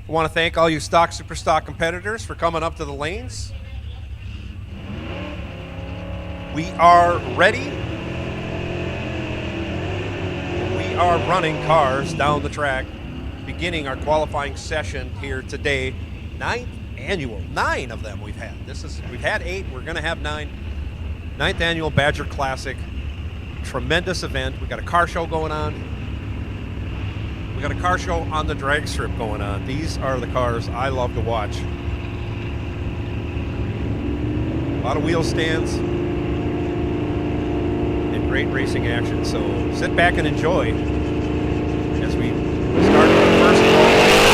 I want to thank all you stock, super stock competitors for coming up to the lanes. We are ready. We are running cars down the track, beginning our qualifying session here today. 9th annual, 9 of them we've had. We've had 8, we're going to have 9. 9th annual Badger Classic. Tremendous event. We got a car show going on. We got a car show on the drag strip going on. These are the cars I love to watch. A lot of wheel stands and great racing action. So sit back and enjoy as we start the first qualifying.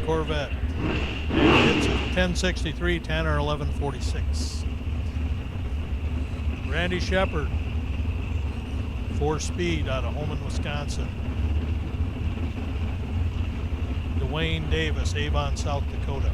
Corvette. It's 1063, Tanner 1146. Randy Shepard, 4-speed out of Holman, Wisconsin. Dwayne Davis, Avon, South Dakota.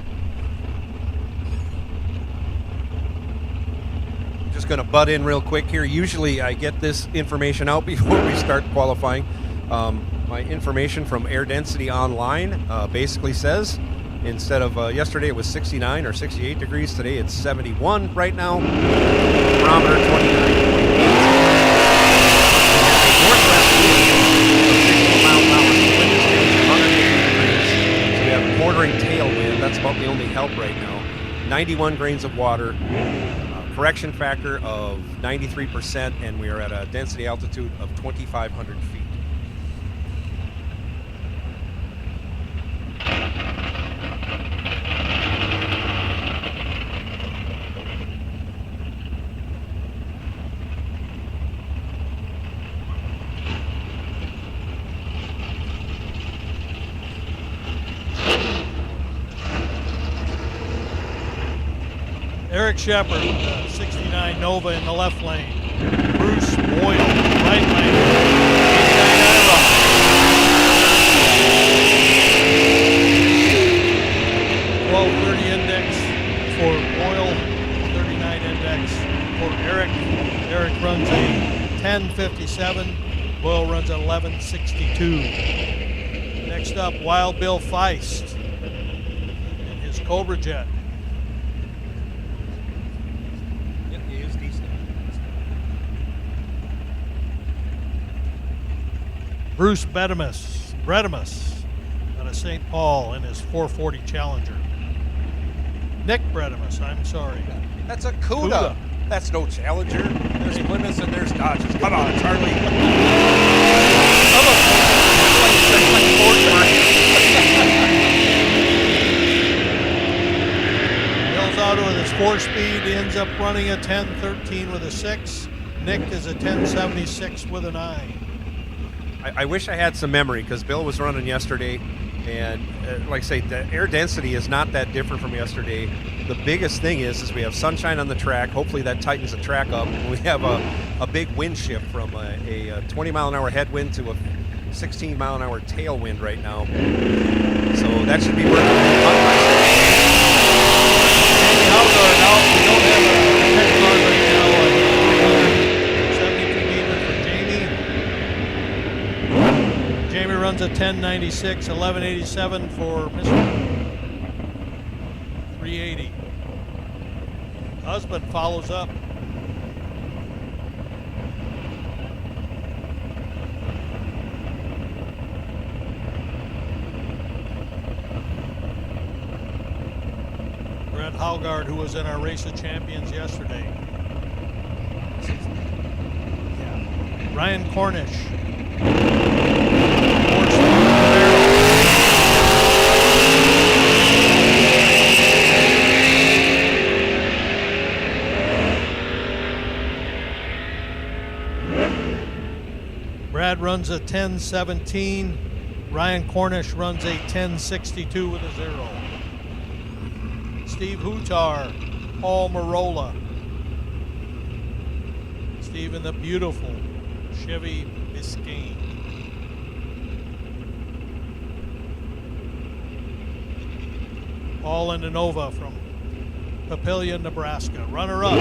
Just going to butt in real quick here. Usually I get this information out before we start qualifying. My information from Air Density Online basically says instead of yesterday it was 69 or 68 degrees, today it's 71 right now. Barometer 29.8. Northwest wind of 60 miles an hour. Wind is getting 180 degrees. So we have a quartering tailwind. That's about the only help right now. 91 grains of water. Correction factor of 93%, and we are at a density altitude of 2,500 feet. Eric Shepard, 69 Nova in the left lane. Bruce Boyle, right lane. 1230 index for Boyle, 39 index for Eric. Eric runs a 1057. Boyle runs a 1162. Next up, Wild Bill Feist in his Cobra Jet. Bruce Bredimus out of St. Paul in his 440 Challenger. Nick Bredimus, I'm sorry. That's a CUDA. That's no Challenger. There's Plymouths and there's Dodges. Come on, Charlie. Bill's out with his 4-speed. He ends up running a 1013 with a 6. Nick is a 1076 with a 9. I wish I had some memory because Bill was running yesterday, and like I say, the air density is not that different from yesterday. The biggest thing is we have sunshine on the track. Hopefully that tightens the track up. We have a big wind shift from a 20 mile an hour headwind to a 16 mile an hour tailwind right now. So that should be working. Jamie Howgard out. We don't have a tech car right now. 72 meter for Jamie. Jamie runs a 1096, 1187 for Mr. 380. Husband follows up. Haugard, who was in our Race of Champions yesterday. Yeah. Ryan Cornish. Brad runs a 10:17. Ryan Cornish runs a 10:62 with a 0. Steve Hutar, Paul Marola. Steve in the beautiful Chevy Biscayne. Paul Indanova from Papillion, Nebraska. Runner-up.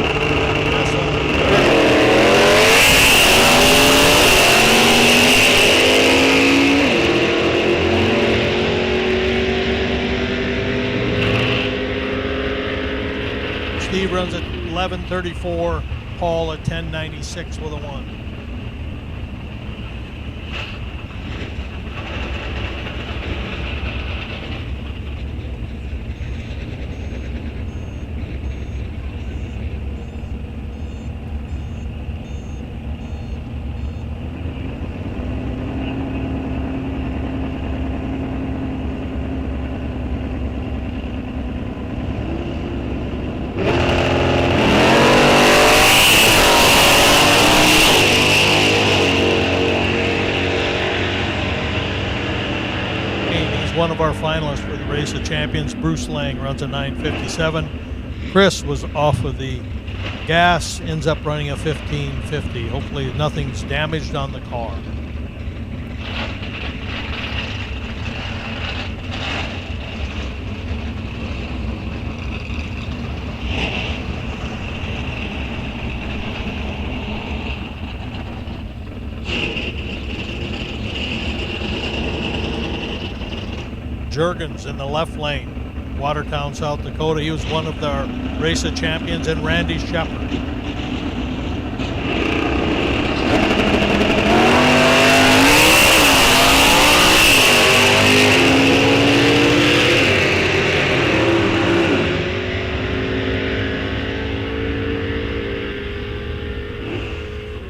Steve runs at 11:34. Paul at 10:96 with a 1. One of our finalists for the Race of Champions, Bruce Lang, runs a 9:57. Chris was off of the gas, ends up running a 15:50. Hopefully nothing's damaged on the car. Juergens in the left lane, Watertown, South Dakota. He was one of the Race of Champions, and Randy Shepard.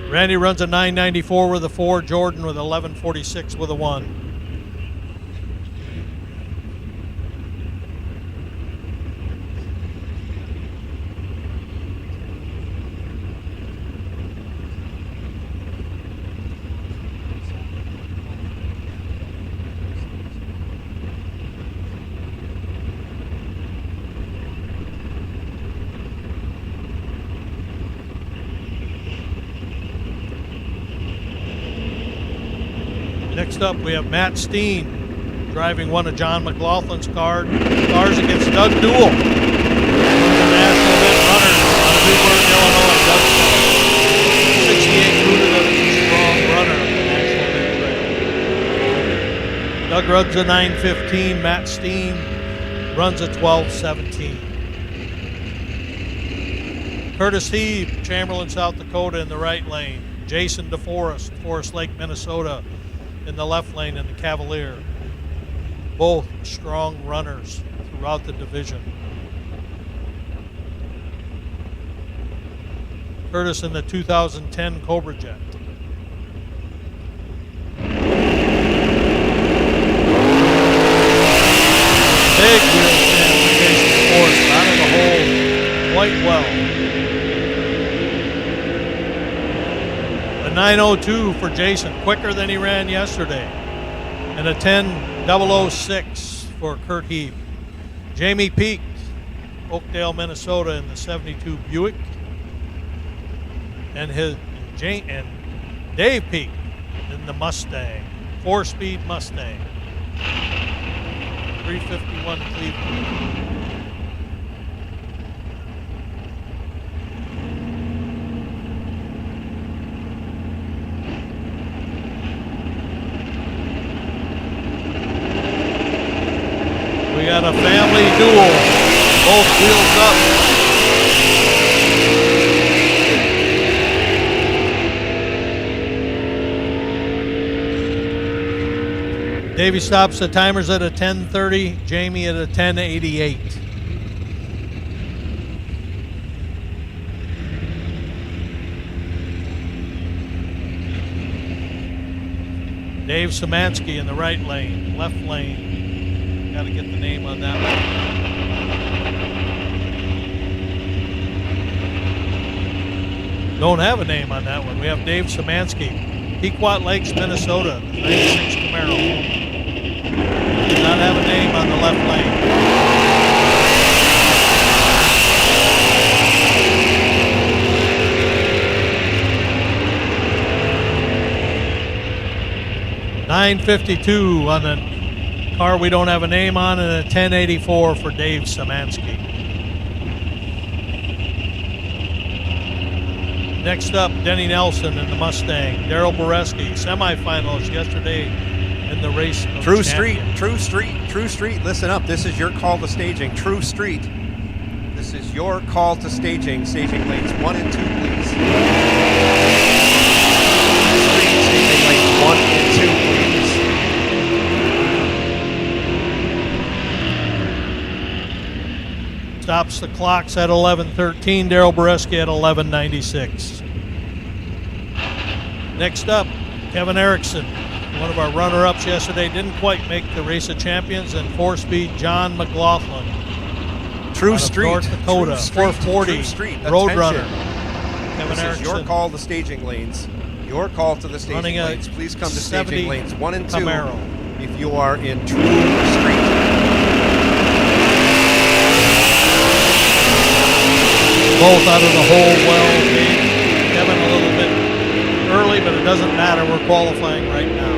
Randy runs a 9:94 with a 4. Jordan with 11:46 with a 1. Next up, we have Matt Steen driving one of John McLaughlin's cars against Doug Duell. One of the national event runners out of Newburgh, Illinois. Doug 68 Buda is a strong runner of the national event trail. Doug runs a 9:15. Matt Steen runs a 12:17. Curtis Heeb, Chamberlain, South Dakota, in the right lane. Jason DeForest, Forest Lake, Minnesota, in the left lane in the Cavalier. Both strong runners throughout the division. Curtis in the 2010 Cobra Jet. Big wheel stand for Jason DeForest, out of the hole quite well. A 9:02 for Jason, quicker than he ran yesterday. And a 10:006 for Kurt Heeb. Jamie Peak, Oakdale, Minnesota, in the 72 Buick. And Dave Peak in the Mustang, 4-speed Mustang. 351 Cleveland. We got a family duel, both wheels up. Davey stops the timers at a 10:30, Jamie at a 10:88. Dave Szymanski in the right lane. Left lane. Got to get the name on that one. Don't have a name on that one. We have Dave Szymanski. Pequot Lakes, Minnesota. 96 Camaro. Does not have a name on the left lane. $952 on the car we don't have a name on, and a 1084 for Dave Szymanski. Next up, Denny Nelson in the Mustang. Daryl Boreski, semifinals yesterday in the race. True Street, True Street, True Street. Listen up. This is your call to staging. True Street. This is your call to staging. Staging lanes 1 and 2, please. Staging lanes 1 and 2, please. Stops the clocks at 11:13. Daryl Boreski at 11:96. Next up, Kevin Erickson, one of our runner-ups yesterday, didn't quite make the Race of Champions, and 4-speed John McLaughlin. True Street, North Dakota, True Street, 440 True Street. Roadrunner. Kevin this Erickson. Is your call to staging lanes. Your call to the staging lanes. Please come to staging lanes 1 and 2 Camaro. if you are in True Street. Both out of the hole well. Kevin a little bit early, but it doesn't matter. We're qualifying right now.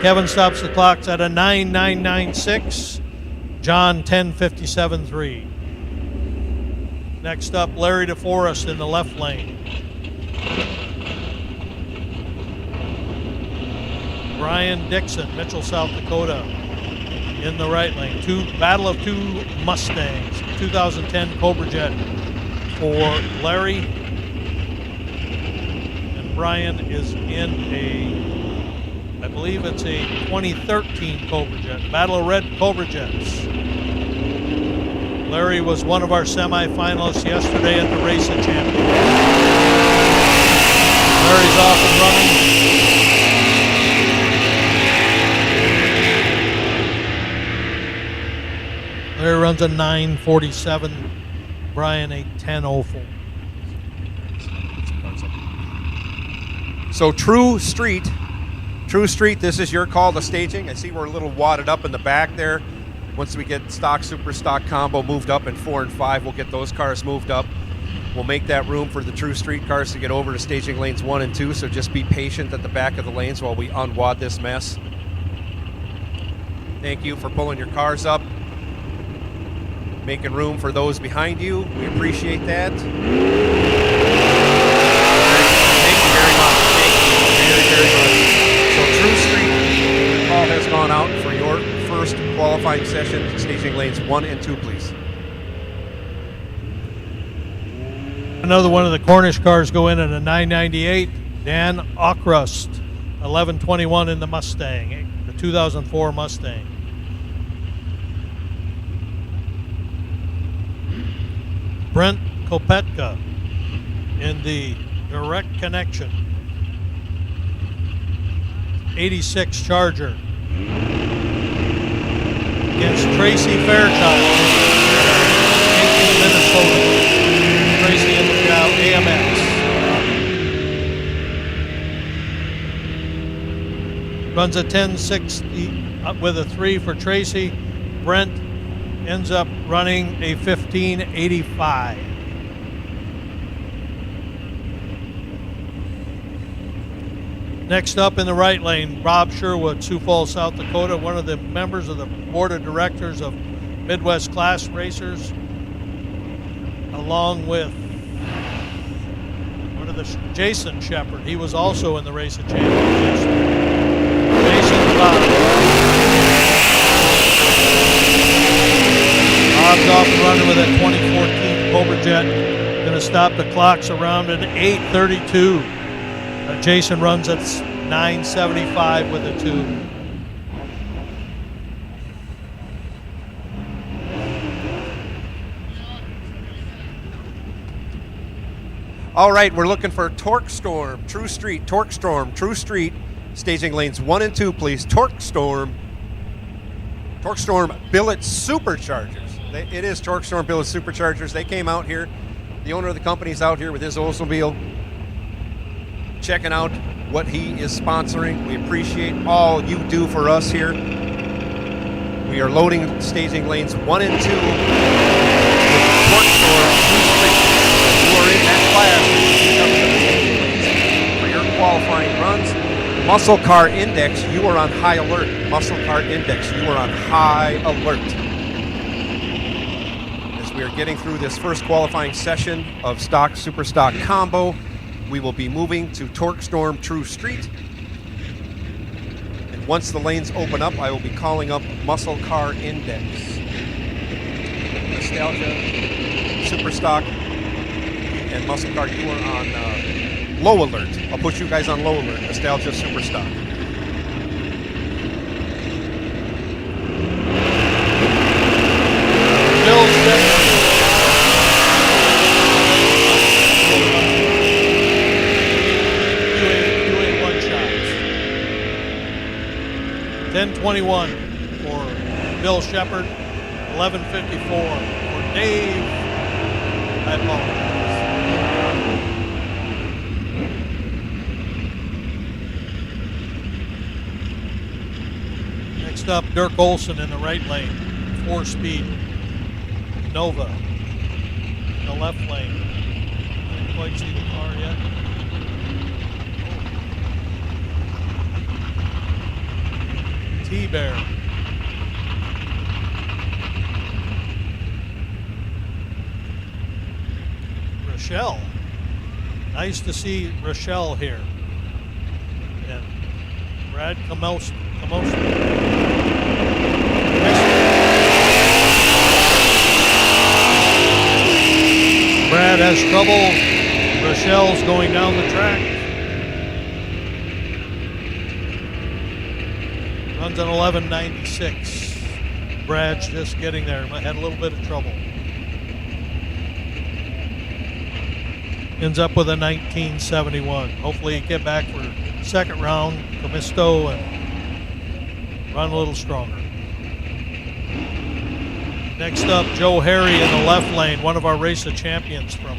Kevin stops the clocks at a 9.996. John 10.57.3. Next up, Larry DeForest in the left lane. Brian Dixon, Mitchell, South Dakota, in the right lane. Battle of two Mustangs. 2010 Cobra Jet for Larry. And Brian is in I believe it's a 2013 Cobra Jet. Battle of Red Cobra Jets. Larry was one of our semifinalists yesterday at the Race of Champions. Larry's off and running. Larry runs a 9:47. Brian a 10:04. So True Street, this is your call to staging. I see we're a little wadded up in the back there. Once we get stock, super stock combo moved up in 4 and 5, we'll get those cars moved up. We'll make that room for the True Street cars to get over to staging lanes 1 and 2, so just be patient at the back of the lanes while we unwad this mess. Thank you for pulling your cars up, making room for those behind you. We appreciate that. Thank you very much. Thank you very, very much. So True Street, the call has gone out for your first qualifying session. Staging lanes 1 and 2, please. Another one of the Cornish cars go in at a 998. Dan Ockrust, 1121 in the Mustang, the 2004 Mustang. Brent Kopetka in the Direct Connection, 86 Charger against Tracy Fairchild, Minnesota. Tracy in the crowd, AMX. Runs a 1060 with a 3 for Tracy. Brent ends up running a 1585. Next up in the right lane, Bob Sherwood, Sioux Falls, South Dakota, one of the members of the board of directors of Midwest Class Racers, along with one of the Jason Shepard. He was also in the Race of Champions. Jason Bob. Bob's off and running with a 2014 Cobra Jet. Going to stop the clocks around at 8:32. Jason runs at 975 with a 2. All right, we're looking for Torque Storm, True Street, Torque Storm, True Street. staging lanes 1 and 2, please. Torque Storm Billet Superchargers. It is Torque Storm Billet Superchargers. They came out here. The owner of the company's out here with his Oldsmobile, checking out what he is sponsoring. We appreciate all you do for us here. We are loading staging lanes 1 and 2 with Torque Storm True Street. If you are in that class, you come to the staging lanes for your qualifying runs. Muscle Car Index, you are on high alert. Muscle Car Index, you are on high alert. As we are getting through this first qualifying session of Stock Super Stock Combo, we will be moving to Torque Storm True Street. And once the lanes open up, I will be calling up Muscle Car Index. Nostalgia, Super Stock, and Muscle Car, you are on low alert. I'll put you guys on low alert. Nostalgia, Super Stock. Bill's definitely. 10:21 for Bill Shepard, 11:54 for Dave. I apologize. Next up, Dirk Olson in the right lane, 4-speed Nova in the left lane. Can't quite see the car yet. T-Bear. Rochelle. Nice to see Rochelle here. And Brad Camosa. Brad has trouble. Rochelle's going down the track. Runs on 11.96. Brad's just getting there. Had a little bit of trouble. Ends up with a 19.71. Hopefully get back for second round, Comisto, and run a little stronger. Next up, Joe Harry in the left lane, one of our Race of Champions from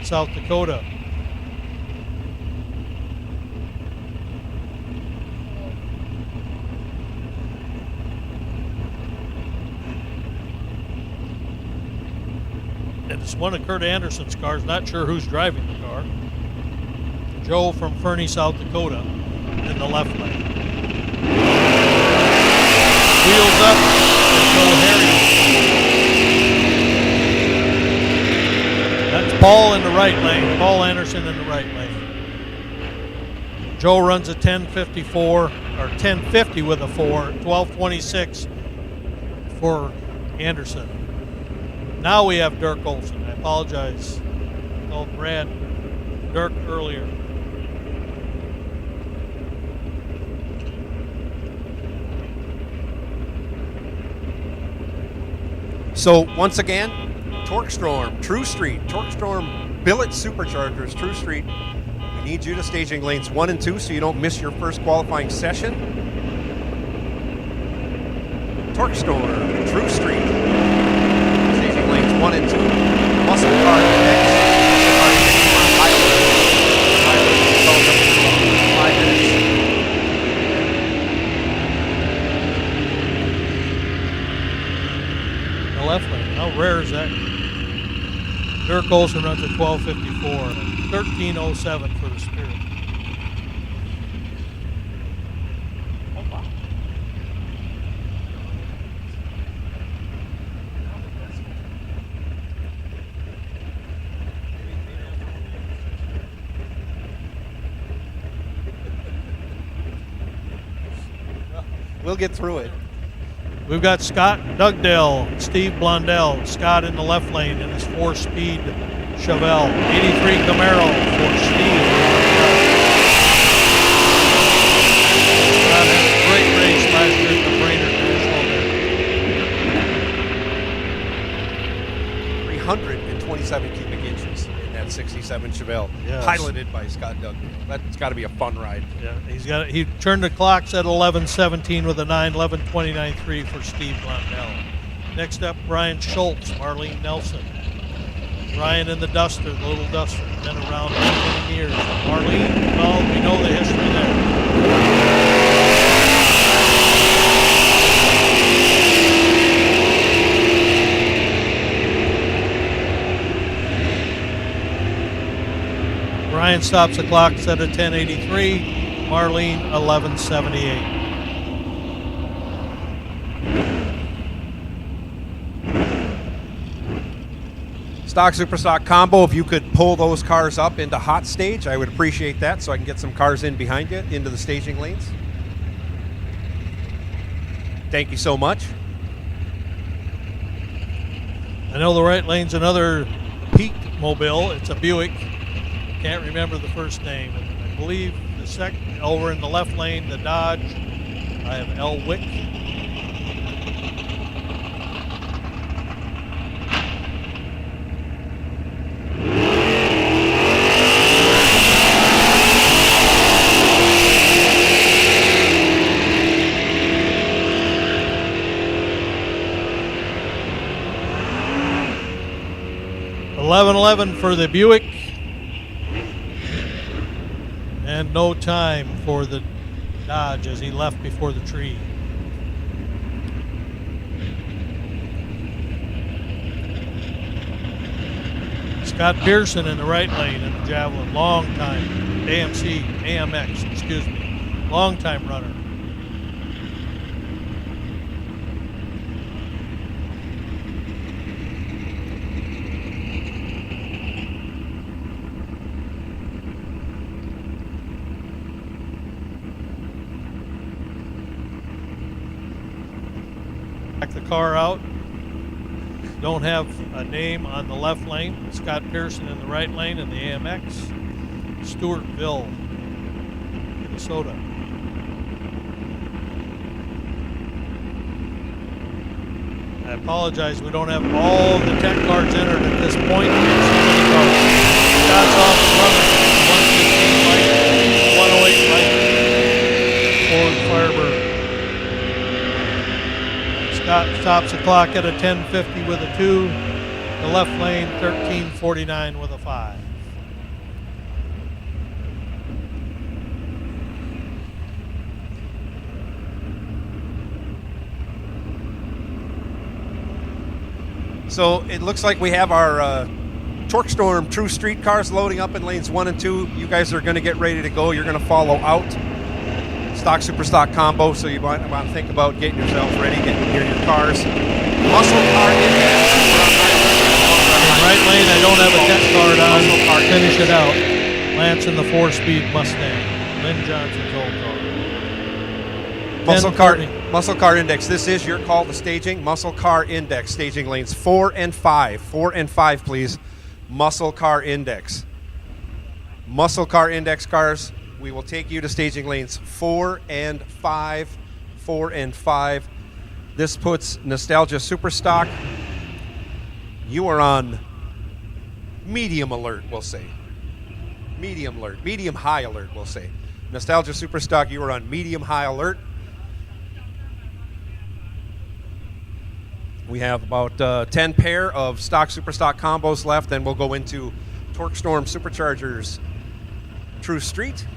South Dakota. It's one of Kurt Anderson's cars. Not sure who's driving the car. Joe from Fernie, South Dakota, in the left lane. Wheels up, and Joe Harry. That's Paul in the right lane. Paul Anderson in the right lane. Joe runs a 10.54 or 10.50 with a 4. 12.26 for Anderson. Now we have Dirk Olson. I apologize. I called Brad Dirk earlier. So once again, Torque Storm, True Street, Torque Storm Billet Superchargers, True Street. We need you to staging lanes 1 and 2 so you don't miss your first qualifying session. Torque Storm, True Street. Lanes 1 and 2. Muscle Car Index. The left lane. How rare is that? Dirk Olson runs a 12.54. 13.07 for the Spirit. We'll get through it. We've got Scott Dugdale, Steve Blondell. Scott in the left lane in his 4-speed Chevelle. 83 Camaro for Steve. Scott had a great race last year at the Brainerd National. 327 cubic inches in that 67 Chevelle, Yes. piloted by Scott Dugdale. That's got to be a fun ride. Yeah, he turned the clocks at 11:17 with a 9, 11:29.3 for Steve Blondell. Next up, Brian Schultz, Marlene Nelson. Brian in the Duster, the little Duster, been around many years. Marlene, well, we know the history there. Brian stops the clock set at 10:83. Marlene 11:78. Stock Super Stock combo. If you could pull those cars up into hot stage, I would appreciate that, so I can get some cars in behind you into the staging lanes. Thank you so much. I know the right lane's another Peak Mobile. It's a Buick. Can't remember the first name. I believe the second over in the left lane, the Dodge. I have L. Wick. .11 for the Buick. And no time for the Dodge as he left before the tree. Scott Pearson in the right lane in the Javelin. Long time. AMX, excuse me. Long time runner. Back the car out. Don't have a name on the left lane. Scott Pearson in the right lane in the AMX. Stewartville, Minnesota. I apologize, we don't have all the tech cards entered at this point. Scott's off and running. 115 light, 108 light. Ford Firebird. Scott stops the clock at a 10:50 with a 2. The left lane, 13:49 with a 5. So it looks like we have our Torque Storm True Street cars loading up in lanes 1 and 2. You guys are going to get ready to go. You're going to follow out. Stock Super Stock combo, so you want to think about getting yourselves ready, getting near your cars. Muscle car index. In right lane, I don't have a tech card on. Finish it out. Lance in the 4-speed Mustang. Lynn Johnson's old car. Muscle car index. This is your call to staging. Muscle car index. Staging lanes 4 and 5. 4 and 5, please. Muscle car index. Muscle car index cars. We will take you to staging lanes 4 and 5. 4 and 5. This puts Nostalgia Superstock. You are on medium alert, we'll say. Medium alert. Medium high alert, we'll say. Nostalgia Superstock, you are on medium high alert. We have about 10 pair of Stock Superstock combos left, then we'll go into Torque Storm Superchargers True Street.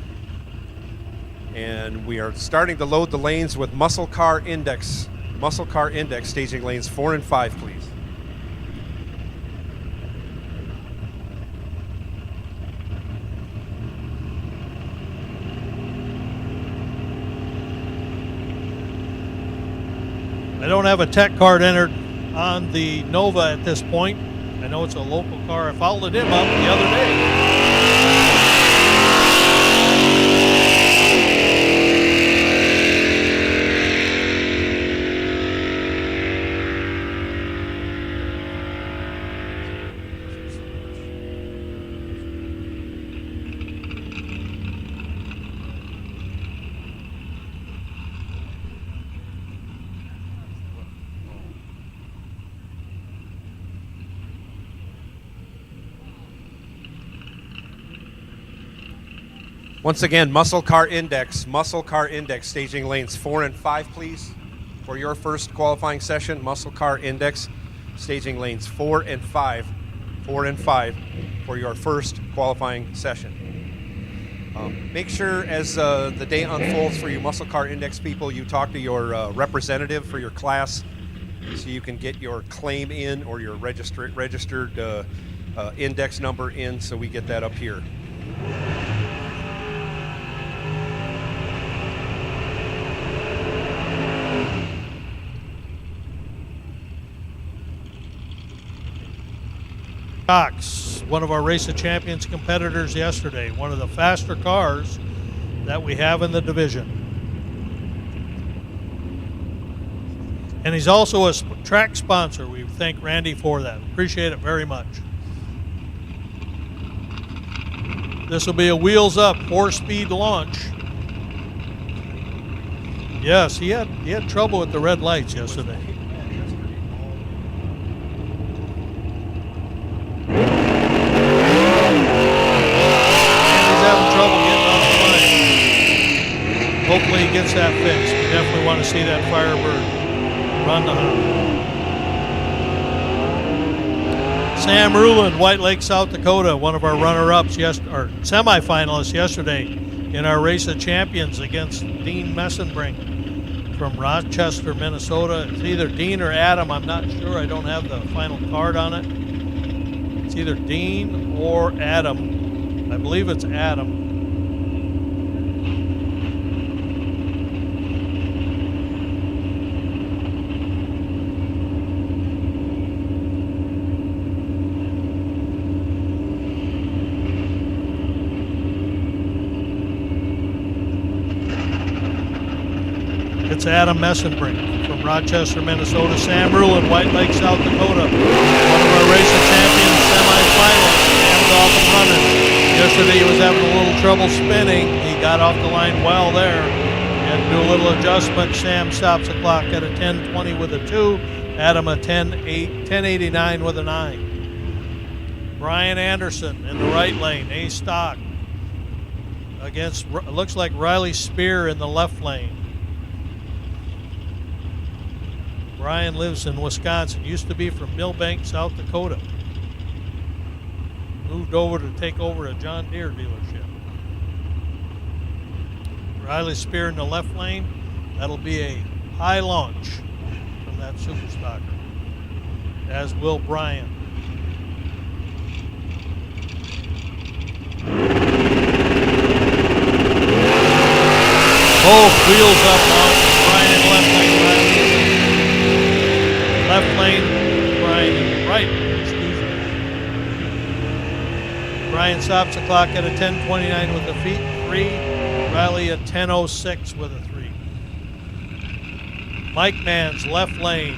And we are starting to load the lanes with Muscle Car Index. Muscle Car Index staging lanes 4 and 5, please. I don't have a tech card entered on the Nova at this point. I know it's a local car. I followed him up the other day. Once again, Muscle Car Index, staging lanes 4 and 5, please. For your first qualifying session, Muscle Car Index, staging lanes 4 and 5 for your first qualifying session. Make sure as the day unfolds for you Muscle Car Index people, you talk to your representative for your class so you can get your claim in or your registered index number in, so we get that up here. Cox, one of our Race of Champions competitors yesterday, one of the faster cars that we have in the division. And he's also a track sponsor. We thank Randy for that. Appreciate it very much. This will be a wheels up 4-speed launch. Yes, he had trouble with the red lights yesterday. Hopefully he gets that fixed. We definitely want to see that Firebird run the hunt. Sam Ruland, White Lake, South Dakota, one of our runner-ups, or semifinalists yesterday in our Race of Champions against Dean Messenbrink from Rochester, Minnesota. It's either Dean or Adam. I'm not sure. I don't have the final card on it. It's either Dean or Adam. I believe it's Adam. It's Adam Messenbrink from Rochester, Minnesota. Sam Ruland, White Lake, South Dakota. One of our Race of Champions semifinalists. Sam's off and running. Yesterday he was having a little trouble spinning. He got off the line well there. He had to do a little adjustment. Sam stops the clock at a 10:20 with a 2. Adam a 10:89 with a 9. Brian Anderson in the right lane, A stock. Against, looks like Riley Spear in the left lane. Brian lives in Wisconsin, used to be from Millbank, South Dakota. Moved over to take over a John Deere dealership. Riley Spear in the left lane. That'll be a high launch from that super stocker, as will Brian. Both wheels up launch. Brian in left lane, Riley left lane, Brian in the right lane, excuse me. Brian stops the clock at a 10:29 with a 3. Riley at 10:06 with a 3. Mike Mann's left lane,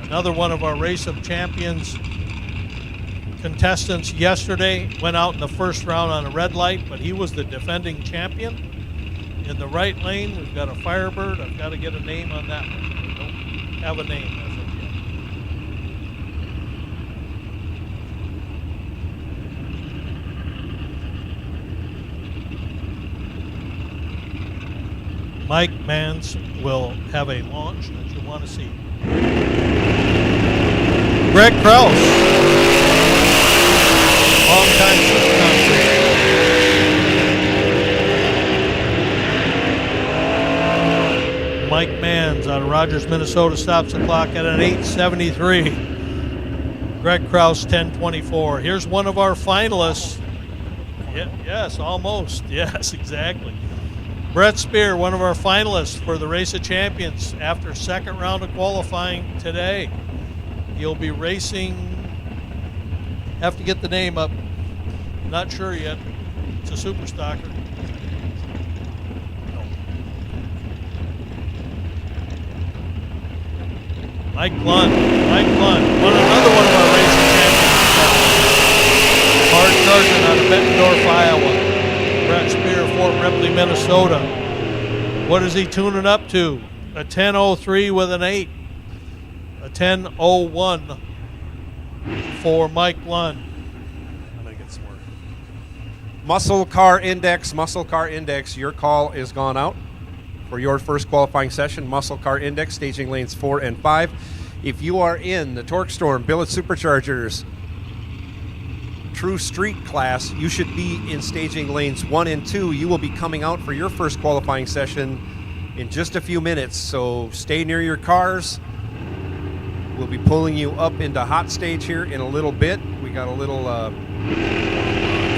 another one of our Race of Champions contestants yesterday, went out in the first round on a red light, but he was the defending champion. In the right lane, we've got a Firebird. I've got to get a name on that one. We don't have a name as of yet. Mike Mans will have a launch that you want to see. Greg Krause, long-time Supercon racer. Mike Mans out of Rogers, Minnesota, stops the clock at an 8:73. Greg Krause, 10:24. Here's one of our finalists. Yes, almost. Yes, exactly. Brett Spear, one of our finalists for the Race of Champions after second round of qualifying today. He'll be racing, have to get the name up, not sure yet. It's a super stocker. No. Mike Lund, another one of our Race of Champions. Hard charger out of Bettendorf, Iowa. Brett Spear, Fort Ripley, Minnesota. What is he tuning up to? A 10:03 with an 8. A 10:01 for Mike Lund. I'm going to get some more. Muscle Car Index, your call is gone out for your first qualifying session. Muscle Car Index, staging lanes 4 and 5. If you are in the Torque Storm Billet Superchargers True Street class, you should be in staging lanes 1 and 2. You will be coming out for your first qualifying session in just a few minutes, so stay near your cars. We'll be pulling you up into hot stage here in a little bit. We got a little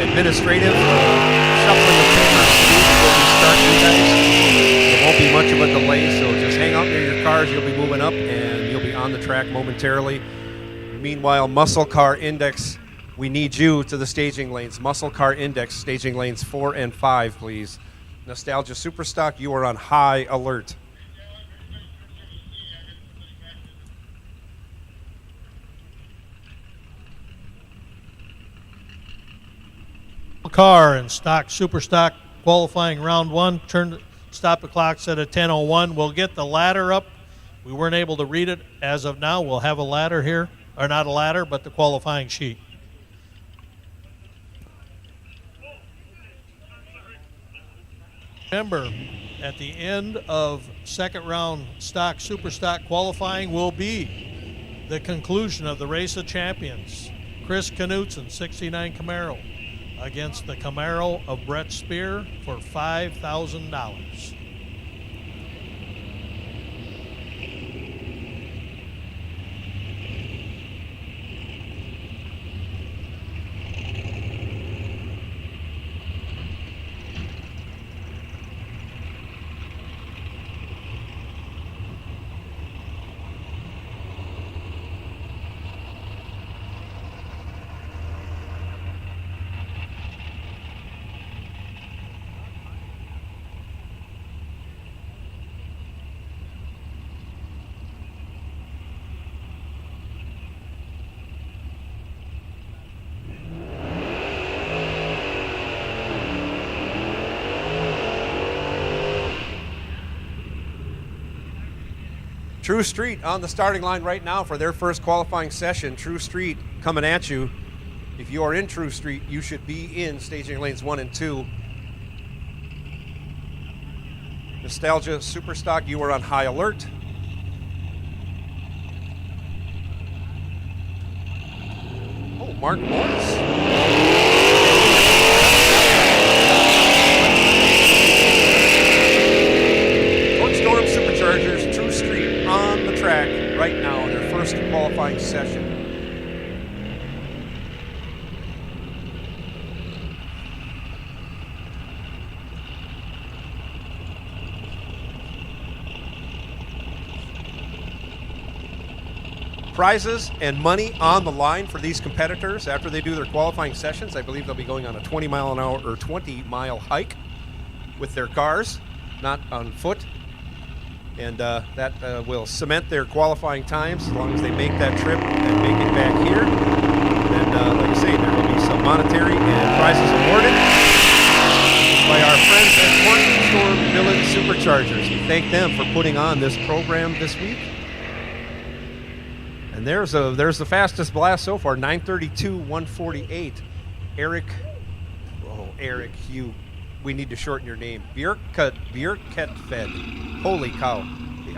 administrative shuffling of papers before we start, you guys. There won't be much of a delay, so just hang out near your cars. You'll be moving up and you'll be on the track momentarily. Meanwhile, Muscle Car Index, we need you to the staging lanes. Muscle Car Index, staging lanes 4 and 5, please. Nostalgia Superstock, you are on high alert. Car and stock super stock qualifying round 1. Stop the clock set at 10:01. We'll get the ladder up. We weren't able to read it as of now. We'll have a ladder here, or not a ladder, but the qualifying sheet. Remember, at the end of second round stock super stock qualifying will be the conclusion of the Race of Champions. Chris Knutson, 69 Camaro, against the Camaro of Brett Spear for $5,000. True Street on the starting line right now for their first qualifying session. True Street coming at you. If you are in True Street, you should be in staging lanes 1 and 2. Nostalgia Superstock, you are on high alert. Oh, Mark Morris. Torque Storm Superchargers, True Street on the track right now in their first qualifying session. Prizes and money on the line for these competitors after they do their qualifying sessions. I believe they'll be going on a 20-mile-an-hour or 20-mile hike with their cars, not on foot. And that will cement their qualifying times as long as they make that trip and make it back here. And like I say, there will be some monetary and prizes awarded by our friends at Torque Storm Billet Superchargers. We thank them for putting on this program this week. And there's the fastest blast so far, 9:32.148. Eric, we need to shorten your name. Björketfed. Holy cow.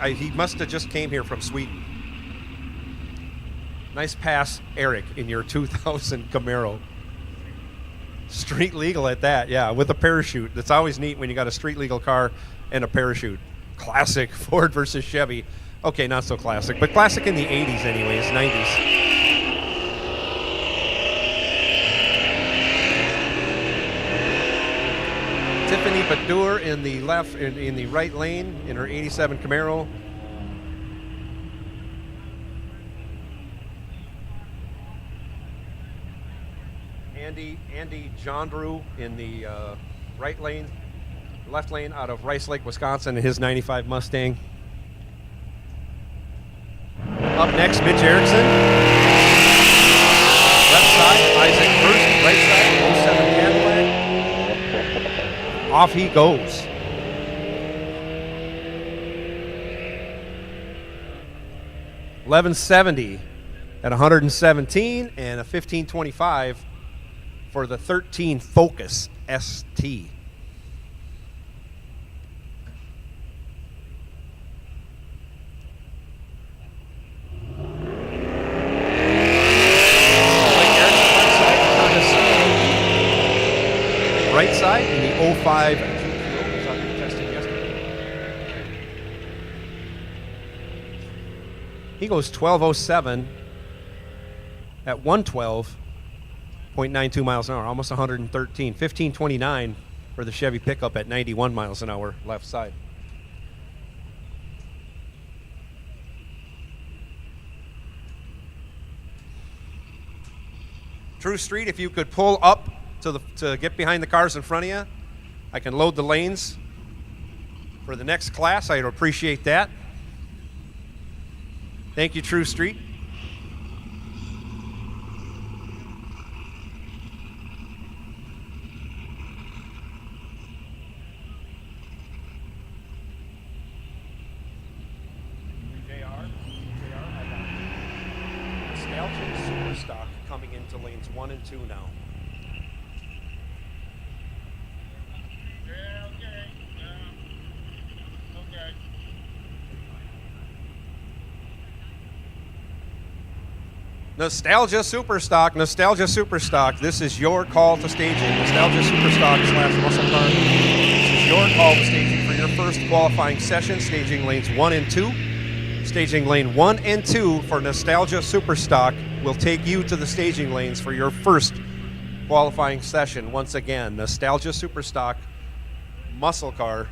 He must have just came here from Sweden. Nice pass, Eric, in your 2000 Camaro. Street legal at that, yeah, with a parachute. That's always neat when you got a street legal car and a parachute. Classic Ford versus Chevy. Okay, not so classic, but classic in the 80s anyways, 90s. Tiffany Badur in the in the right lane in her 87 Camaro. Andy Jondrew in the right lane, left lane out of Rice Lake, Wisconsin, in his 95 Mustang. Up next, Mitch Erickson. Left side, Isaac Hurst. Right side, 07 Cadillac. Off he goes. $11.70 at 117 and a 15.25 for the 13 Focus. ST. Right side in the 05 GTO was on testing yesterday. He goes 12:07 at 112.92 miles an hour, almost 113. 15:29 for the Chevy pickup at 91 miles an hour left side. True Street, if you could pull up to get behind the cars in front of you, I can load the lanes for the next class. I'd appreciate that. Thank you, True Street. Nostalgia Superstock coming into lanes 1 and 2 now. Nostalgia Superstock, Nostalgia Superstock. This is your call to staging. Nostalgia Superstock / muscle car. This is your call to staging for your first qualifying session. Staging lanes 1 and 2. Staging lane 1 and 2 for Nostalgia Superstock will take you to the staging lanes for your first qualifying session. Once again, Nostalgia Superstock muscle car.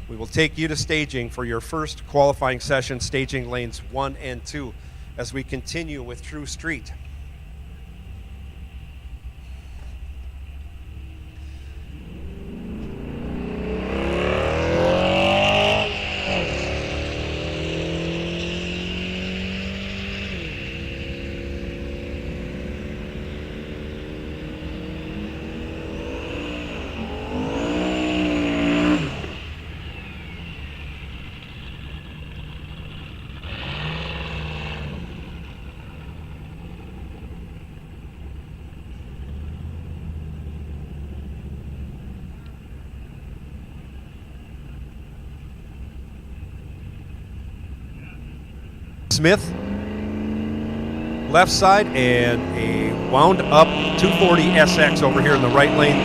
We will take you to staging for your first qualifying session, staging lanes 1 and 2. As we continue with True Street. Smith, left side, and a wound up 240 SX over here in the right lane.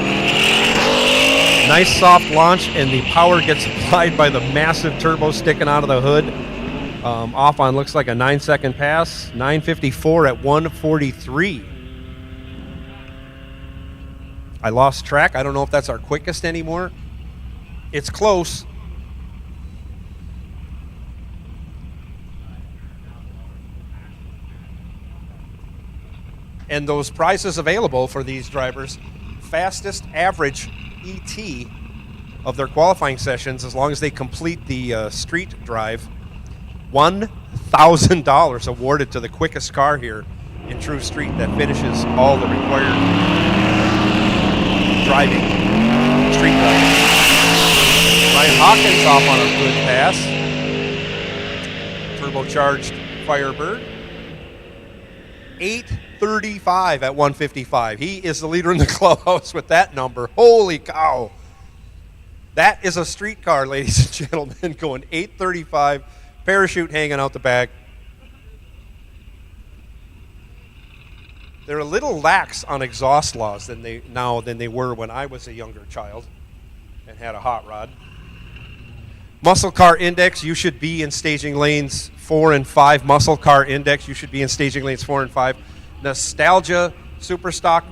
Nice soft launch, and the power gets applied by the massive turbo sticking out of the hood. Off on looks like a 9-second pass. 9:54 at 1:43. I lost track. I don't know if that's our quickest anymore. It's close. And those prizes available for these drivers, fastest average ET of their qualifying sessions, as long as they complete the street drive, $1,000 awarded to the quickest car here in True Street that finishes all the required driving, street driving. Ryan Hawkins off on a good pass. Turbocharged Firebird. 8:35 at 1:55. He is the leader in the clubhouse with that number. Holy cow. That is a street car, ladies and gentlemen, going 8:35, parachute hanging out the back. They're a little lax on exhaust laws than they were when I was a younger child and had a hot rod. Muscle car index, you should be in staging lanes 4 and 5. Muscle car index, you should be in staging lanes 4 and 5. Nostalgia Superstock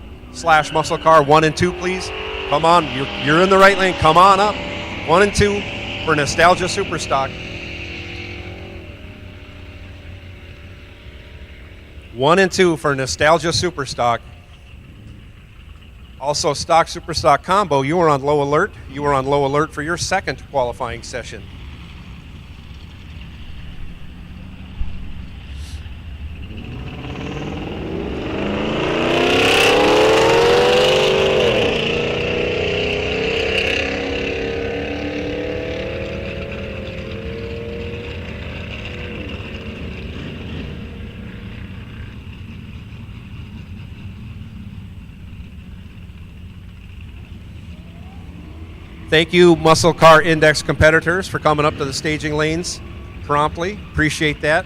/ muscle car 1 and 2, please. Come on, you're in the right lane. Come on up. 1 and 2 for Nostalgia Superstock. 1 and 2 for Nostalgia Superstock. Also, Stock Superstock Combo, you are on low alert. You are on low alert for your second qualifying session. Thank you, Muscle Car Index competitors, for coming up to the staging lanes promptly. Appreciate that.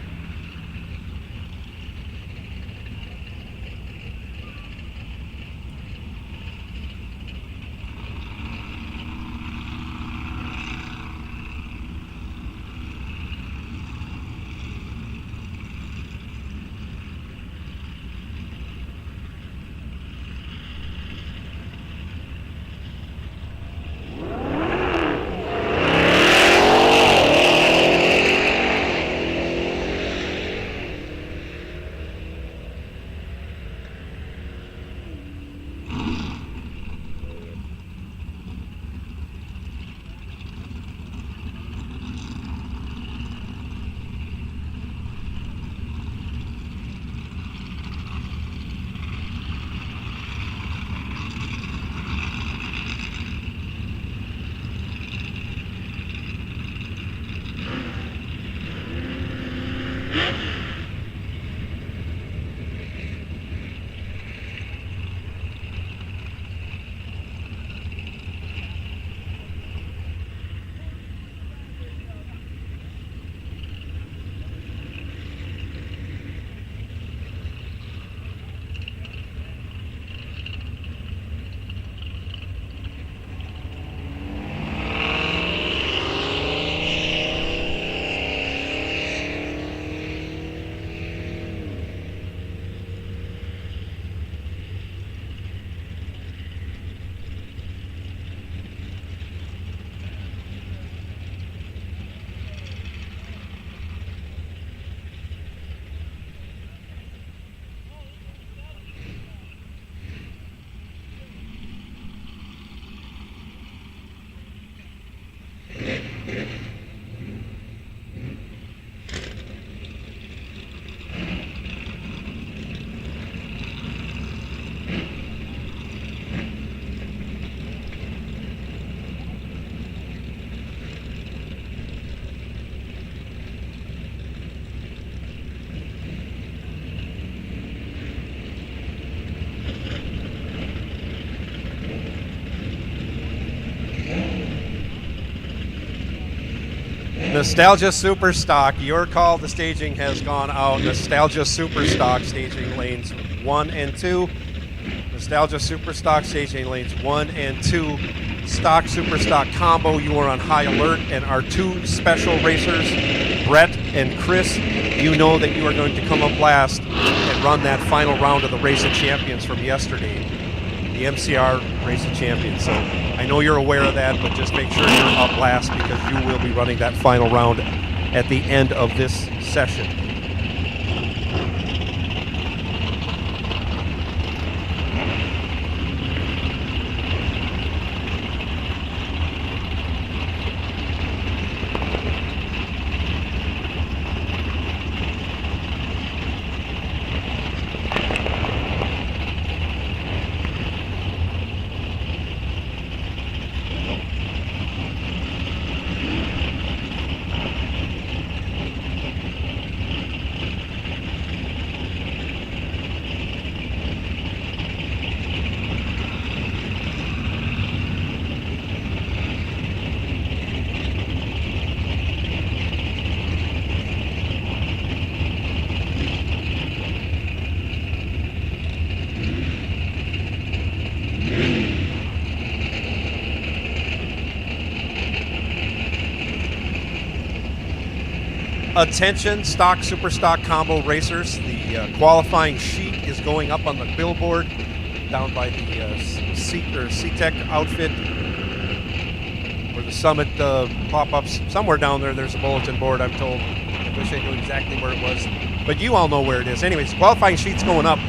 Nostalgia Super Stock, your call to staging has gone out. Nostalgia Super Stock staging lanes 1 and 2. Nostalgia Super Stock staging lanes 1 and 2. Stock Super Stock combo, you are on high alert. And our two special racers, Brett and Chris, you know that you are going to come up last and run that final round of the Race of Champions from yesterday. The MCR Race of Champions. So I know you're aware of that, but just make sure you're up last because you will be running that final round at the end of this session. Attention, stock, super stock combo racers. The qualifying sheet is going up on the billboard down by the C-Tech outfit where the summit pop-ups. Somewhere down there, there's a bulletin board, I'm told. I wish I knew exactly where it was, but you all know where it is. Anyways, qualifying sheet's going up.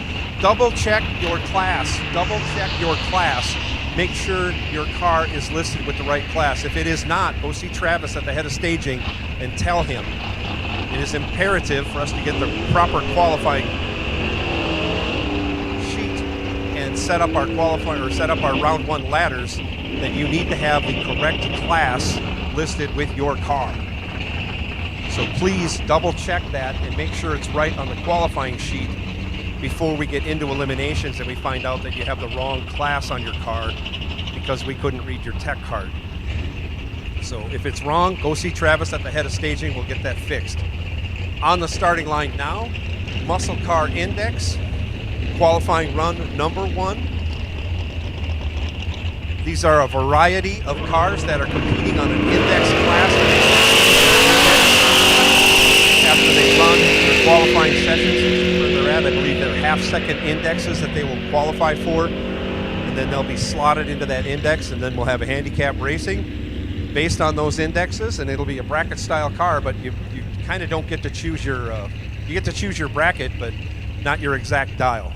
Double check your class. Double check your class. Make sure your car is listed with the right class. If it is not, go see Travis at the head of staging and tell him. It is imperative for us to get the proper qualifying sheet and set up our qualifying or set up our round one ladders, that you need to have the correct class listed with your car. So please double check that and make sure it's right on the qualifying sheet before we get into eliminations and we find out that you have the wrong class on your car because we couldn't read your tech card. So if it's wrong, go see Travis at the head of staging. We'll get that fixed. On the starting line now, muscle car index, qualifying run number 1. These are a variety of cars that are competing on an index class. After they run their qualifying sessions, where they're at, I believe they're half-second indexes that they will qualify for, and then they'll be slotted into that index, and then we'll have a handicap racing based on those indexes, and it'll be a bracket-style car, but you kind of don't get to choose your you get to choose your bracket, but not your exact dial.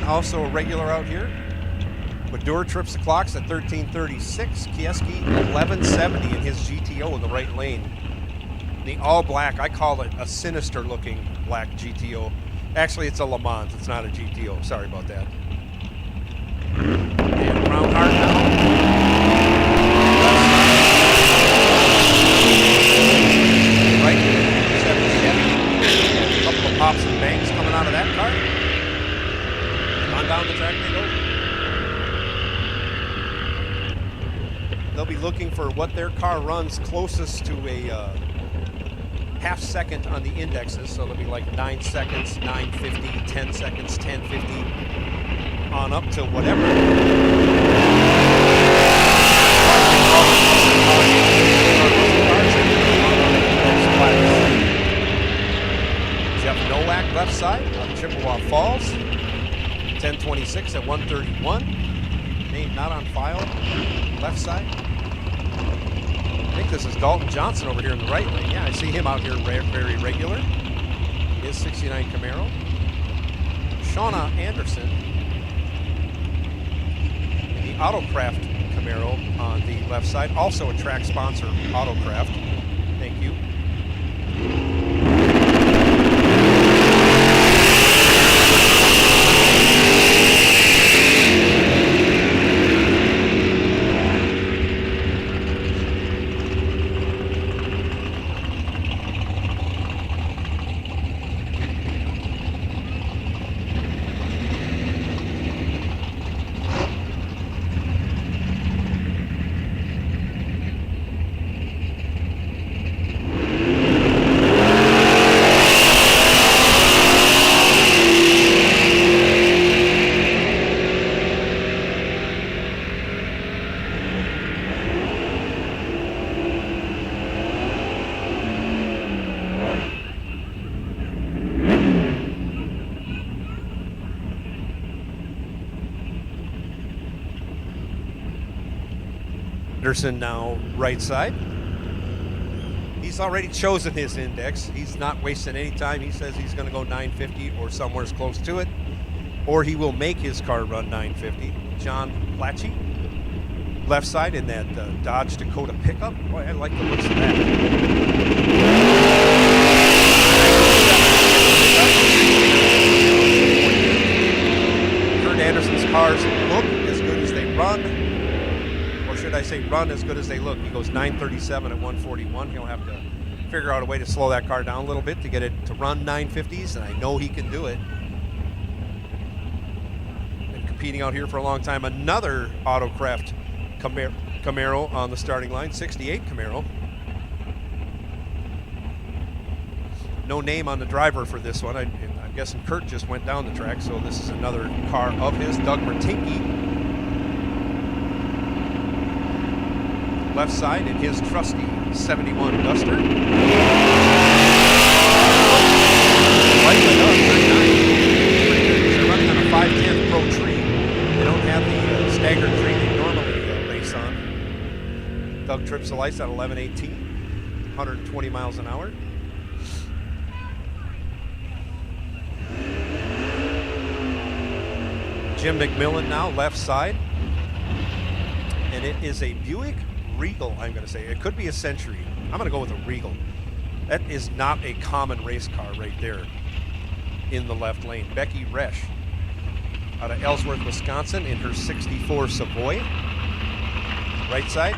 Also a regular out here. Badur trips the clocks at 13:36. Kieski 11:70 in his GTO in the right lane. The all black, I call it a sinister looking black GTO. Actually, it's a Le Mans, it's not a GTO. Sorry about that. And Brown Hart now. Right, 77. A couple of pops and bangs coming out of that car. Down the track they go. They'll be looking for what their car runs closest to a half second on the indexes. So they'll be like 9 seconds, 9:50, 10 seconds, 10:50, on up to whatever. Jeff Nowak left side on Chippewa Falls. 10:26 at 1:31. Name not on file. Left side. I think this is Dalton Johnson over here in the right lane. Yeah, I see him out here very regular. His 69 Camaro. Shauna Anderson. The Autocraft Camaro on the left side. Also a track sponsor, Autocraft. Thank you. Anderson now right side. He's already chosen his index. He's not wasting any time. He says he's going to go 950 or somewhere as close to it, or he will make his car run 950. John Platchy, left side in that Dodge Dakota pickup. Boy, I like the looks of that. Kurt Anderson's cars look as good as they run. Should I say run as good as they look. He goes 937 at 141. He'll have to figure out a way to slow that car down a little bit to get it to run 950s, and I know he can do it. Been competing out here for a long time. Another Autocraft Camaro on the starting line, 68 Camaro. No name on the driver for this one. I'm guessing Kurt just went down the track, so this is another car of his. Doug Martinke. Left side in his trusty 71 Duster. Right way up, 39. They're running on a 510 Pro tree. They don't have the staggered tree they normally race on. Doug trips the lights at 11:18, 120 miles an hour. Jim McMillan now left side. And it is a Buick Regal, I'm going to say. It could be a Century. I'm going to go with a Regal. That is not a common race car right there in the left lane. Becky Resch out of Ellsworth, Wisconsin in her 64 Savoy. Right side.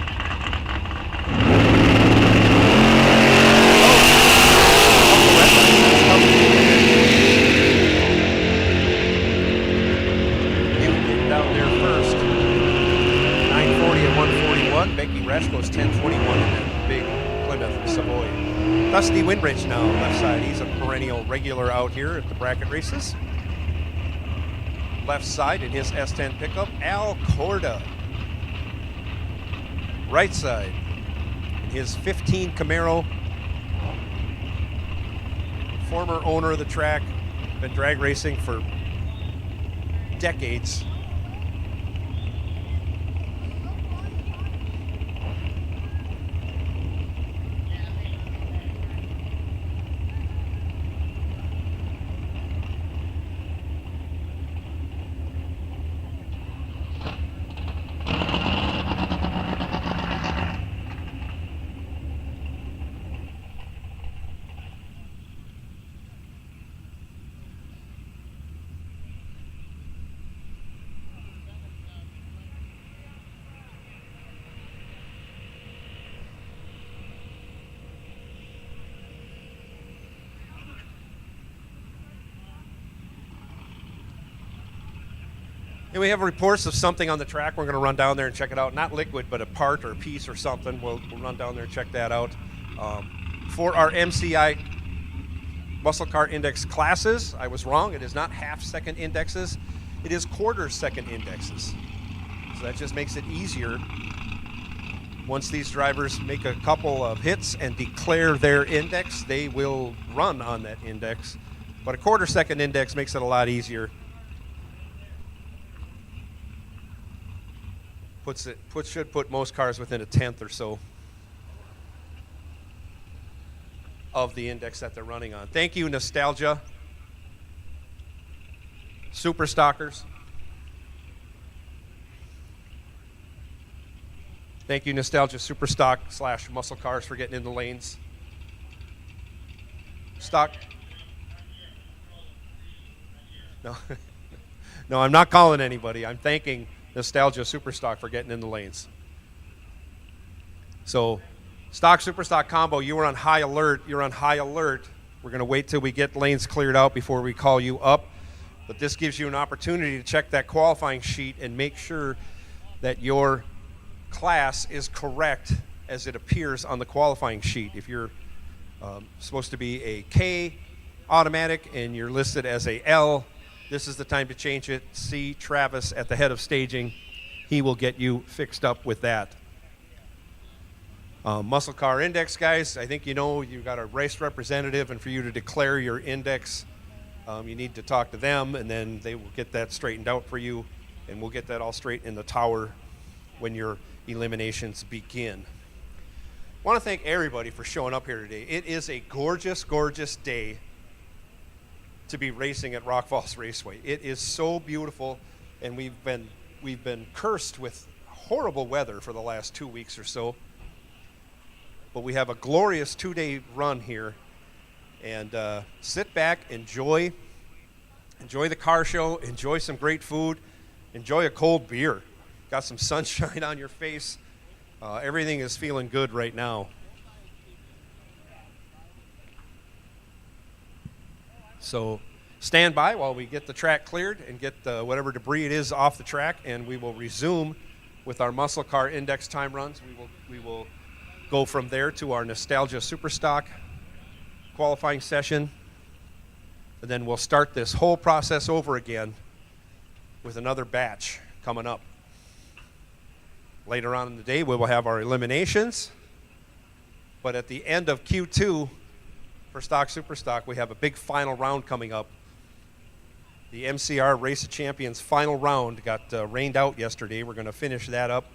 Down there first. 940 and 141. Becky Resch goes 1021 in that big Plymouth Savoy. Dusty Winbridge now left side. He's a perennial regular out here at the bracket races. Left side in his S10 pickup, Al Corda. Right side in his 15 Camaro. Former owner of the track, been drag racing for decades. And we have reports of something on the track. We're going to run down there and check it out. Not liquid, but a part or a piece or something. We'll run down there and check that out. For our MCI Muscle Car Index classes, I was wrong. It is not half-second indexes. It is quarter-second indexes. So that just makes it easier. Once these drivers make a couple of hits and declare their index, they will run on that index. But a quarter-second index makes it a lot easier. Should put most cars within a tenth or so of the index that they're running on. Thank you, Nostalgia. Super Stockers. Thank you, Nostalgia Super Stock / Muscle Cars for getting in the lanes. Stock. No, no, I'm not calling anybody. I'm thanking Nostalgia Superstock for getting in the lanes. So, Stock Superstock combo, you were on high alert. You're on high alert. We're going to wait till we get lanes cleared out before we call you up. But this gives you an opportunity to check that qualifying sheet and make sure that your class is correct as it appears on the qualifying sheet. If you're supposed to be a K automatic and you're listed as a L, this is the time to change it. See Travis at the head of staging. He will get you fixed up with that. Muscle Car Index, guys, I think you know you've got a race representative, and for you to declare your index, you need to talk to them, and then they will get that straightened out for you, and we'll get that all straight in the tower when your eliminations begin. I want to thank everybody for showing up here today. It is a gorgeous, gorgeous day to be racing at Rock Falls Raceway. It is so beautiful, and we've been cursed with horrible weather for the last 2 weeks or so. But we have a glorious 2-day run here, and sit back, enjoy the car show, enjoy some great food, enjoy a cold beer. Got some sunshine on your face. Everything is feeling good right now. So stand by while we get the track cleared and get whatever debris it is off the track, and we will resume with our Muscle Car Index time runs. We will go from there to our Nostalgia Superstock qualifying session, and then we'll start this whole process over again with another batch coming up. Later on in the day, we will have our eliminations, but at the end of Q2 for Stock Superstock, we have a big final round coming up. The MCR Race of Champions final round got rained out yesterday. We're going to finish that up.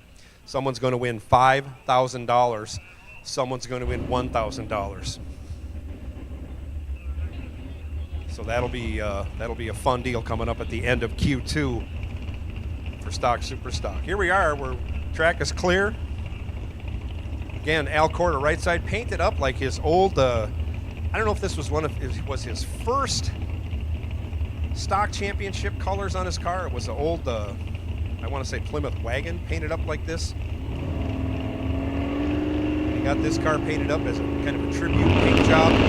Someone's going to win $5,000. Someone's going to win $1,000. So that'll be a fun deal coming up at the end of Q2 for Stock Superstock. Here we are. Track is clear. Again, Al Corda, right side, painted up like his old, I don't know if this was his first stock championship colors on his car. It was an old, I want to say Plymouth wagon, painted up like this. He got this car painted up as a kind of a tribute paint job. He's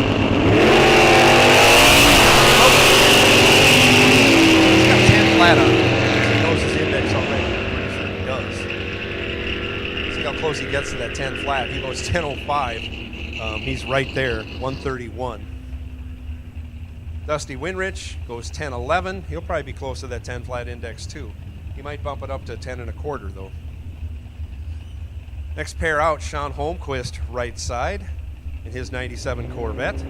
got 10 flat on it. He knows his index already. I'm pretty sure he does. See how close he gets to that 10 flat. He goes 10.05. He's right there, 131. Dusty Winrich goes 10.11. He'll probably be close to that 10 flat index too. He might bump it up to 10.25 though. Next pair out, Sean Holmquist, right side in his 97 Corvette.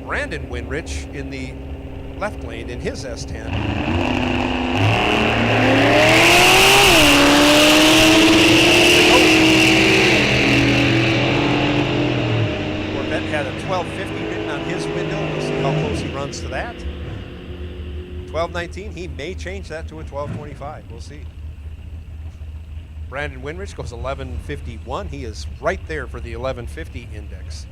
Brandon Winrich in the left lane in his S10. Corvette had a 1250 written on his window. We'll see how close he runs to that. 1219, he may change that to a 1225. We'll see. Brandon Winrich goes 1151. He is right there for the 1150 index.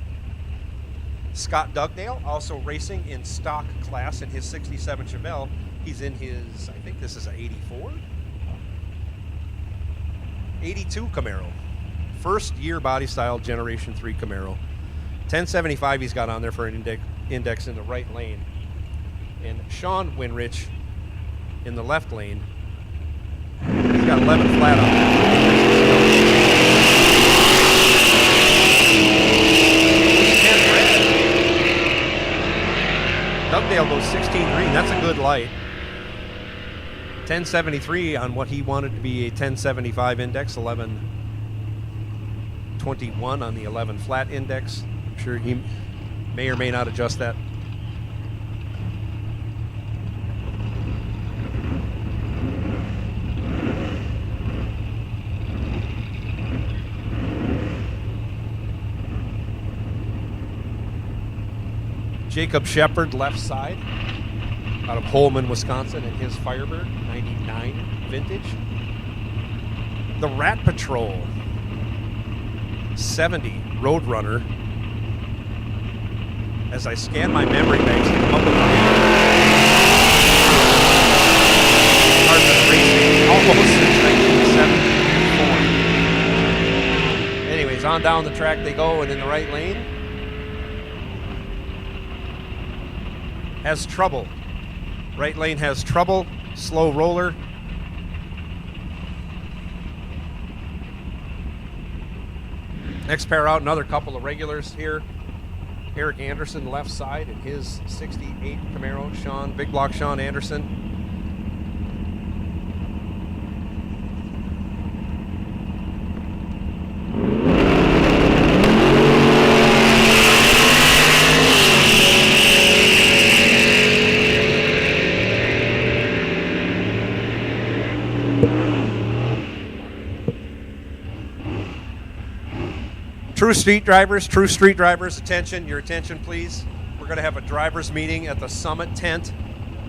Scott Dugdale, also racing in stock class in his 67 Chevelle. He's in his, I think this is an 84? 82 Camaro. First year body style Generation 3 Camaro. 1075 he's got on there for an index in the right lane. And Sean Winrich in the left lane. He's got 11 flat on that. Dugdale goes 16 green. That's a good light. 1073 on what he wanted to be a 1075 index. 1121 on the 11 flat index. I'm sure he may or may not adjust that. Jacob Shepard, left side, out of Holman, Wisconsin, in his Firebird, 99 vintage. The Rat Patrol, 70 Roadrunner. As I scan my memory banks to come up with almost since 1974. Anyways, on down the track they go, and in the right lane, has trouble. Right lane has trouble. Slow roller. Next pair out, another couple of regulars here. Eric Anderson, left side, in his 68 Camaro. Big Block Sean Anderson. True street drivers, attention, your attention please. We're going to have a driver's meeting at the Summit tent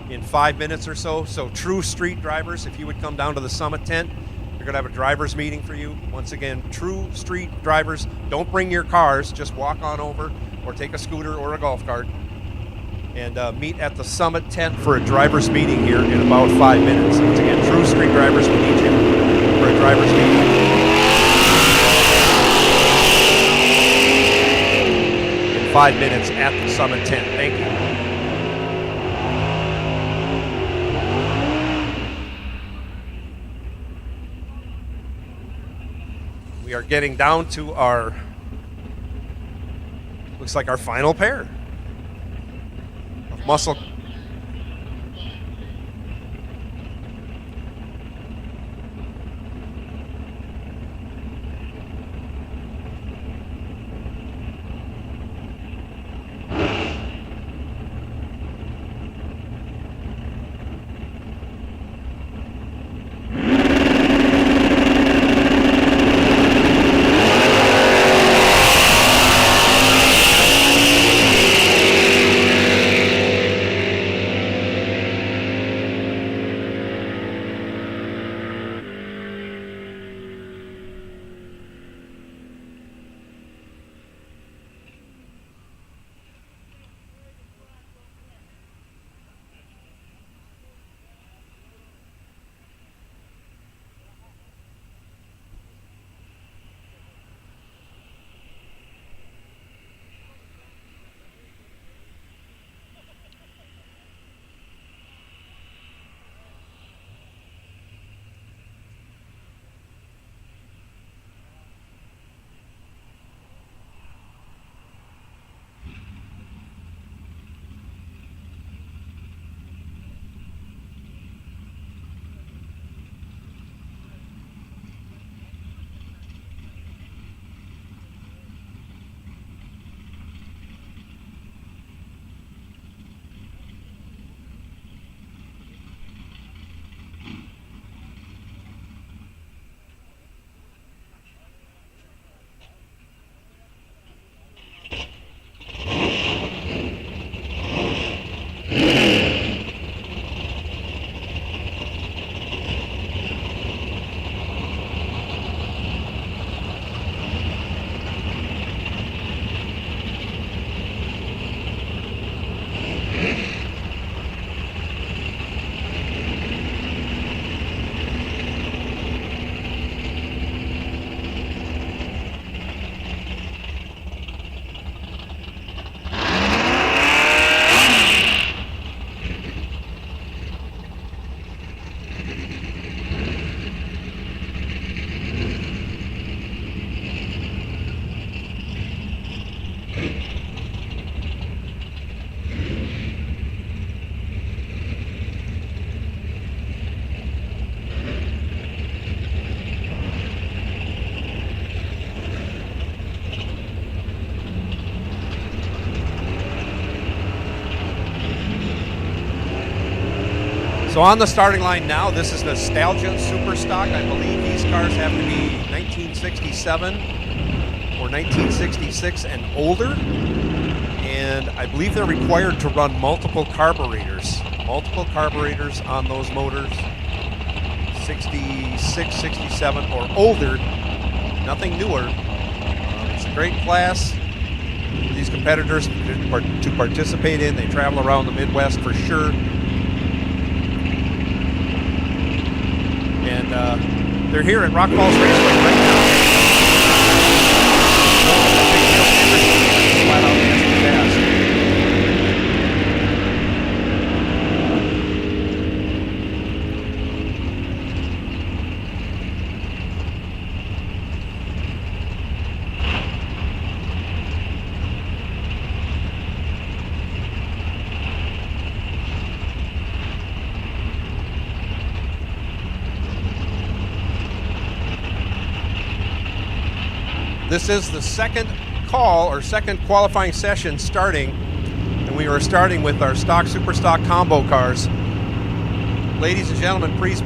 in 5 minutes or so. So true street drivers, if you would come down to the Summit tent, we're going to have a driver's meeting for you. Once again, true street drivers, don't bring your cars, just walk on over or take a scooter or a golf cart and meet at the Summit tent for a driver's meeting here in about 5 minutes. Once again, true street drivers, we need you for a driver's meeting. 5 minutes at the Summit tent. Thank you. We are getting down to our, looks like our final pair of muscle. So on the starting line now, this is Nostalgia Super Stock. I believe these cars have to be 1967 or 1966 and older. And I believe they're required to run multiple carburetors. Multiple carburetors on those motors. 66, 67 or older. Nothing newer. It's a great class. These competitors to participate in. They travel around the Midwest for sure. And they're here at Rock Falls Raceway right now. Flat out answer fast. This is the second call or second qualifying session starting, and we are starting with our stock super stock combo cars. Ladies and gentlemen, please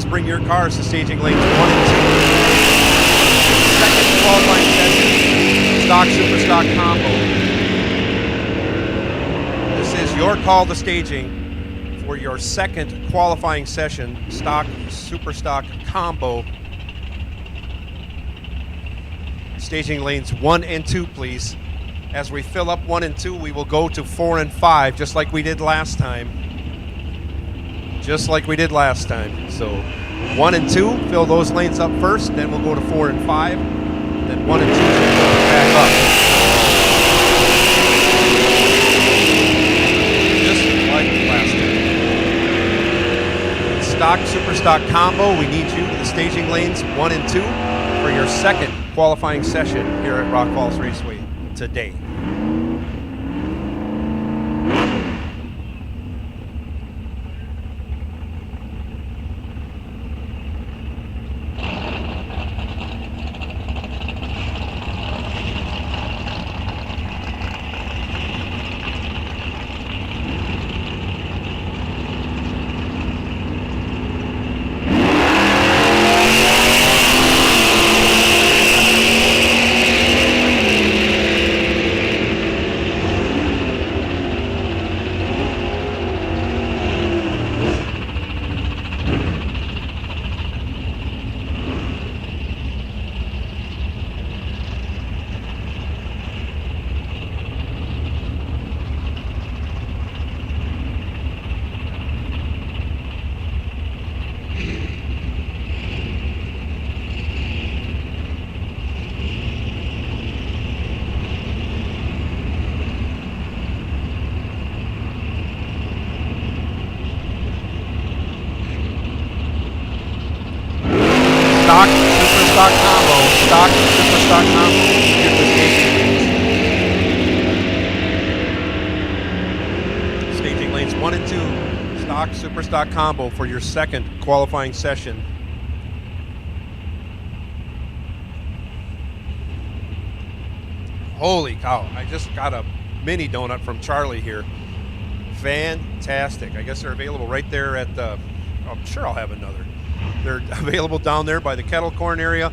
bring your cars to staging lanes 1 and 2. Second qualifying session, stock super stock combo. This is your call to staging for your second qualifying session, stock super stock combo. Staging lanes 1 and 2, please. As we fill up 1 and 2, we will go to 4 and 5, just like we did last time. Just like we did last time. So 1 and 2, fill those lanes up first, then we'll go to 4 and 5, then 1 and 2 back up. Just like last time. Stock, super stock combo, we need you to the staging lanes 1 and 2 for your second qualifying session here at Rock Falls Raceway today. Stock, super stock combo. Stock, super stock combo. Get the staging lanes 1 and 2. Stock, super stock combo for your second qualifying session. Holy cow, I just got a mini donut from Charlie here. Fantastic. I guess they're available right there at the, I'm sure I'll have another. They're available down there by the kettle corn area.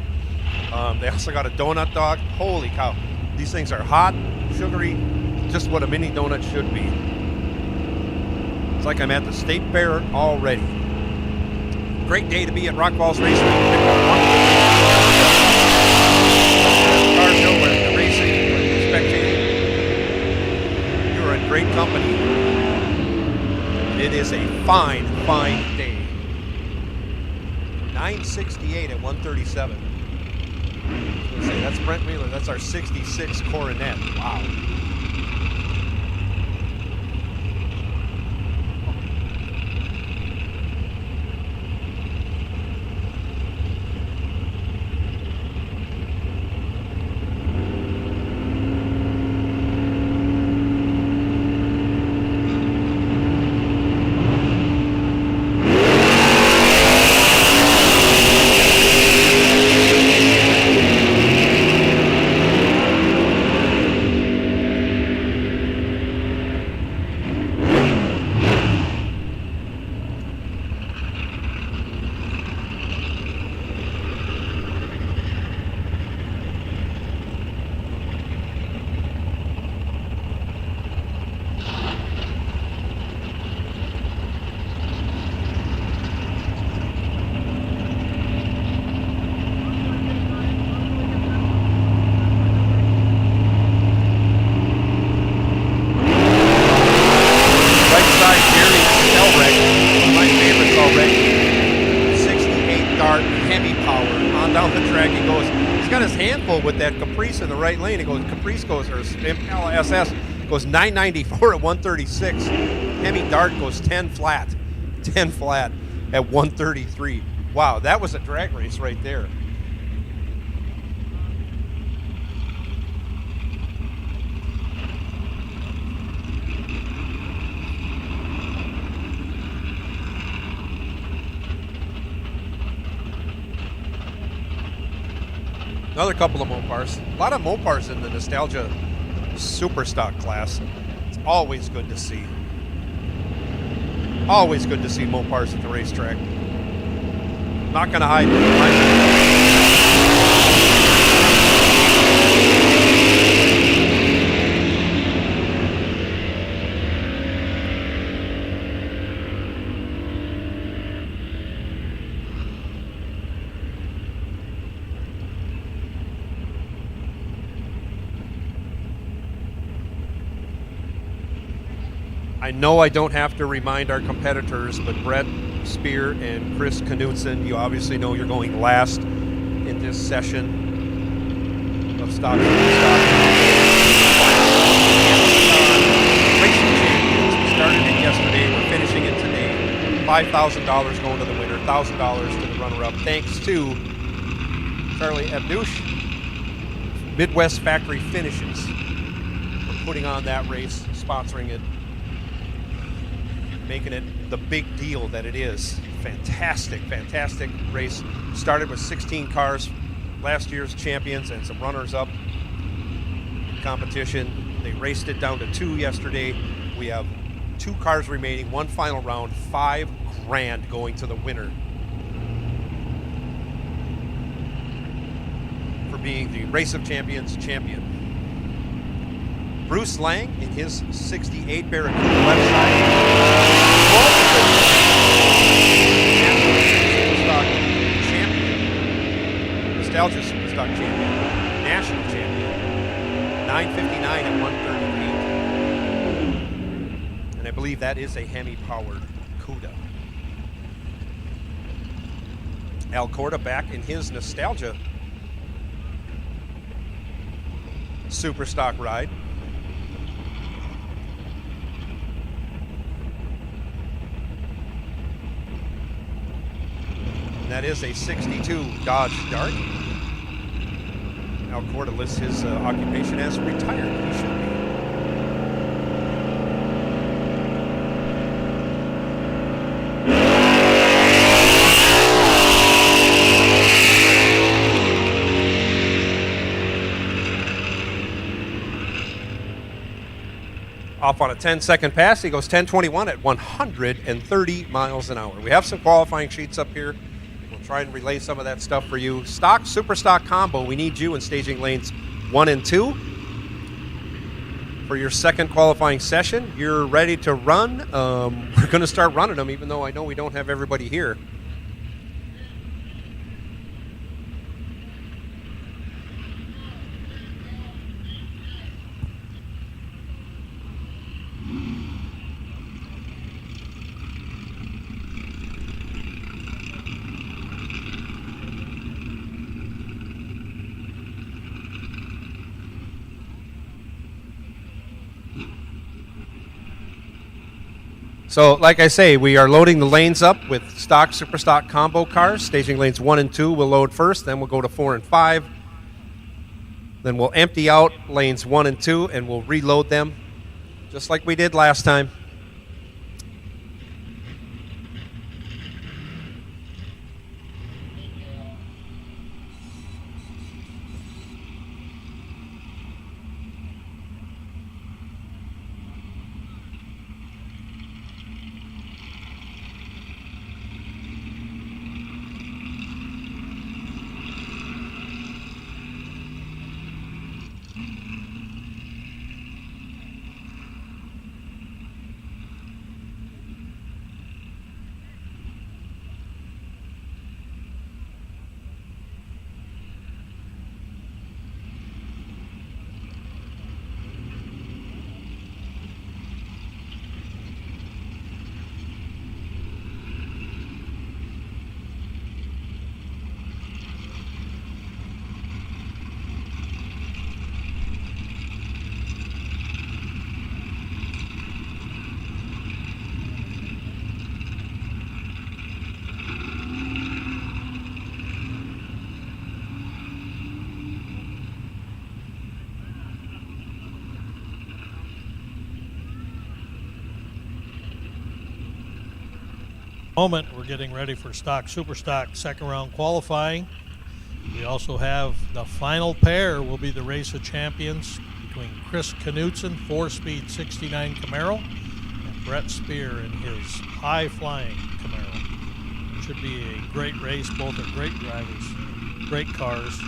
They also got a donut dog. Holy cow. These things are hot, sugary, just what a mini donut should be. It's like I'm at the state fair already. Great day to be at Rock Falls Raceway. Car show, whether you're racing, whether you're spectating, you're in great company. It is a fine, fine day. 968 at 137. Say, that's Brent Wheeler. That's our 66 Coronet. Wow. down the track. He's got his hand full with that Caprice in the right lane. Caprice goes, or Impala SS goes 994 at 136. Hemi Dart goes 10 flat at 133. Wow, that was a drag race right there. Another couple of Mopars. A lot of Mopars in the Nostalgia Superstock class. It's always good to see. Always good to see Mopars at the racetrack. Not going to hide it. I know I don't have to remind our competitors, but Brett Spear and Chris Knudsen, you obviously know you're going last in this session of stock. Racing Champions. We started it yesterday. We're finishing it today. $5,000 going to the winner, $1,000 to the runner-up. Thanks to Charlie Abdouche, Midwest Factory Finishes, for putting on that race, sponsoring it, making it the big deal that it is. Fantastic race. Started with 16 cars, last year's champions and some runners-up competition. They raced it down to 2 yesterday. We have 2 cars remaining, 1 final round, $5,000 going to the winner for being the Race of Champions champion. Bruce Lang in his 68 Barracuda left side. Superstock champion. Nostalgia Superstock champion. National champion. 959 and 138. And I believe that is a Hemi-powered Cuda. Al Corda back in his Nostalgia Superstock ride. That is a 62 Dodge Dart. Al Corda lists his occupation as retired. He should be. Off on a 10-second pass. He goes 10:21 at 130 miles an hour. We have some qualifying sheets up here. Try and relay some of that stuff for you. Stock, super stock combo. We need you in staging lanes 1 and 2 for your second qualifying session. You're ready to run. We're going to start running them, even though I know we don't have everybody here. So, like I say, we are loading the lanes up with stock, super stock combo cars. Staging lanes 1 and 2 we'll load first, then we'll go to 4 and 5. Then we'll empty out lanes 1 and 2 and we'll reload them, just like we did last time. Moment, we're getting ready for stock, super stock, second round qualifying. We also have the final pair will be the Race of Champions between Chris Knutson, 4-speed 69 Camaro, and Brett Spear in his high-flying Camaro. Should be a great race. Both are great drivers, great cars.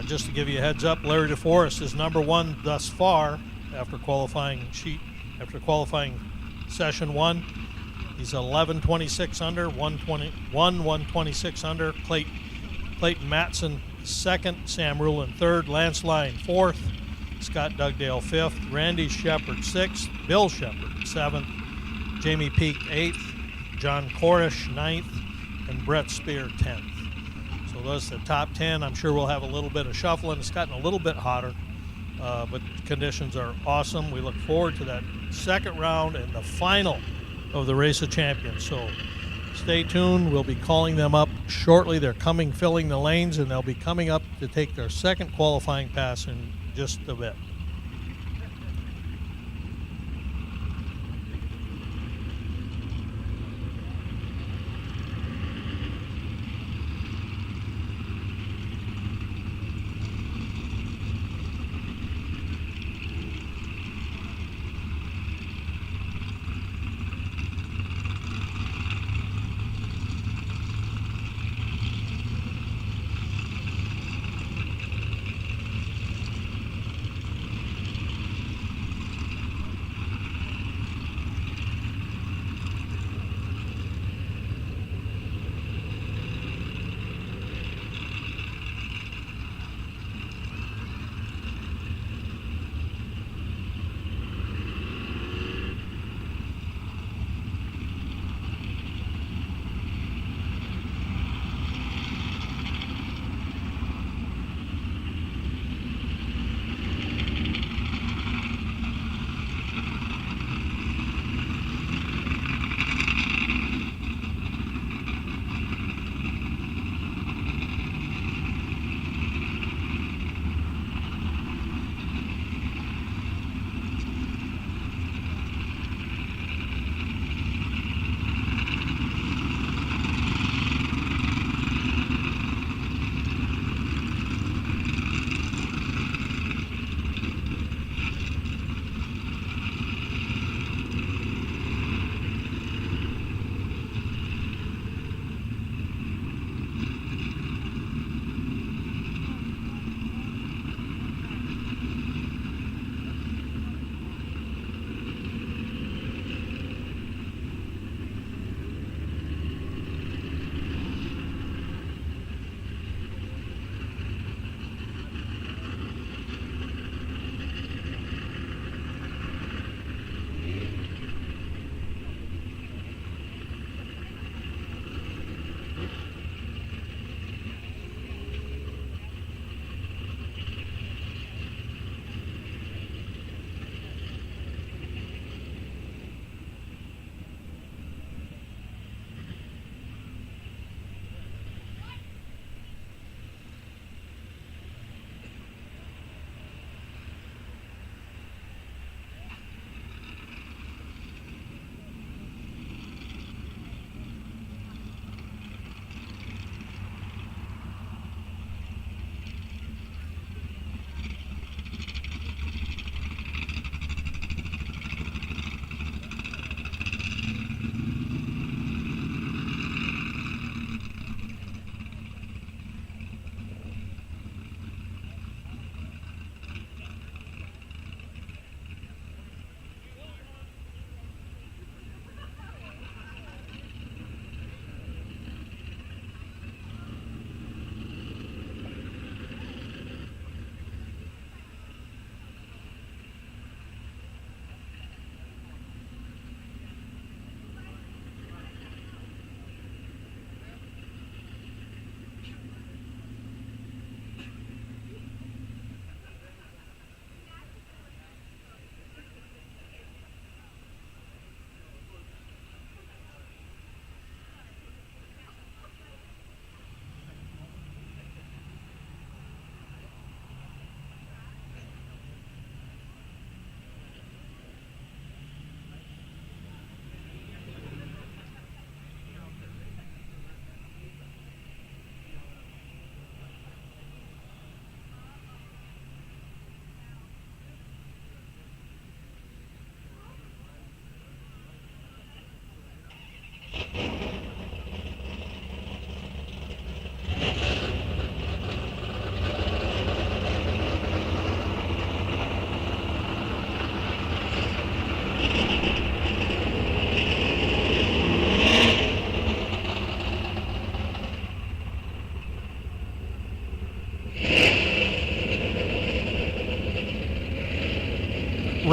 Just to give you a heads up, Larry DeForest is number one thus far after qualifying session one. He's 11:26 under, 126 under. Clayton Matson second, Sam Rulin third, Lance Lyon fourth, Scott Dugdale fifth, Randy Shepard sixth, Bill Shepard seventh, Jamie Peak eighth, John Corish ninth, and Brett Spear 10th. So those are the top 10. I'm sure we'll have a little bit of shuffling. It's gotten a little bit hotter, but conditions are awesome. We look forward to that second round and the final of the Race of Champions. So stay tuned. We'll be calling them up shortly. They're coming, filling the lanes, and they'll be coming up to take their second qualifying pass in just a bit.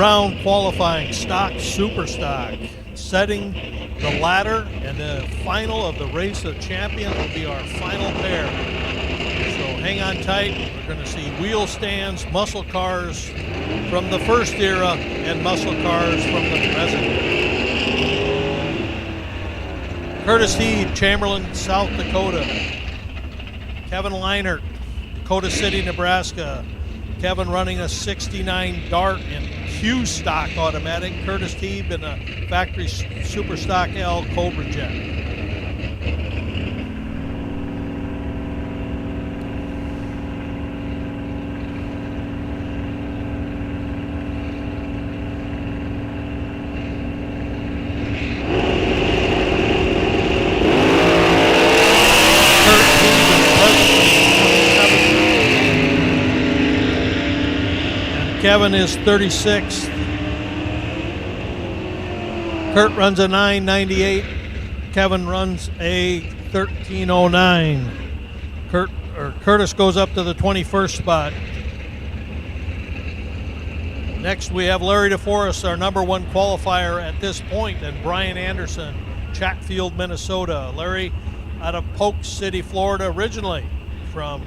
round qualifying stock, super stock, setting the ladder, and the final of the Race of Champions will be our final pair. So hang on tight. We're going to see wheel stands, muscle cars from the first era, and muscle cars from the present. Curtis Heed, Chamberlain, South Dakota. Kevin Leinert, Dakota City, Nebraska. Kevin running a 69 Dart in Q stock automatic. Curtis Heed in a factory super stock L Cobra jet. Kevin is 36th. Kurt runs a 998. Kevin runs a 1309. Curtis goes up to the 21st spot. Next we have Larry DeForest, our number one qualifier at this point, and Brian Anderson, Chatfield, Minnesota. Larry out of Polk City, Florida, originally from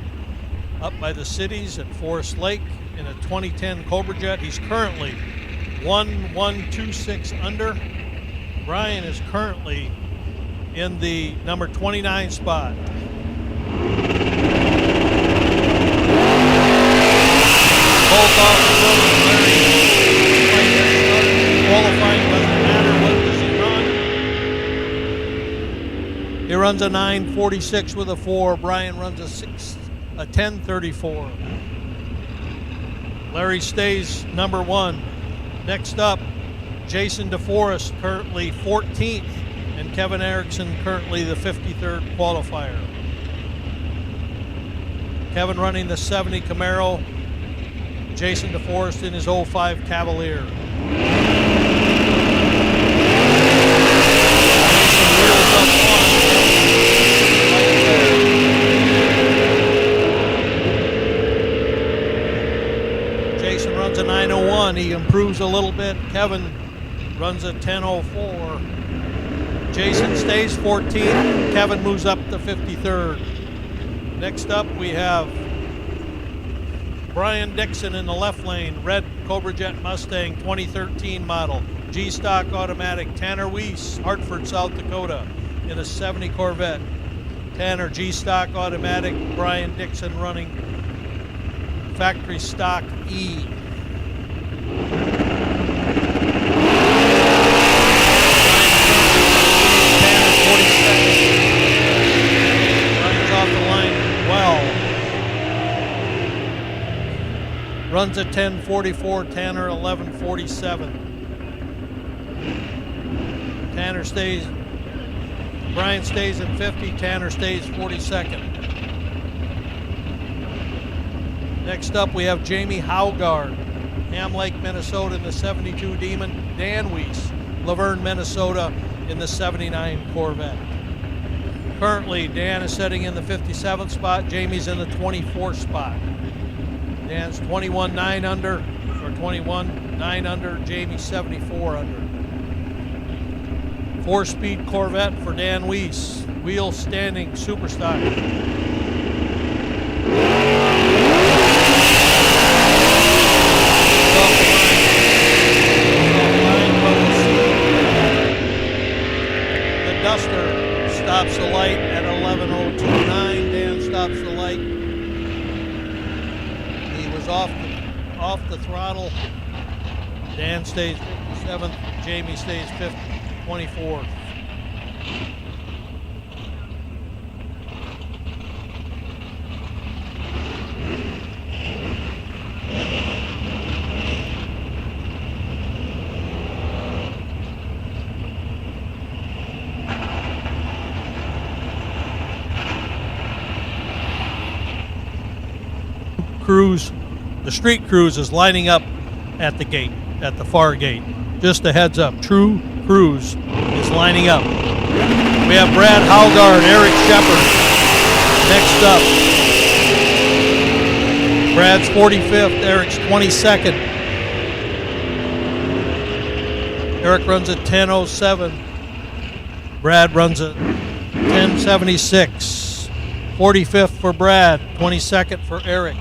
up by the cities at Forest Lake in a 2010 Cobra jet. He's currently 1126 under. Brian is currently in the number 29 spot. Both off the road. Larry qualifying doesn't matter. What does he run? He runs a 946 with a 4. Brian runs a 1034. Larry stays number one. Next up, Jason DeForest, currently 14th, and Kevin Erickson, currently the 53rd qualifier. Kevin running the 70 Camaro, Jason DeForest in his 05 Cavalier. Jason wheels up front. Jason runs a 901. He improves a little bit. Kevin runs a 1004. Jason stays 14th. Kevin moves up to 53rd. Next up, we have Brian Dixon in the left lane, red Cobra Jet Mustang 2013 model, G-Stock automatic. Tanner Weiss, Hartford, South Dakota, in a 70 Corvette. Tanner, G-Stock automatic. Brian Dixon running factory stock E. Tanner 42nd. Brian's off the line well. Runs a 1044. Tanner 1147. Tanner stays. Brian stays in 50. Tanner stays 42nd. Next up, we have Jamie Haugard, Ham Lake, Minnesota, in the 72 Demon. Dan Weiss, Laverne, Minnesota, in the 79 Corvette. Currently, Dan is sitting in the 57th spot. Jamie's in the 24th spot. Dan's 21.9 under, or 21.9 under. Jamie 74 under. 4-speed Corvette for Dan Weiss. Wheel standing super stock. Duster stops the light at 11:029. Dan stops the light. He was off the throttle. Dan stays 57th. Jamie stays 24th. Crews, the street crews is lining up at the gate, at the far gate. Just a heads up, True Crews is lining up. We have Brad Haugard, Eric Shepard. Next up, Brad's 45th, Eric's 22nd. Eric runs a 10:07. Brad runs a 10:76. 45th for Brad, 22nd for Eric.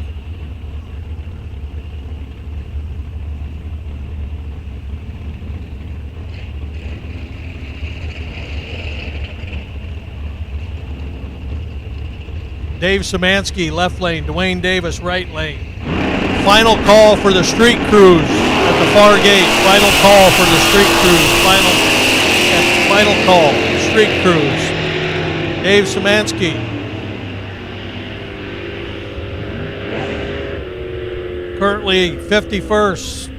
Dave Szymanski, left lane. Dwayne Davis, right lane. Final call for the street crews at the far gate. Final call for the street crews. Final call. Street crews. Dave Szymanski. Currently 51st.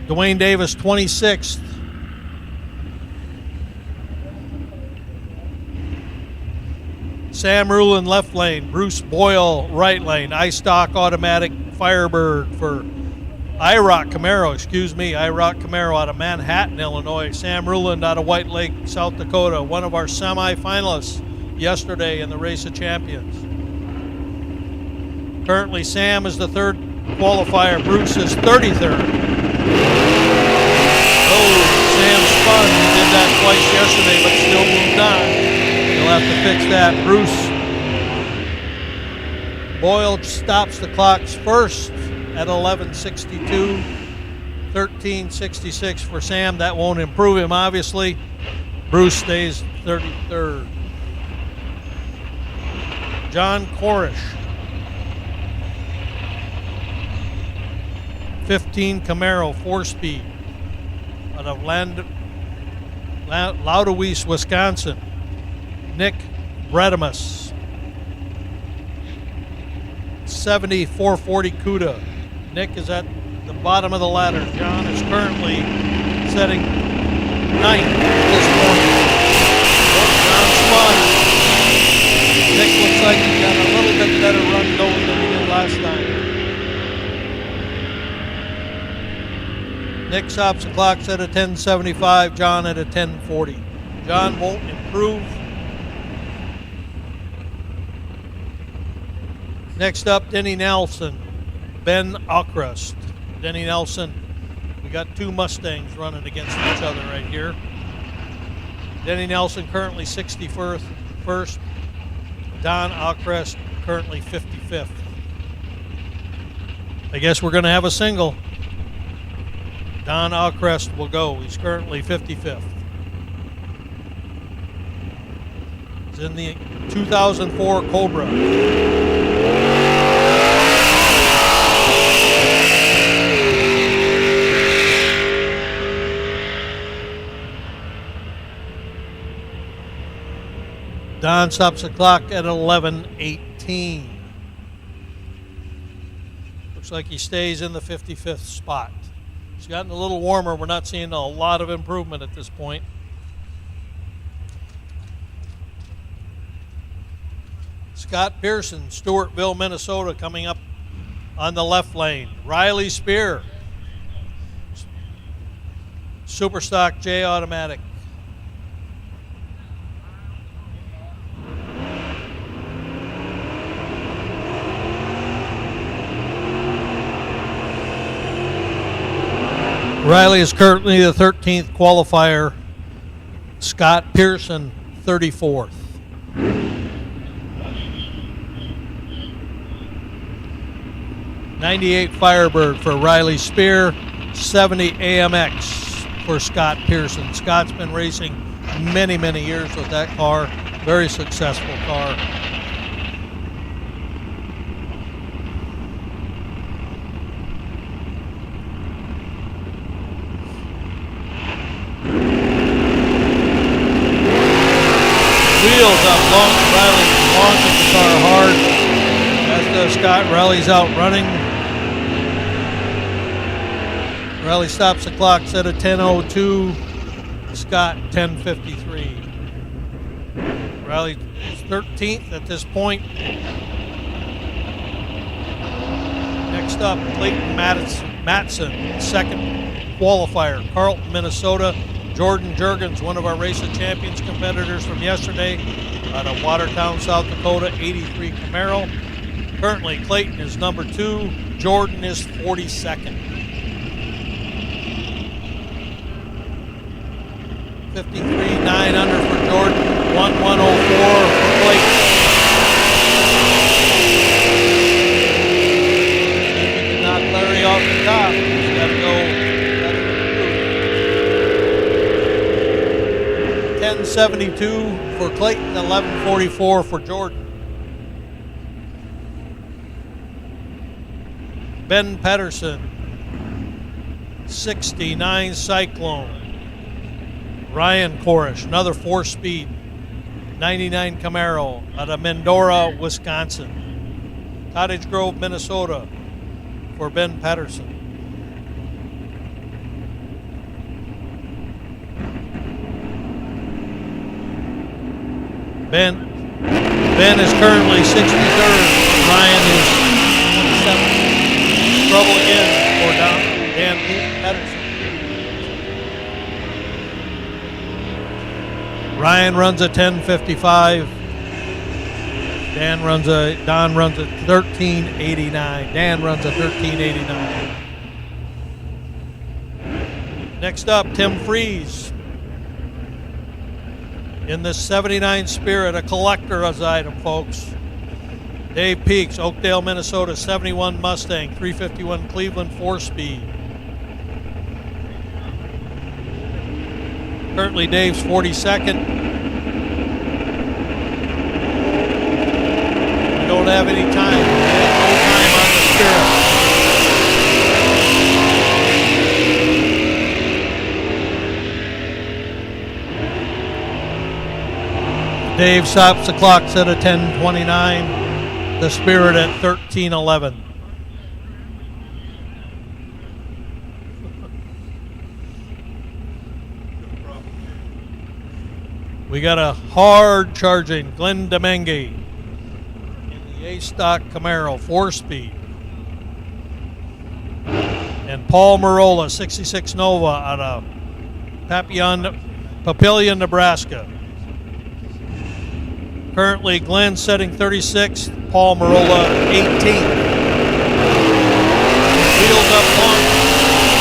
Dwayne Davis, 26th. Sam Rulin, left lane. Bruce Boyle, right lane. iStock Automatic Firebird for IROC Camaro out of Manhattan, Illinois. Sam Ruland out of White Lake, South Dakota, one of our semifinalists yesterday in the Race of Champions. Currently, Sam is the third qualifier. Bruce is 33rd. Oh, Sam spun. He did that twice yesterday, but still moved on. He'll have to fix that. Bruce Boyle stops the clocks first at 11:62. 13:66 for Sam. That won't improve him, obviously. Bruce stays 33rd. John Corish. 15 Camaro, 4-speed, out of Laudowies, Wisconsin. Nick Bredimus. 70 440 CUDA. Nick is at the bottom of the ladder. John is currently setting 9th at this point. John spun. Nick looks like he got a little bit better run going than he did last time. Nick stops the clocks at a 10:75. John at a 10:40. John won't improve. Next up, Denny Nelson, Ben Alcrest. Denny Nelson, we got two Mustangs running against each other right here. Denny Nelson currently 61st. Don Alcrest currently 55th. I guess we're going to have a single. Don Alcrest will go. He's currently 55th. He's in the 2004 Cobra. Don stops the clock at 11:18. Looks like he stays in the 55th spot. It's gotten a little warmer. We're not seeing a lot of improvement at this point. Scott Pearson, Stewartville, Minnesota, coming up on the left lane. Riley Spear, Superstock J Automatic. Riley is currently the 13th qualifier. Scott Pearson, 34th. '98 Firebird for Riley Spear, 70 AMX for Scott Pearson. Scott's been racing many, many years with that car. Very successful car. Wheels up long. Riley launches the car hard. As does Scott. Riley's out running. Riley stops the clocks at a 10:02. Scott 10:53. Riley is 13th at this point. Next up, Clayton Matson, second qualifier. Carlton, Minnesota. Jordan Juergens, one of our Race of Champions competitors from yesterday, out of Watertown, South Dakota, 83 Camaro. Currently, Clayton is number 2. Jordan is 42nd. 53, 9 under for Jordan, 1104 for Clayton. We can knock Larry off the top. He's got to go better than 1072 for Clayton, 1144 for Jordan. Ben Pedersen, 69 Cyclone. Ryan Korish, another 4-speed, 99 Camaro out of Mendora, Wisconsin. Cottage Grove, Minnesota for Ben Pedersen. Ben is currently 63rd. Ryan is 27th. Trouble again for Dan Pedersen. Ryan runs a 10:55. Don runs a 13:89. Dan runs a 13:89. Next up, Tim Freeze. In the 79 Spirit, a collector's item, folks. Dave Peaks, Oakdale, Minnesota, 71 Mustang, 351 Cleveland 4-speed. Currently Dave's 42nd. We don't have any time. We have no time on the Spirit. Dave stops the clocks at a 10:29. The Spirit at 13:11. We got a hard charging Glenn Domingue in the A-Stock Camaro 4-speed. And Paul Marola, 66 Nova out of Papillion, Nebraska. Currently, Glenn setting 36th, Paul Marola 18th. Wheels up launch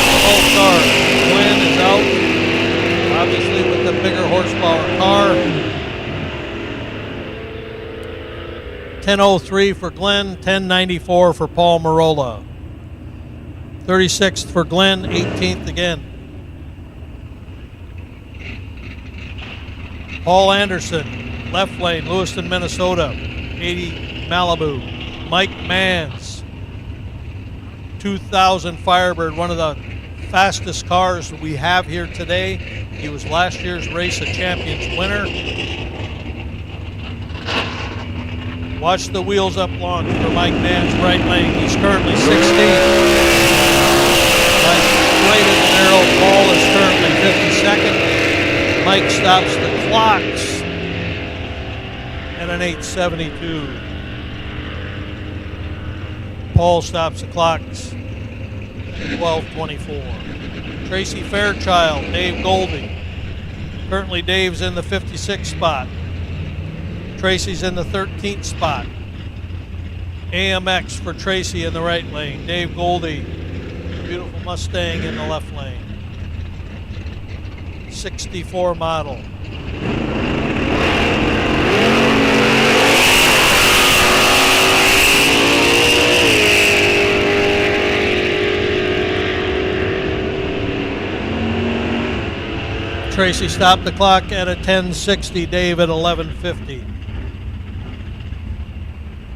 for both cars. Glenn is out, obviously with the bigger horsepower car. 10:03 for Glenn, 10:94 for Paul Marola. 36th for Glenn, 18th again. Paul Anderson, left lane, Lewiston, Minnesota, 80 Malibu. Mike Manns, 2000 Firebird, one of the fastest cars we have here today. He was last year's Race of Champions winner. Watch the wheels up launch for Mike Manns, right lane. He's currently 16th. Mike waited an arrow. Paul is currently 52nd. Mike stops the clocks at an 8:72. Paul stops the clocks at 12:24. Tracy Fairchild, Dave Goldie. Currently Dave's in the 56th spot. Tracy's in the 13th spot. AMX for Tracy in the right lane. Dave Goldie, beautiful Mustang in the left lane. 64 model. Tracy stopped the clock at a 10:60, Dave at 11:50.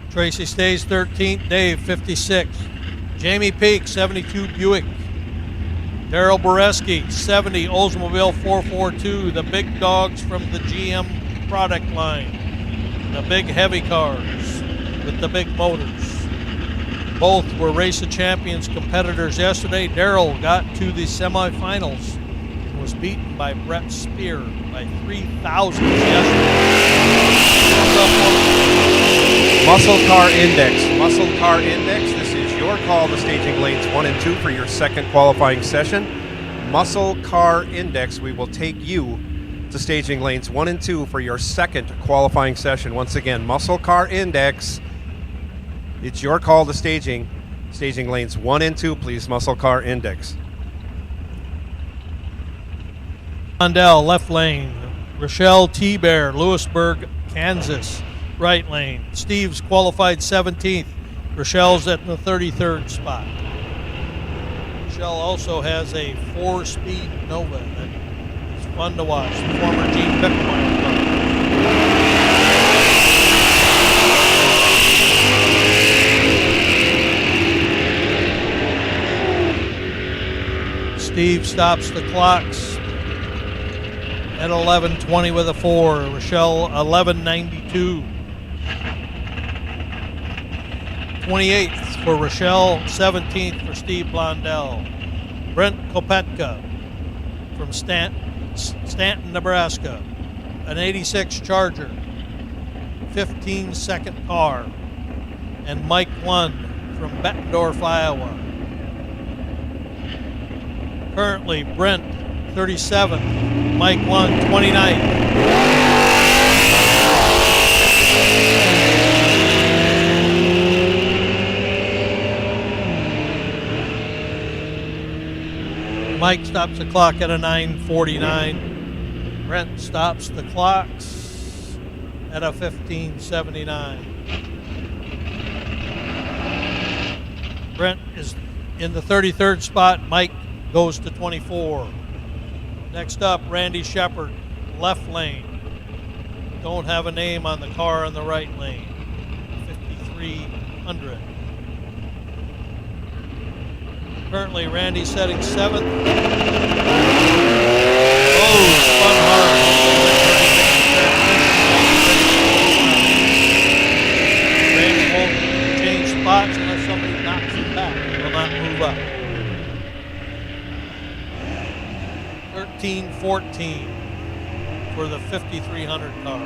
Tracy stays 13th, Dave 56th. Jamie Peak, 72 Buick. Daryl Boreski, 70 Oldsmobile 442, the big dogs from the GM product line. The big heavy cars with the big motors. Both were Race of Champions competitors yesterday. Daryl got to the semifinals and was beaten by Brett Spear by 3,000 yesterday. Muscle Car Index. Muscle Car Index. This is your call to staging lanes 1 and 2 for your second qualifying session. Muscle Car Index. We will take you to staging lanes 1 and 2 for your second qualifying session. Once again, Muscle Car Index. It's your call to staging lanes 1 and 2, please. Muscle Car Index. Blondell, left lane. Rochelle T-Bear, Lewisburg, Kansas, right lane. Steve's qualified 17th. Rochelle's at the 33rd spot. Rochelle also has a 4-speed Nova that is fun to watch. Former Gene Pickpoint car. Steve stops the clocks at 11:20 with a 4. Rochelle 11:92. 28th for Rochelle, 17th for Steve Blondell. Brent Kopetka from Stanton, Nebraska, an 86 Charger, 15-second car. And Mike Lund from Bettendorf, Iowa. Currently, Brent, 37th. Mike Lund, 29th. Mike stops the clock at a 9:49. Brent stops the clocks at a 15:79. Brent is in the 33rd spot. Mike goes to 24. Next up, Randy Shepard, left lane. Don't have a name on the car in the right lane. 5300. Currently, Randy setting 7th. Oh, spun hard. Randy won't change spots unless somebody knocks him back. He will not move up. 13-14 for the 5300 car.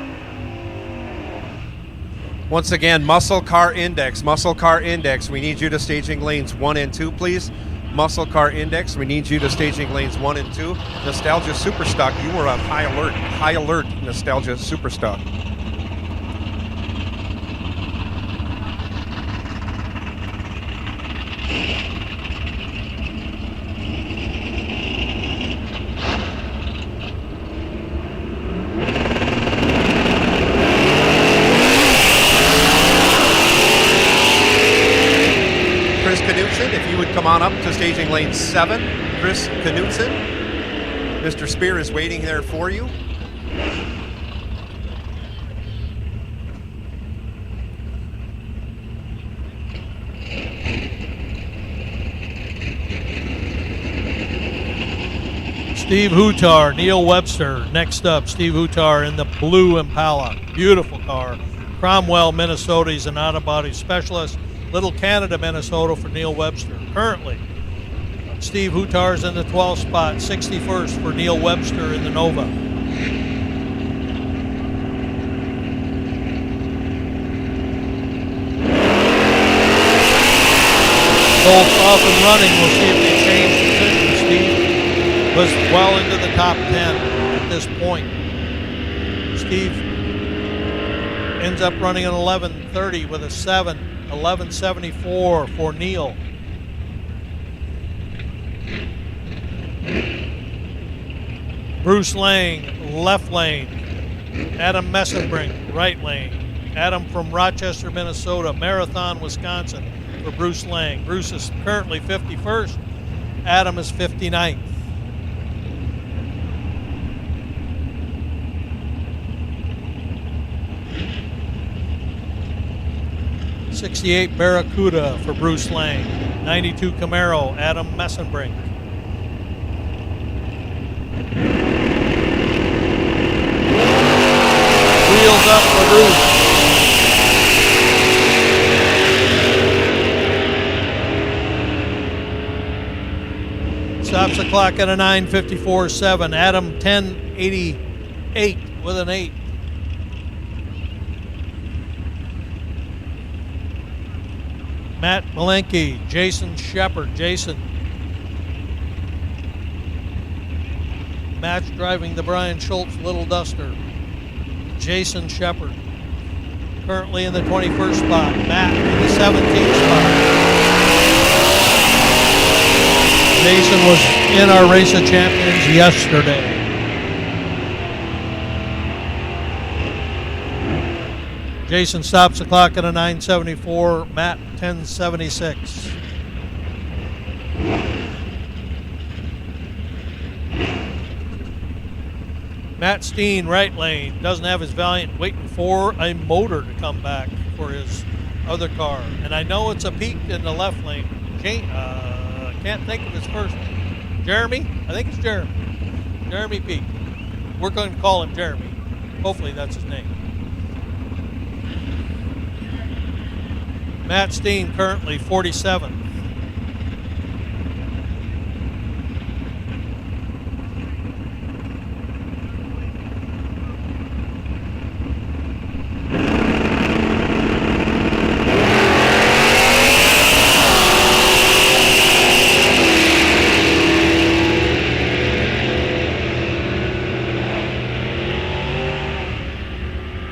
Once again, Muscle Car Index. Muscle Car Index. We need you to staging lanes 1 and 2, please. Muscle Car Index. We need you to staging lanes 1 and 2. Nostalgia Superstock. You were on high alert. High alert, Nostalgia Superstock. Come on up to staging lane 7, Chris Knutson. Mr. Spear is waiting there for you. Steve Hutar, Neil Webster. Next up, Steve Hutar in the blue Impala. Beautiful car. Cromwell, Minnesota. He's an auto-body specialist. Little Canada, Minnesota for Neil Webster. Currently, Steve Hutar's in the 12th spot, 61st for Neil Webster in the Nova. Both off and running. We'll see if they change position. Steve was well into the top 10 at this point. Steve ends up running an 11:30 with a 7. 11:74 for Neil. Bruce Lang, left lane. Adam Messenbrink, right lane. Adam from Rochester, Minnesota. Marathon, Wisconsin for Bruce Lang. Bruce is currently 51st. Adam is 59th. 68 Barracuda for Bruce Lang. 92 Camaro, Adam Messenbrink. Wheels up for Bruce. Stops the clock at a 9:54.7. Adam 10:88 with an 8. Matt Malenke, Jason Shepard. Jason. Match driving the Brian Schultz Little Duster. Jason Shepard. Currently in the 21st spot. Matt in the 17th spot. Jason was in our Race of Champions yesterday. Jason stops the clock at a 9:74. Matt 10:76. Matt Steen, right lane, doesn't have his Valiant, waiting for a motor to come back for his other car. And I know it's a Pete in the left lane. Can't think of his first name. Jeremy? I think it's Jeremy. Jeremy Pete. We're going to call him Jeremy. Hopefully that's his name. Matt Steen currently 47th.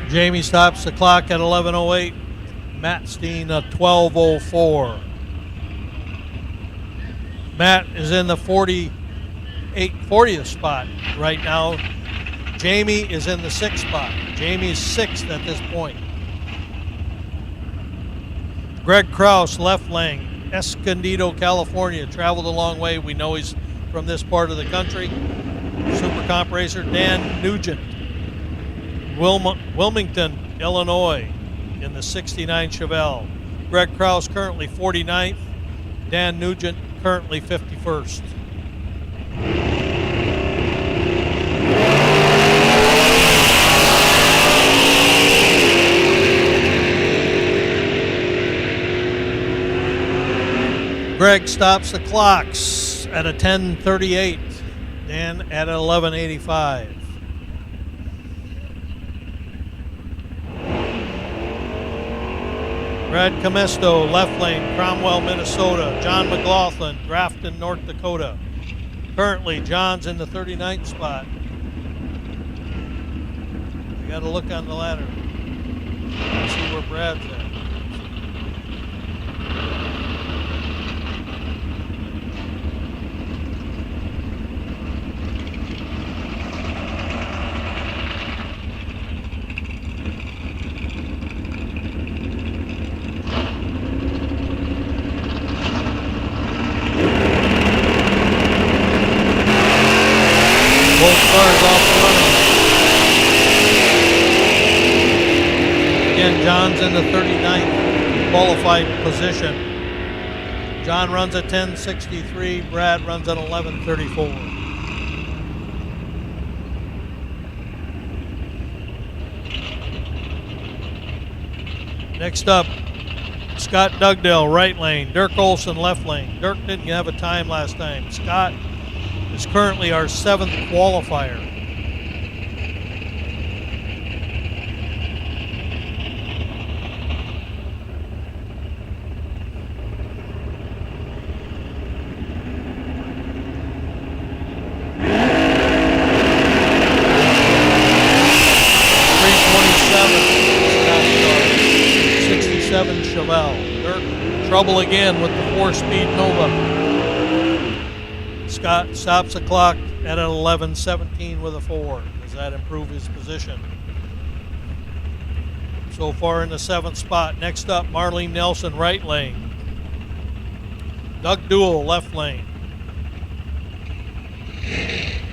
Jamie stops the clock at 11:08. Matt Steen at 12:04. Matt is in the 40th spot right now. Jamie is in the 6th spot. Jamie is 6th at this point. Greg Kraus, left lane, Escondido, California. Traveled a long way. We know he's from this part of the country. Super Comp racer. Dan Nugent, Wilmington, Illinois, in the 69 Chevelle. Greg Kraus currently 49th. Dan Nugent currently 51st. Greg stops the clocks at a 10:38. Dan at 11:85. Brad Comesto, left lane, Cromwell, Minnesota. John McLaughlin, Grafton, North Dakota. Currently, John's in the 39th spot. We got to look on the ladder. See where Brad's at. John's in the 39th qualified position. John runs at 10:63. Brad runs at 11:34. Next up, Scott Dugdale, right lane. Dirk Olson, left lane. Dirk didn't have a time last time. Scott is currently our 7th qualifier. Trouble again with the 4-speed Nova. Scott stops the clock at 11:17 with a 4. Does that improve his position? So far in the 7th spot. Next up, Marlene Nelson, right lane. Doug Duell, left lane.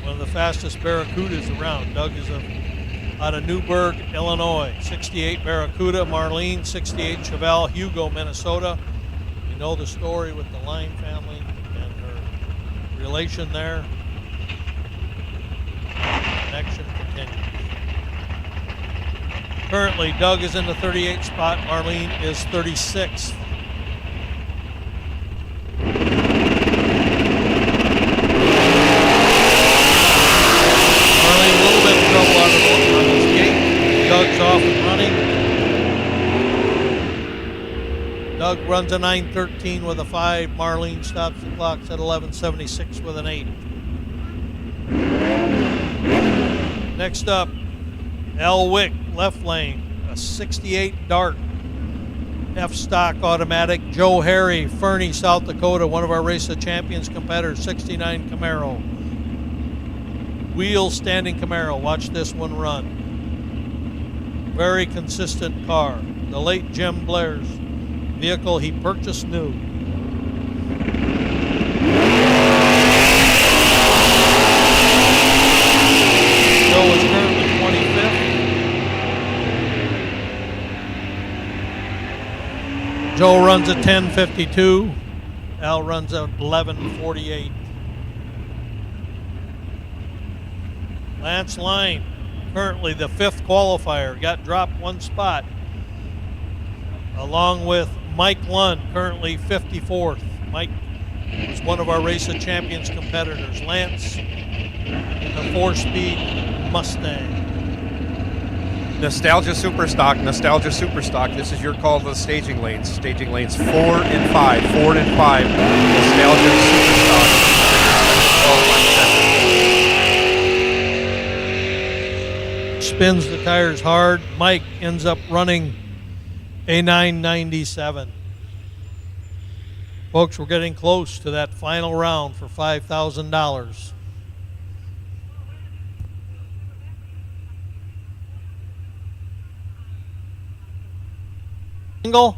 One of the fastest Barracudas around. Doug is out of Newburgh, Illinois. 68 Barracuda. Marlene, 68 Chevelle, Hugo, Minnesota. You know the story with the Line family and her relation there. Connection continues. Currently, Doug is in the 38th spot. Marlene is 36th. Marlene, a little bit of trouble on his gate. Doug's off and running. Doug runs a 9:13 with a 5. Marlene stops the clocks at 11:76 with an 8. Next up, Al Wick, left lane, a 68 Dart F-Stock automatic. Joe Harry, Fernie, South Dakota, one of our Race of Champions competitors, 69 Camaro. Wheel standing Camaro. Watch this one run. very consistent car. The late Jim Blair's vehicle he purchased new. Joe is currently 25th. Joe runs a 10:52. Al runs a 11:48. Lance Line, currently the 5th qualifier, got dropped 1 spot, along with Mike Lund, currently 54th. Mike was one of our Race of Champions competitors. Lance in the 4-speed Mustang. Nostalgia Superstock, Nostalgia Superstock. This is your call to the staging lanes. Staging lanes 4 and 5, 4 and 5. Nostalgia Superstock. Spins the tires hard. Mike ends up running a 997. Folks, we're getting close to that final round for $5,000. Single,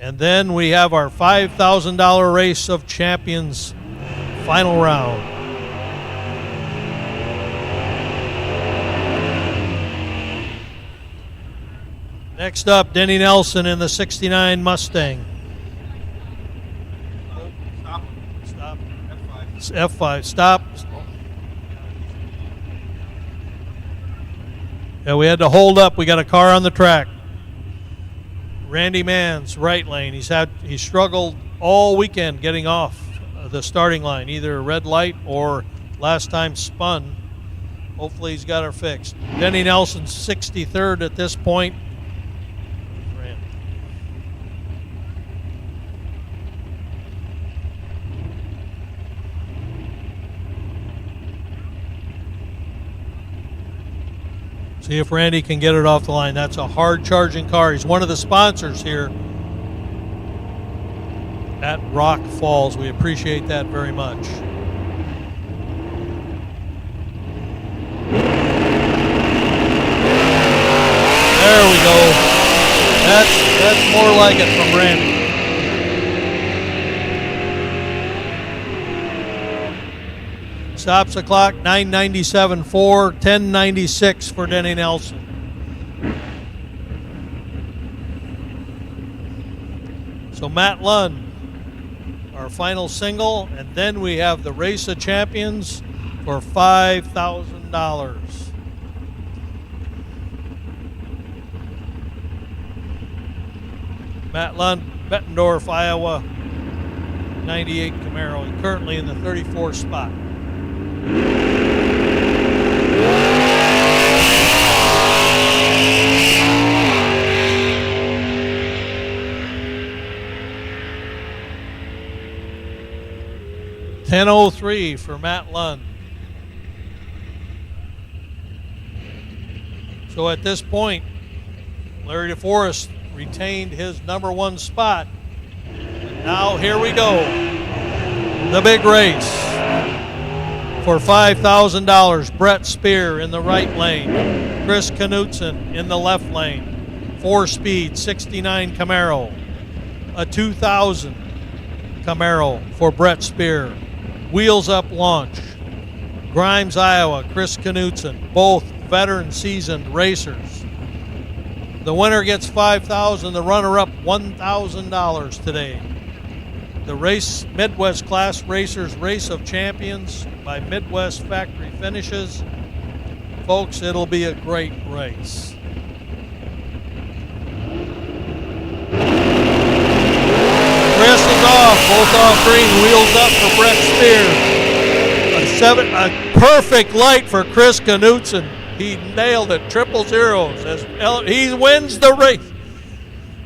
and then we have our $5,000 Race of Champions final round. Next up, Denny Nelson in the 69 Mustang. Stop. F5. Stop. Yeah, we had to hold up. We got a car on the track. Randy Mann's right lane. He struggled all weekend getting off the starting line, either a red light or last time spun. Hopefully he's got her fixed. Denny Nelson's 63rd at this point. See if Randy can get it off the line. That's a hard charging car. He's one of the sponsors here at Rock Falls. We appreciate that very much. There we go. That's more like it from Randy. Stops the clock, 997.4, 1096 for Denny Nelson. So Matt Lund, our final single, and then we have the Race of Champions for $5,000. Matt Lund, Bettendorf, Iowa, 98 Camaro, and currently in the 34th spot. $10.03 for Matt Lund. So at this point, Larry DeForest retained his #1 spot. And now here we go. The big race. For $5,000, Brett Spear in the right lane, Chris Knutson in the left lane, 4-speed 69 Camaro, a 2000 Camaro for Brett Spear, Wheels Up launch, Grimes, Iowa, Chris Knutson, both veteran seasoned racers. The winner gets $5,000, the runner-up $1,000 today. The race Midwest Class Racers Race of Champions by Midwest Factory Finishes. Folks, it'll be a great race. Chris is off, both off green, Wheels Up for Brett Spear. A perfect light for Chris Knutson. He nailed it, 000. He wins the race.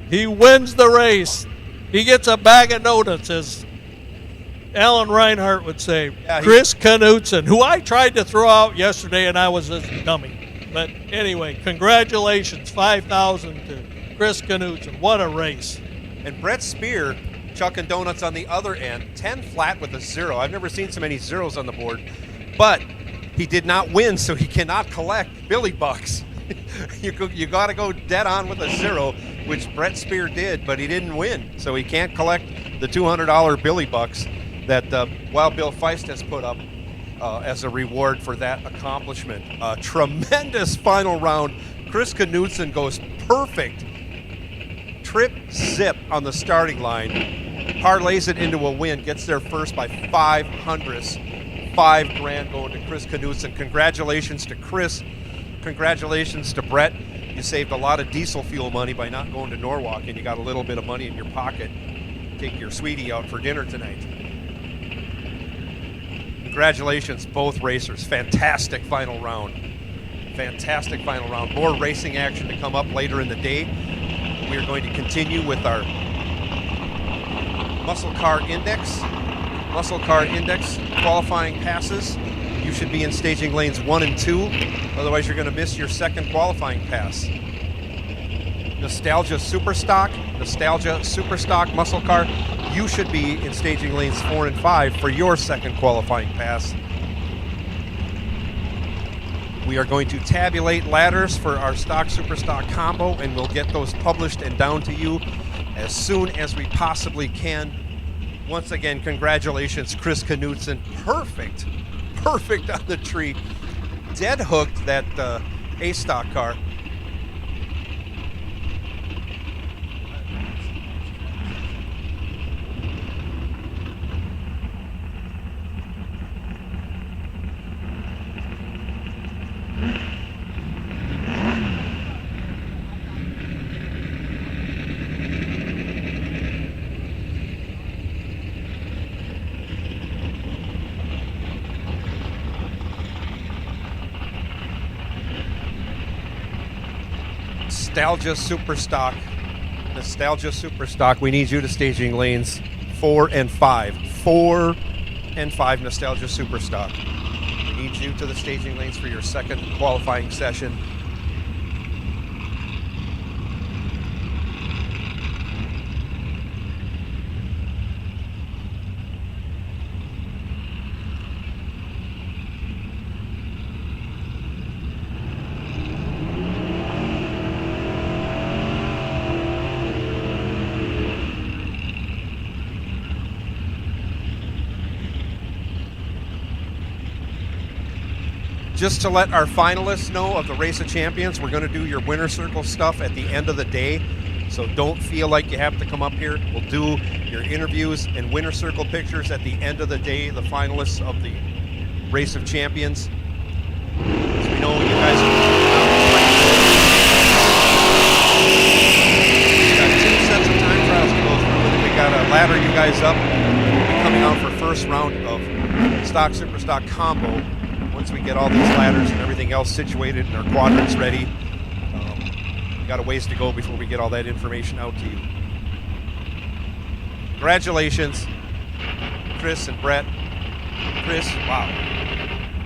He wins the race. He gets a bag of donuts, as Alan Reinhart would say. Yeah, Chris Knutson, who I tried to throw out yesterday, and I was a dummy. But anyway, congratulations, $5,000 to Chris Knutson. What a race. And Brett Spear chucking donuts on the other end, 10 flat with a 0. I've never seen so many zeros on the board. But he did not win, so he cannot collect Billy Bucks. You got to go dead on with a 0, which Brett Spear did, but he didn't win, so he can't collect the $200 Billy Bucks that Wild Bill Feist has put up as a reward for that accomplishment. Tremendous final round. Chris Knudsen goes perfect. Trip zip on the starting line. Parlays it into a win. Gets there first by 500ths. $5,000 going to Chris Knudsen. Congratulations to Chris. Congratulations to Brett. You saved a lot of diesel fuel money by not going to Norwalk, and you got a little bit of money in your pocket. Take your sweetie out for dinner tonight. Congratulations, both racers. Fantastic final round. Fantastic final round. More racing action to come up later in the day. We are going to continue with our Muscle Car Index qualifying passes. You should be in staging lanes 1 and 2. Otherwise, you're going to miss your second qualifying pass. Nostalgia Superstock Muscle Car. You should be in staging lanes 4 and 5 for your second qualifying pass. We are going to tabulate ladders for our Stock Superstock combo, and we'll get those published and down to you as soon as we possibly can. Once again, congratulations, Chris Knudsen. Perfect on the tree. Dead hooked that A-Stock car. Nostalgia Superstock. We need you to staging lanes 4 and 5. 4 and 5 Nostalgia Superstock. We need you to the staging lanes for your second qualifying session. Just to let our finalists know of the Race of Champions, we're going to do your winner circle stuff at the end of the day. So don't feel like you have to come up here. We'll do your interviews and winner circle pictures at the end of the day, the finalists of the Race of Champions. As we know, you guys got 2 sets of time trials to go through, and we got to ladder you guys up. We'll be coming out for first round of Stock Superstock combo. Once we get all these ladders and everything else situated and our quadrants ready, we got a ways to go before we get all that information out to you. Congratulations, Chris and Brett. Chris, wow.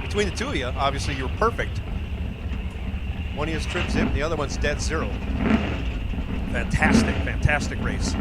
Between the two of you, obviously you're perfect. One is trip zip, the other one's dead 0. Fantastic race.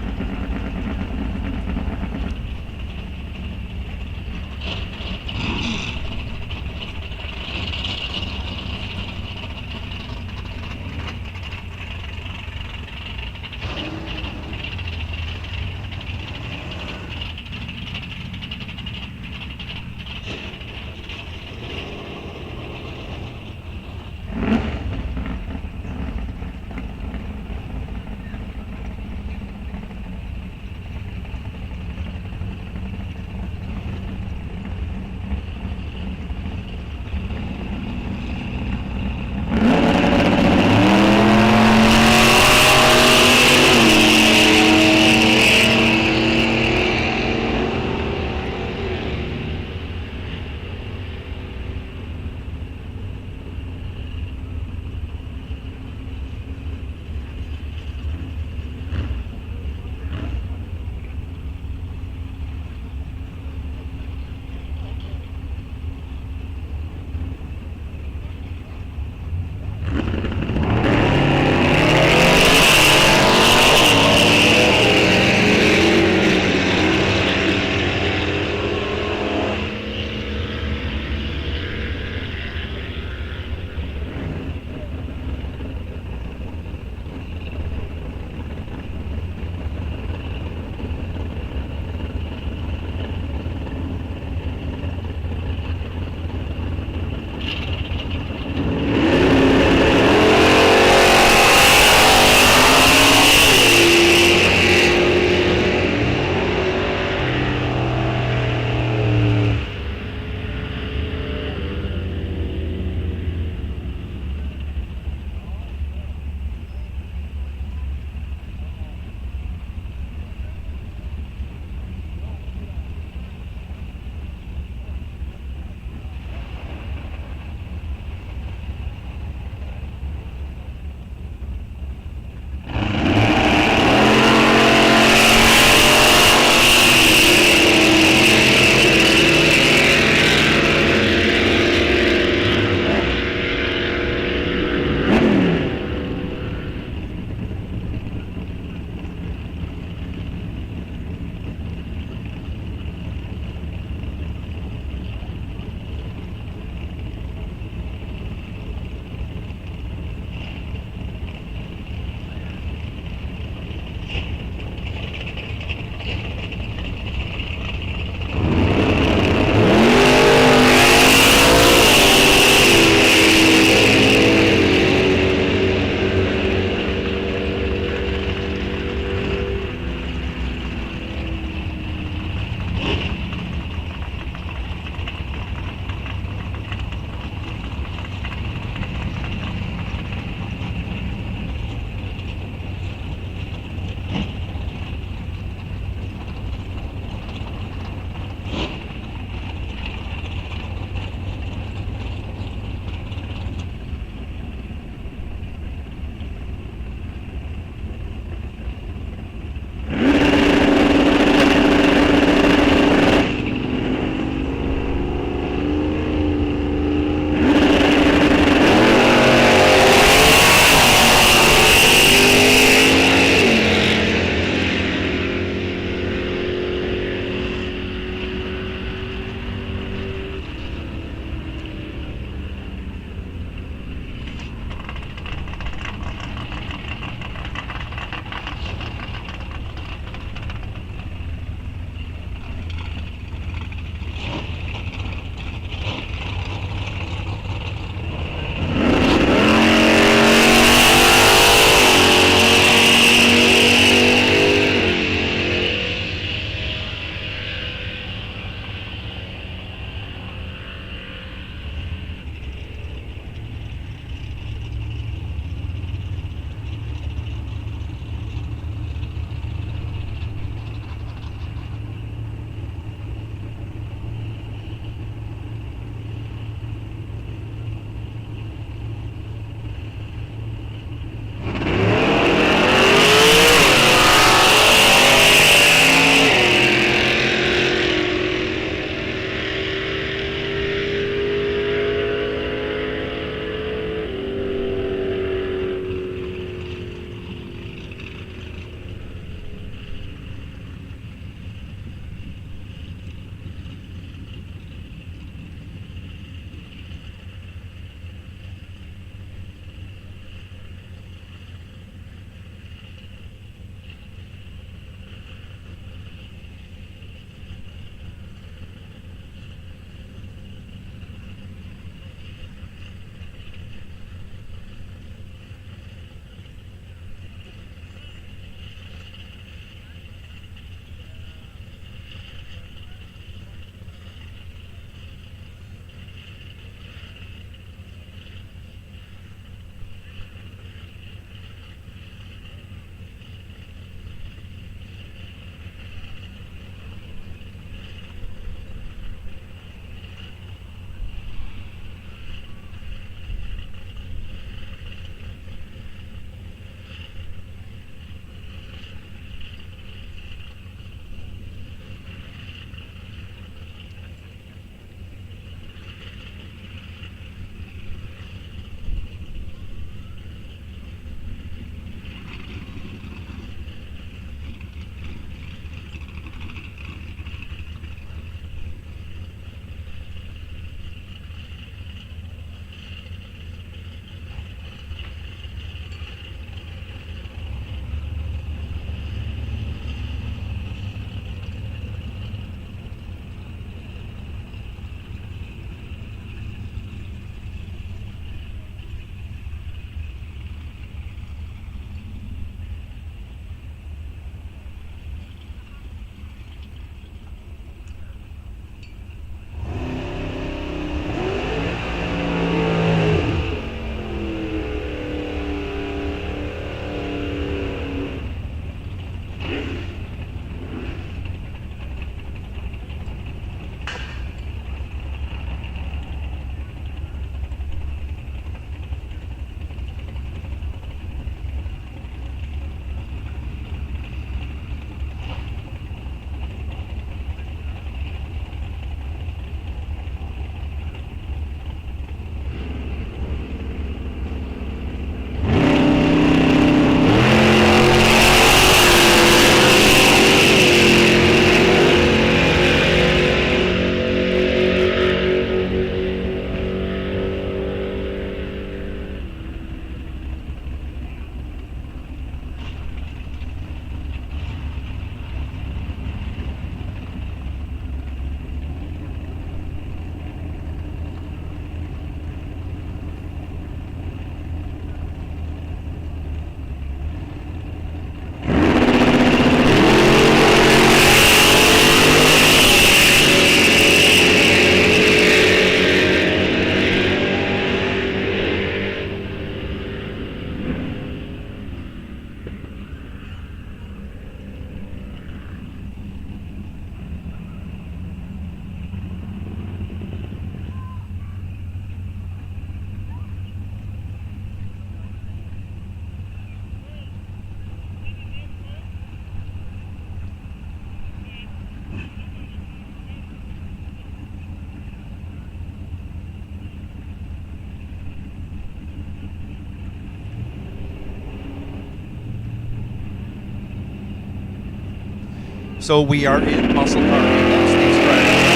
So we are in muscle car index. These drivers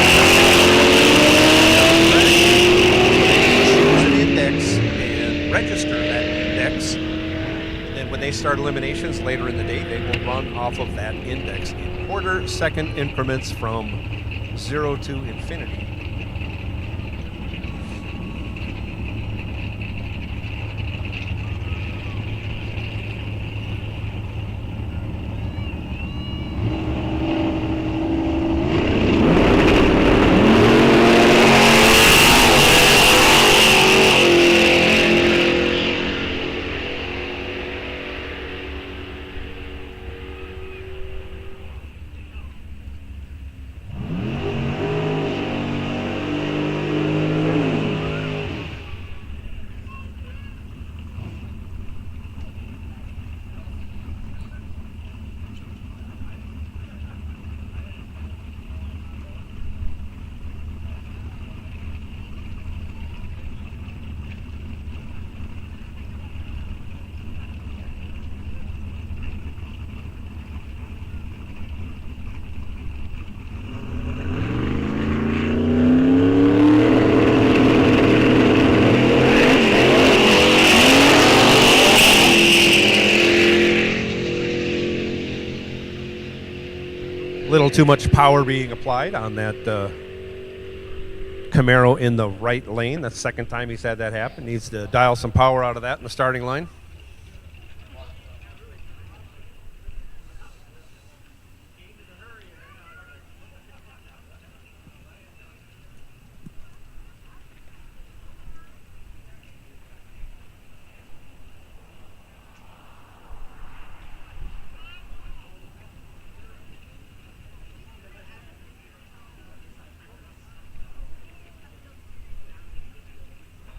choose an index and register that index. And then when they start eliminations later in the day, they will run off of that index in quarter-second increments from 0 to infinity. Little too much power being applied on that Camaro in the right lane. That's the second time he's had that happen. Needs to dial some power out of that in the starting line.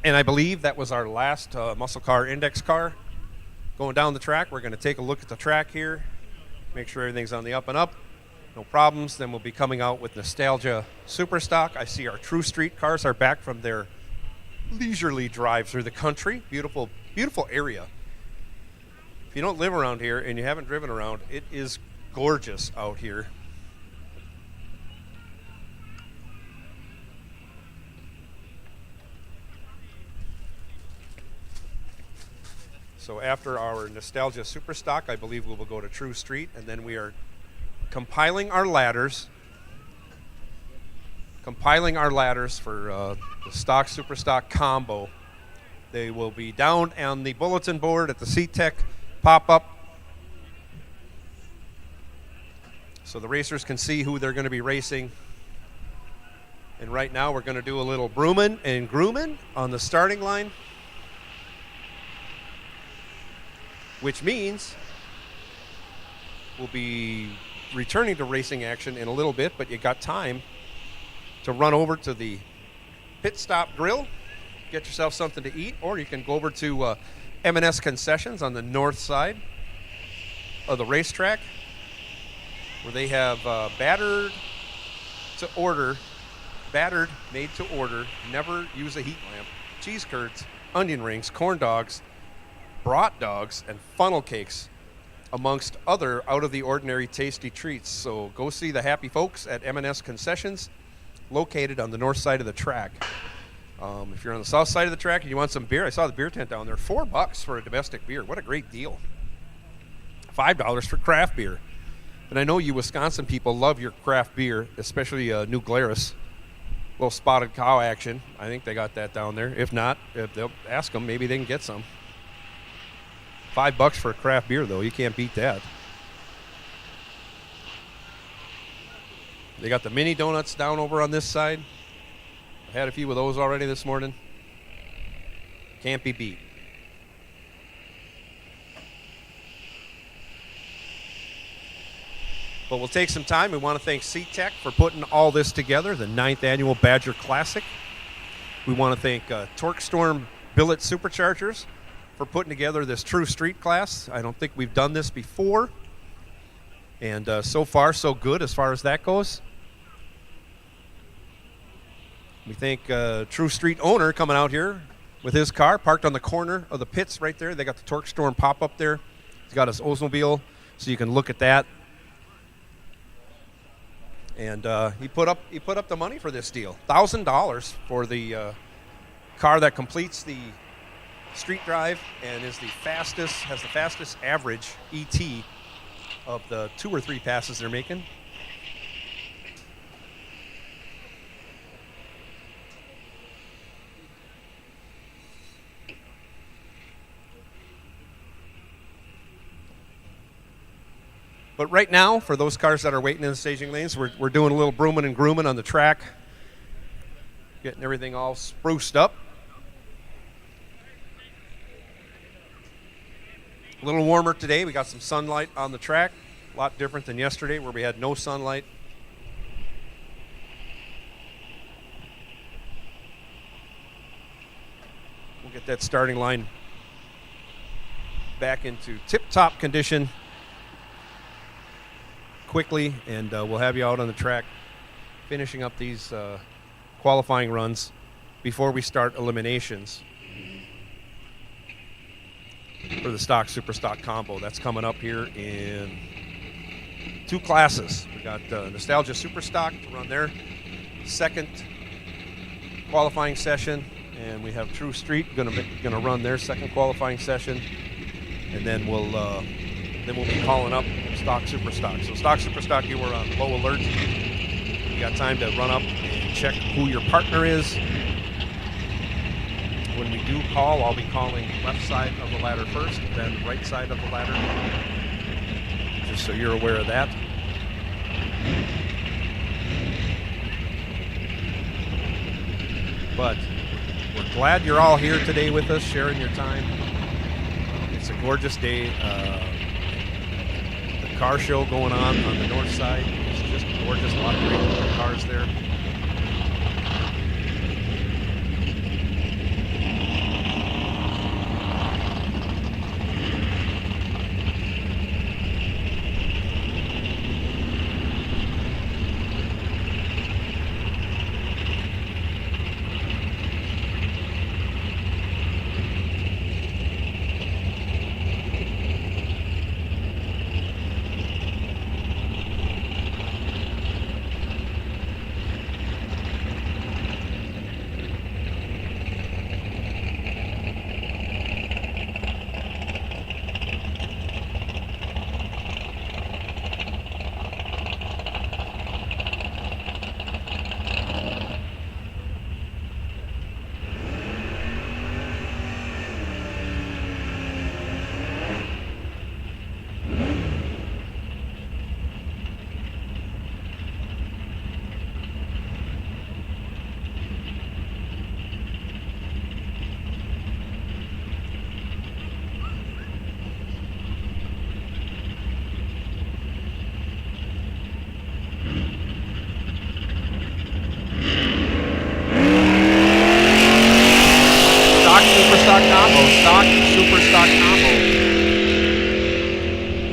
And I believe that was our last muscle car index car. Going down the track, we're going to take a look at the track here, make sure everything's on the up and up, no problems. Then we'll be coming out with Nostalgia Superstock. I see our True Street cars are back from their leisurely drive through the country. Beautiful, beautiful area. If you don't live around here and you haven't driven around, it is gorgeous out here. So after our Nostalgia Superstock, I believe we will go to True Street, and then we are compiling our ladders for the stock Superstock combo. They will be down on the bulletin board at the SeatTech pop-up, so the racers can see who they're going to be racing. And right now we're going to do a little brooming and grooming on the starting line, which means we'll be returning to racing action in a little bit, but you got time to run over to the pit stop grill, get yourself something to eat, or you can go over to M&S Concessions on the north side of the racetrack, where they have battered, made to order, never use a heat lamp, cheese curds, onion rings, corn dogs, brat dogs, and funnel cakes, amongst other out-of-the-ordinary tasty treats. So go see the happy folks at M&S Concessions, located on the north side of the track. If you're on the south side of the track and you want some beer, I saw the beer tent down there, $4 for a domestic beer. What a great deal. $5 for craft beer. And I know you Wisconsin people love your craft beer, especially New Glarus. Little spotted cow action. I think they got that down there. If not, if they'll ask them, maybe they can get some. $5 for a craft beer, though. You can't beat that. They got the mini donuts down over on this side. I had a few of those already this morning. Can't be beat. But we'll take some time. We want to thank SeatTech for putting all this together, the 9th Annual Badger Classic. We want to thank Torque Storm Billet Superchargers for putting together this True Street class. I don't think we've done this before. And so far, so good as far as that goes. We thank True Street owner coming out here with his car, parked on the corner of the pits right there. They got the Torque Storm pop-up there. He's got his Oldsmobile, so you can look at that. And he put up the money for this deal, $1,000 for the car that completes the street drive and has the fastest average ET of the 2 or 3 passes they're making. But right now, for those cars that are waiting in the staging lanes, we're doing a little brooming and grooming on the track, getting everything all spruced up. A little warmer today. We got some sunlight on the track. A lot different than yesterday where we had no sunlight. We'll get that starting line back into tip-top condition quickly, and we'll have you out on the track finishing up these qualifying runs before we start eliminations for the stock super stock combo. That's coming up here in 2 classes. We got Nostalgia Super Stock to run their second qualifying session, and we have True Street gonna run their second qualifying session, and then we'll be calling up Stock Super Stock. So Stock Super Stock, you were on low alert. You got time to run up and check who your partner is. When we do call, I'll be calling left side of the ladder first, then right side of the ladder, just so you're aware of that. But we're glad you're all here today with us, sharing your time. It's a gorgeous day. The car show going on the north side is just gorgeous. A lot of great cars there.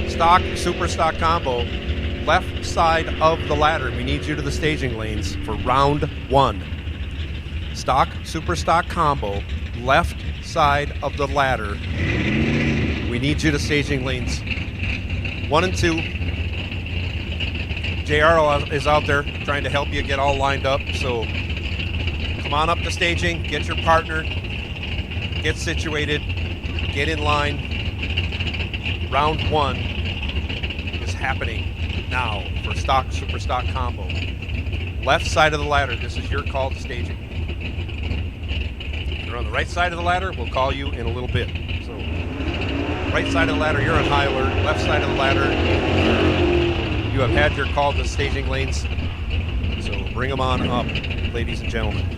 Stock super stock combo, left side of the ladder. We need you to the staging lanes for round 1. Stock super stock combo, left side of the ladder. We need you to staging lanes 1 and 2. JR is out there trying to help you get all lined up. So come on up to staging, get your partner, get situated, get in line. Round 1 is happening now for stock super stock combo. Left side of the ladder, this is your call to staging. If you're on the right side of the ladder, we'll call you in a little bit. So right side of the ladder, you're on high alert. Left side of the ladder, you have had your call to staging lanes. So bring them on up, ladies and gentlemen.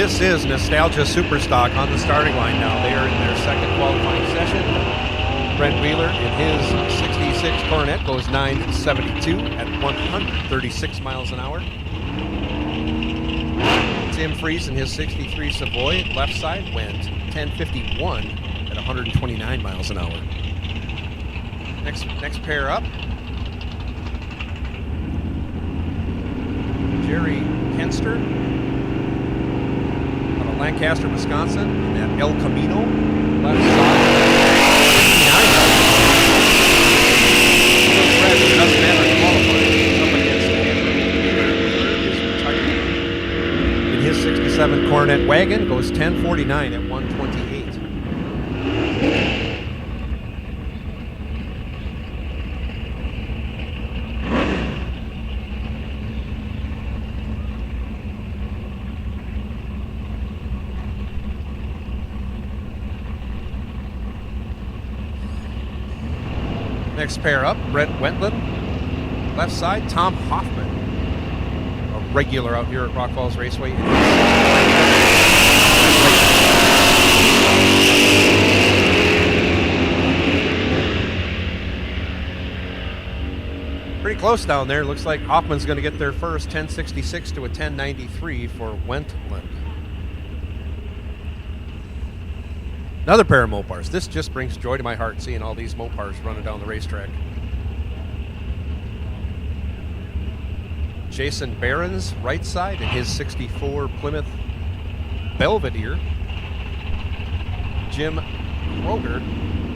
This is Nostalgia Superstock on the starting line now. They are in their second qualifying session. Brent Wheeler in his 66 Coronet goes 972 at 136 miles an hour. Tim Freeze in his 63 Savoy left side went 1051 at 129 miles an hour. Next pair up. Jerry Kenster out of Lancaster, Wisconsin, in that El Camino left side. 59. It doesn't matter in qualifying. Up against Wheeler. In his 67 Coronet wagon goes 1049 at 128. Next pair up, Brett Wentland, left side, Tom Hoffman, a regular out here at Rock Falls Raceway. Pretty close down there. Looks like Hoffman's going to get there first, 1066 to a 1093 for Wentland. Another pair of Mopars. This just brings joy to my heart, seeing all these Mopars running down the racetrack. Jason Barron's right side in his 64 Plymouth Belvedere. Jim Kroger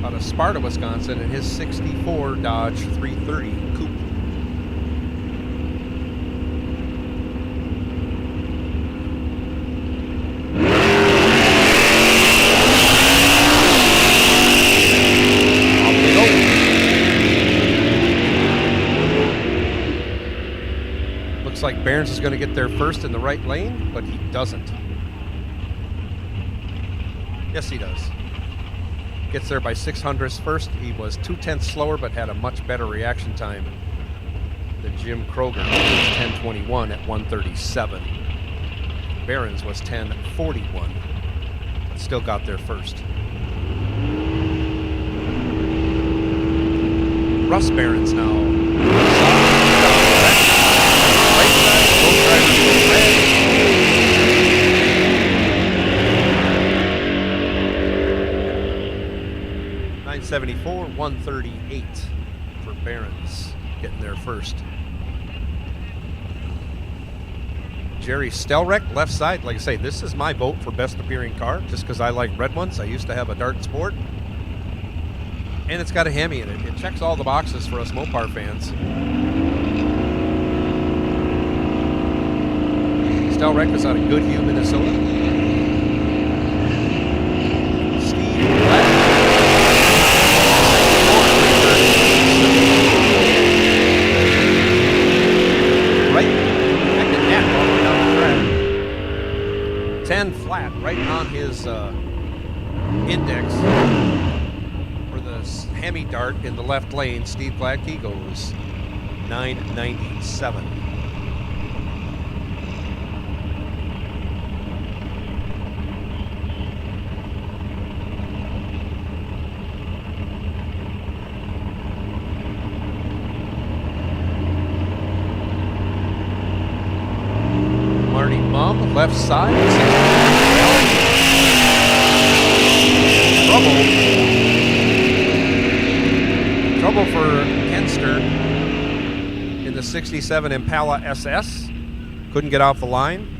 out of Sparta, Wisconsin in his 64 Dodge 330 Coupe. Looks like Behrens is going to get there first in the right lane, but he doesn't. Yes, he does. Gets there by 600ths first. He was 2/10 slower, but had a much better reaction time than Jim Kroger. He was 10:21 at 137. Behrens was 10:41, but still got there first. Russ Behrens now. Right side, both drivers go red. .974, 138 for Behrens, getting there first. Jerry Stelreck, left side. Like I say, this is my vote for best appearing car, just because I like red ones. I used to have a Dart Sport, and it's got a Hemi in it. It checks all the boxes for us Mopar fans. Stelreck is out of Goodhue, Minnesota. Steve Black. Right neck and neck all the way down the track. 10 flat, right on his index. For the Hemi Dart in the left lane, Steve Gladkey goes 997. Left side. Trouble for Kenster in the 67 Impala SS. Couldn't get off the line.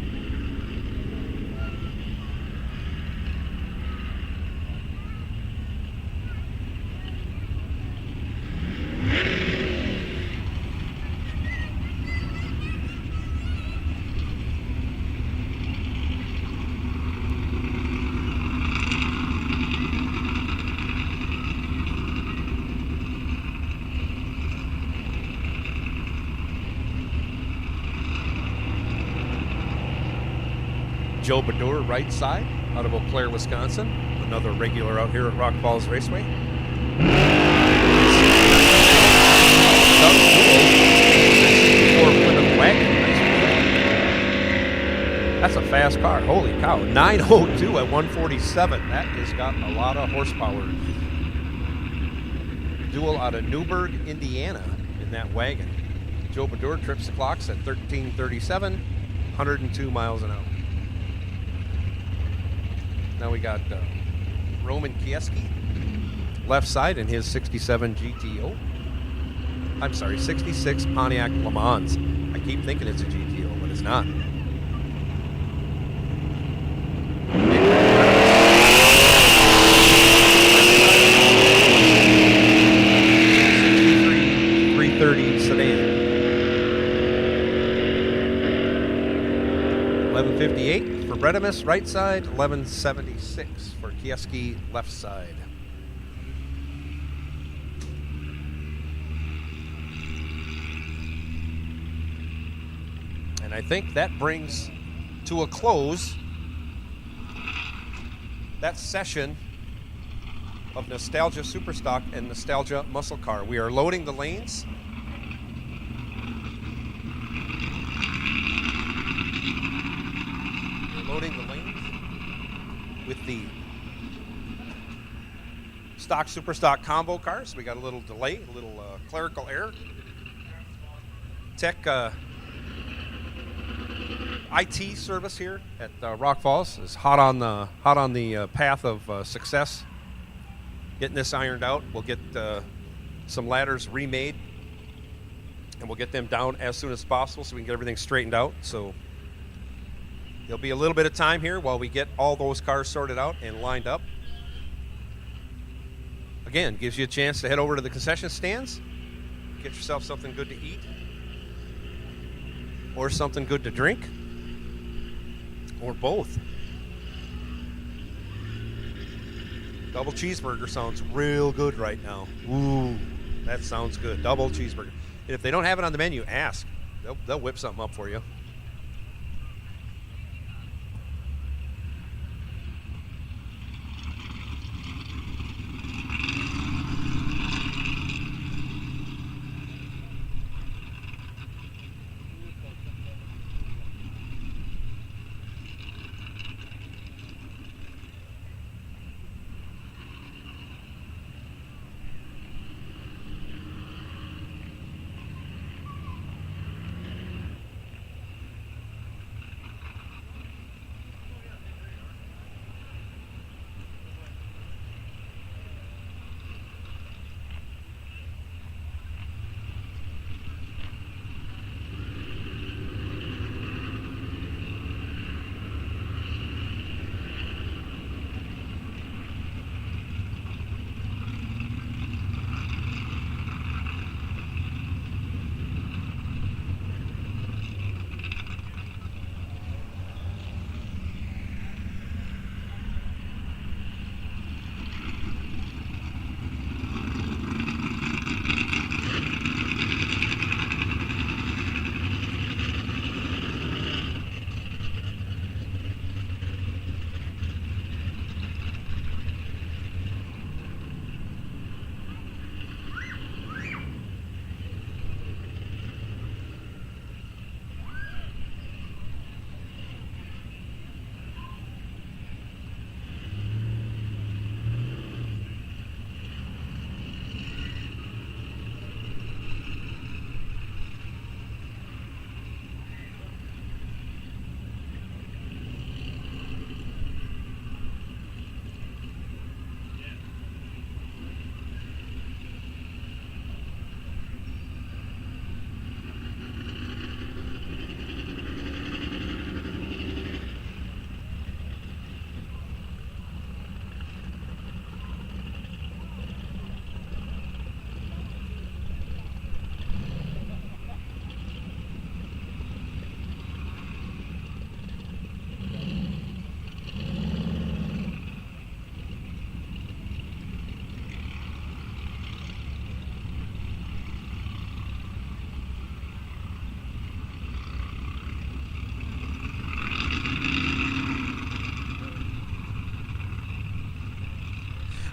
Joe Badur, right side, out of Eau Claire, Wisconsin. Another regular out here at Rock Falls Raceway. That's a fast car. Holy cow. 902 at 147. That has got a lot of horsepower. Duel out of Newburgh, Indiana in that wagon. Joe Bador trips the clocks at 13:37, 102 miles an hour. Now we got Roman Kieski, left side in his 67 GTO. I'm sorry, 66 Pontiac Le Mans. I keep thinking it's a GTO, but it's not. 330 sedan. 1158 for Bredimus, right side. 1176 for Kieski, left side. And I think that brings to a close that session of Nostalgia Superstock and Nostalgia Muscle Car. We are loading the lanes. We're loading the lanes with the stock Superstock combo cars. We got a little delay, a little clerical error. Tech IT service here at Rock Falls is hot on the path of success. Getting this ironed out. We'll get some ladders remade, and we'll get them down as soon as possible so we can get everything straightened out. So there'll be a little bit of time here while we get all those cars sorted out and lined up. Again, gives you a chance to head over to the concession stands, get yourself something good to eat, or something good to drink, or both. Double cheeseburger sounds real good right now. Ooh, that sounds good. Double cheeseburger. And if they don't have it on the menu, ask. They'll whip something up for you.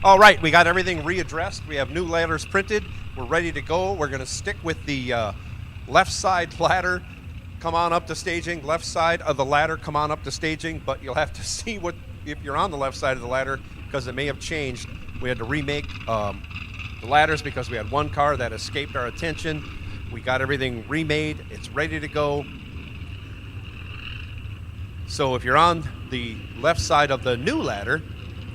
All right, we got everything readdressed. We have new ladders printed. We're ready to go. We're going to stick with the left side ladder come on up to staging. Left side of the ladder, come on up to staging, but you'll have to see what if you're on the left side of the ladder because it may have changed. We had to remake the ladders because we had one car that escaped our attention. We got everything remade. It's ready to go. So if you're on the left side of the new ladder,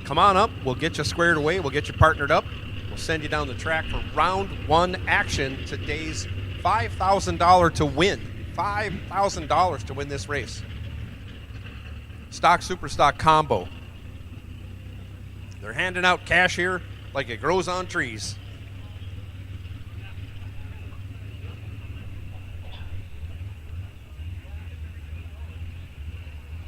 come on up. We'll get you squared away. We'll get you partnered up. We'll send you down the track for round one action. Today's $5,000 to win. $5,000 to win this race. Stock, super stock combo. They're handing out cash here like it grows on trees.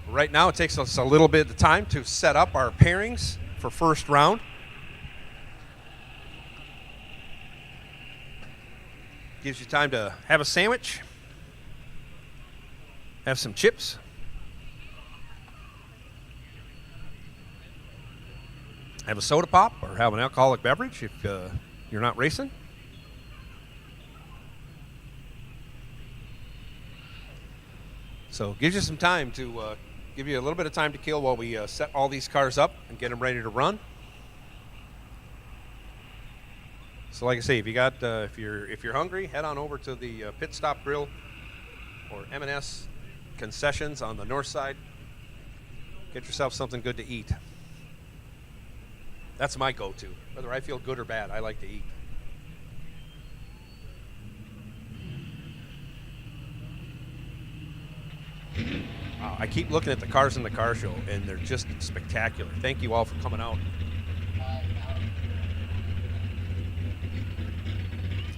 Right now, it takes us a little bit of time to set up our pairings for first round. Gives you time to have a sandwich, have some chips, have a soda pop, or have an alcoholic beverage if you're not racing. So it gives you some time to give you a little bit of time to kill while we set all these cars up and get them ready to run. So like I say, if you got if you're hungry, head on over to the Pit Stop Grill or M&S concessions on the north side. Get yourself something good to eat. That's my go-to. Whether I feel good or bad, I like to eat. I keep looking at the cars in the car show, and they're just spectacular. Thank you all for coming out.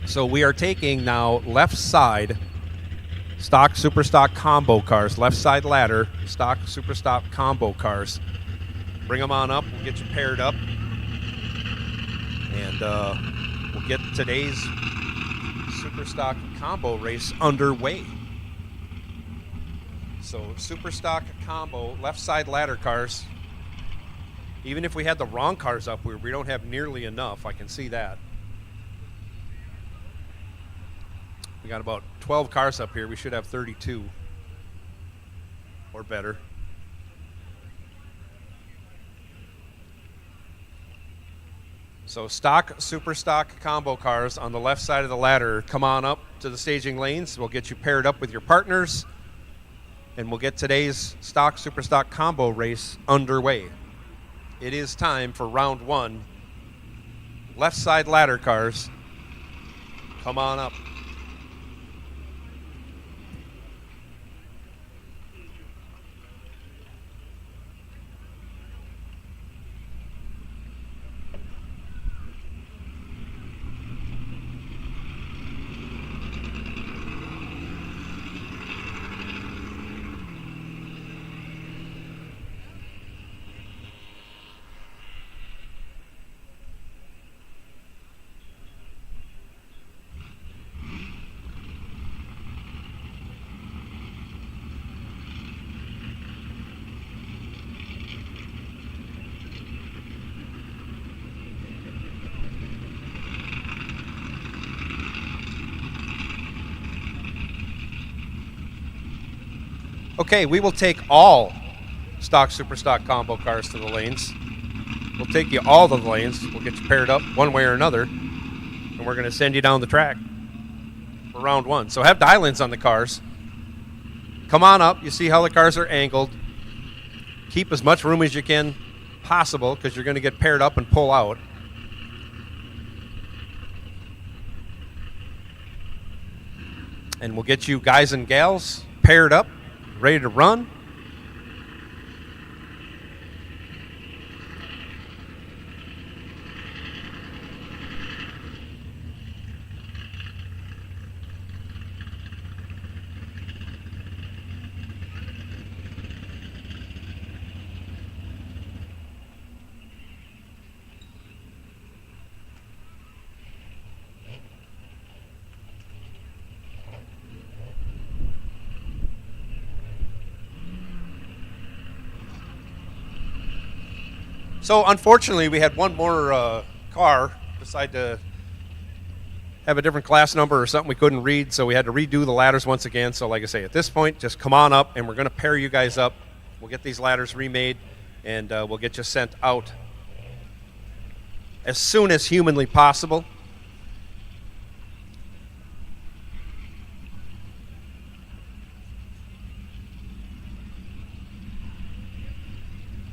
So we are taking now left side stock, super stock combo cars, left side ladder, stock, super stock combo cars. Bring them on up. We'll get you paired up. And we'll get today's super stock combo race underway. So super stock combo, left side ladder cars. Even if we had the wrong cars up, we don't have nearly enough. I can see that. We got about 12 cars up here. We should have 32 or better. So stock, super stock combo cars on the left side of the ladder. Come on up to the staging lanes. We'll get you paired up with your partners. And we'll get today's stock, super stock combo race underway. It is time for round one. Left side ladder cars. Come on up. Okay, we will take all stock, super stock combo cars to the lanes. We'll take you all to the lanes. We'll get you paired up one way or another. And we're going to send you down the track for round one. So have dial-ins on the cars. Come on up. You see how the cars are angled. Keep as much room as you can possible because you're going to get paired up and pull out. And we'll get you guys and gals paired up, ready to run. So unfortunately, we had one more car decide to have a different class number or something we couldn't read, so we had to redo the ladders once again. So like I say, at this point, just come on up, and we're going to pair you guys up. We'll get these ladders remade, and we'll get you sent out as soon as humanly possible.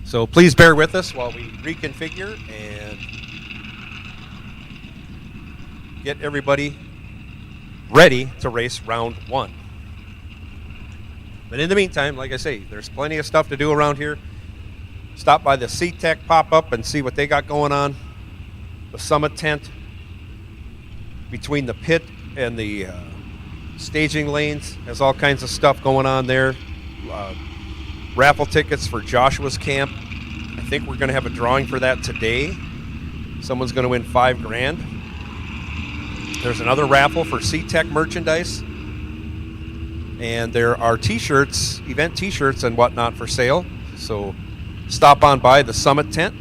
So please bear with us while we reconfigure and get everybody ready to race round 1. But in the meantime, like I say, there's plenty of stuff to do around here. Stop by the C-Tech pop-up and see what they got going on. The Summit tent between the pit and the staging lanes has all kinds of stuff going on there. Raffle tickets for Joshua's camp. I think we're going to have a drawing for that today. Someone's going to win $5,000. There's another raffle for C-Tech merchandise. And there are t-shirts, event t-shirts and whatnot for sale. So stop on by the Summit tent.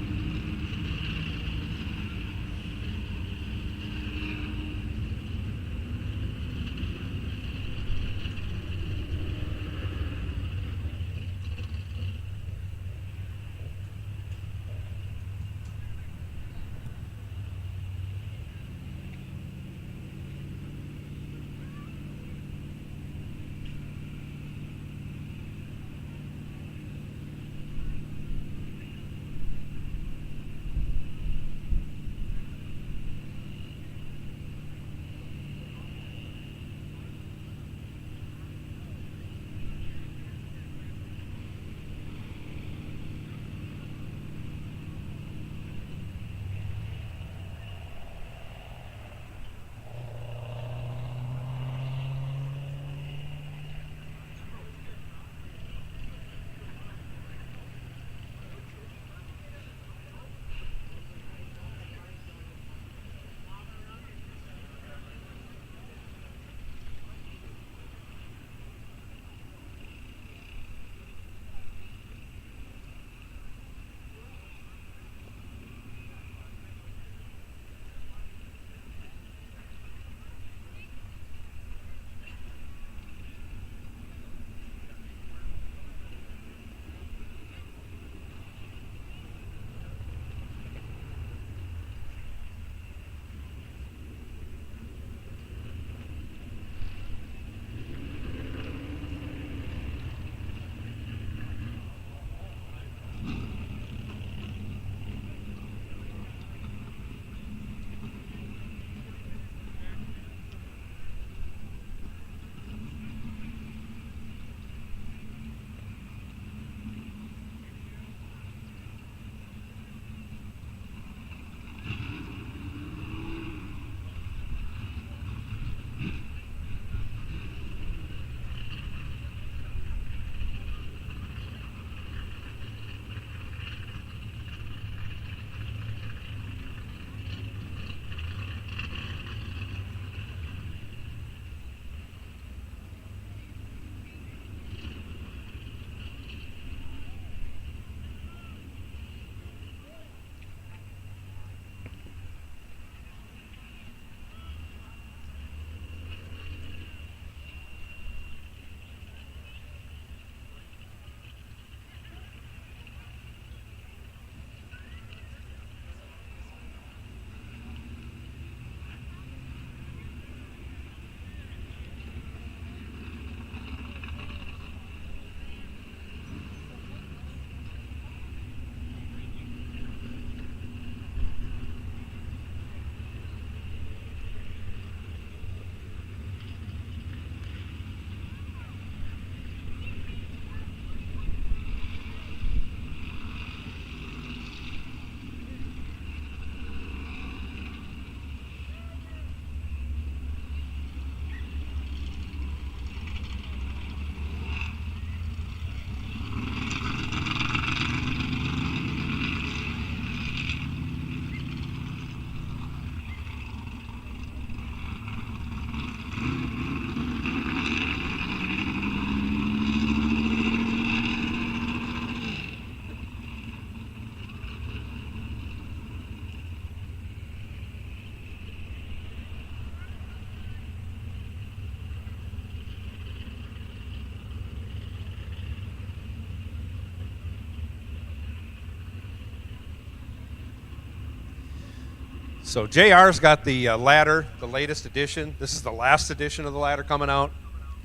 So JR's got the ladder, the latest edition. This is the last edition of the ladder coming out.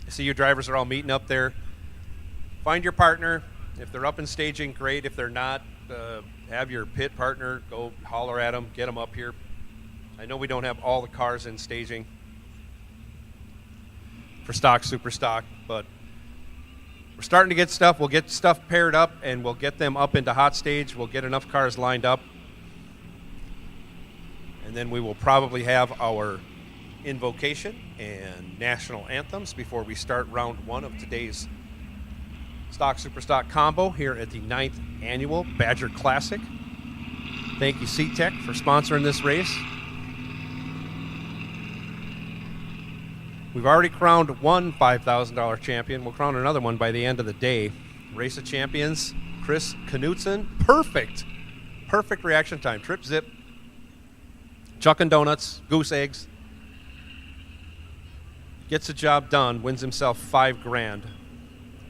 I see you drivers are all meeting up there. Find your partner. If they're up in staging, great. If they're not, have your pit partner go holler at them, get them up here. I know we don't have all the cars in staging for stock, super stock, but we're starting to get stuff. We'll get stuff paired up, and we'll get them up into hot stage. We'll get enough cars lined up, and then we will probably have our invocation and national anthems before we start round one of today's stock, super stock combo here at the 9th annual Badger Classic. Thank you, C-Tech, for sponsoring this race. We've already crowned one $5,000 champion. We'll crown another one by the end of the day. Race of Champions, Chris Knutson. Perfect reaction time. Trip zip, chucking donuts, goose eggs. Gets the job done, wins himself $5,000.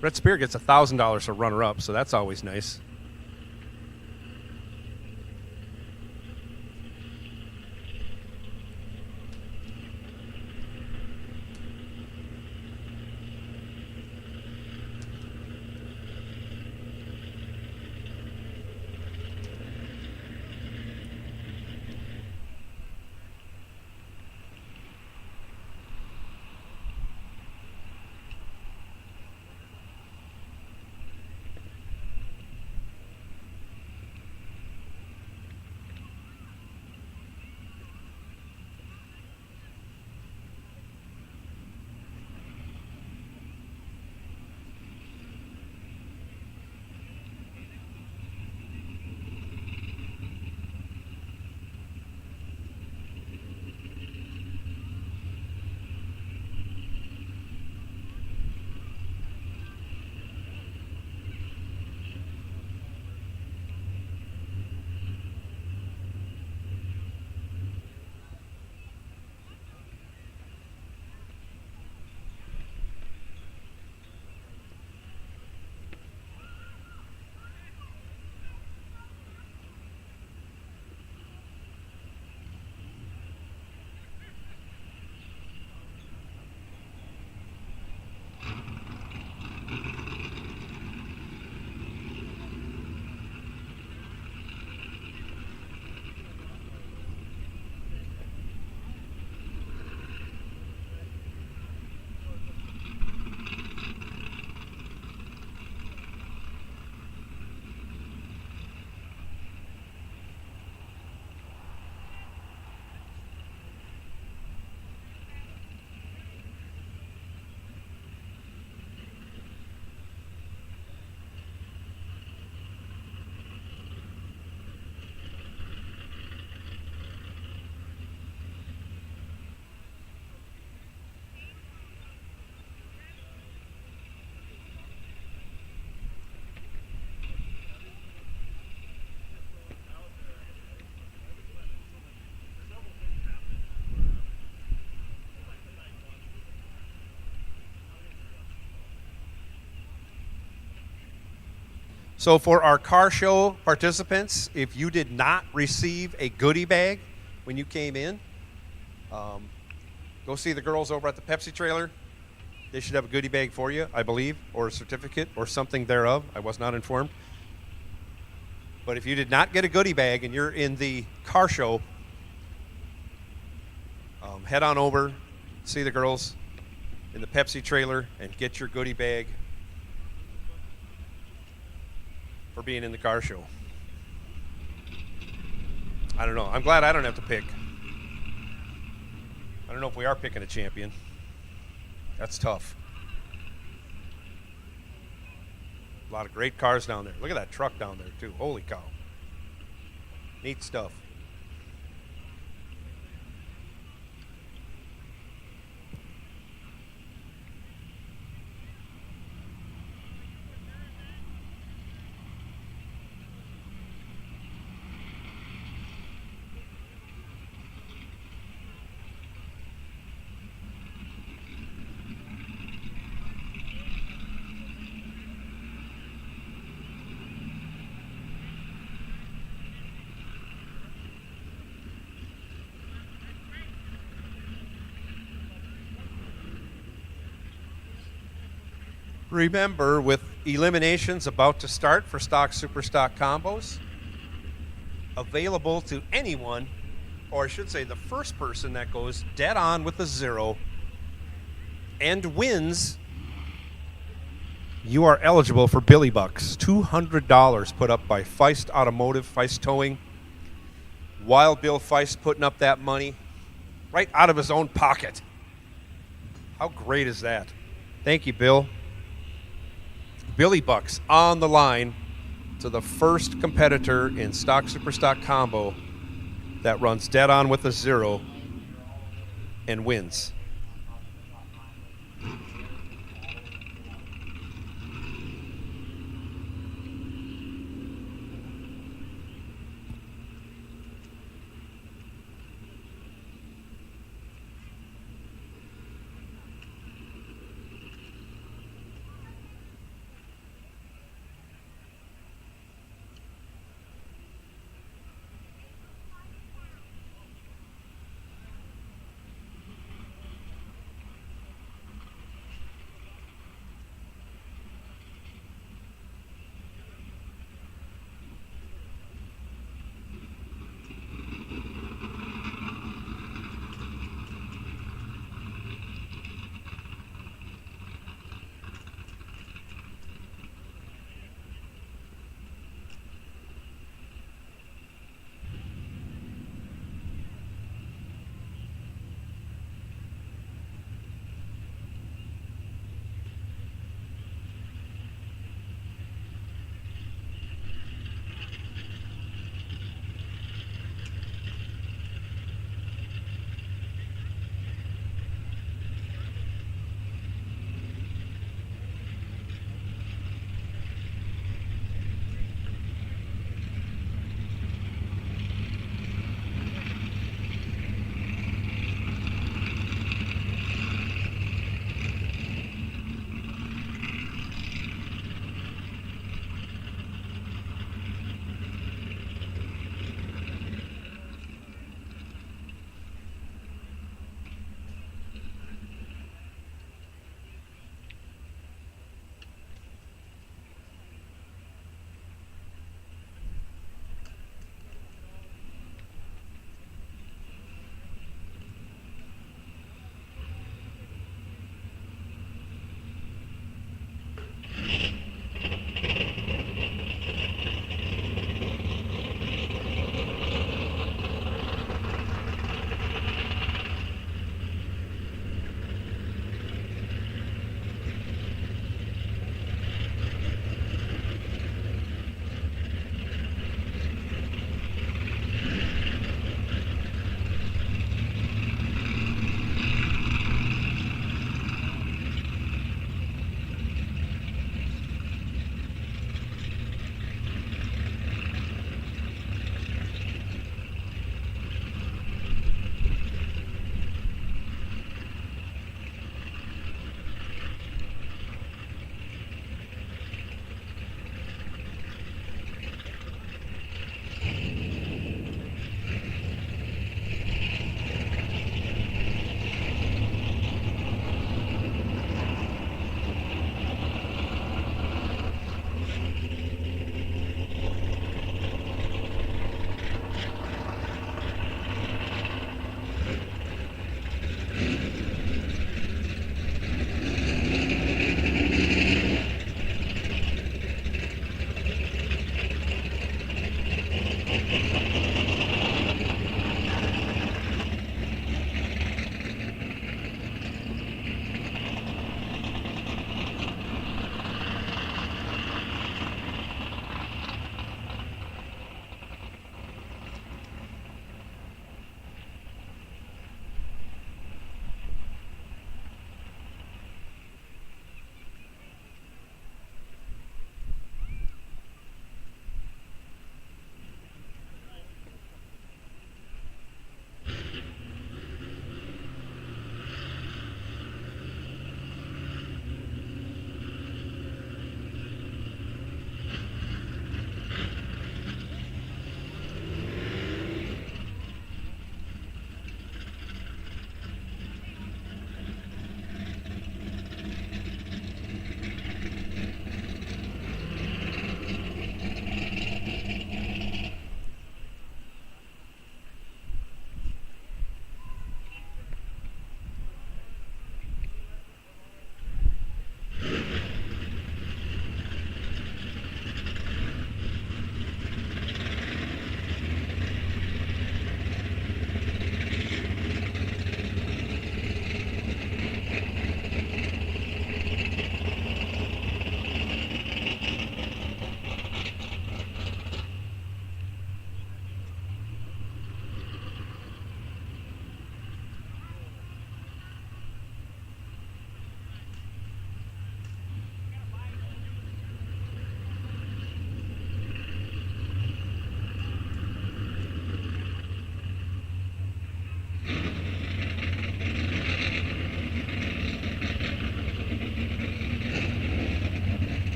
Brett Spear gets $1,000 for runner-up, so that's always nice. So for our car show participants, if you did not receive a goodie bag when you came in, go see the girls over at the Pepsi trailer. They should have a goodie bag for you, I believe, or a certificate or something thereof. I was not informed. But if you did not get a goodie bag and you're in the car show, head on over, see the girls in the Pepsi trailer, and get your goodie bag for being in the car show. I don't know. I'm glad I don't have to pick. I don't know if we are picking a champion. That's tough. A lot of great cars down there. Look at that truck down there, too. Holy cow. Neat stuff. Remember, with eliminations about to start for stock super stock combos, available to anyone, or I should say the first person that goes dead on with a 0 and wins, you are eligible for Billy Bucks. $200 put up by Feist Automotive, Feist Towing. Wild Bill Feist putting up that money right out of his own pocket. How great is that? Thank you, Bill. Billy Bucks on the line to the first competitor in stock super stock combo that runs dead on with a 0 and wins.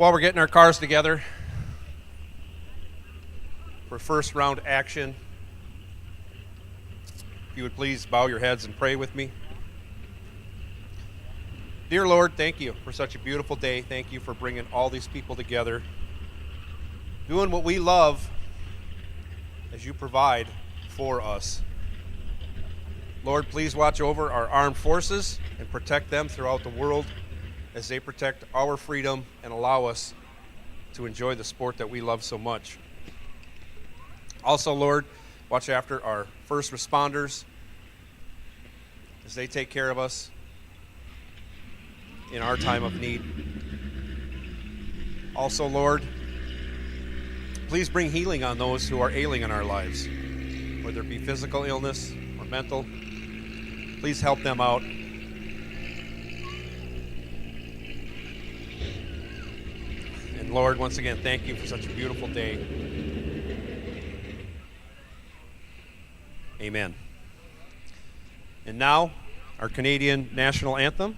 While we're getting our cars together for first round action, if you would please bow your heads and pray with me. Dear Lord, thank you for such a beautiful day. Thank you for bringing all these people together, doing what we love as you provide for us. Lord, please watch over our armed forces and protect them throughout the world as they protect our freedom and allow us to enjoy the sport that we love so much. Also, Lord, watch after our first responders as they take care of us in our time of need. Also, Lord, please bring healing on those who are ailing in our lives, whether it be physical illness or mental. Please help them out. And Lord, once again, thank you for such a beautiful day. Amen. And now, our Canadian national anthem.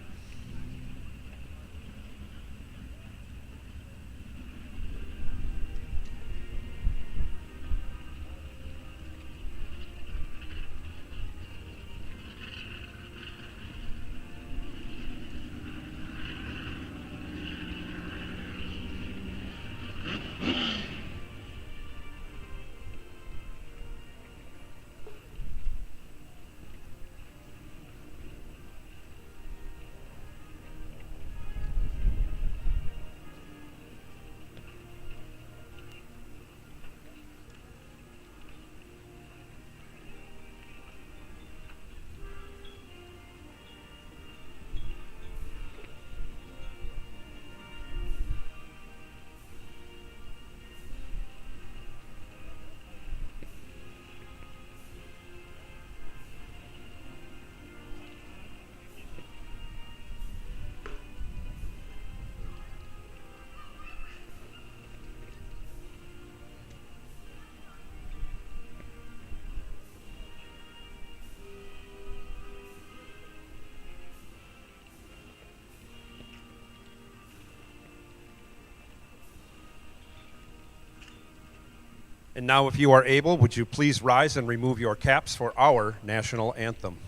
And now, if you are able, would you please rise and remove your caps for our national anthem?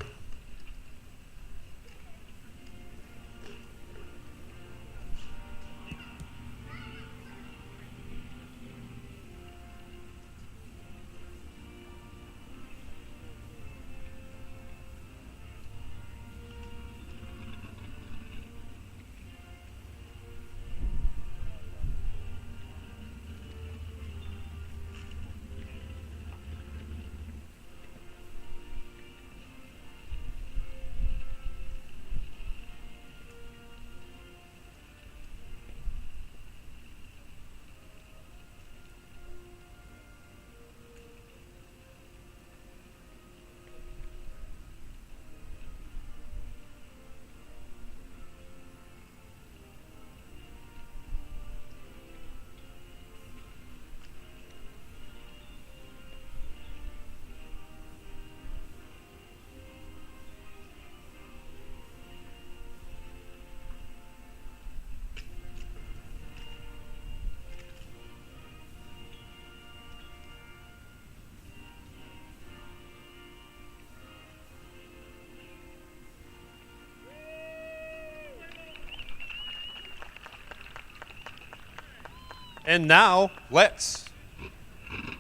And now, let's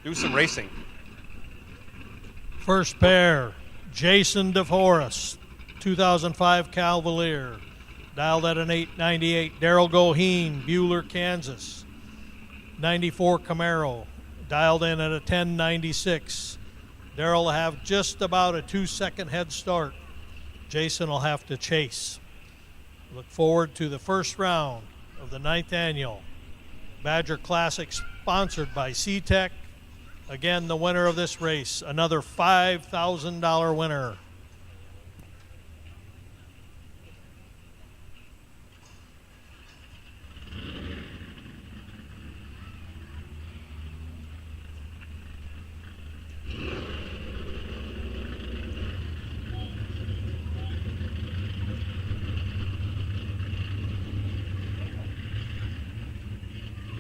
do some racing. First pair, Jason DeForest, 2005 Cavalier, dialed at an 898. Daryl Goheen, Buhler, Kansas, 94 Camaro, dialed in at a 1096. Daryl will have just about a 2-second head start. Jason will have to chase. Look forward to the first round of the 9th annual Badger Classic, sponsored by C-Tech. Again, the winner of this race, another $5,000 winner.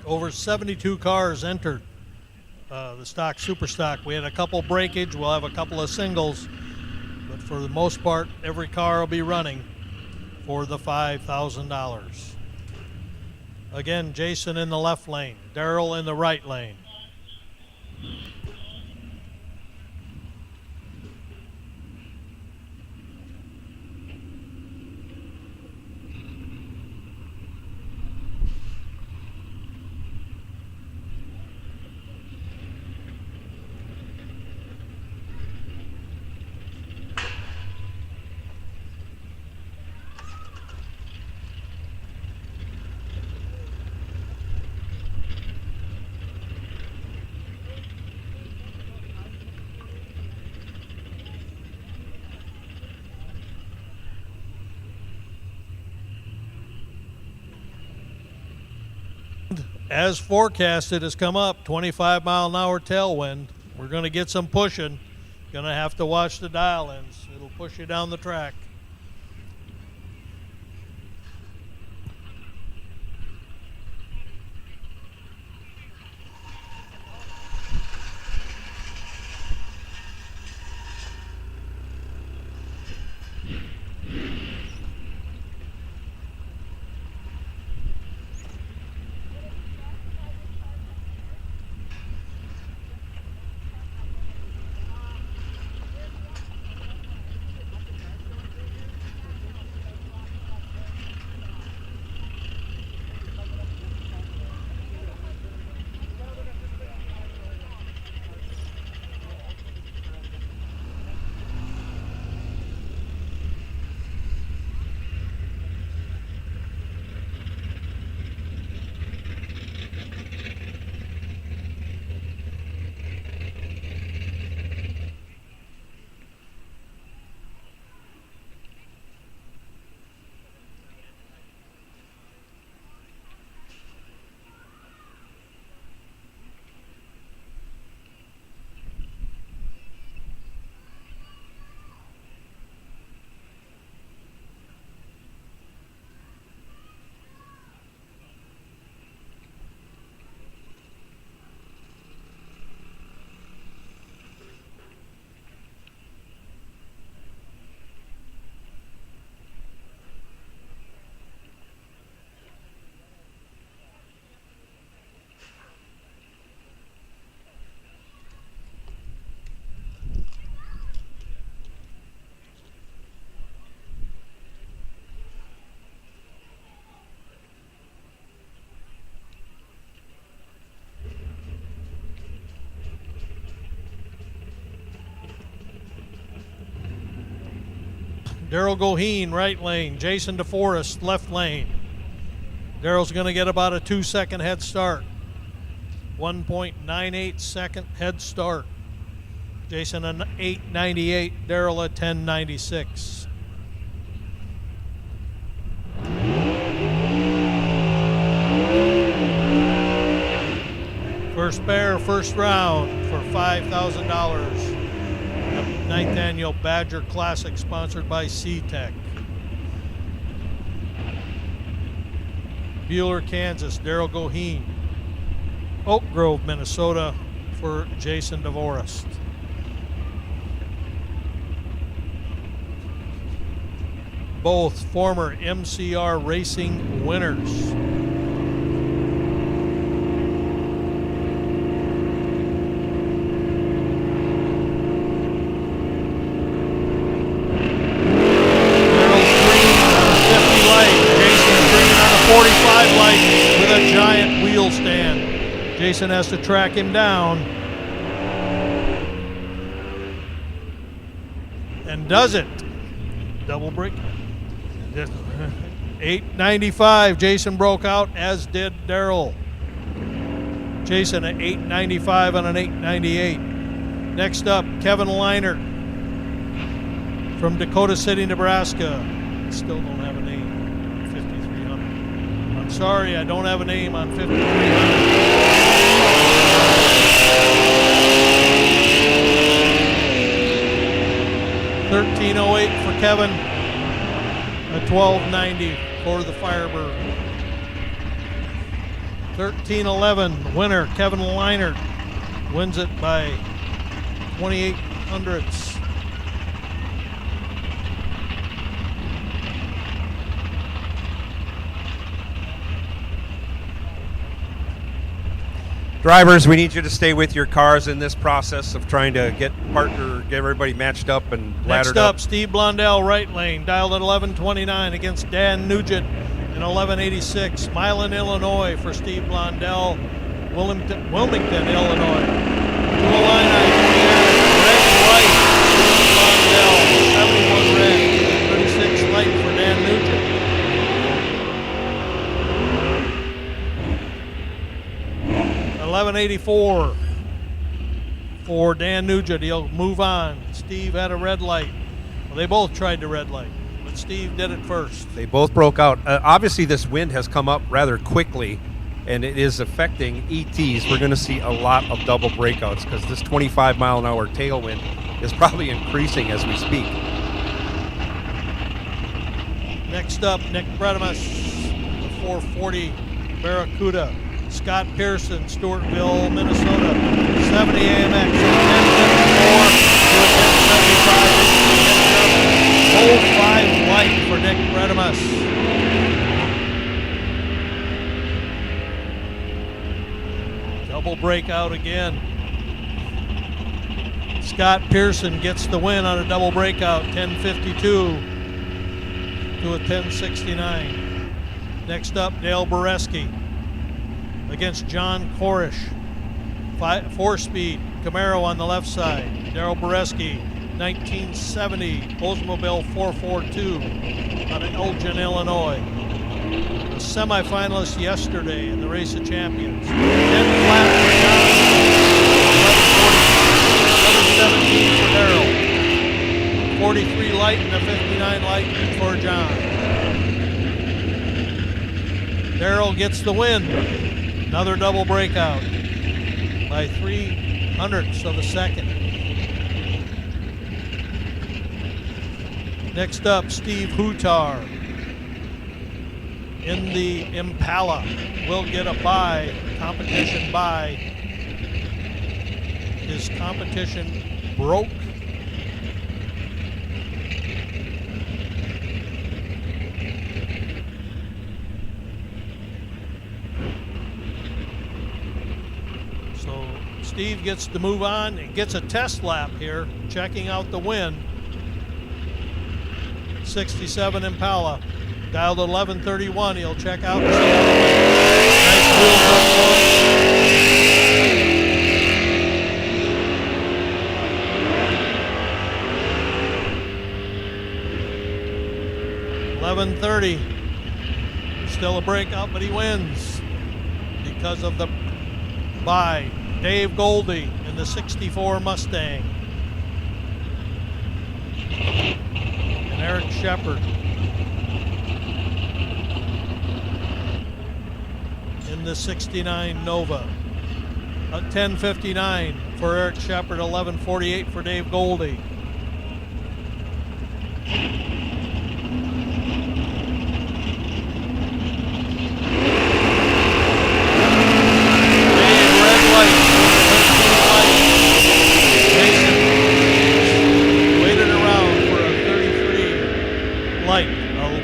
Over 72 cars entered the stock, super stock. We had a couple breakage. We'll have a couple of singles. But for the most part, every car will be running for the $5,000. Again, Jason in the left lane, Daryl in the right lane. As forecasted, has come up, 25-mile-an-hour tailwind. We're going to get some pushing. Going to have to watch the dial-ins. It'll push you down the track. Daryl Goheen, right lane. Jason DeForest, left lane. Daryl's going to get about a 2-second head start. 1.98 second head start. Jason at 8.98, Daryl at 10.96. First pair, first round for $5,000. The 9th Annual Badger Classic sponsored by SeaTech. Bueller, Kansas, Daryl Goheen. Oak Grove, Minnesota for Jason DeForest. Both former MCR Racing winners. Jason has to track him down. And does it. Double break. 8.95. Jason broke out, as did Daryl. Jason at 8.95 on an 8.98. Next up, Kevin Leinert from Dakota City, Nebraska. Still don't have a name. 5,300. I'm sorry, I don't have a name on 5,300. 13.08 for Kevin, a 12.90 for the Firebird. 13-11, winner Kevin Leinert wins it by 28 hundredths. Drivers, we need you to stay with your cars in this process of trying to get everybody matched up and laddered Next up, Steve Blondell, right lane, dialed at 11:29 against Dan Nugent in 11:86. Milan, Illinois for Steve Blondell, Wilmington, Illinois. To Illini, red light, Steve Blondell, 71 red, 36 light for Dan Nugent. 11:84 for Dan Nugent. He'll move on. Steve had a red light. Well, they both tried to red light, but Steve did it first. They both broke out. Obviously, this wind has come up rather quickly, and it is affecting ETs. We're going to see a lot of double breakouts because this 25-mile-an-hour tailwind is probably increasing as we speak. Next up, Nick Bredemus, the 440 Barracuda. Scott Pearson, Stewartville, Minnesota, 70 AMX, 1054 to a 1075. 05 light for Nick Bredemus. Double breakout again. Scott Pearson gets the win on a double breakout, 1052 to a 1069. Next up, Dale Boreski against John Korish. 4-speed Camaro on the left side. Daryl Boreski, 1970 Oldsmobile 442 out of Elgin, Illinois. The semifinalist yesterday in the Race of Champions. 10 flat for John, 1117 for Daryl. 43 light and a 59 light for John. Daryl gets the win. Another double breakout by 300ths of a second. Next up, Steve Hutar in the Impala will get a bye, competition bye. His competition broke. Steve gets to move on and gets a test lap here, checking out the win. 67 Impala, dialed 11:31. He'll check out. Nice wheels up close. 11:30. Still a breakout, but he wins because of the bye. Dave Goldie in the 64 Mustang. And Eric Shepard in the 69 Nova. 10:59 for Eric Shepard, 11:48 for Dave Goldie.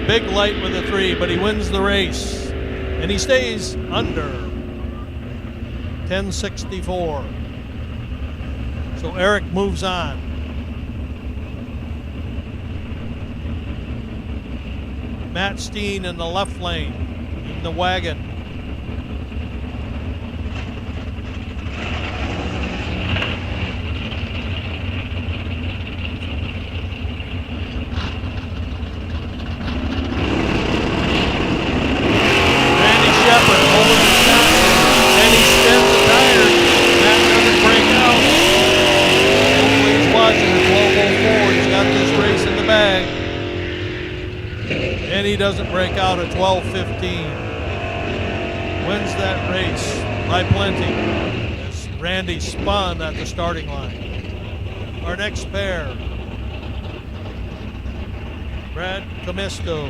Big light with a 3, but he wins the race. And he stays under 1064. So Eric moves on. Matt Steen in the left lane in the wagon. He doesn't break out at 12:15. Wins that race by plenty as Randy spun at the starting line. Our next pair, Brad Comisto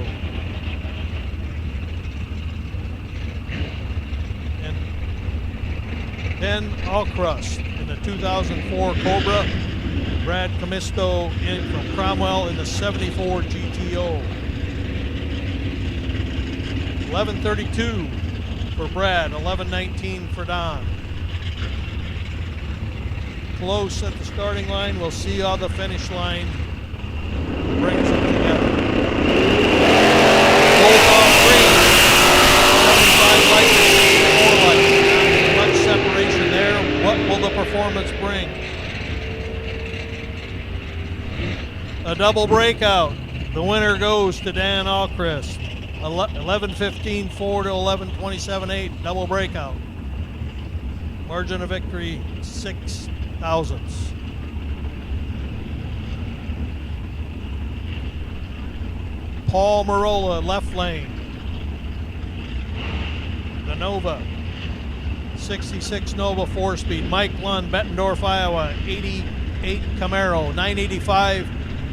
and Ben Allcrust in the 2004 Cobra. Brad Camisto in from Cromwell in the 74 GTO. 11:32 for Brad, 11:19 for Don. Close at the starting line. We'll see how the finish line brings them together. Both off green. 75 light to 64 light. Not much separation there. What will the performance bring? A double breakout. The winner goes to Dan Allcrest. 11:15.4 to 11:27.8. Double breakout. Margin of victory 6 thousandths. Paul Marola, left lane. The Nova. 66 Nova 4-speed. Mike Lund, Bettendorf, Iowa. 88 Camaro. 985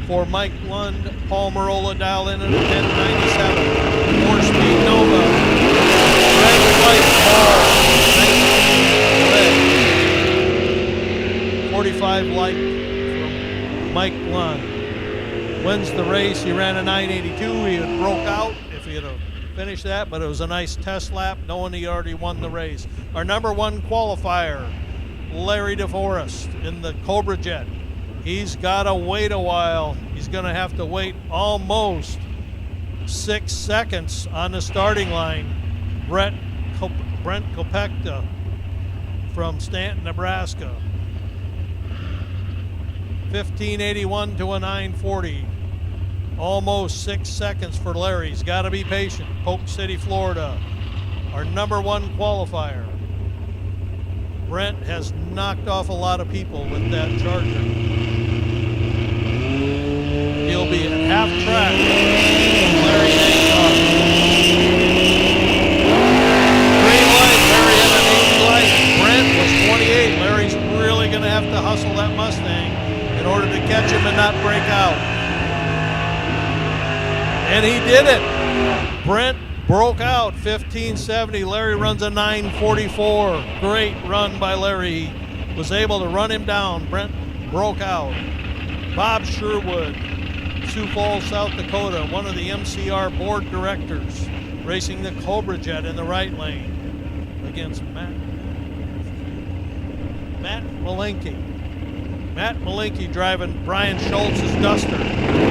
for Mike Lund. Paul Marola dialed in at 1097. 4-speed Nova. Red, white, Paul. 19 red. 45 light from Mike Lund. Wins the race. He ran a 982. He had broke out if he had finished that, but it was a nice test lap knowing he already won the race. Our number one qualifier, Larry DeForest in the Cobra Jet. He's got to wait a while. He's going to have to wait almost 6 seconds on the starting line. Brent Kopekta from Stanton, Nebraska. 1581 to a 940. Almost 6 seconds for Larry. He's got to be patient. Polk City, Florida. Our number one qualifier. Brent has knocked off a lot of people with that Charger. He'll be at half track. Larry takes off. Green light. Larry had an 80 light. Brent was 28. Larry's really going to have to hustle that Mustang in order to catch him and not break out. And he did it. Brent broke out 1570. Larry runs a 944. Great run by Larry. He was able to run him down. Brent broke out. Bob Sherwood, Sioux Falls, South Dakota, one of the MCR board directors, racing the Cobra Jet in the right lane against Matt Malinky. Matt Malinky driving Brian Schultz's Duster.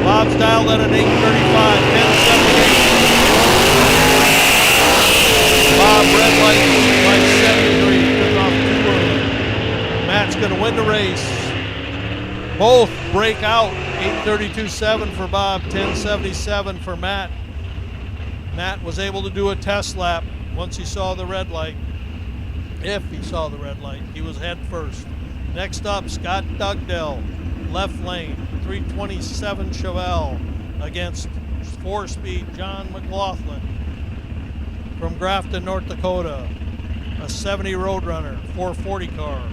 Bob's dialed at an 835, 1078. Bob red light by 73, took off too early. Matt's going to win the race. Both break out, 832.7 for Bob, 1077 for Matt. Matt was able to do a test lap once he saw the red light. If he saw the red light, he was head first. Next up, Scott Dugdale, left lane, 327 Chevelle against 4-speed John McLaughlin from Grafton, North Dakota. A 70 Roadrunner, 440 car.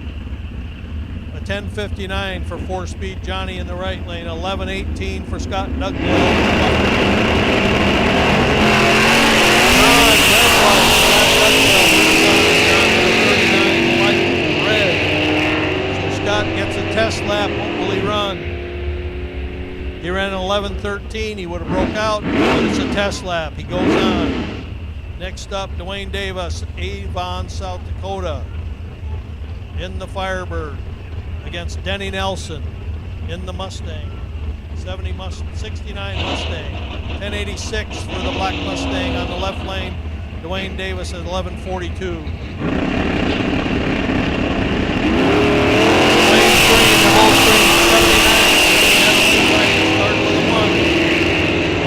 A 1059 for 4-speed Johnny in the right lane, 1118 for Scott Dugdale. Scott gets a test lap. What will he run? He ran an 11:13. He would have broke out, but it's a test lap. He goes on. Next up, Dwayne Davis, Avon, South Dakota, in the Firebird against Denny Nelson in the Mustang. 69 Mustang. 1086 for the black Mustang on the left lane. Dwayne Davis at 11:42.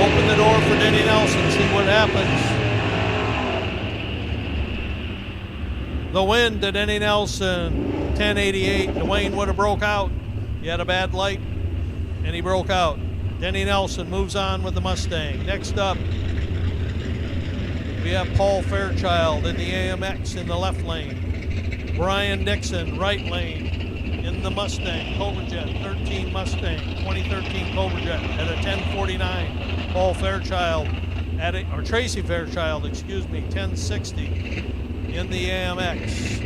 Open the door for Denny Nelson, see what happens. The win to Denny Nelson, 1088. Dwayne would have broke out. He had a bad light, and he broke out. Denny Nelson moves on with the Mustang. Next up, we have Paul Fairchild in the AMX in the left lane. Brian Dixon, right lane. In the Mustang, Cobra Jet, 13 Mustang, 2013 Cobra Jet at a 1049. Paul Fairchild or Tracy Fairchild, excuse me, 1060 in the AMX.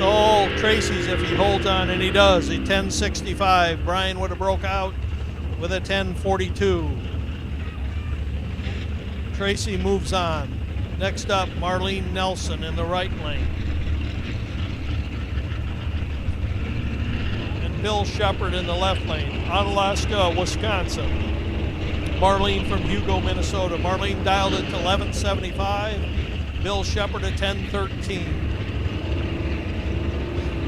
all Tracy's if he holds on, and he does. A 10.65. Brian would have broke out with a 10.42. Tracy moves on. Next up, Marlene Nelson in the right lane. And Bill Shepard in the left lane. Onalaska, Wisconsin. Marlene from Hugo, Minnesota. Marlene dialed it to 11.75. Bill Shepard at 10.13.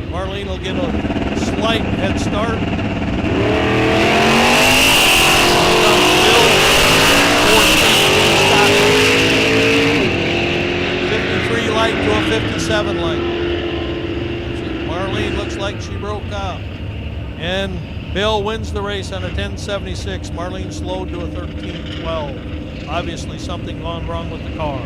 Marlene will get a slight head start. Light to a 57 light. Marlene looks like she broke out. And Bill wins the race on a 10.76. Marlene slowed to a 13.12. Obviously something gone wrong with the car.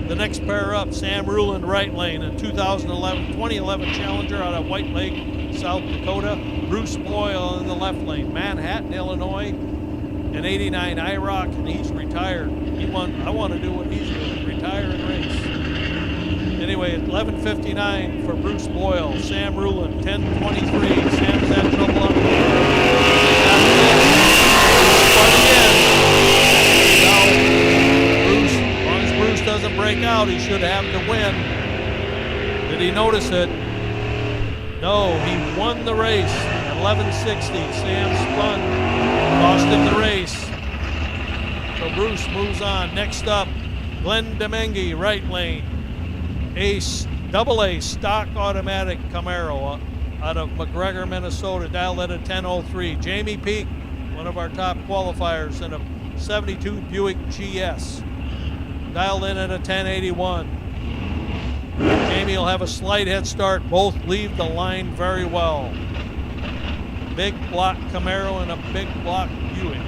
The next pair up, Sam Ruland, right lane, a 2011 Challenger out of White Lake, South Dakota. Bruce Boyle in the left lane, Manhattan, Illinois, an 89 IROC, and he's retired. I want to do what he's doing, retire and race. Anyway, at 11.59 for Bruce Boyle. Sam Ruland, 10.23. Sam's had trouble on the Bruce, as long as Bruce doesn't break out, he should have to win. Did he notice it? No, he won the race. 11.60. Sam spun, cost him the race. So Bruce moves on. Next up, Glenn Domingue, right lane. Double A stock automatic Camaro out of McGregor, Minnesota, dialed at a 10.03. Jamie Peak, one of our top qualifiers, in a 72 Buick GS, dialed in at a 10.81. Jamie will have a slight head start. Both leave the line very well. Big block Camaro and a big block Buick.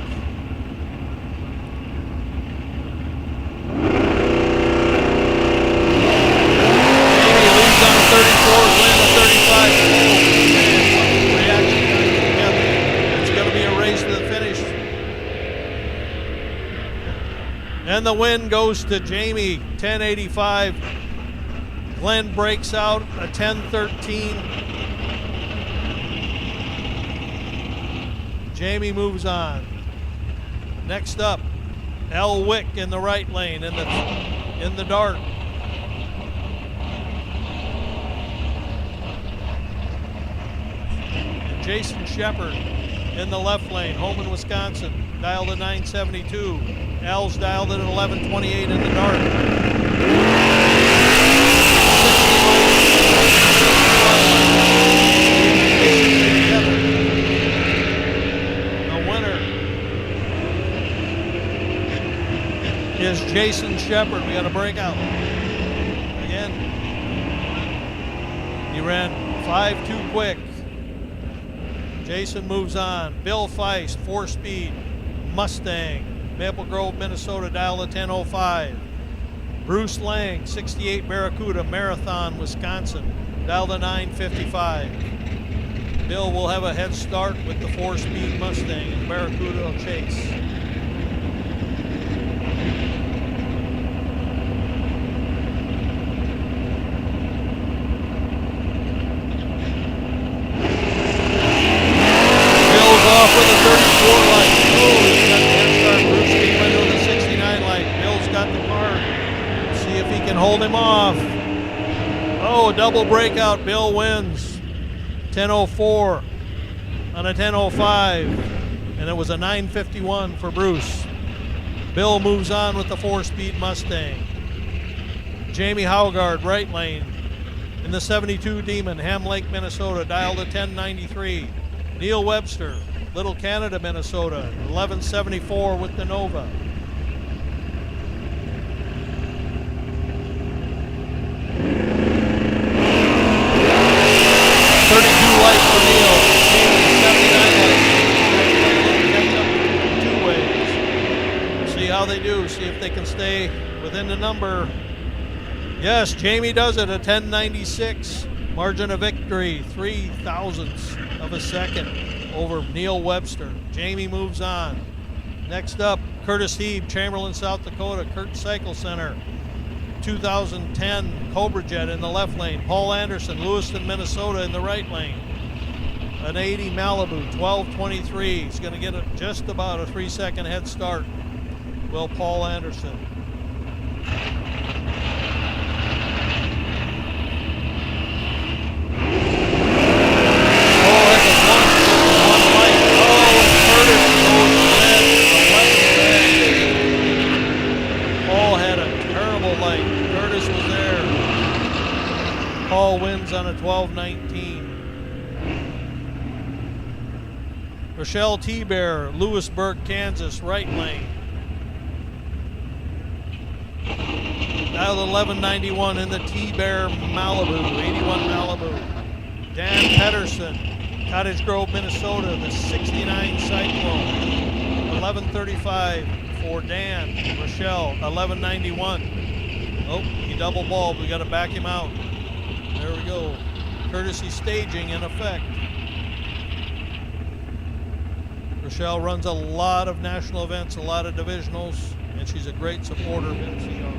And the win goes to Jamie, 10.85. Glenn breaks out a 10.13. Jamie moves on. Next up, Al Wick in the right lane in the dark. Jason Shepard in the left lane, home in Wisconsin, dialed at 9.72. Al's dialed at 11.28 in the dark. The winner is Jason Shepard. We got a breakout. Again, he ran 5 too quick. Jason moves on. Bill Feist, 4-speed Mustang, Maple Grove, Minnesota, dial at 10.05. Bruce Lang, 68 Barracuda, Marathon, Wisconsin, dial to 9.55. Bill will have a head start with the 4-speed Mustang, and Barracuda will chase. Bill's off with a 34 light. Oh, he's got the head start. Bruce came into the 69 light. Bill's got the car. See if he can hold him off. Oh, double breakout. Bill wins. 10.04 on a 10.05. And it was a 9.51 for Bruce. Bill moves on with the 4-speed Mustang. Jamie Haugard, right lane, in the 72 Demon, Ham Lake, Minnesota, dialed at 10.93. Neil Webster, Little Canada, Minnesota, 11.74 with the Nova. Light for Neil. 79 light. 2 ways. See how they do. See if they can stay within the number. Yes, Jamie does it. A 10.96. Margin of victory. 0.03 of a second over Neil Webster. Jamie moves on. Next up, Curtis Heeb, Chamberlain, South Dakota. Kurt Cycle Center. 2010 Cobra Jet in the left lane. Paul Anderson, Lewiston, Minnesota in the right lane. An 80 Malibu, 12:23. He's going to get just about a 3-second head start. Will Paul Anderson. Paul wins on a 12:19. Rochelle T-Bear, Lewisburg, Kansas, right lane. Dial 1191 in the T-Bear Malibu, 81 Malibu. Dan Pedersen, Cottage Grove, Minnesota, the 69 Cyclone. 1135 for Dan. Rochelle, 1191. Oh, he double balled. We got to back him out. There we go. Courtesy staging in effect. Rochelle runs a lot of national events, a lot of divisionals, and she's a great supporter of NCO.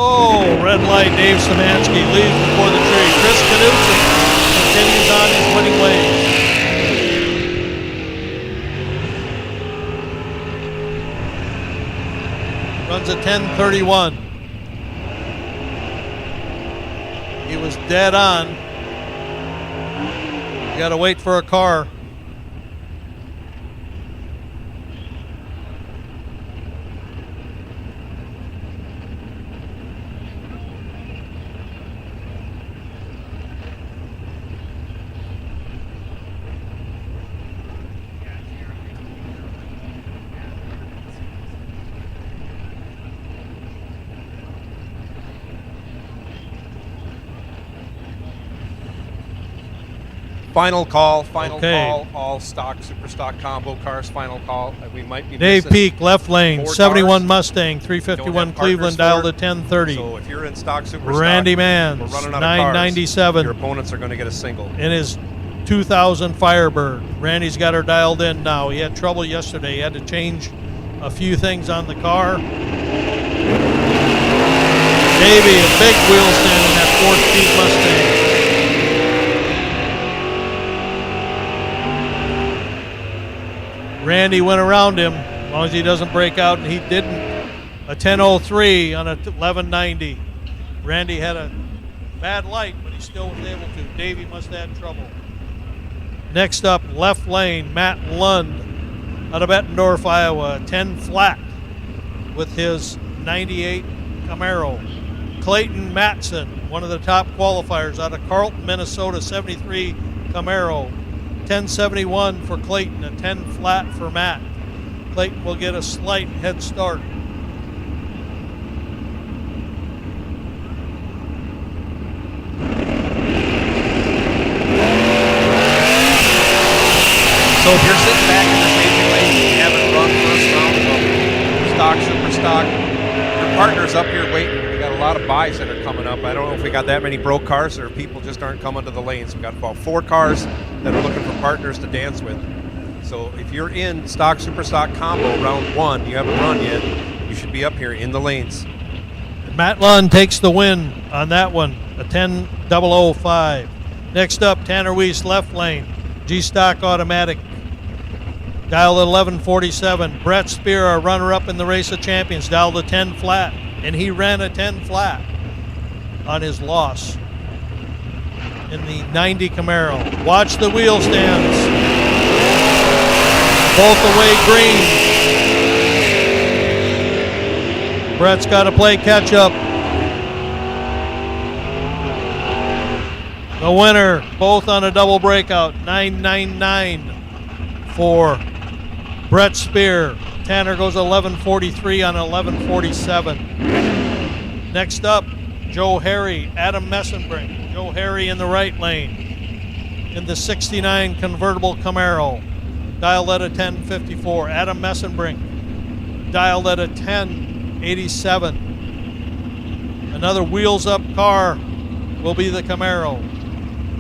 Oh, red light, Dave Szymanski leaves before the tree. Chris Knudsen continues on his winning ways. Runs a 10:31. He was dead on. You got to wait for a car. Final call, all stock, super stock combo cars, final call. We might be Dave missing Peak, left lane, 71 cars. Mustang, 351 Cleveland, dialed at 1030. So if you're in stock, super Randy stock, Manns, we're running out of 997. cars. Your opponents are going to get a single. In his 2000 Firebird. Randy's got her dialed in now. He had trouble yesterday. He had to change a few things on the car. Davey, a big wheel stand in that 4-speed Mustang. Randy went around him, as long as he doesn't break out, and he didn't. A 10:03 on a 1190. Randy had a bad light, but he still was able to. Davey must have had trouble. Next up, left lane, Matt Lund out of Bettendorf, Iowa, 10 flat with his 98 Camaro. Clayton Matson, one of the top qualifiers out of Carlton, Minnesota, 73 Camaro. 1071 for Clayton, a 10 flat for Matt. Clayton will get a slight head start. So if you're sitting back in the staging lane, you haven't run first round of stock, super stock, your partner's up here waiting. We got a lot of buys that are coming up. I don't know if we got that many broke cars or if people just aren't coming to the lanes. We got about 4 cars that are looking for partners to dance with. So if you're in stock, super stock combo round 1, you haven't run yet, you should be up here in the lanes. Matt Lund takes the win on that one, a 10.005. Next up, Tanner Weiss, left lane, G-Stock Automatic. Dialed at 1147. Brett Spear, our runner-up in the Race of Champions, dialed a 10 flat, and he ran a 10 flat on his loss in the 90 Camaro. Watch the wheel stands. Both away green. Brett's got to play catch-up. The winner, both on a double breakout, 999 for Brett Spear. Tanner goes 11:43 on 11:47. Next up, Joe Harry, Adam Messenbrink. Joe Harry in the right lane in the 69 convertible Camaro, dialed at a 10:54. Adam Messenbrink, dialed at a 10:87. Another wheels up car will be the Camaro.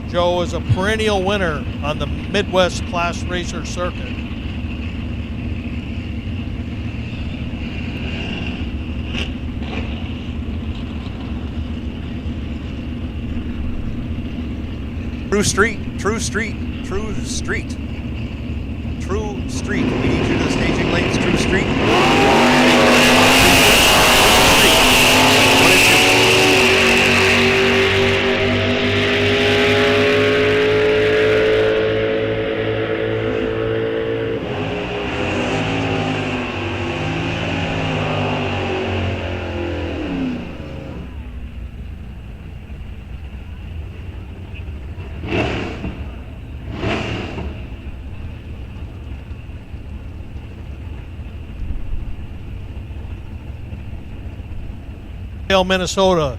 Joe is a perennial winner on the Midwest Class Racer circuit. True Street, True Street, True Street. True Street. We need you to the staging lanes, True Street. One and two. Minnesota,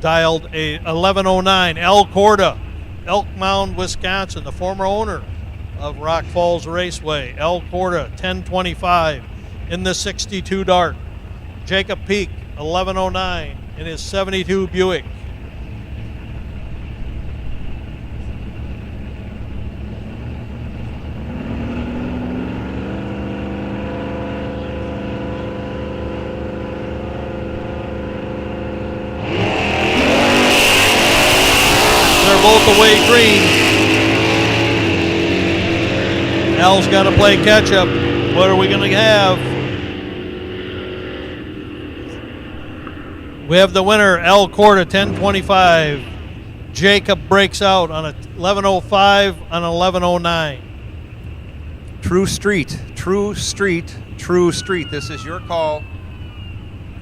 dialed a 1109. Al Corda, Elk Mound, Wisconsin, the former owner of Rock Falls Raceway. Al Corda, 1025 in the 62 Dart. Jacob Peak, 1109 in his 72 Buick. Both away green. Al's got to play catch up. What are we going to have? We have the winner, Al Corda, 1025. Jacob breaks out on a 1105 on 1109. True Street, True Street, True Street. This is your call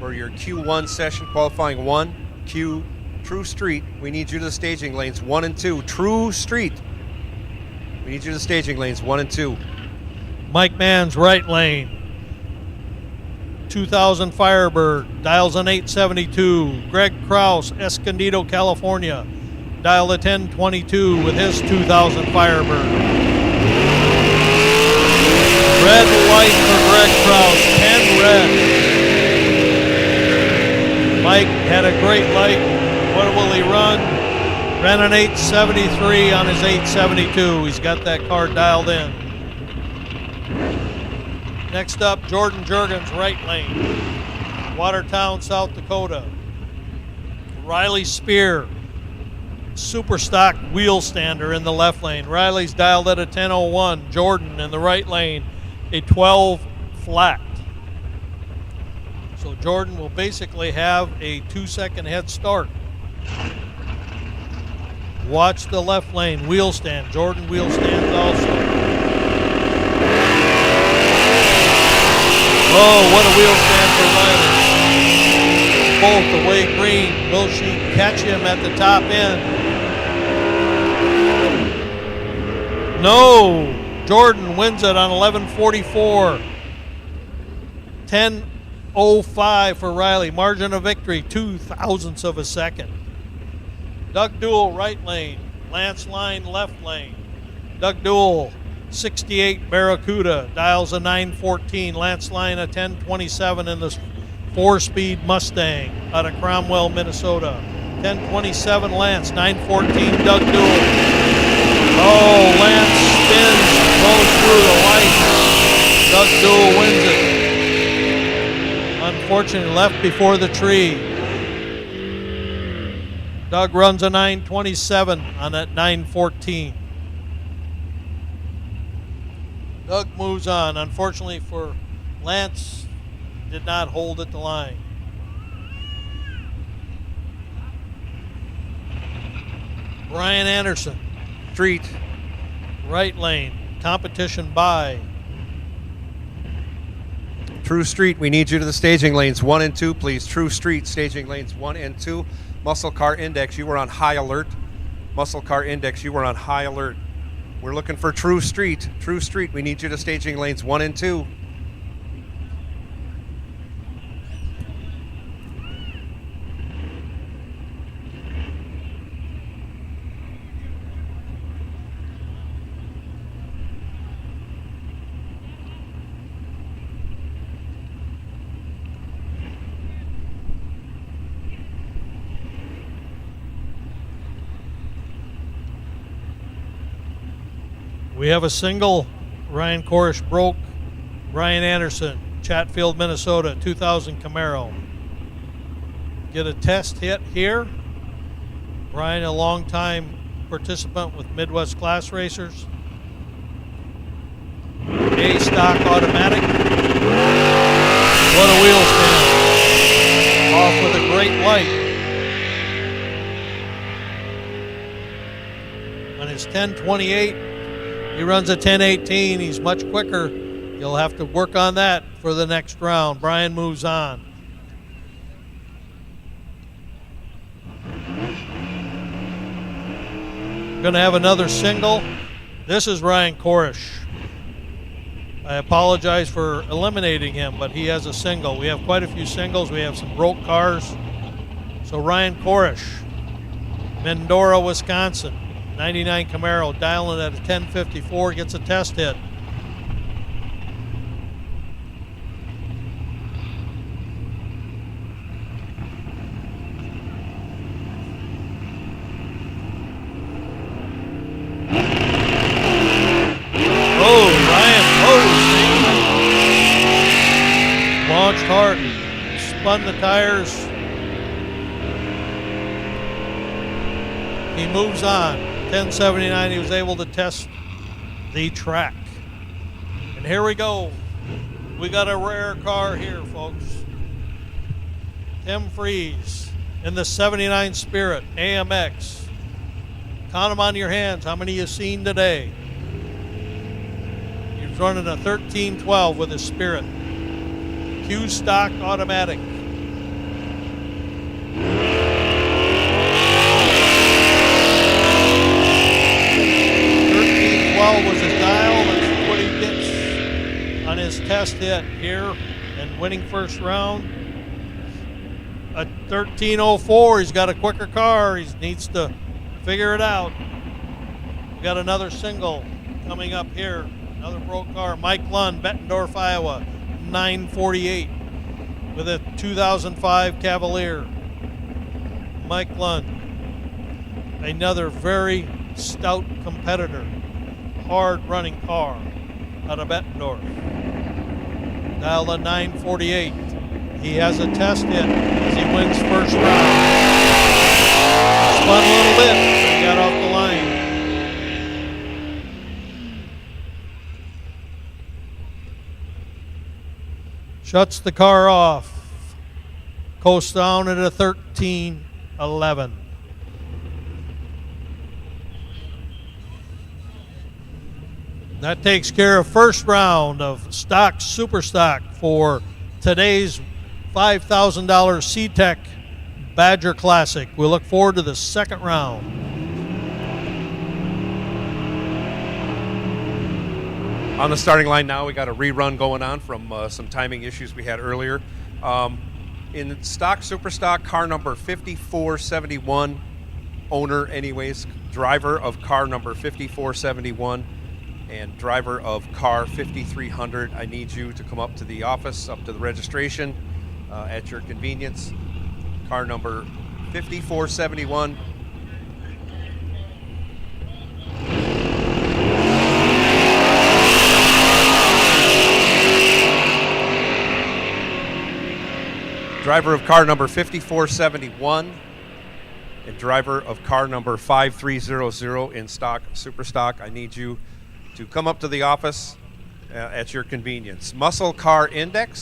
for your Q1 session, qualifying 1, Q True Street. We need you to the staging lanes 1 and 2. True Street. We need you to the staging lanes 1 and 2. Mike Mann's right lane. 2000 Firebird, dials an 872. Greg Kraus, Escondido, California, dialed a 1022 with his 2000 Firebird. Red light for Greg Kraus, 10 red. Mike had a great light. What will he run? Ran an 873 on his 872. He's got that car dialed in. Next up, Jordan Jurgens, right lane. Watertown, South Dakota. Riley Spear, super stock wheel stander in the left lane. Riley's dialed at a 1001. Jordan in the right lane, a 12 flat. So Jordan will basically have a 2-second head start. Watch the left lane, wheel stand. Jordan wheel stands also. Oh, what a wheel stand for Riley. Both away green. Will she catch him at the top end? No. Jordan wins it on 11:44. 10:05 for Riley. Margin of victory, 0.02 of a second. Doug Duell, right lane. Lance Line, left lane. Doug Duell, 68 Barracuda, dials a 914. Lance Line, a 1027 in this 4-speed Mustang out of Cromwell, Minnesota. 1027 Lance, 914 Doug Duell. Oh, Lance spins, goes through the light. Doug Duell wins it. Unfortunately, left before the tree. Doug runs a 927 on that 914. Doug moves on. Unfortunately for Lance, did not hold at the line. Brian Anderson. Street. Right lane. Competition by. True Street, we need you to the staging lanes 1 and 2, please. True Street, staging lanes 1 and 2. Muscle Car Index, you were on high alert. Muscle Car Index, you were on high alert. We're looking for True Street. True Street, we need you to staging lanes 1 and 2. We have a single. Ryan Korish broke Brian Anderson, Chatfield, Minnesota, 2000 Camaro. Get a test hit here. Brian, a longtime participant with Midwest Class Racers. A stock automatic. What a wheel stand. Off with a great light. On his 1028, he runs a 1018. He's much quicker. You'll have to work on that for the next round. Brian moves on. Going to have another single. This is Ryan Korish. I apologize for eliminating him, but he has a single. We have quite a few singles. We have some broke cars. So Ryan Korish, Mendora, Wisconsin. 99 Camaro, dialing at a 1054, gets a test hit. Oh, Ryan launched hard, spun the tires. He moves on. 1079, he was able to test the track. And here we go. We got a rare car here, folks. Tim Freeze in the 79 Spirit AMX. Count them on your hands. How many you seen today? He's running a 1312 with his Spirit. Q stock automatic. 12 was his dial. That's what he gets on his test hit here and winning first round. A 1304. He's got a quicker car. He needs to figure it out. We got another single coming up here. Another broke car. Mike Lund, Bettendorf, Iowa, 948 with a 2005 Cavalier. Mike Lund, another very stout competitor. Hard running car out of Bettendorf. Dial to 948. He has a test hit as he wins first round. Spun a little bit, but he got off the line. Shuts the car off. Coasts down at a 1311. That takes care of first round of stock, super stock for today's $5,000 C-Tech Badger Classic. We look forward to the second round. On the starting line now, we got a rerun going on from some timing issues we had earlier. In stock, super stock, car number 5471, owner anyways, driver of car number 5471, and driver of car 5300, I need you to come up to the office, up to the registration at your convenience. Car number 5471. Driver of car number 5471 and driver of car number 5300 in stock, super stock, I need you to come up to the office at your convenience. Muscle Car Index,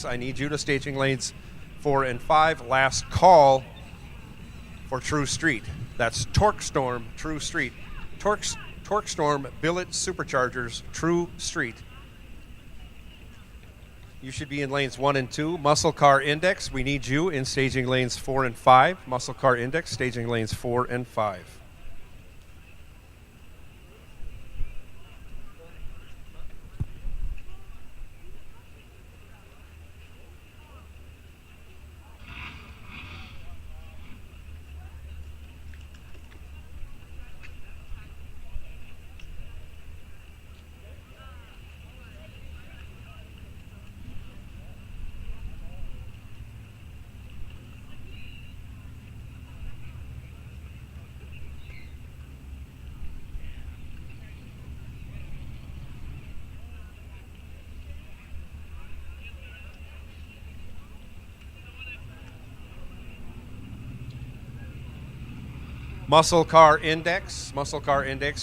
I need you to staging lanes 4 and 5. Last call for True Street. That's Torque Storm, True Street. Torque Storm, Billet Superchargers, True Street. You should be in lanes 1 and 2. Muscle Car Index, we need you in staging lanes 4 and 5. Muscle Car Index, staging lanes 4 and 5. Muscle Car Index,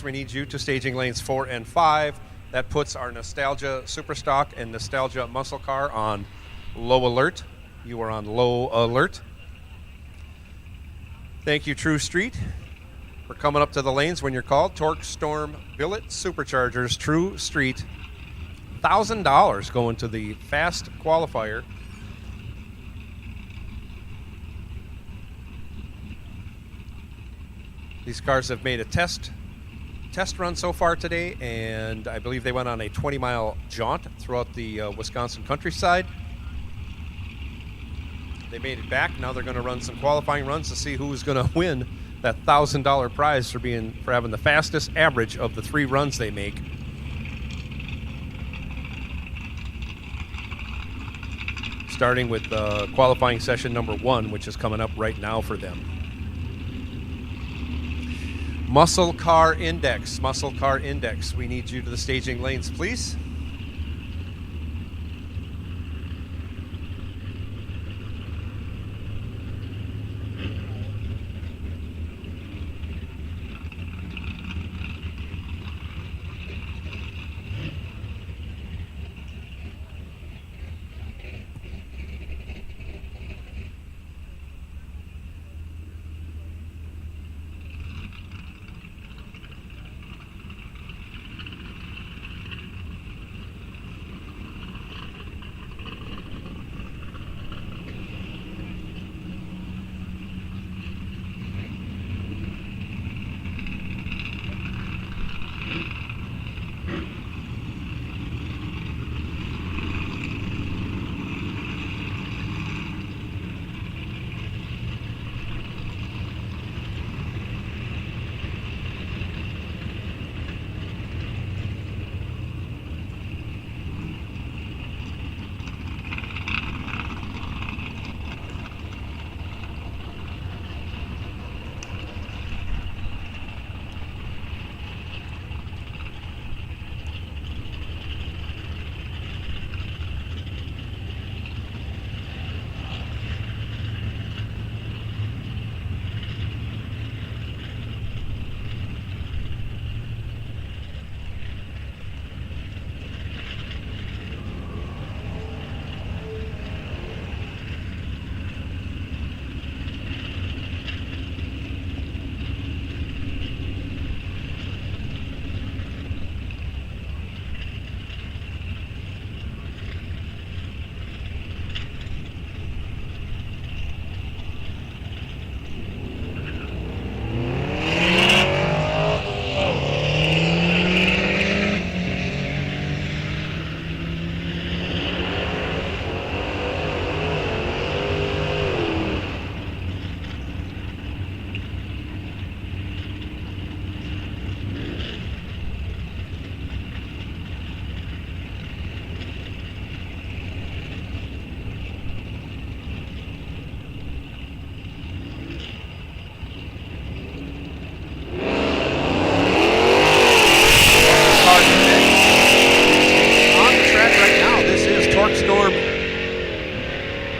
we need you to staging lanes 4 and 5. That puts our Nostalgia Superstock and Nostalgia Muscle Car on low alert. You are on low alert. Thank you, True Street, for coming up to the lanes when you're called. Torque Storm Billet Superchargers, True Street. $1,000 going to the fast qualifier. These cars have made a test run so far today, and I believe they went on a 20-mile jaunt throughout the Wisconsin countryside. They made it back. Now they're going to run some qualifying runs to see who's going to win that $1,000 prize for having the fastest average of the 3 runs they make. Starting with qualifying session number 1, which is coming up right now for them. Muscle Car Index, we need you to the staging lanes, please.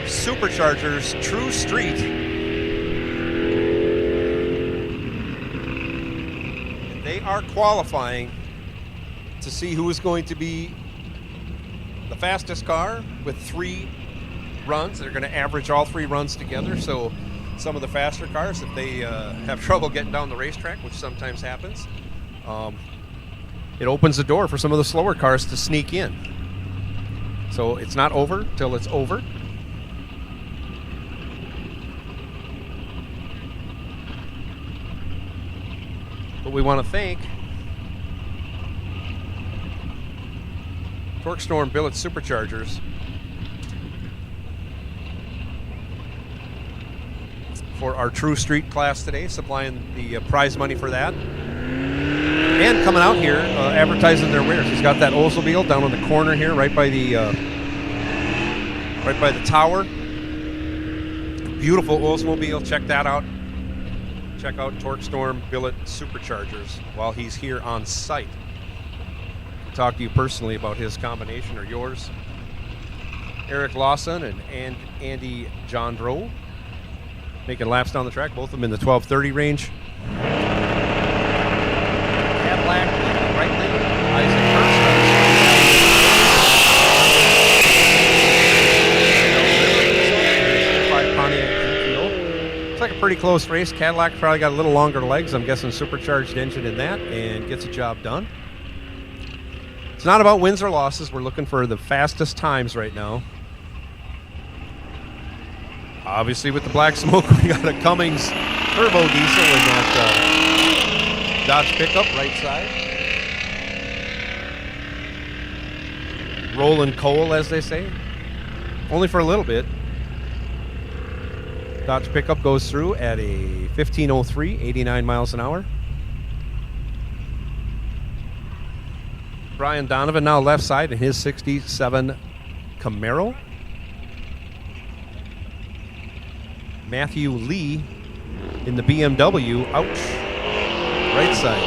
Superchargers, True Street. They are qualifying to see who is going to be the fastest car with 3 runs. They're going to average all 3 runs together. So some of the faster cars, if they have trouble getting down the racetrack, which sometimes happens, it opens the door for some of the slower cars to sneak in. So it's not over till it's over. But we want to thank Torque Storm Billet Superchargers for our True Street class today, supplying the prize money for that. And coming out here, advertising their wares. He's got that Oldsmobile down on the corner here, right by the tower. Beautiful Oldsmobile. Check that out. Check out Torque Storm Billet Superchargers while he's here on site. I'll talk to you personally about his combination or yours. Eric Lawson and Andy Jondro making laps down the track, both of them in the 12:30 range. Cadillac in the right lane, Isaac Hurst. 5 Pontiac GTO. It's like a pretty close race. Cadillac probably got a little longer legs. I'm guessing supercharged engine in that, and gets the job done. It's not about wins or losses. We're looking for the fastest times right now. Obviously, with the black smoke, we got a Cummins turbo diesel in that Dodge pickup, right side. Rolling coal, as they say. Only for a little bit. Dodge pickup goes through at a 1503, 89 miles an hour. Brian Donovan now left side in his 67 Camaro. Matthew Lee in the BMW, ouch, right side.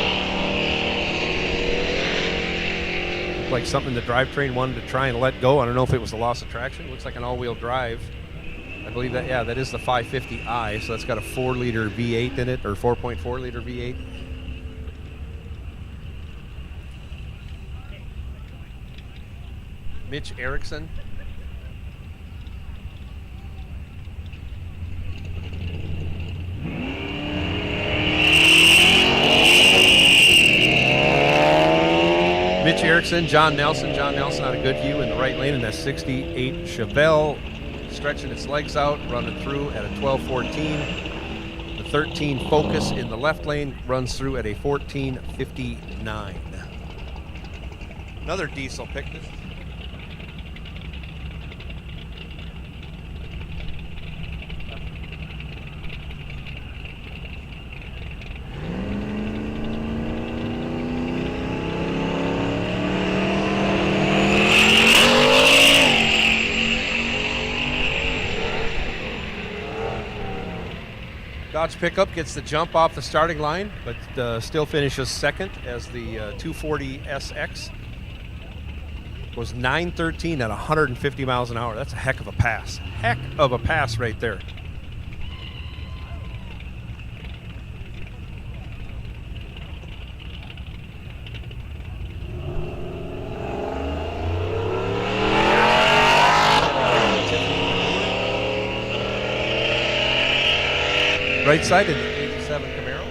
Looked like something the drivetrain wanted to try and let go. I don't know if it was a loss of traction. Looks like an all-wheel drive. I believe that, yeah, that is the 550i, so that's got a 4-liter V8 in it, or 4.4-liter V8. Mitch Erickson. Mitch Erickson, John Nelson. John Nelson out of Goodview in the right lane in that 68 Chevelle, stretching its legs out, running through at a 12:14. The 13 Focus in the left lane runs through at a 14:59. Another diesel pick. Dodge pickup gets the jump off the starting line, but still finishes second as the 240 SX goes 9:13 at 150 miles an hour. That's a heck of a pass. Heck of a pass right there. Right side in the 87 Camaro.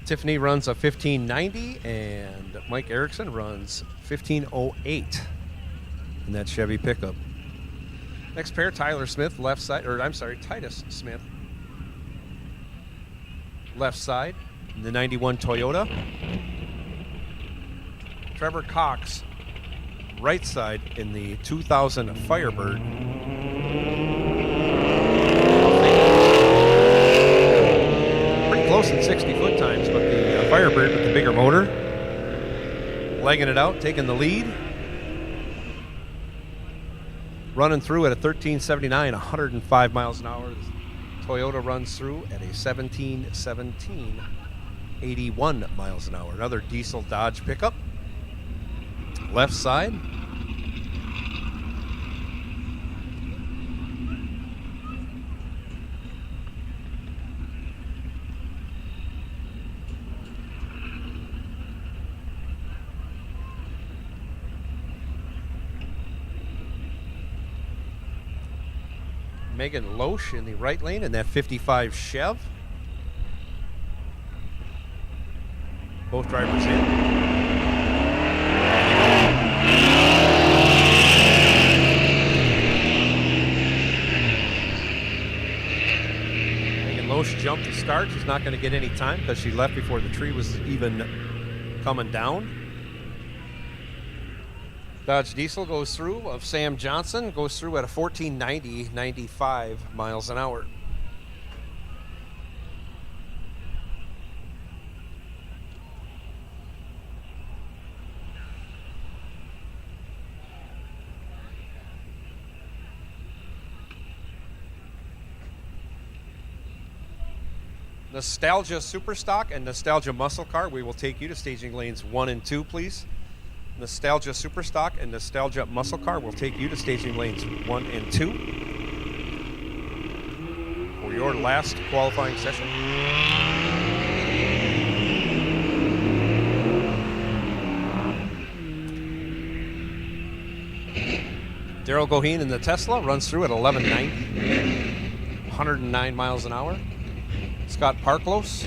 Tiffany runs a 1590 and Mike Erickson runs 1508 in that Chevy pickup. Next pair, Tyler Smith, left side, or I'm sorry, Titus Smith, left side. In the 91 Toyota. Trevor Cox, right side in the 2000 Firebird. Pretty close in 60-foot times, but the Firebird with the bigger motor. Legging it out, taking the lead. Running through at a 1379, 105 miles an hour. Toyota runs through at a 1717. 81 miles an hour. Another diesel Dodge pickup. Left side. Megan Loesch in the right lane in that 55 Chev. Both drivers in. Loesch jumped to start. She's not going to get any time because she left before the tree was even coming down. Dodge Diesel goes through of Sam Johnson, goes through at a 1490, 95 miles an hour. Nostalgia Superstock and Nostalgia Muscle Car, we will take you to staging lanes 1 and 2, please. Nostalgia Superstock and Nostalgia Muscle Car will take you to staging lanes 1 and 2 for your last qualifying session. Daryl Goheen in the Tesla runs through at 1190, 109 miles an hour. Scott Parklos,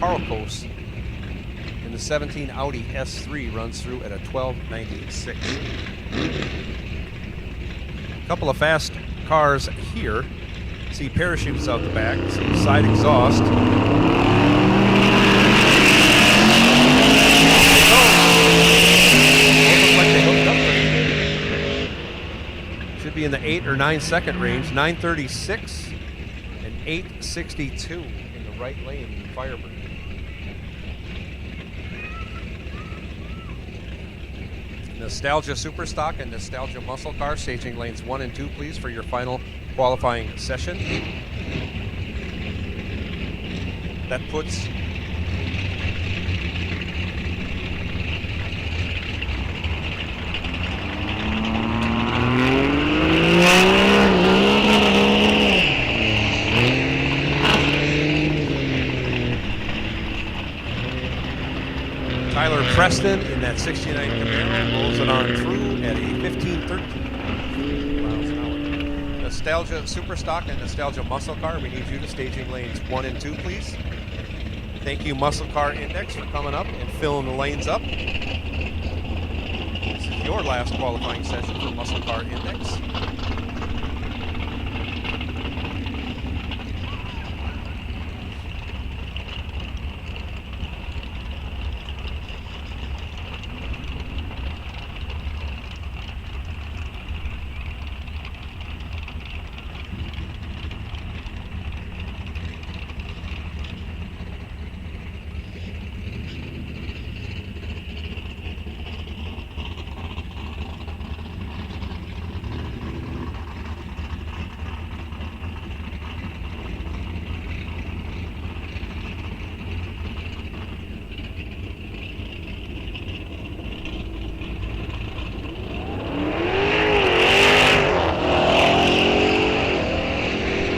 Parlokos in the 17 Audi S3 runs through at a 1296. A couple of fast cars here. See parachutes out the back, see side exhaust. Should be in the 8 or 9 second range. 936 and 862 in the right lane, Firebird. Nostalgia Superstock and Nostalgia Muscle Car, staging lanes 1 and 2, please, for your final qualifying session. That puts Tyler Preston in that 69 Camaro rolls it on through at a 1513 miles an hour. Nostalgia Superstock and Nostalgia Muscle Car, we need you to staging lanes 1 and 2, please. Thank you, Muscle Car Index, for coming up and filling the lanes up. This is your last qualifying session for Muscle Car Index.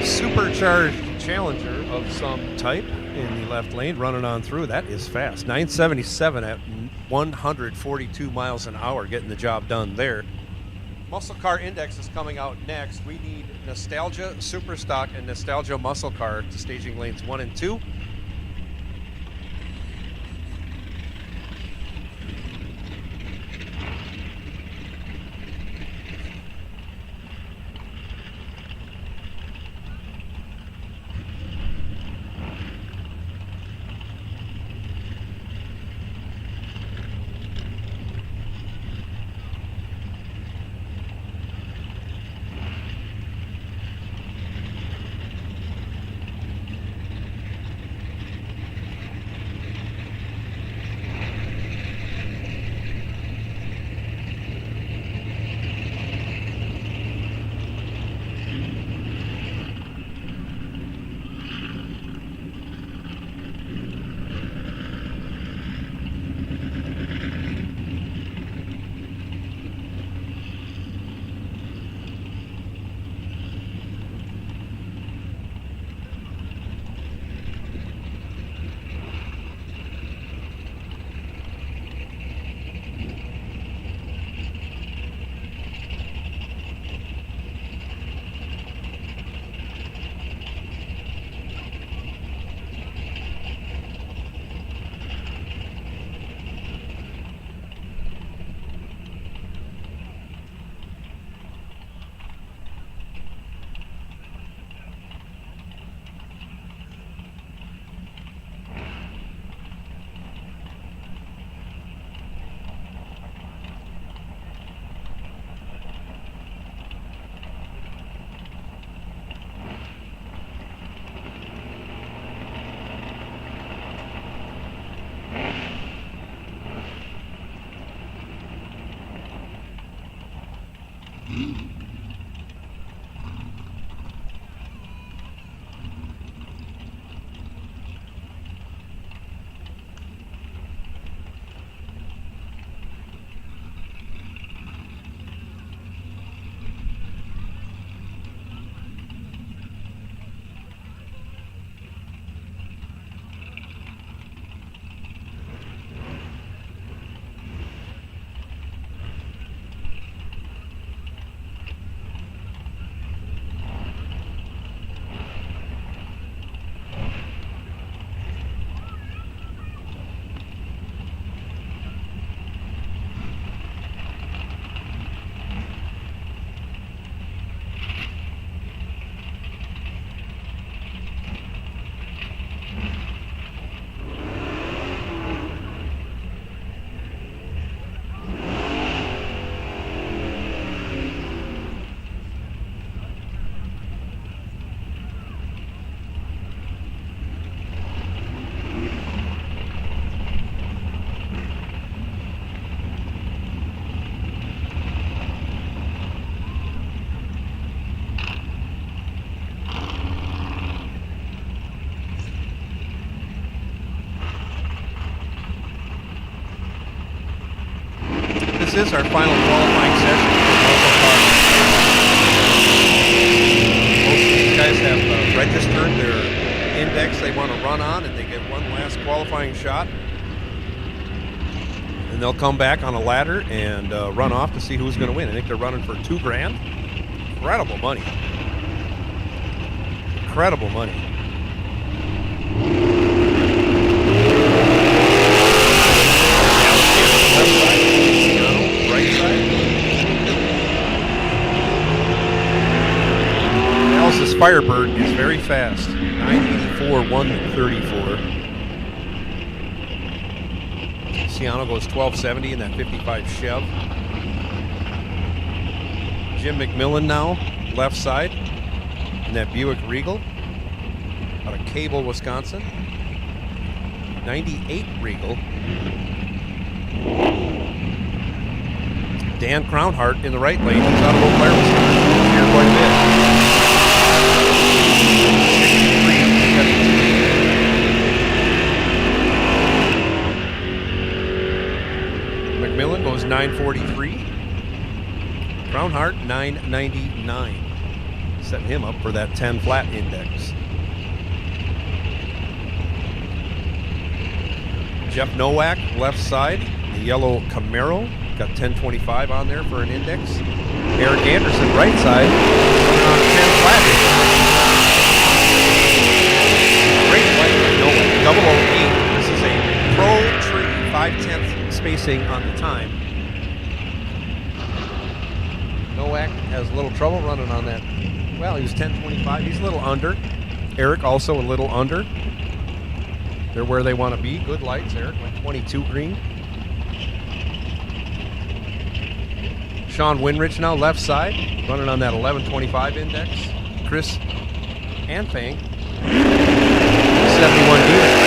Supercharged Challenger of some type in the left lane, running on through. That is fast. 977 at 142 miles an hour, getting the job done there. Muscle Car Index is coming out next. We need Nostalgia Superstock and Nostalgia Muscle Car to staging lanes 1 and 2. is our final qualifying session. Most of these guys have registered their index they want to run on, and they get one last qualifying shot. And they'll come back on a ladder and run off to see who's going to win. I think they're running for $2,000. Incredible money. Incredible money. Right side. Alice's Firebird is very fast. 984, 134. Ciano goes 1270 in that 55 Chev. Jim McMillan now, left side, in that Buick Regal out of Cable, Wisconsin. 98 Regal. Dan Crownhart in the right lane. He's out of Eau Claire, Wisconsin. Here quite a bit. McMillan goes 943. Crownhart 999. Setting him up for that 10 flat index. Jeff Nowak, left side, the yellow Camaro, got 1025 on there for an index. Eric Anderson, right side, on 10 flat. Great play by Nowak, 008. This is a pro tree, 5/10 spacing on the time. Nowak has a little trouble running on that. Well, he was 1025. He's a little under. Eric also a little under. They're where they want to be. Good lights. Eric went 22 green. Sean Winrich now left side, running on that 1125 index. Chris Anfang, 71 units.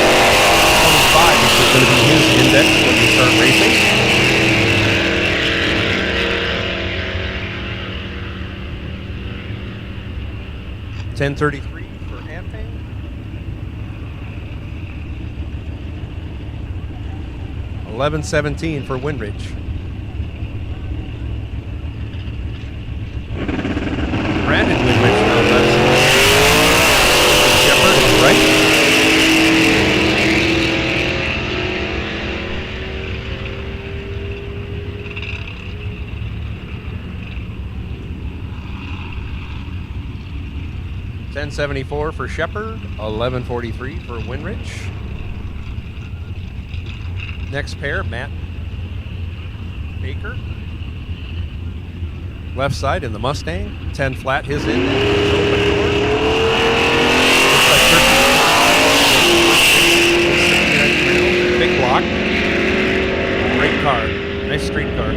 25 is going to be his index when we start racing. $10.33 for Anfang. $11.17 for Winrich. Brandon Winrich now left side. Shepard on the right. $10.74 for Shepard, $11.43 for Winrich. Next pair, Matt Baker. Left side in the Mustang, 10 flat, his in. Big block. Great car. Nice street car.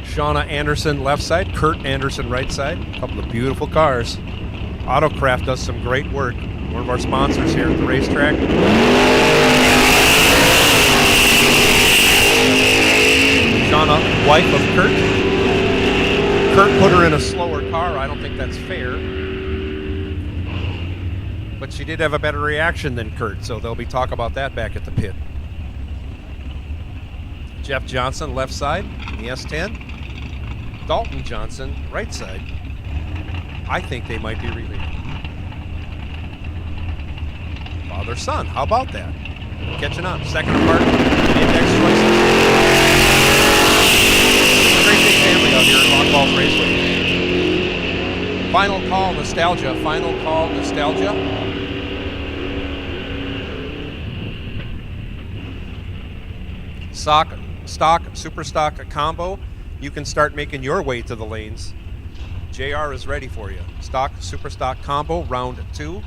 Shauna Anderson left side, Kurt Anderson right side. A couple of beautiful cars. Autocraft does some great work. One of our sponsors here at the racetrack. Shauna, wife of Kurt. Kurt put her in a slower car. I don't think that's fair. But she did have a better reaction than Kurt, so there'll be talk about that back at the pit. Jeff Johnson left side in the S10. Dalton Johnson, right side. I think they might be related. Father-son, how about that? Catching on. Second apart, index choices. Great big family out here at Long Balls Raceway. Final call, nostalgia. Final call, nostalgia. Stock, super stock combo. You can start making your way to the lanes. JR is ready for you. Stock, super stock combo, round 2.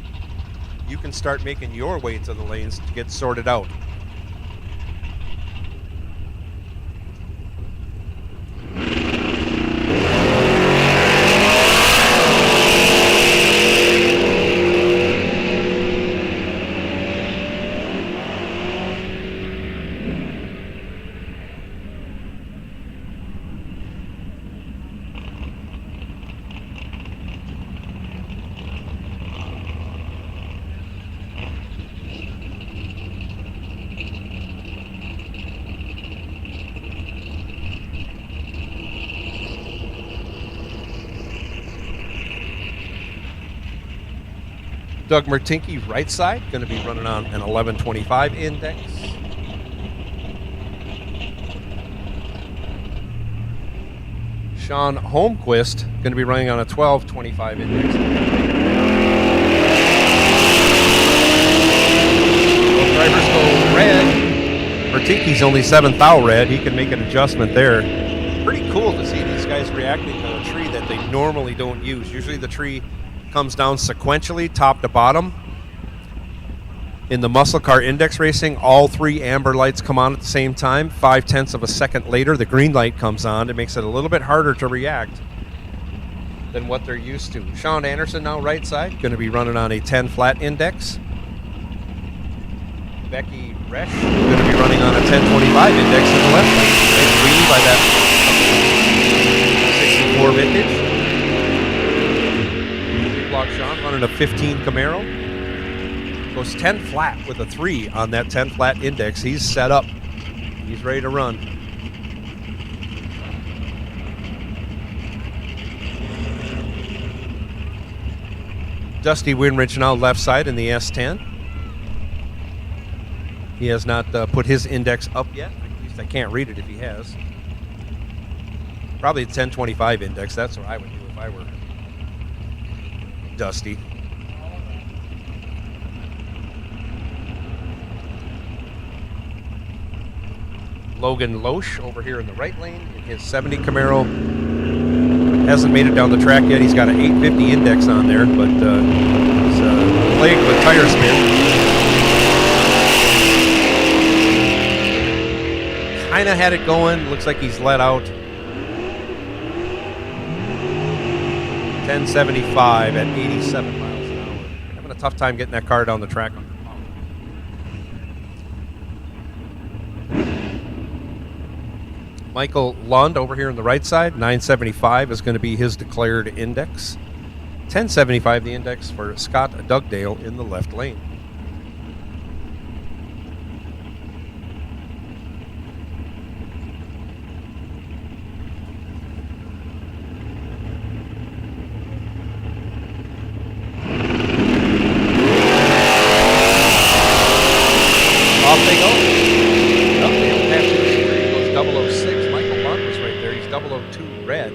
You can start making your way to the lanes to get sorted out. Doug Martinke, right side, going to be running on an 1125 index. Sean Holmquist going to be running on a 1225 index. Both drivers go red. Martinke's only 7th thou red. He can make an adjustment there. Pretty cool to see these guys reacting to a tree that they normally don't use. Usually the tree comes down sequentially, top to bottom. In the muscle car index racing, all 3 amber lights come on at the same time. 0.5 of a second later, the green light comes on. It makes it a little bit harder to react than what they're used to. Sean Anderson now right side, going to be running on a 10 flat index. Becky Resch going to be running on a 1025 index in the left lane. Nice wheelie by that 64 vintage. Big block Sean running a 15 Camaro. Goes 10 flat with a 3 on that 10 flat index. He's set up. He's ready to run. Dusty Winrich now left side in the S10. He has not put his index up yet. At least I can't read it if he has. Probably a 1025 index. That's what I would do if I were Dusty. Logan Loesch over here in the right lane in his 70 Camaro. Hasn't made it down the track yet. He's got an 850 index on there, but he's plagued with tire spin. Kind of had it going. Looks like he's let out. 1075 at 87 miles an hour. Having a tough time getting that car down the track. Michael Lund over here on the right side, 975 is going to be his declared index. 1075 the index for Scott Dugdale in the left lane. Off they go. Dugdale passes. He goes 006. 002 red.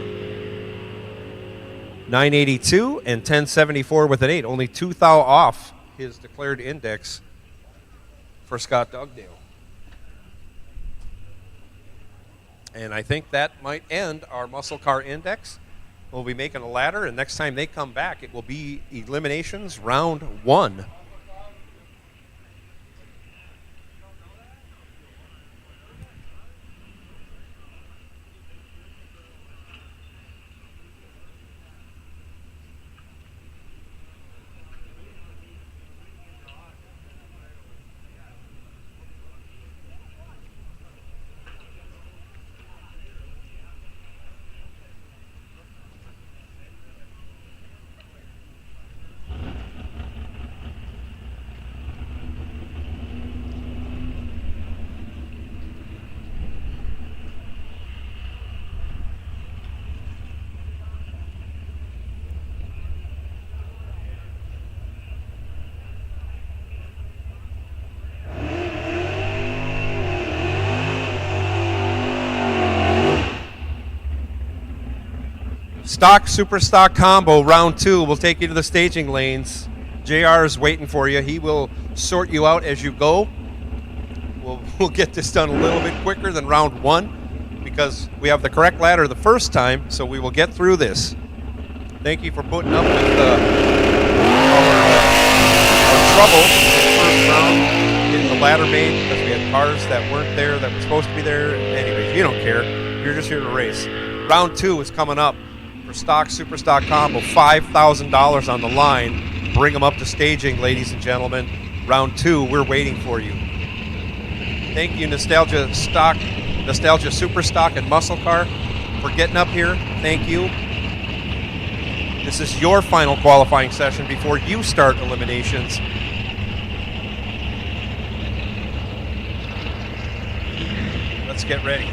982 and 1074 with an 8. Only 2 thou off his declared index for Scott Dugdale. And I think that might end our muscle car index. We'll be making a ladder, and next time they come back, it will be eliminations round 1. Stock, super stock combo, round 2. We'll take you to the staging lanes. JR is waiting for you. He will sort you out as you go. We'll get this done a little bit quicker than round 1 because we have the correct ladder the first time, so we will get through this. Thank you for putting up with our trouble in the first round, getting the ladder made because we had cars that weren't there that were supposed to be there. Anyways, you don't care. You're just here to race. Round 2 is coming up. For stock, super stock combo, $5,000 on the line. Bring them up to staging, ladies and gentlemen. Round 2, we're waiting for you. Thank you, Nostalgia Stock, Nostalgia Super Stock and Muscle Car, for getting up here. Thank you. This is your final qualifying session before you start eliminations. Let's get ready.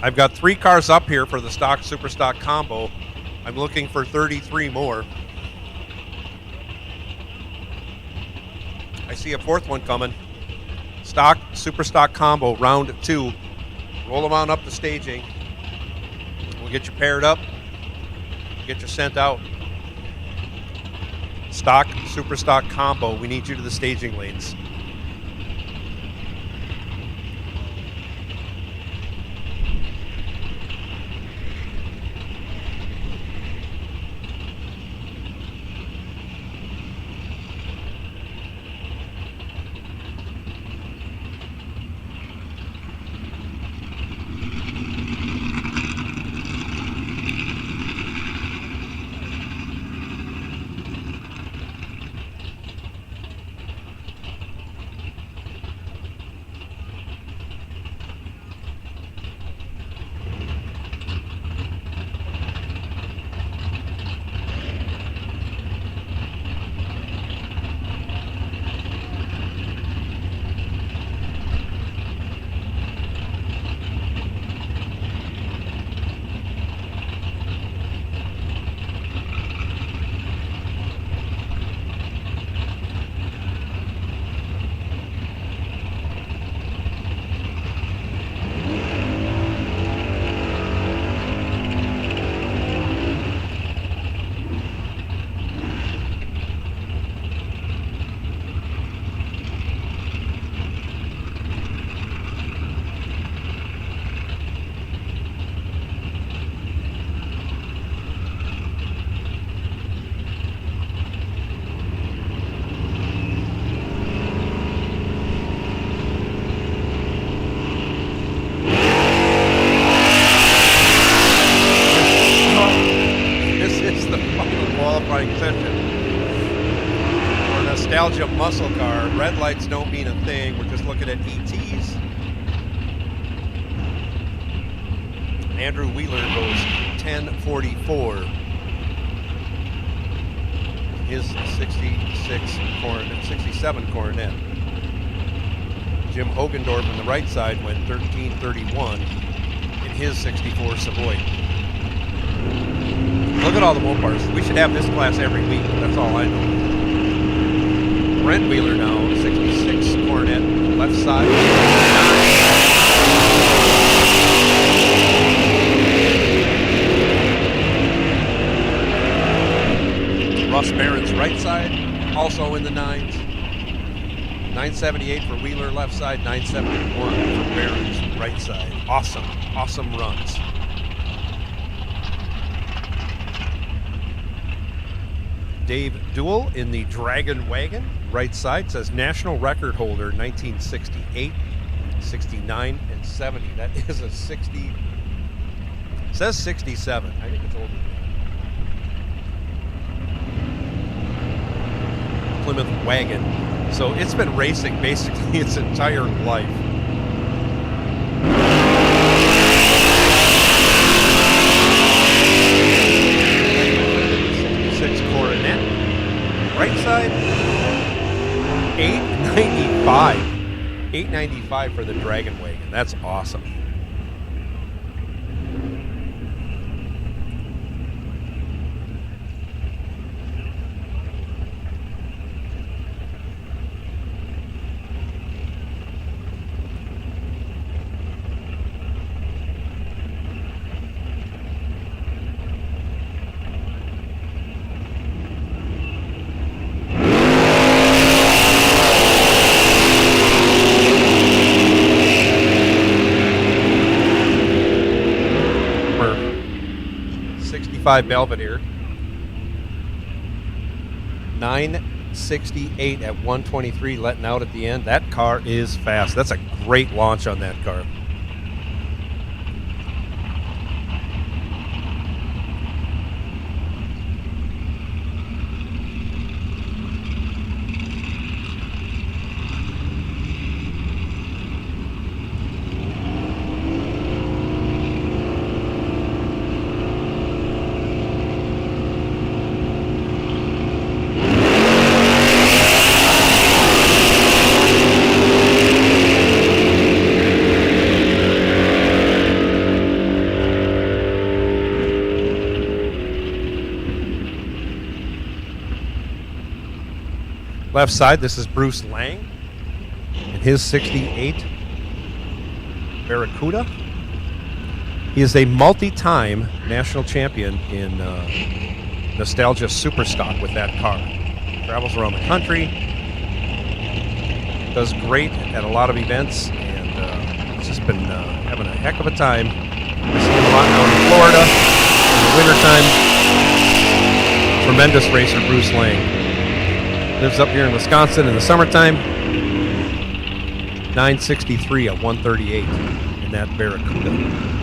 I've got 3 cars up here for the stock super stock combo. I'm looking for 33 more. I see a 4th one coming. Stock super stock combo round 2. Roll them on up to staging. We'll get you paired up. Get you sent out. Stock super stock combo. We need you to the staging lanes. Nostalgia muscle car. Red lights don't mean a thing. We're just looking at ETs. Andrew Wheeler goes 10:44. His 67 Coronet. Jim Hogendorf on the right side went 13:31 in his 64 Savoy. Look at all the Mopars. We should have this class every week. That's all I know. Brent Wheeler now, 66 Coronet, left side. Russ Barron's right side, also in the 9s. 978 for Wheeler left side, 971 for Barron's right side. Awesome, awesome runs. Dave Duell in the Dragon Wagon, right side, says national record holder 1968, 69, and 70. That is a 60. It says 67. I think it's older than that. Plymouth Wagon. So it's been racing basically its entire life. Right side, 895. 895 for the Dragon Wagon. That's awesome. Belvedere. 968 at 123, letting out at the end. That car is fast. That's a great launch on that car. left side, this is Bruce Lang in his 68 Barracuda. He is a multi-time national champion in Nostalgia Superstock with that car. Travels around the country, does great at a lot of events, and he's just been having a heck of a time. I see him a lot down in Florida in the wintertime. Tremendous racer, Bruce Lang. Lives up here in Wisconsin in the summertime. 963 at 138 in that Barracuda.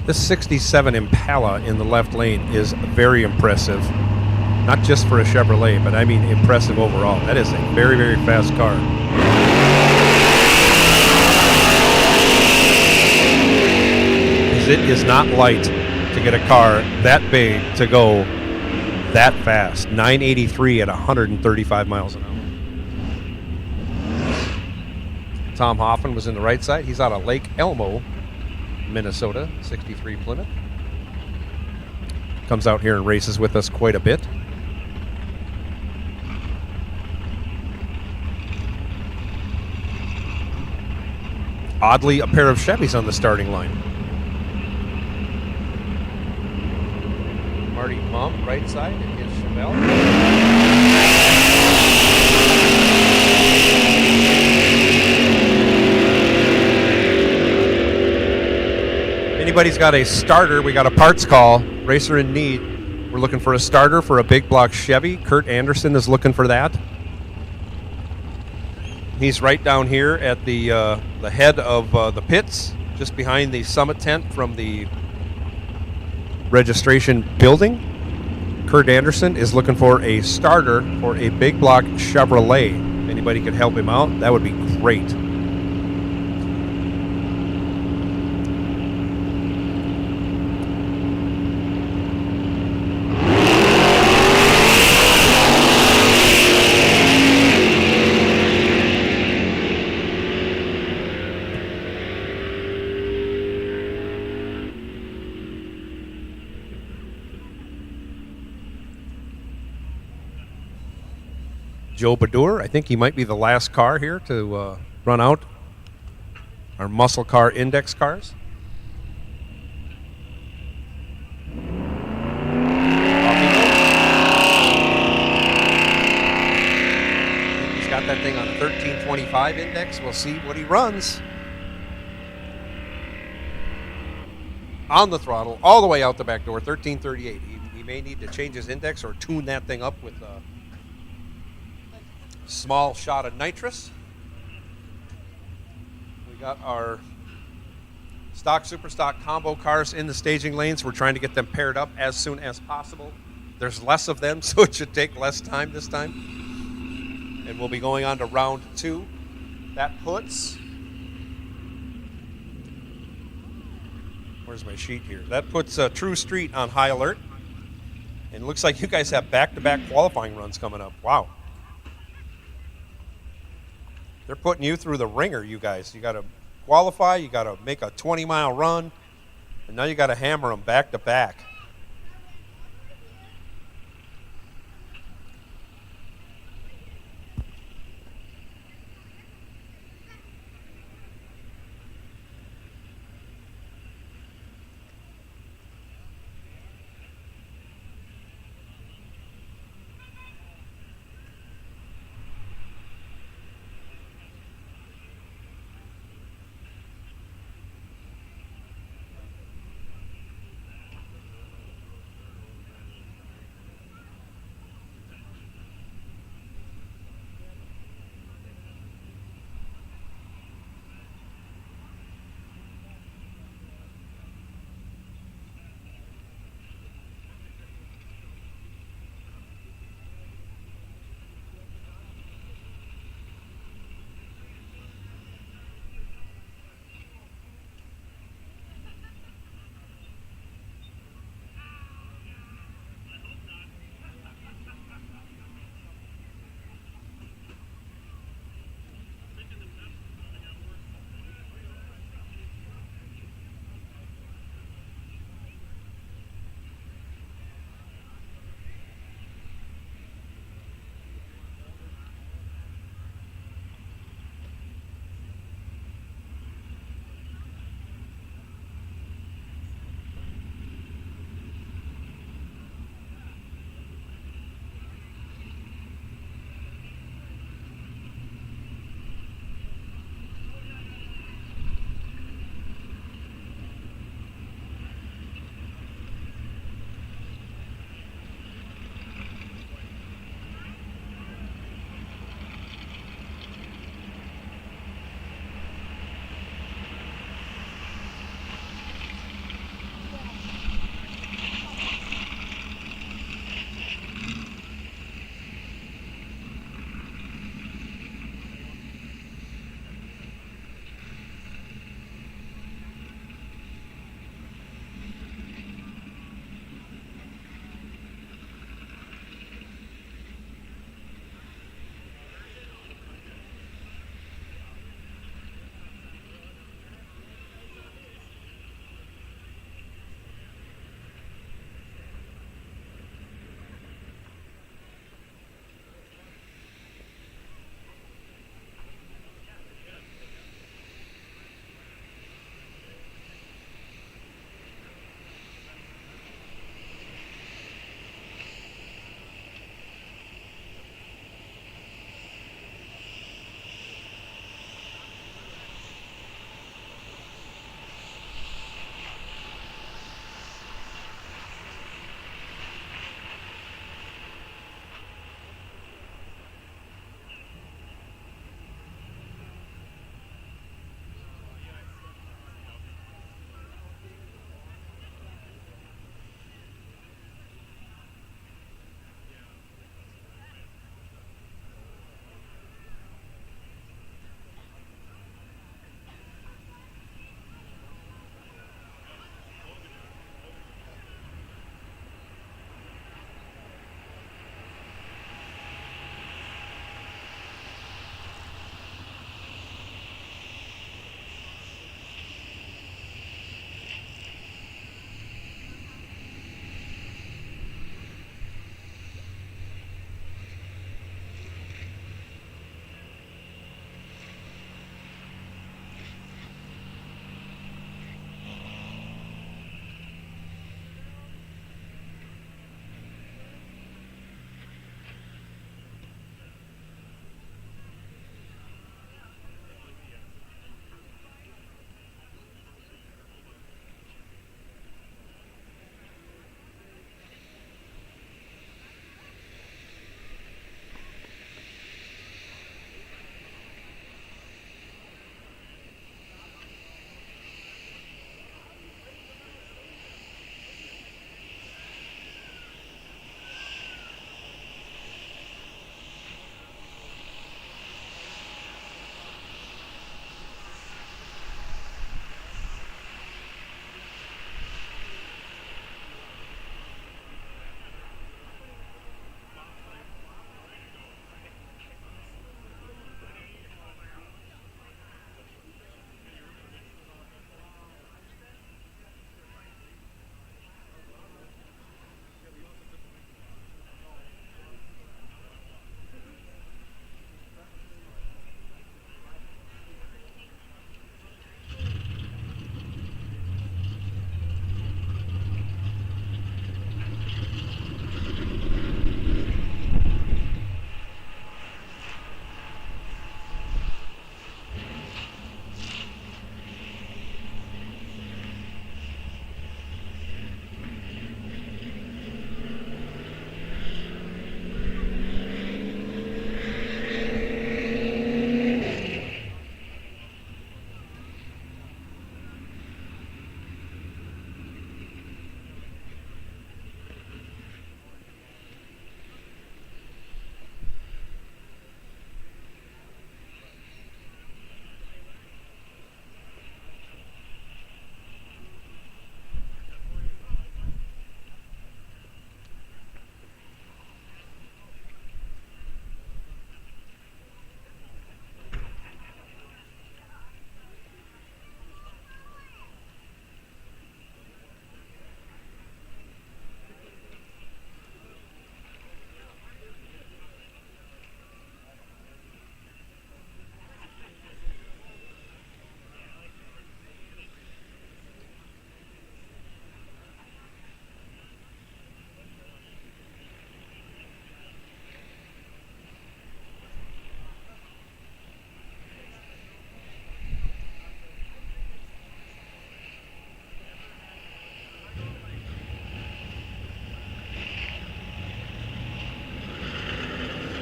This 67 Impala in the left lane is very impressive. Not just for a Chevrolet, but I mean impressive overall. That is a very, very fast car. Because it is not light to get a car that big to go that fast. 983 at 135 miles an hour. Tom Hoffman was in the right side. He's out of Lake Elmo, Minnesota, 63 Plymouth. Comes out here and races with us quite a bit. Oddly, a pair of Chevys on the starting line. Marty Mum, right side, and his Chevelle. Anybody's got a starter, we got a parts call. Racer in need. We're looking for a starter for a big block Chevy. Kurt Anderson is looking for that. He's right down here at the head of the pits, just behind the summit tent from the registration building. Kurt Anderson is looking for a starter for a big block Chevrolet. If anybody could help him out, that would be great. Joe Badur, I think he might be the last car here to run out our muscle car index cars. He's got that thing on a 1325 index. We'll see what he runs. On the throttle, all the way out the back door, 1338. He may need to change his index or tune that thing up with small shot of nitrous. We got our stock, super stock combo cars in the staging lanes. We're trying to get them paired up as soon as possible. There's less of them, so it should take less time this time. And we'll be going on to round 2. That puts... Where's my sheet here? That puts True Street on high alert. And it looks like you guys have back-to-back qualifying runs coming up. Wow. They're putting you through the ringer, you guys. You got to qualify, you got to make a 20-mile run, and now you got to hammer them back to back.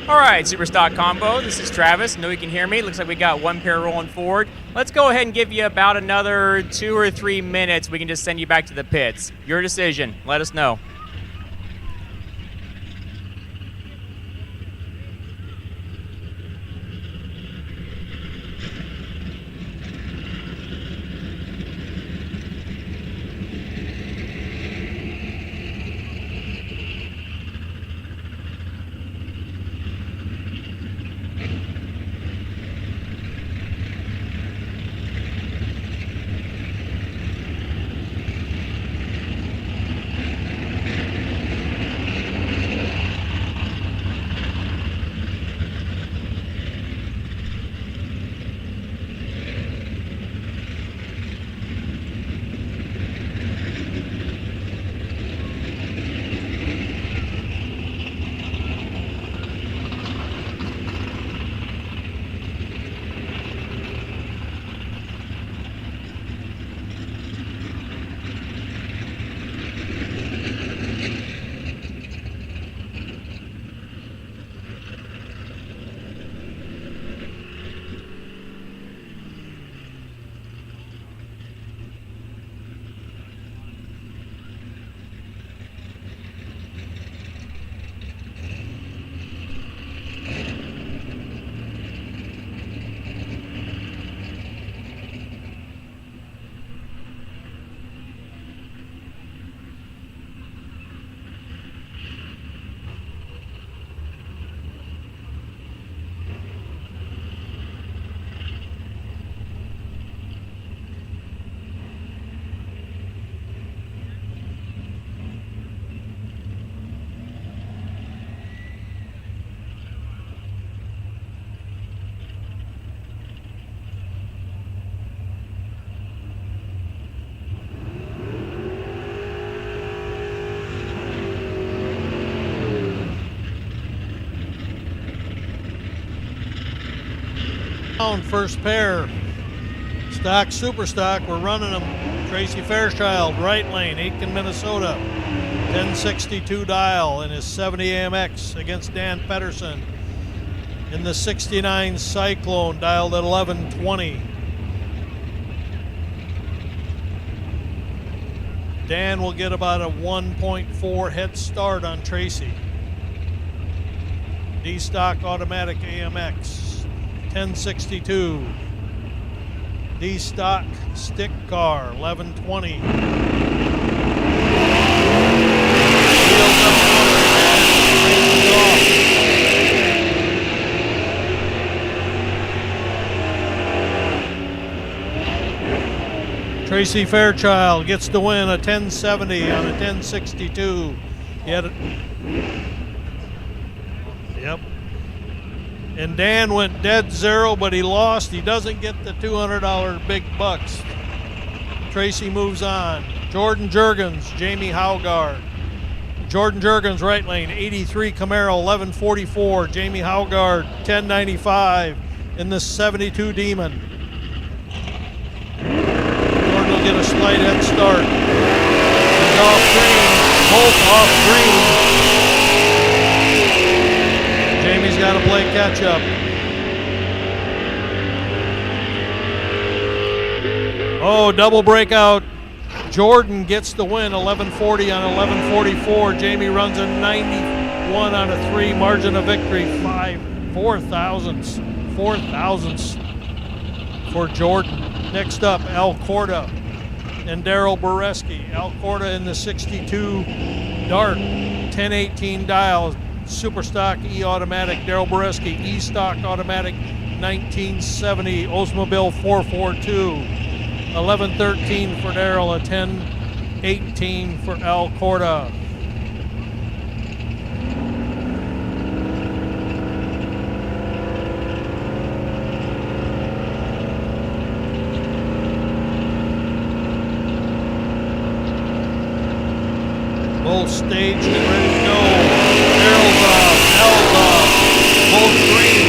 All right, Superstock Combo, this is Travis. I know you can hear me. Looks like we got one pair rolling forward. Let's go ahead and give you about another 2 or 3 minutes. We can just send you back to the pits. Your decision. Let us know. First pair, stock, super stock, we're running them. Tracy Fairchild, right lane, Aitkin, Minnesota, 1062 dial in his 70 AMX against Dan Pedersen in the 69 Cyclone, dialed at 1120. Dan will get about a 1.4 head start on Tracy. D-stock automatic AMX. 1062. D-stock stick car, 1120. Tracy Fairchild gets the win, a 1070 on a 1062. He had Yep. And Dan went dead zero, but he lost. He doesn't get the $200 big bucks. Tracy moves on. Jordan Jurgens, Jamie Haugard. Jordan Jurgens, right lane, 83 Camaro, 1144. Jamie Haugard, 1095 in the 72 Demon. Jordan will get a slight head start. He's off green, both off green. Jamie's got to play catch up. Oh, double breakout. Jordan gets the win, 1140 on 1144. Jamie runs a 91 on a 3, margin of victory, 4 thousandths for Jordan. Next up, Al Corda and Daryl Boreski. Al Corda in the 62 Dart, 1018 dial. Super stock E-automatic, Daryl Boreski, E-stock automatic, 1970 Oldsmobile 442, 1113 for Daryl, a 1018 for Al Corda. Both staged and ready to go. Daryl's off, Al's off, both green.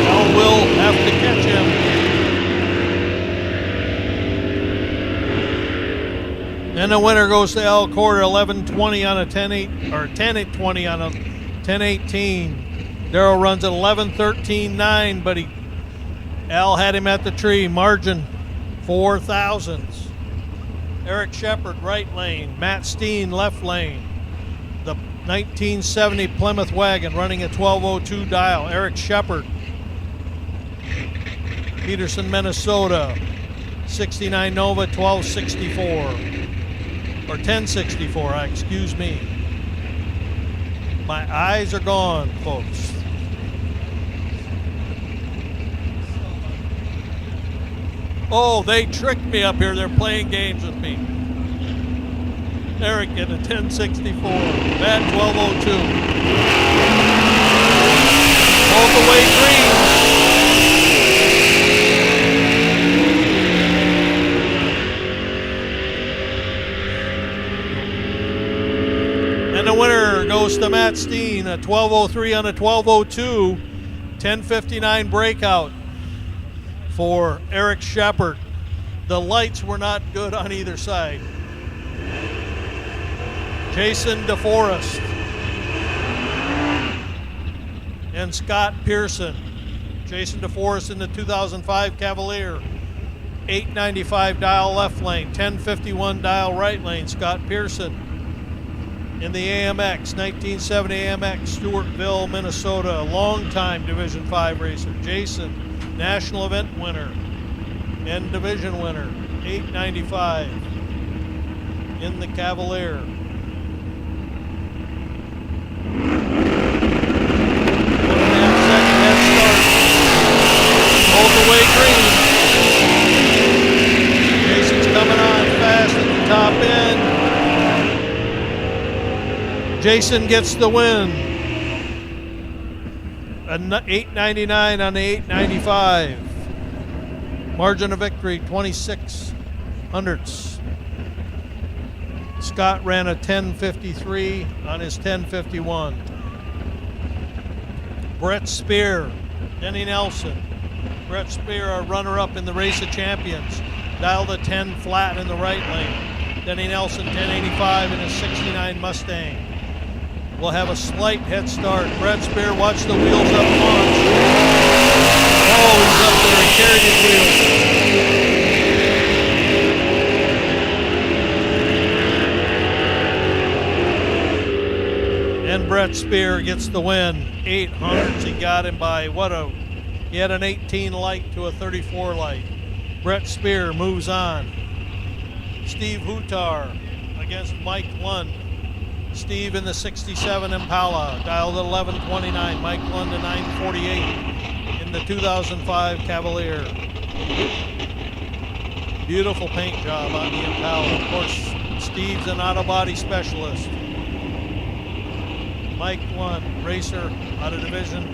Al will have to catch him. And the winner goes to Al Corda, 1120 on a 10-8, or 10-20 on a 1018. Darrell runs at 11:13.9, but Al had him at the tree. Margin 4 thousandths. Eric Shepard, right lane. Matt Steen, left lane. The 1970 Plymouth wagon running at 12:02 dial. Eric Shepard. Peterson, Minnesota. 69 Nova, 1264. Or 1064, excuse me. My eyes are gone, folks. Oh, they tricked me up here. They're playing games with me. Eric in a 1064. Matt 1202. All the way green. And the winner goes to Matt Steen, a 1203 on a 1202. 1059 breakout for Eric Shepard. The lights were not good on either side. Jason DeForest and Scott Pearson. Jason DeForest in the 2005 Cavalier. 895 dial left lane, 1051 dial right lane. Scott Pearson in the AMX, 1970 AMX, Stewartville, Minnesota. Longtime Division 5 racer. Jason, national event winner and division winner. 895 in the Cavalier. All the way green. Jason's coming on fast at the top end. Jason gets the win. An 899 on the 895. Margin of victory 26 hundredths. Scott ran a 1053 on his 1051. Brett Spear, Denny Nelson. Brett Spear, our runner-up in the Race of Champions, dialed a 10 flat in the right lane. Denny Nelson, 1085 in his 69 Mustang. Will have a slight head start. Brett Spear, watch the wheels up launch. Oh, he's up there, he carried his wheels. And Brett Spear gets the win. 800s he got him by he had an 18 light to a 34 light. Brett Spear moves on. Steve Hutar against Mike Lund. Steve in the 67 Impala, dialed at 1129. Mike Lund to 948 in the 2005 Cavalier. Beautiful paint job on the Impala. Of course, Steve's an auto body specialist. Mike Lund, racer out of Division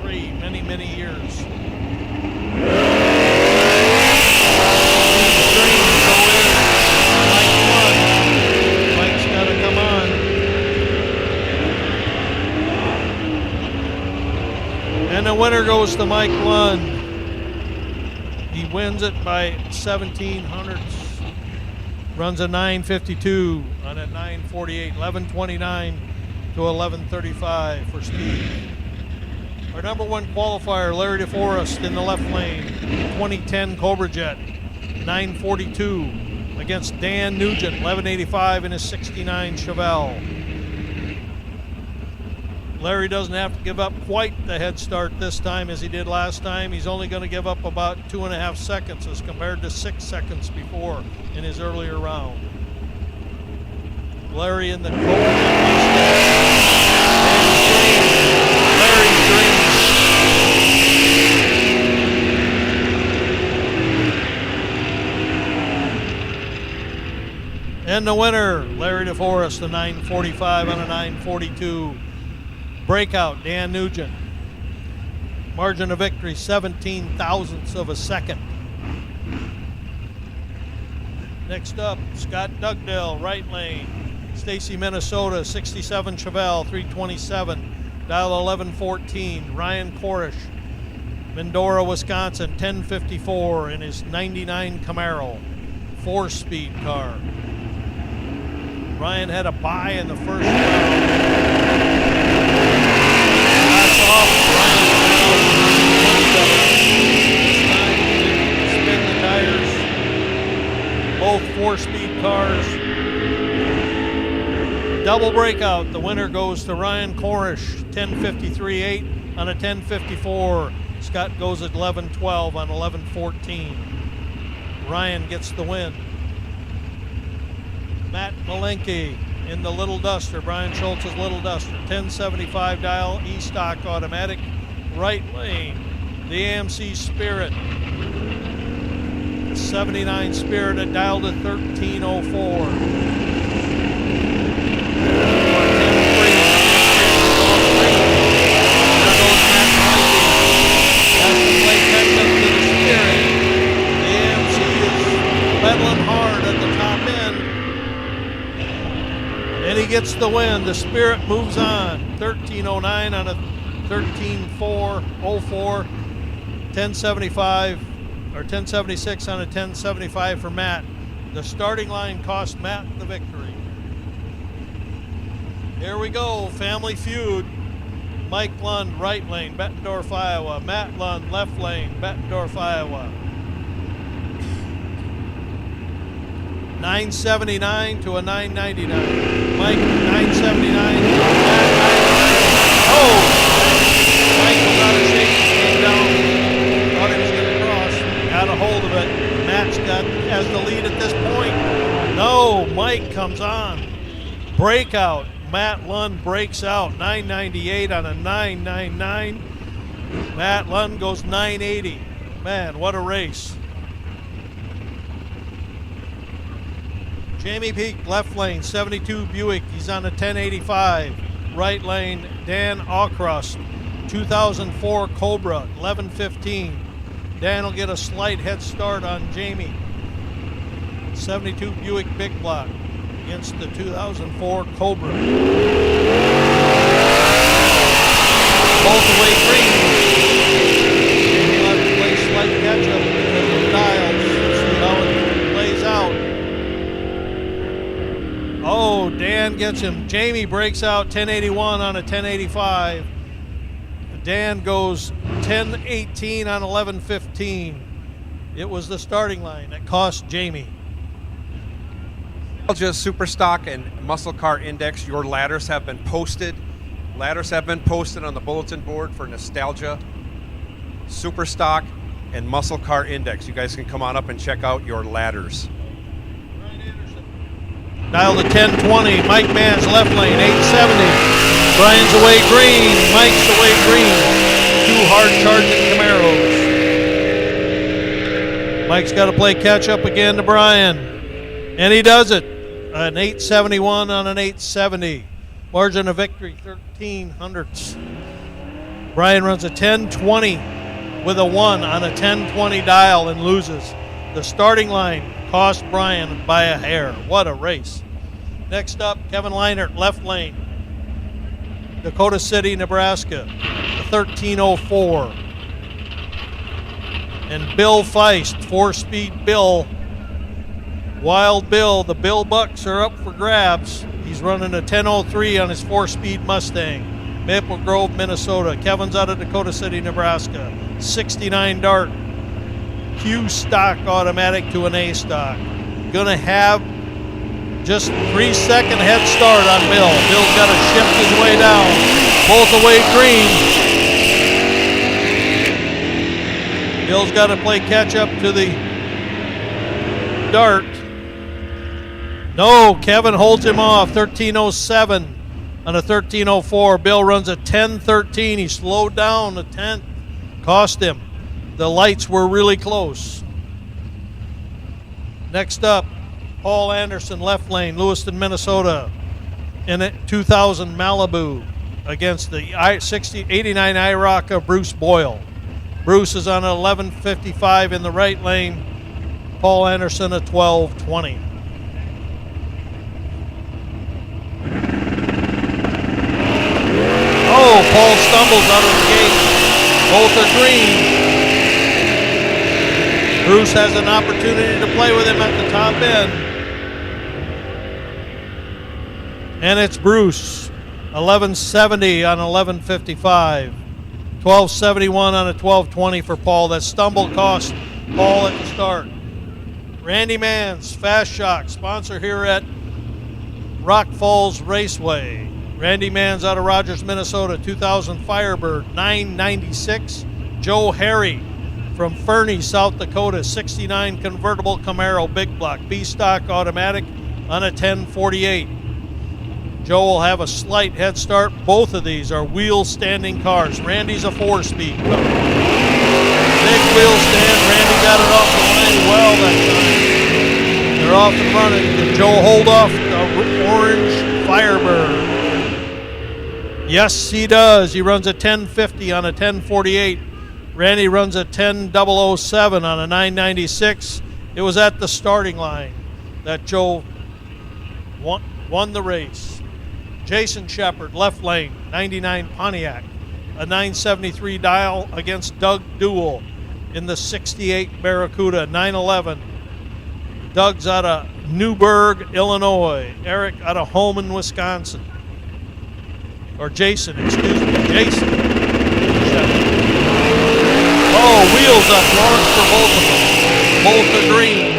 3, many, many years. Mike's got to come on. And the winner goes to Mike Lund. He wins it by 17 hundredths. Runs a 952 on a 948, 1129 to 1135 for Steve. Our number one qualifier, Larry DeForest in the left lane, 2010 Cobra Jet, 942 against Dan Nugent, 1185 in his 69 Chevelle. Larry doesn't have to give up quite the head start this time as he did last time. He's only going to give up about 2.5 seconds as compared to 6 seconds before in his earlier round. Larry in the Cobra Jet. Larry's green. And the winner, Larry DeForest, the 945 on a 942. Breakout, Dan Nugent. Margin of victory, 17 thousandths of a second. Next up, Scott Dugdale, right lane. Stacy, Minnesota, 67 Chevelle, 327. Dial 1114. Ryan Korish, Mendora, Wisconsin, 1054 in his 99 Camaro. 4-speed car. Ryan had a bye in the first round. That's off double breakout. The winner goes to Ryan Cornish, 10:53.8 on a 10:54. Scott goes at 11:12 on 11:14. Ryan gets the win. Matt Malenke in the Little Duster, Brian Schultz's Little Duster, 1075 dial, E-stock automatic, right lane. The AMC Spirit, the 79 Spirit at dial to 1304. Pedaling hard at the top end, and he gets the win. The Spirit moves on. 1309 on a 13.404, 1075 or 1076 on a 1075 for Matt. The starting line cost Matt the victory. Here we go, family feud. Mike Lund, right lane, Bettendorf, Iowa. Matt Lund, left lane, Bettendorf, Iowa. 979 to a 999. Mike 979. Matt 999. Oh! Mike was out of shape, came down, thought he was going to cross, got a hold of it. Matt's has the lead at this point. No, Mike comes on. Breakout. Matt Lund breaks out. 998 on a 999. Matt Lund goes 980. Man, what a race. Jamie Peak, left lane, 72 Buick. He's on a 1085. Right lane, Dan Allcross, 2004 Cobra, 1115. Dan will get a slight head start on Jamie. 72 Buick Big Block against the 2004 Cobra. Both away green. Jamie will have to play slight catch up because of the dials. See how it plays out. Oh, Dan gets him. Jamie breaks out 1081 on a 1085. Dan goes 1018 on 1115. It was the starting line that cost Jamie. Just Superstock and Muscle Car Index, your ladders have been posted. Ladders have been posted on the bulletin board for Nostalgia, Superstock, and Muscle Car Index. You guys can come on up and check out your ladders. Dial to 1020. Mike Mann's left lane, 870. Brian's away green. Mike's away green. Two hard charging Camaros. Mike's got to play catch up again to Brian. And he does it. An 871 on an 870. Margin of victory, 13 hundredths. Brian runs a 1020 with a 1 on a 1020 dial and loses. The starting line cost Brian by a hair. What a race. Next up, Kevin Leinert, left lane. Dakota City, Nebraska, the 1304. And Bill Feist, 4-speed Bill. Wild Bill, the Bill Bucks are up for grabs. He's running a 1003 on his 4-speed Mustang. Maple Grove, Minnesota. Kevin's out of Dakota City, Nebraska. 69 Dart. Q stock automatic to an A stock. Gonna have just 3-second head start on Bill. Bill's got to shift his way down. Both away green. Bill's got to play catch up to the Dart. No, Kevin holds him off. 1307 on a 1304. Bill runs a 1013. He slowed down the 10th. Cost him. The lights were really close. Next up, Paul Anderson, left lane, Lewiston, Minnesota, in a 2000 Malibu against the 89 IROC of Bruce Boyle. Bruce is on a 1155 in the right lane. Paul Anderson a 1220. Oh, Paul stumbles out of the gate. Both are green. Bruce has an opportunity to play with him at the top end. And it's Bruce, 1170 on 1155. 1271 on a 1220 for Paul. That stumble cost Paul at the start. Randy Mann's Fast Shock, sponsor here at Rock Falls Raceway. Randy Mans out of Rogers, Minnesota, 2000 Firebird, 996. Joe Harry from Fernie, South Dakota, 69 convertible Camaro big block, B stock automatic on a 1048. Joe will have a slight head start. Both of these are wheel standing cars. Randy's a 4-speed car. Big wheel stand. Randy got it off the line well that time. They're off and running. Can Joe hold off the orange Firebird? Yes, he does. He runs a 1050 on a 1048. Randy runs a 10007 on a 996. It was at the starting line that Joe won the race. Jason Shepard, left lane, 99 Pontiac, a 973 dial against Doug Duell in the 68 Barracuda, 911. Doug's out of Newburgh, Illinois. Eric out of Holman, Wisconsin. Or Jason, excuse me, Jason Shepard. Oh, wheels up, Lawrence for both of them. Both are green.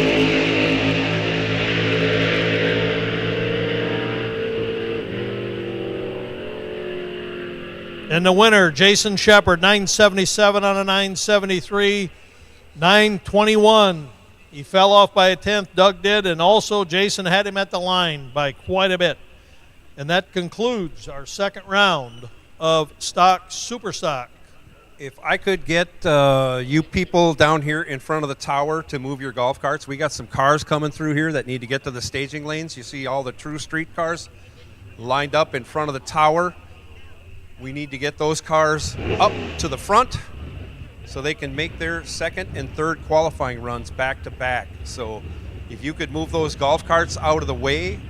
And the winner, Jason Shepard, 977 on a 973, 921. He fell off by a tenth, Doug did, and also Jason had him at the line by quite a bit. And that concludes our second round of Stock Super Stock. If I could get you people down here in front of the tower to move your golf carts. We got some cars coming through here that need to get to the staging lanes. You see all the True Street cars lined up in front of the tower. We need to get those cars up to the front so they can make their second and third qualifying runs back to back. So if you could move those golf carts out of the way.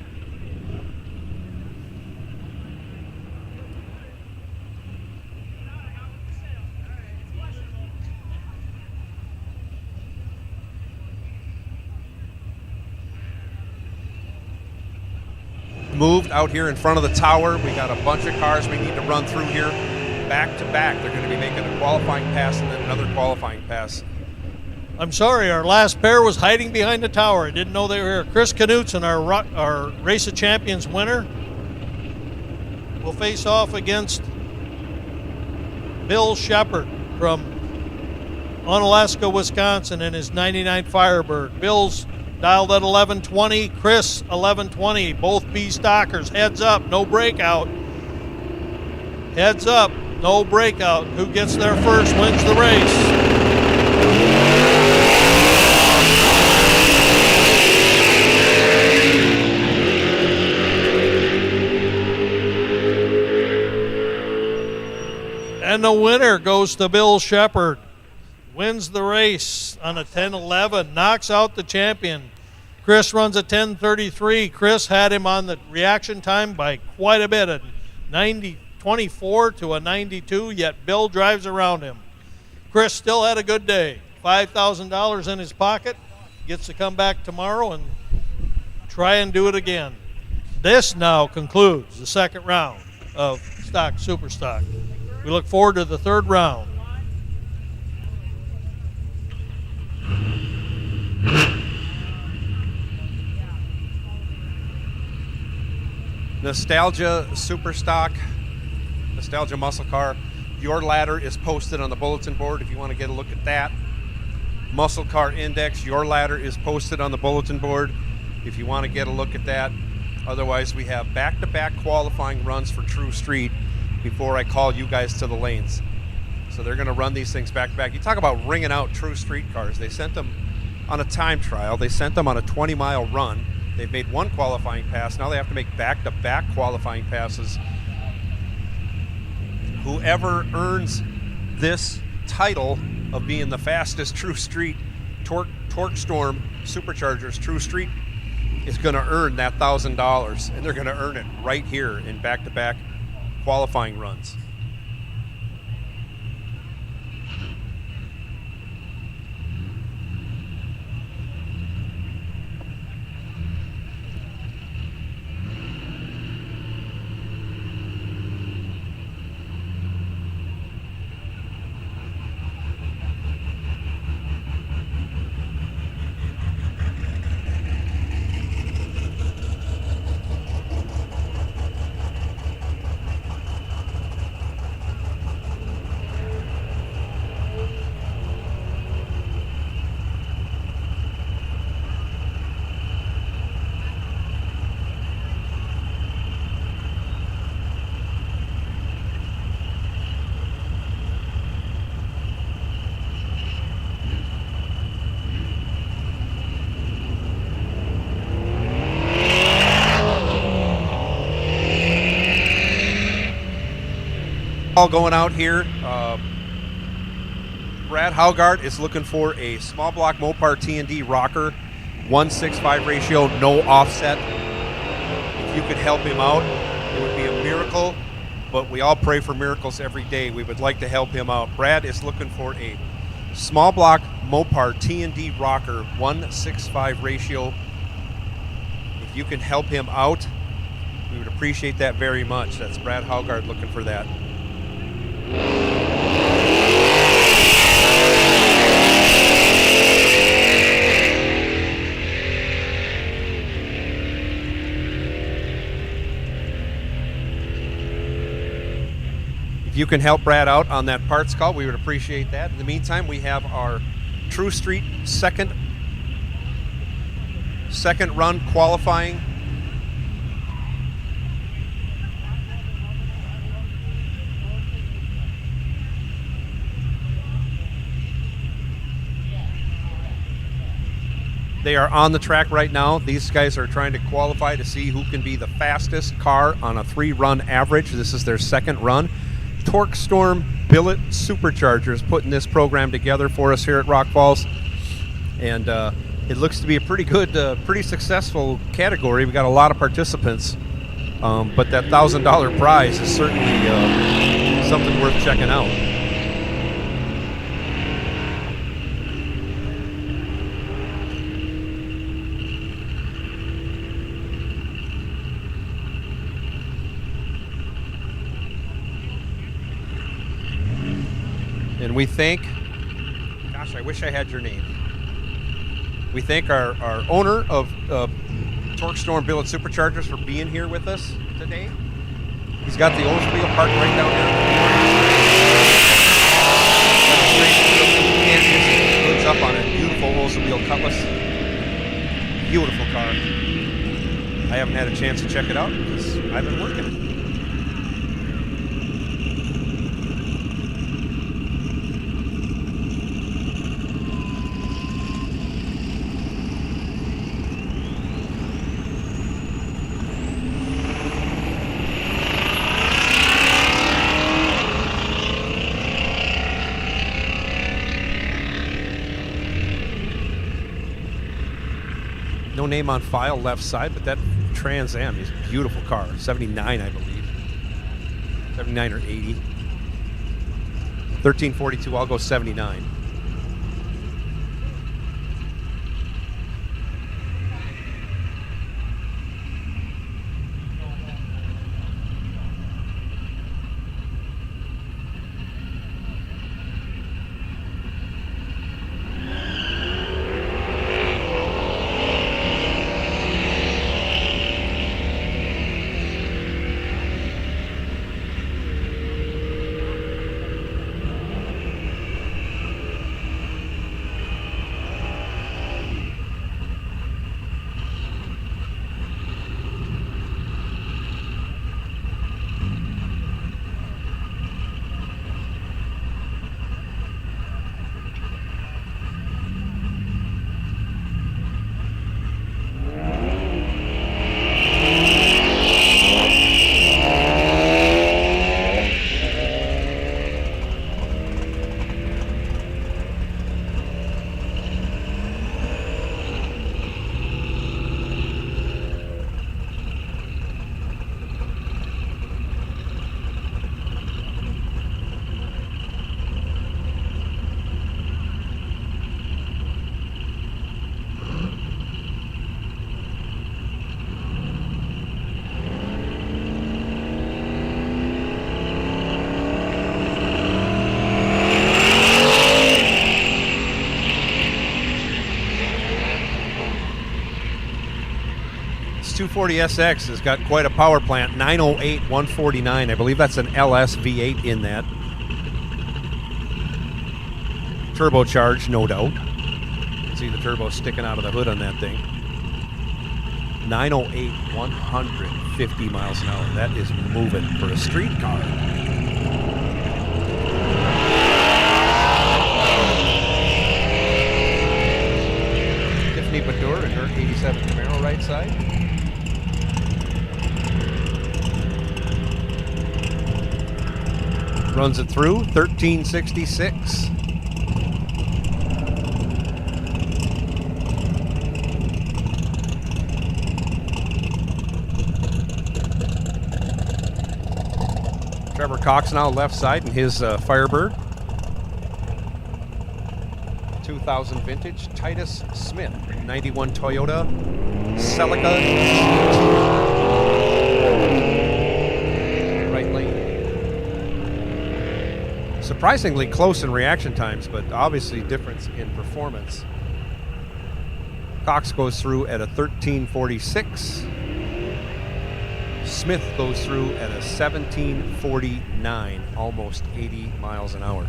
Moved out here in front of the tower. We got a bunch of cars we need to run through here back to back. They're going to be making a qualifying pass and then another qualifying pass. I'm sorry, our last pair was hiding behind the tower. I didn't know they were here. Chris Knutson, our Race of Champions winner, will face off against Bill Shepard from Onalaska, Wisconsin in his 99 Firebird. Bill's dialed at 1120, Chris 1120, both B stockers. Heads up, no breakout. Heads up, no breakout. Who gets there first wins the race. And the winner goes to Bill Shepard. Wins the race on a 10-11, knocks out the champion. Chris runs a 10:33. Chris had him on the reaction time by quite a bit, a 24 to a 92, yet Bill drives around him. Chris still had a good day. $5,000 in his pocket. Gets to come back tomorrow and try and do it again. This now concludes the second round of Stock Super Stock. We look forward to the third round. Nostalgia Super Stock, Nostalgia Muscle Car. Your ladder is posted on the bulletin board if you want to get a look at that. Muscle Car Index, your ladder is posted on the bulletin board if you want to get a look at that. Otherwise, we have back-to-back qualifying runs for True Street before I call you guys to the lanes. So they're going to run these things back-to-back. You talk about ringing out True Street cars. They sent them on a time trial. They sent them on a 20-mile run. They've made one qualifying pass. Now they have to make back-to-back qualifying passes. Whoever earns this title of being the fastest True Street Torque Storm Superchargers True Street is going to earn that $1,000, and they're going to earn it right here in back-to-back qualifying runs. call going out here. Brad Haugard is looking for a small block Mopar T&D rocker, 1:6:5 ratio, no offset. If you could help him out, it would be a miracle, but we all pray for miracles every day. We would like to help him out. Brad is looking for a small block Mopar T&D rocker, 1:6:5 ratio. If you can help him out, we would appreciate that very much. That's Brad Haugard looking for that. If you can help Brad out on that parts call, we would appreciate that. In the meantime, we have our True Street second run qualifying. They are on the track right now. These guys are trying to qualify to see who can be the fastest car on a 3-run average. This is their second run. Torque Storm Billet Superchargers putting this program together for us here at Rock Falls, and it looks to be a pretty good, pretty successful category. We got a lot of participants, but that $1,000 prize is certainly something worth checking out. And we thank, gosh, I wish I had your name. We thank our owner of Torque Storm Billet Superchargers for being here with us today. He's got the Oldsmobile parked right down there. Hoods up on a beautiful Oldsmobile Cutlass. Beautiful car. I haven't had a chance to check it out because I've been working. No name on file left side, but that Trans Am is a beautiful car. 79, I believe. 79 or 80. 1342, I'll go 79. This 240SX has got quite a power plant, 908, 149. I believe that's an LS V8 in that. Turbocharged, no doubt. You can see the turbo sticking out of the hood on that thing. 908, 150 miles an hour. That is moving for a street car. Tiffany Badur in her 87 Camaro right side. Runs it through, 1366. Trevor Cox now left side in his Firebird. 2000 vintage Titus Smith, 91 Toyota Celica. Right lane. Surprisingly close in reaction times, but obviously difference in performance. Cox goes through at a 1346. Smith goes through at a 1749, almost 80 miles an hour.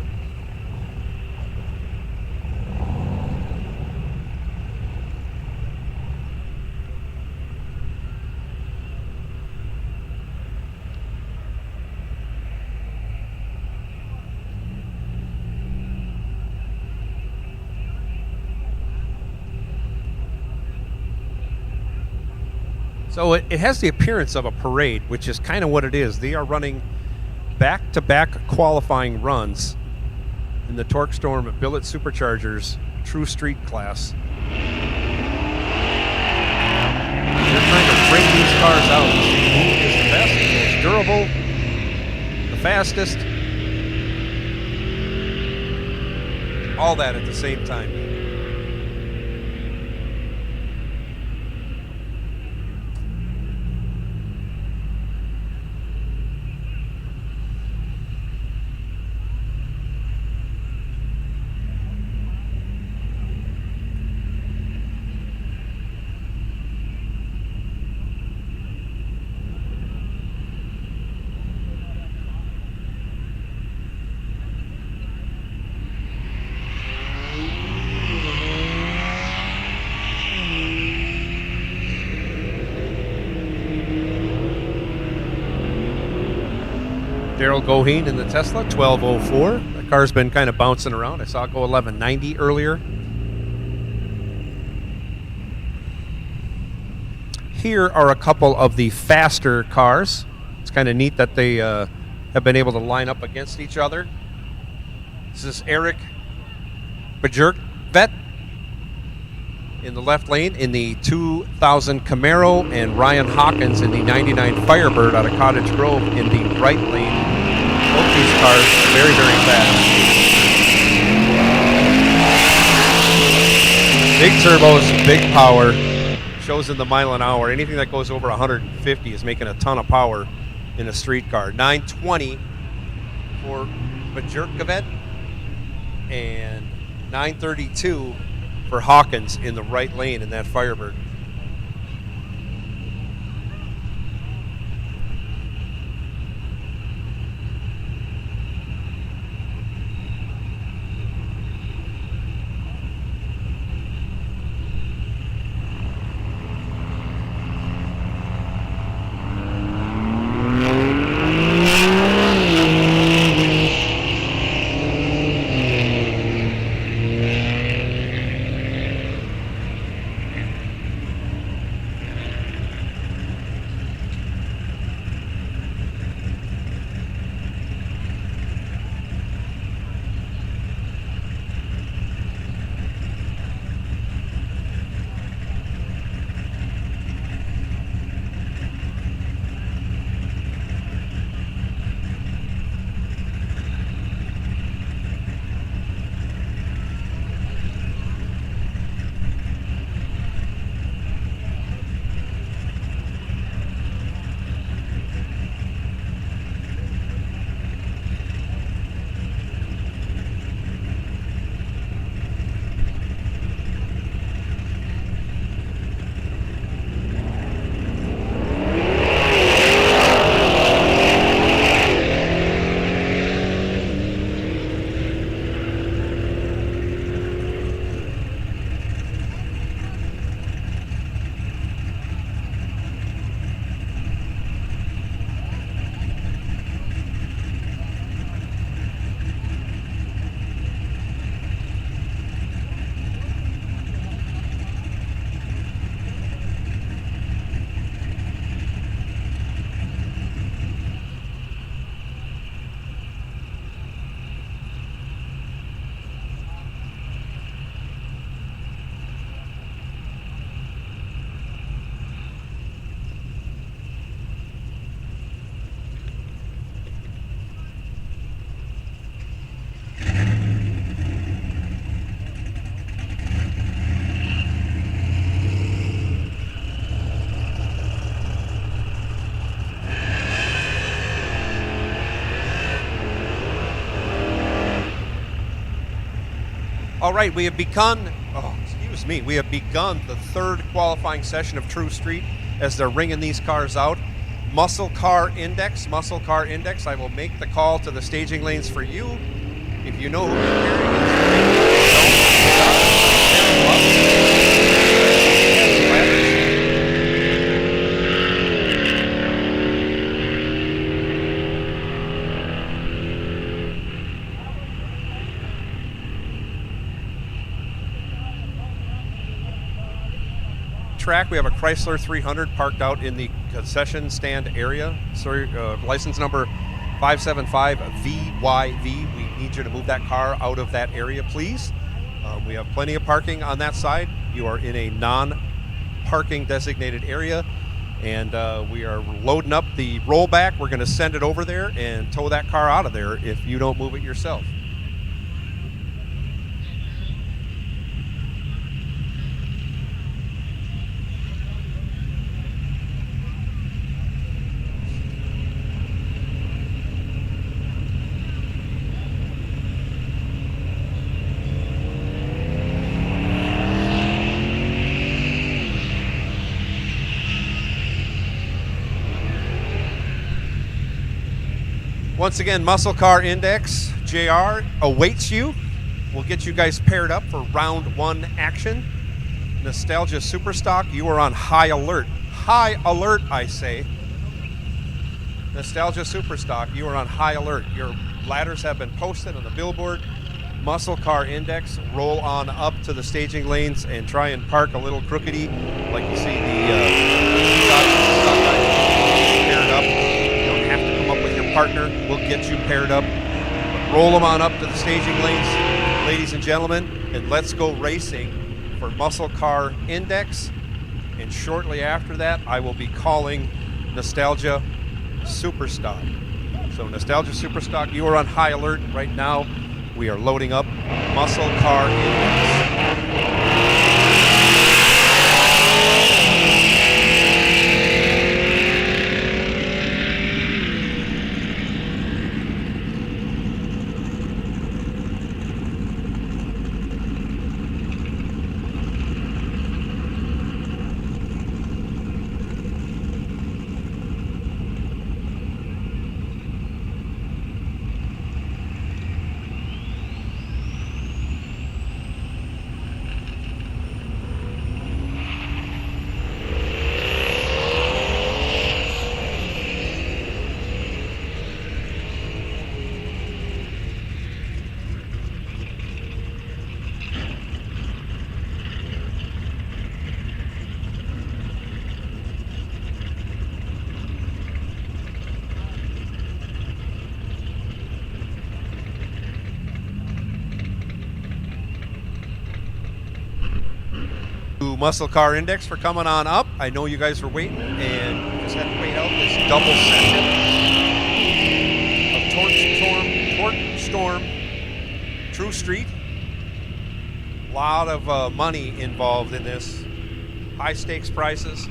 So it has the appearance of a parade, which is kind of what it is. They are running back-to-back qualifying runs in the Torque Storm Billet Superchargers True Street class. They're trying to bring these cars out and see who is the best, the most durable, the fastest. All that at the same time. Daryl Goheen in the Tesla, 1204. That car's been kind of bouncing around. I saw it go 1190 earlier. Here are a couple of the faster cars. It's kind of neat that they have been able to line up against each other. This is Eric Bajirkvet in the left lane in the 2000 Camaro, and Ryan Hawkins in the 99 Firebird out of Cottage Grove in the right lane. Both these cars very, very fast. Big turbos, big power. Shows in the mile an hour. Anything that goes over 150 is making a ton of power in a street car. 920 for Bajirkvet and 932 for Hawkins in the right lane in that Firebird. All right, we have begun, we have begun the third qualifying session of True Street as they're ringing these cars out. Muscle Car Index. I will make the call to the staging lanes for you. If you know who you're carrying, track. We have a Chrysler 300 parked out in the concession stand area. Sorry, license number 575VYV. We need you to move that car out of that area, please. We have plenty of parking on that side. You are in a non-parking designated area, and we are loading up the rollback. We're going to send it over there and tow that car out of there if you don't move it yourself. Once again, Muscle Car Index, JR, awaits you. We'll get you guys paired up for round one action. Nostalgia Superstock, you are on high alert. High alert, I say. Nostalgia Superstock, you are on high alert. Your ladders have been posted on the billboard. Muscle Car Index, roll on up to the staging lanes and try and park a little crookedy, like you see the stock guys paired up. You don't have to come up with your partner. We'll get you paired up. But roll them on up to the staging lanes, ladies and gentlemen, and let's go racing for Muscle Car Index. And shortly after that, I will be calling Nostalgia Superstock. So Nostalgia Superstock, you are on high alert right now. We are loading up Muscle Car Index. Muscle Car Index for coming on up. I know you guys were waiting and we just had to wait out this double session of Torch Storm, True Street. A lot of money involved in this. High stakes prices.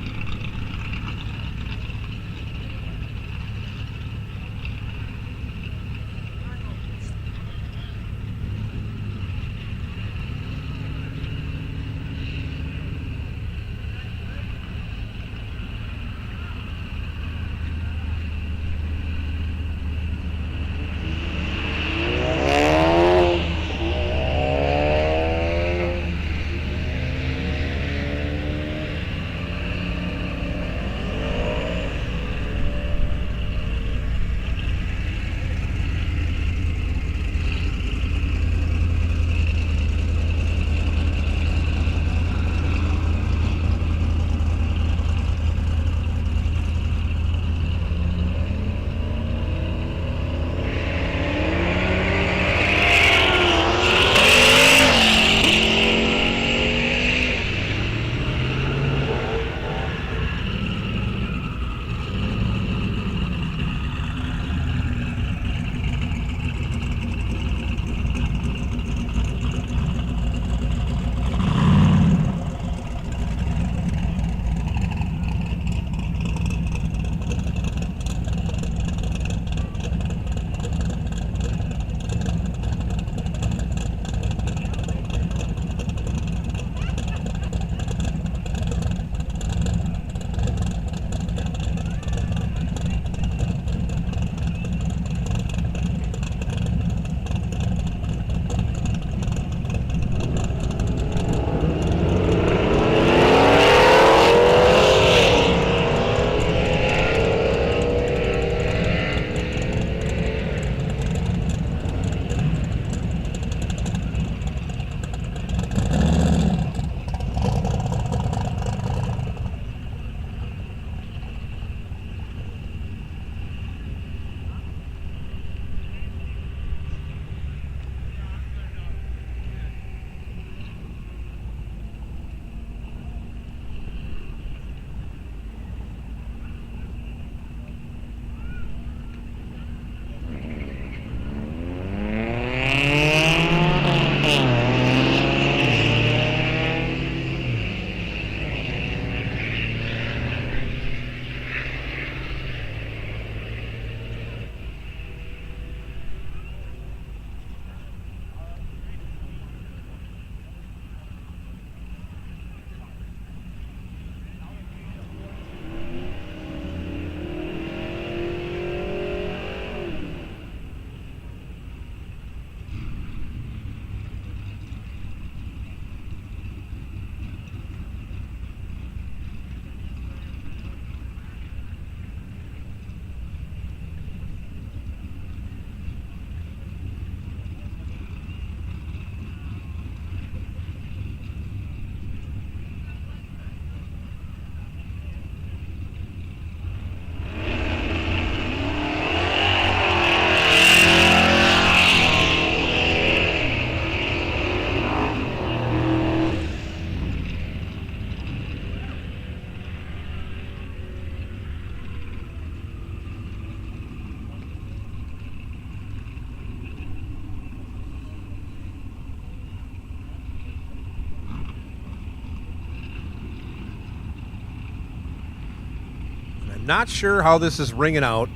I'm not sure how this is ringing out,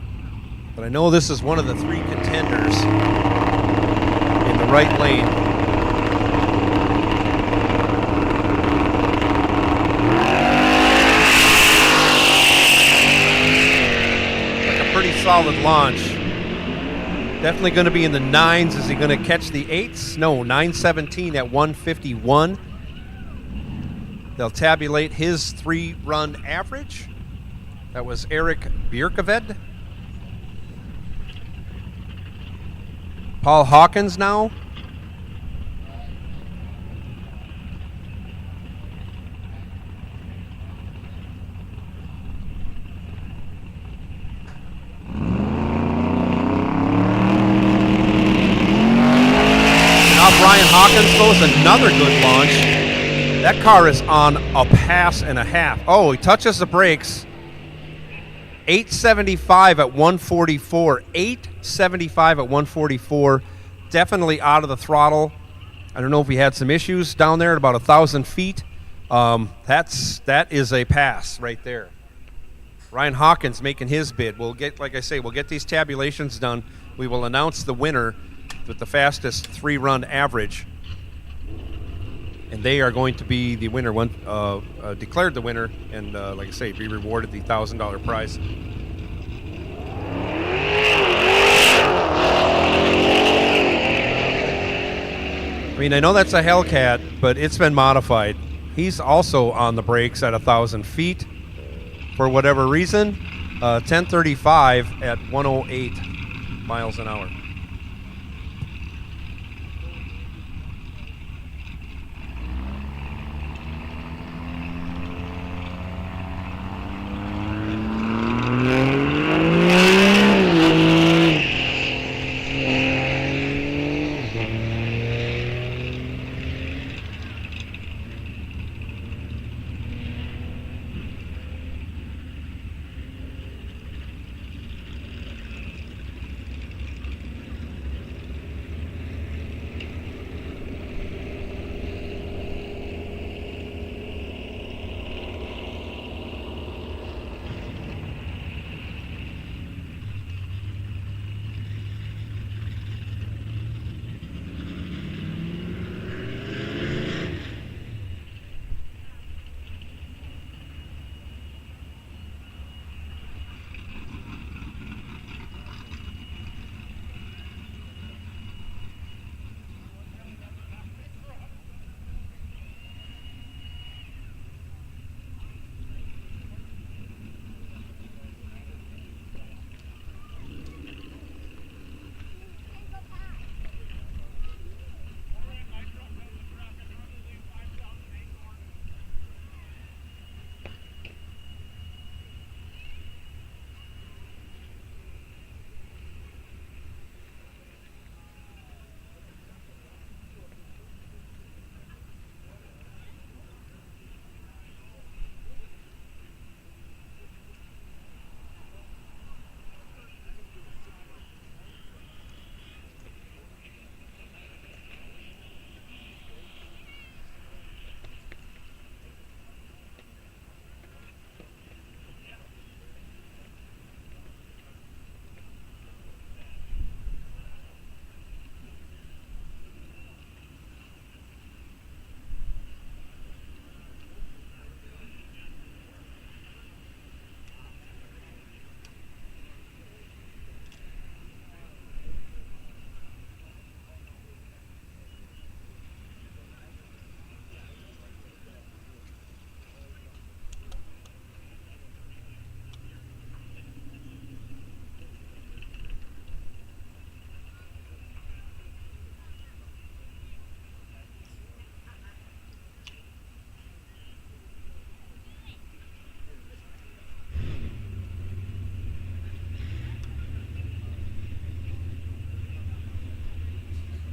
but I know this is one of the 3 contenders in the right lane. Like a pretty solid launch. Definitely going to be in the 9s. Is he going to catch the 8s? No, 917 at 151. They'll tabulate his 3-run average. That was Eric Bjerkeved. Paul Hawkins now. Now Brian Hawkins throws another good launch. That car is on a pass and a half. Oh, he touches the brakes. 875 at 144. 875 at 144. Definitely out of the throttle. I don't know if he had some issues down there at about 1,000 feet. That is a pass right there. Ryan Hawkins making his bid. We'll get, like I say, we'll get these tabulations done. We will announce the winner with the fastest 3-run average. And they are going to be the winner, declared the winner, and like I say, be rewarded the $1,000 prize. I mean, I know that's a Hellcat, but it's been modified. He's also on the brakes at 1,000 feet for whatever reason. 1035 at 108 miles an hour.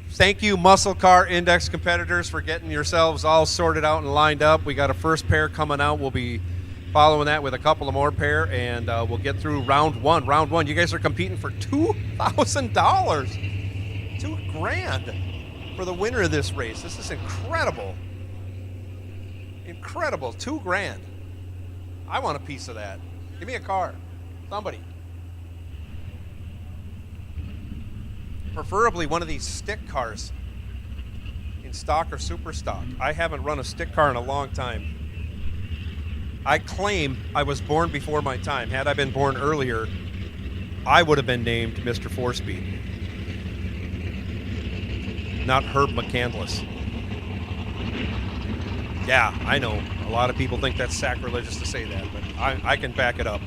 Thank you, Muscle Car Index competitors, for getting yourselves all sorted out and lined up. We got a first pair coming out. We'll be following that with a couple of more pair, and we'll get through round one. Round one, you guys are competing for $2,000. $2,000 for the winner of this race. This is incredible. Incredible, $2,000. I want a piece of that. Give me a car. Somebody. Preferably one of these stick cars in stock or super stock. I haven't run a stick car in a long time. I claim I was born before my time. Had I been born earlier, I would have been named Mr. Four-Speed. Not Herb McCandless. Yeah, I know. A lot of people think that's sacrilegious to say that, but I can back it up.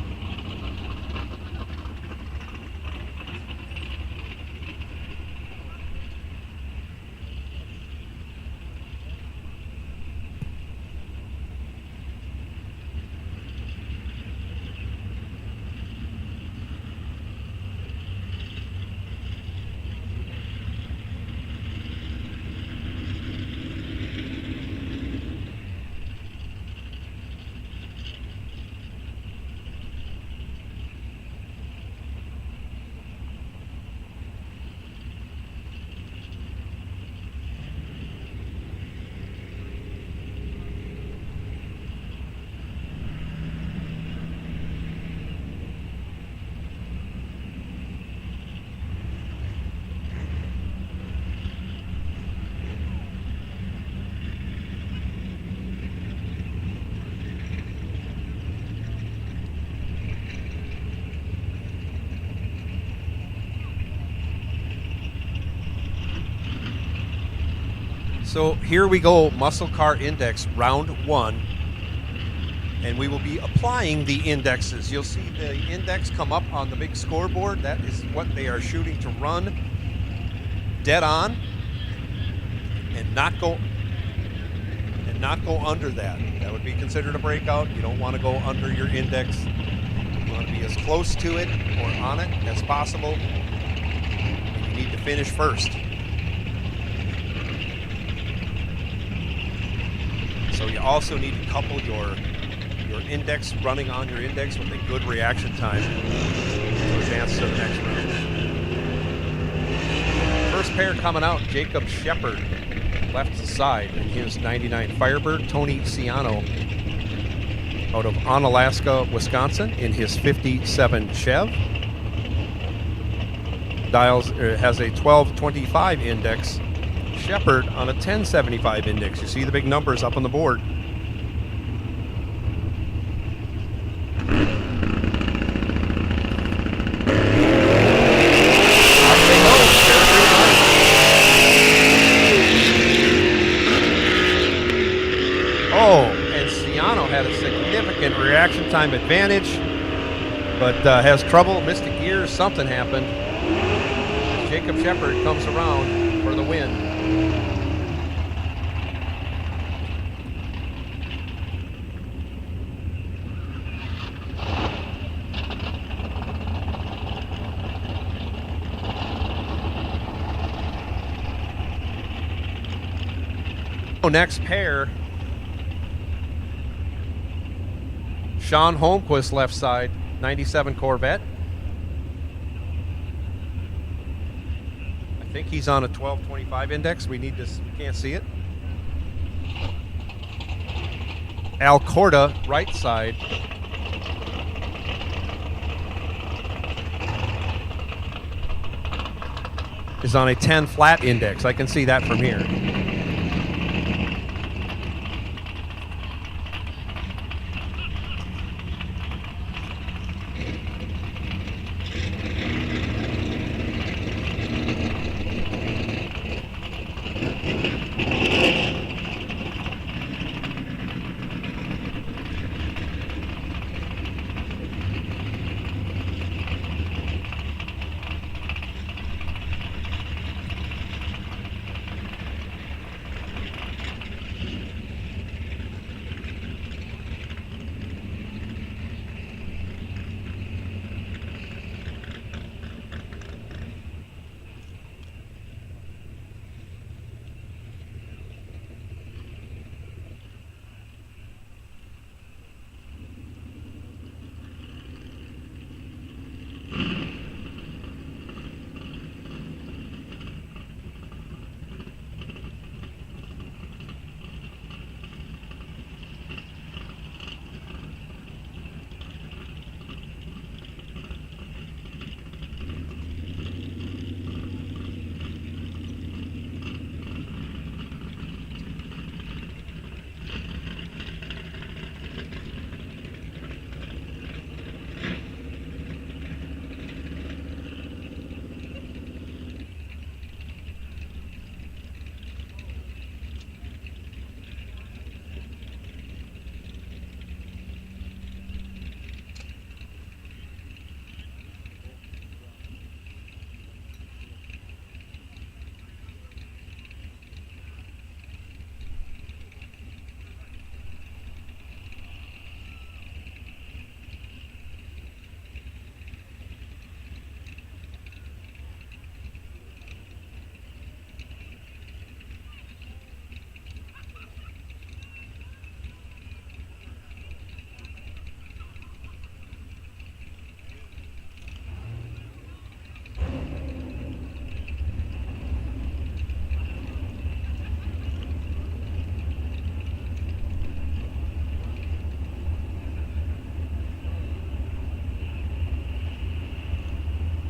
So here we go, Muscle Car Index, round 1. And we will be applying the indexes. You'll see the index come up on the big scoreboard. That is what they are shooting to run dead on and not go under that. That would be considered a breakout. You don't want to go under your index. You want to be as close to it or on it as possible. And you need to finish first. So you also need to couple your index, running on your index, with a good reaction time to advance to the next round. First pair coming out, Jacob Shepard, left side in his 99 Firebird. Tony Ciano out of Onalaska, Wisconsin in his 57 Chev. Has a 1225 index. Shepard on a 1075 index. You see the big numbers up on the board. Oh, and Ciano had a significant reaction time advantage, but has trouble, missed a gear, something happened. Jacob Shepard comes around for the win. Next pair, Sean Holmquist, left side, 97 Corvette. I think he's on a 1225 index. We can't see it. Al Corda, right side. Is on a 10 flat index. I can see that from here.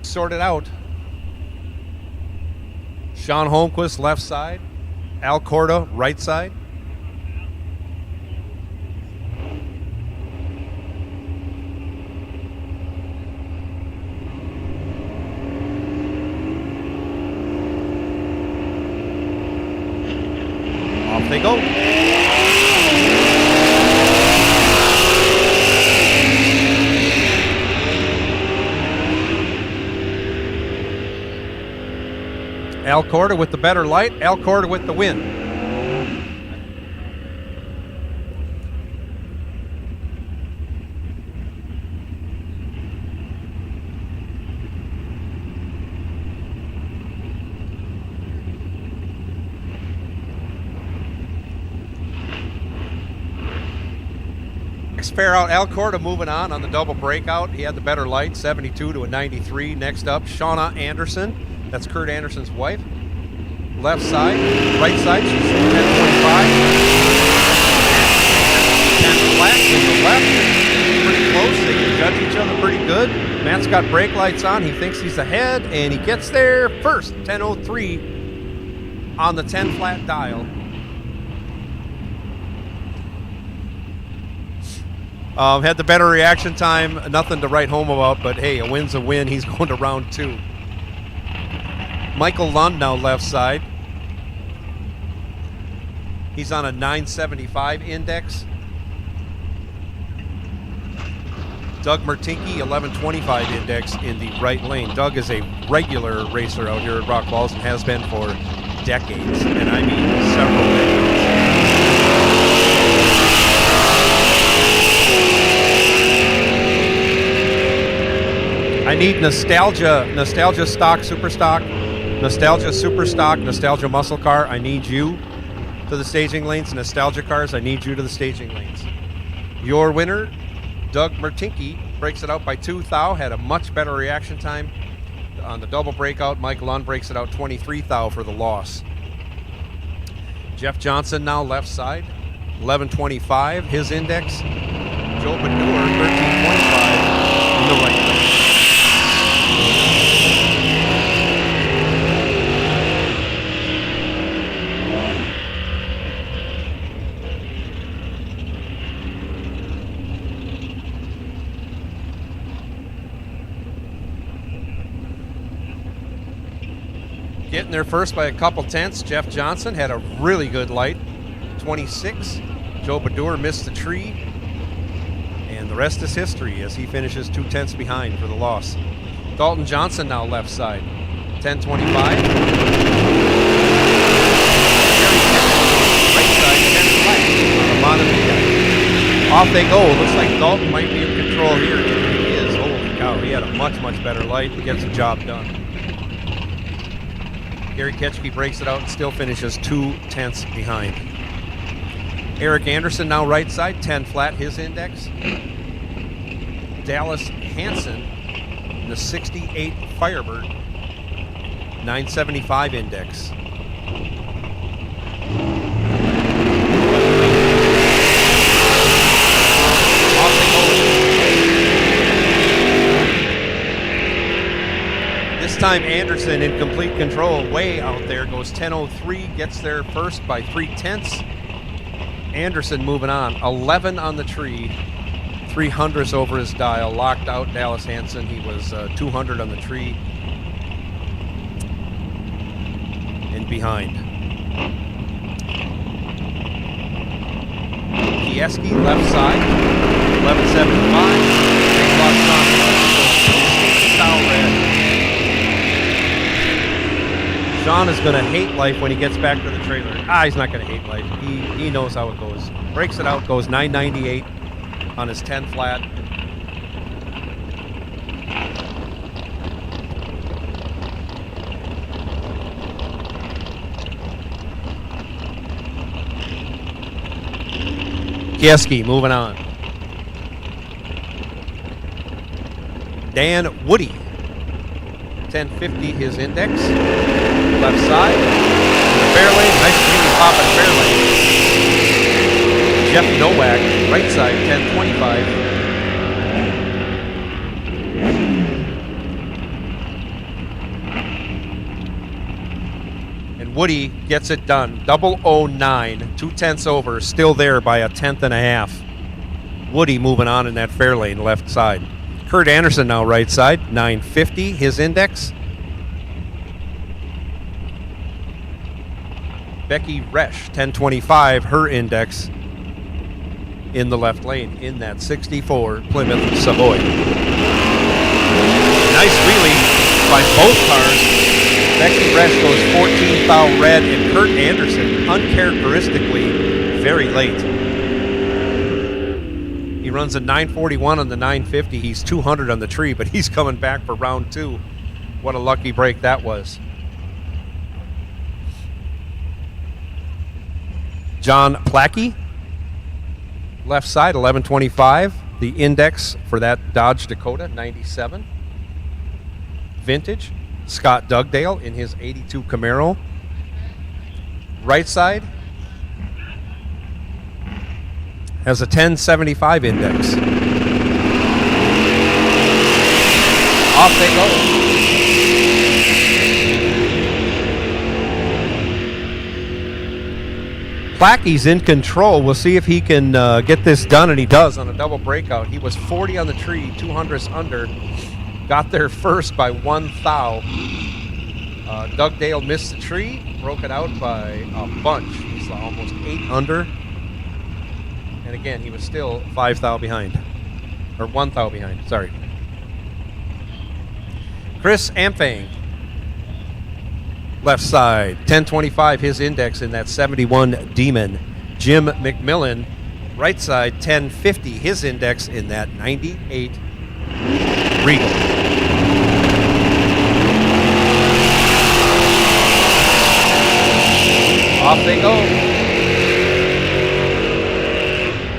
sorted out. Sean Holmquist, left side. Al Corda, right side. Off they go. Al Corda with the better light. Al Corda with the win. Next pair out, Al Corda moving on the double breakout. He had the better light, 72 to a 93. Next up, Shauna Anderson. That's Kurt Anderson's wife. Left side, right side, she's 1025. 10 flat to the left. Pretty close, they can judge each other pretty good. Matt's got brake lights on, he thinks he's ahead, and he gets there first, 10:03 on the 10 flat dial. Had the better reaction time, nothing to write home about, but hey, a win's a win. He's going to round 2. Michael Lund now left side. He's on a 975 index. Doug Mertinke, 1125 index in the right lane. Doug is a regular racer out here at Rock Falls and has been for decades, and I mean several decades. I need nostalgia stock, super stock, nostalgia super stock, nostalgia muscle car. I need you to the staging lanes. Nostalgia cars, I need you to the staging lanes. Your winner, Doug Mertinke, breaks it out by 2 thou. Had a much better reaction time on the double breakout. Mike Lund breaks it out 23 thou for the loss. Jeff Johnson now left side, 1125 his index. Joe Badur, 1325 in the right lane. Getting there first by a couple tenths. Jeff Johnson had a really good light, 26. Joe Badur missed the tree. And the rest is history as he finishes 2 tenths behind for the loss. Dalton Johnson now left side, 1025. Right side, 10 flat. Off they go. Looks like Dalton might be in control here. He is. Holy cow. He had a much, much better light. He gets the job done. Gary Ketchke breaks it out and still finishes 2 tenths behind. Eric Anderson now right side, 10 flat his index. Dallas Hansen, the 68 Firebird, 975 index. This time Anderson in complete control, way out there, goes 10:03, gets there first by 3 tenths. Anderson moving on, 11 on the tree, 300ths over his dial, locked out Dallas Hansen. He was 200 on the tree and behind. Kieski left side, 1175. Sean is going to hate life when he gets back to the trailer. He's not going to hate life. He knows how it goes. Breaks it out, goes 998 on his 10 flat. Kieski moving on. Dan Woody, 1050 his index. Left side, fairway, nice swinging pop at fairway. Jeff Nowak, right side, 1025. Woody gets it done. 009, 2/10 over, still there by a 1/10 and a half. Woody moving on in that fair lane, left side. Kurt Anderson now right side, 950, his index. Becky Resch, 1025, her index in the left lane in that 64 Plymouth Savoy. Nice wheelie by both cars. Becky Resch goes 14 foul red, and Kurt Anderson, uncharacteristically, very late. He runs a 941 on the 950. He's 200 on the tree, but he's coming back for round 2. What a lucky break that was. John Plackey, left side, 1125. The index for that Dodge Dakota, 97. Vintage. Scott Dugdale in his 82 Camaro. Right side has a 1075 index. Off they go. Plackey's in control. We'll see if he can get this done, and he does on a double breakout. He was 40 on the tree, 200ths under. Got there first by 1 thou. Dugdale missed the tree, broke it out by a bunch. He's almost 8 under. And again, he was still 5 thou behind. Or 1 thou behind, sorry. Chris Ampang, left side, 1025, his index in that 71 Demon. Jim McMillan, right side, 1050, his index in that 98 Regal. Off they go.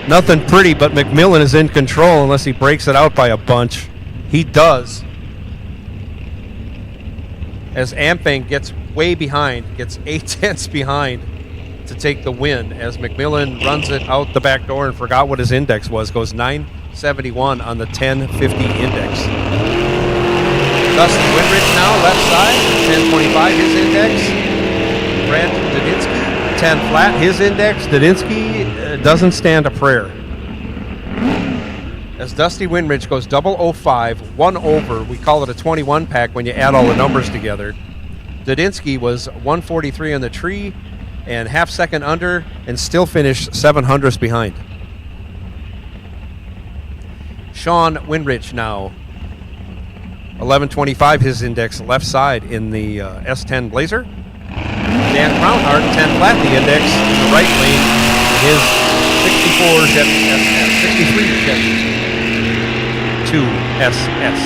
Nothing pretty, but McMillan is in control unless he breaks it out by a bunch. He does. As Ampang gets way behind, gets 8/10 behind to take the win, as McMillan runs it out the back door and forgot what his index was, goes 971 on the 1050 index. Dustin Winrich now, left side, 1025 his index. Brad Dudinsky, 10 flat his index. Dudinsky doesn't stand a prayer. As Dusty Winrich goes 005, 1 over, we call it a 21 pack when you add all the numbers together. Dudinsky was 143 on the tree and half second under and still finished 700ths behind. Sean Winrich now, 1125 his index, left side in the S10 Blazer. Dan Brownhart, 10 flat the index, in the right lane, his 64 Chevy SS, 63 Chevy 2 SS.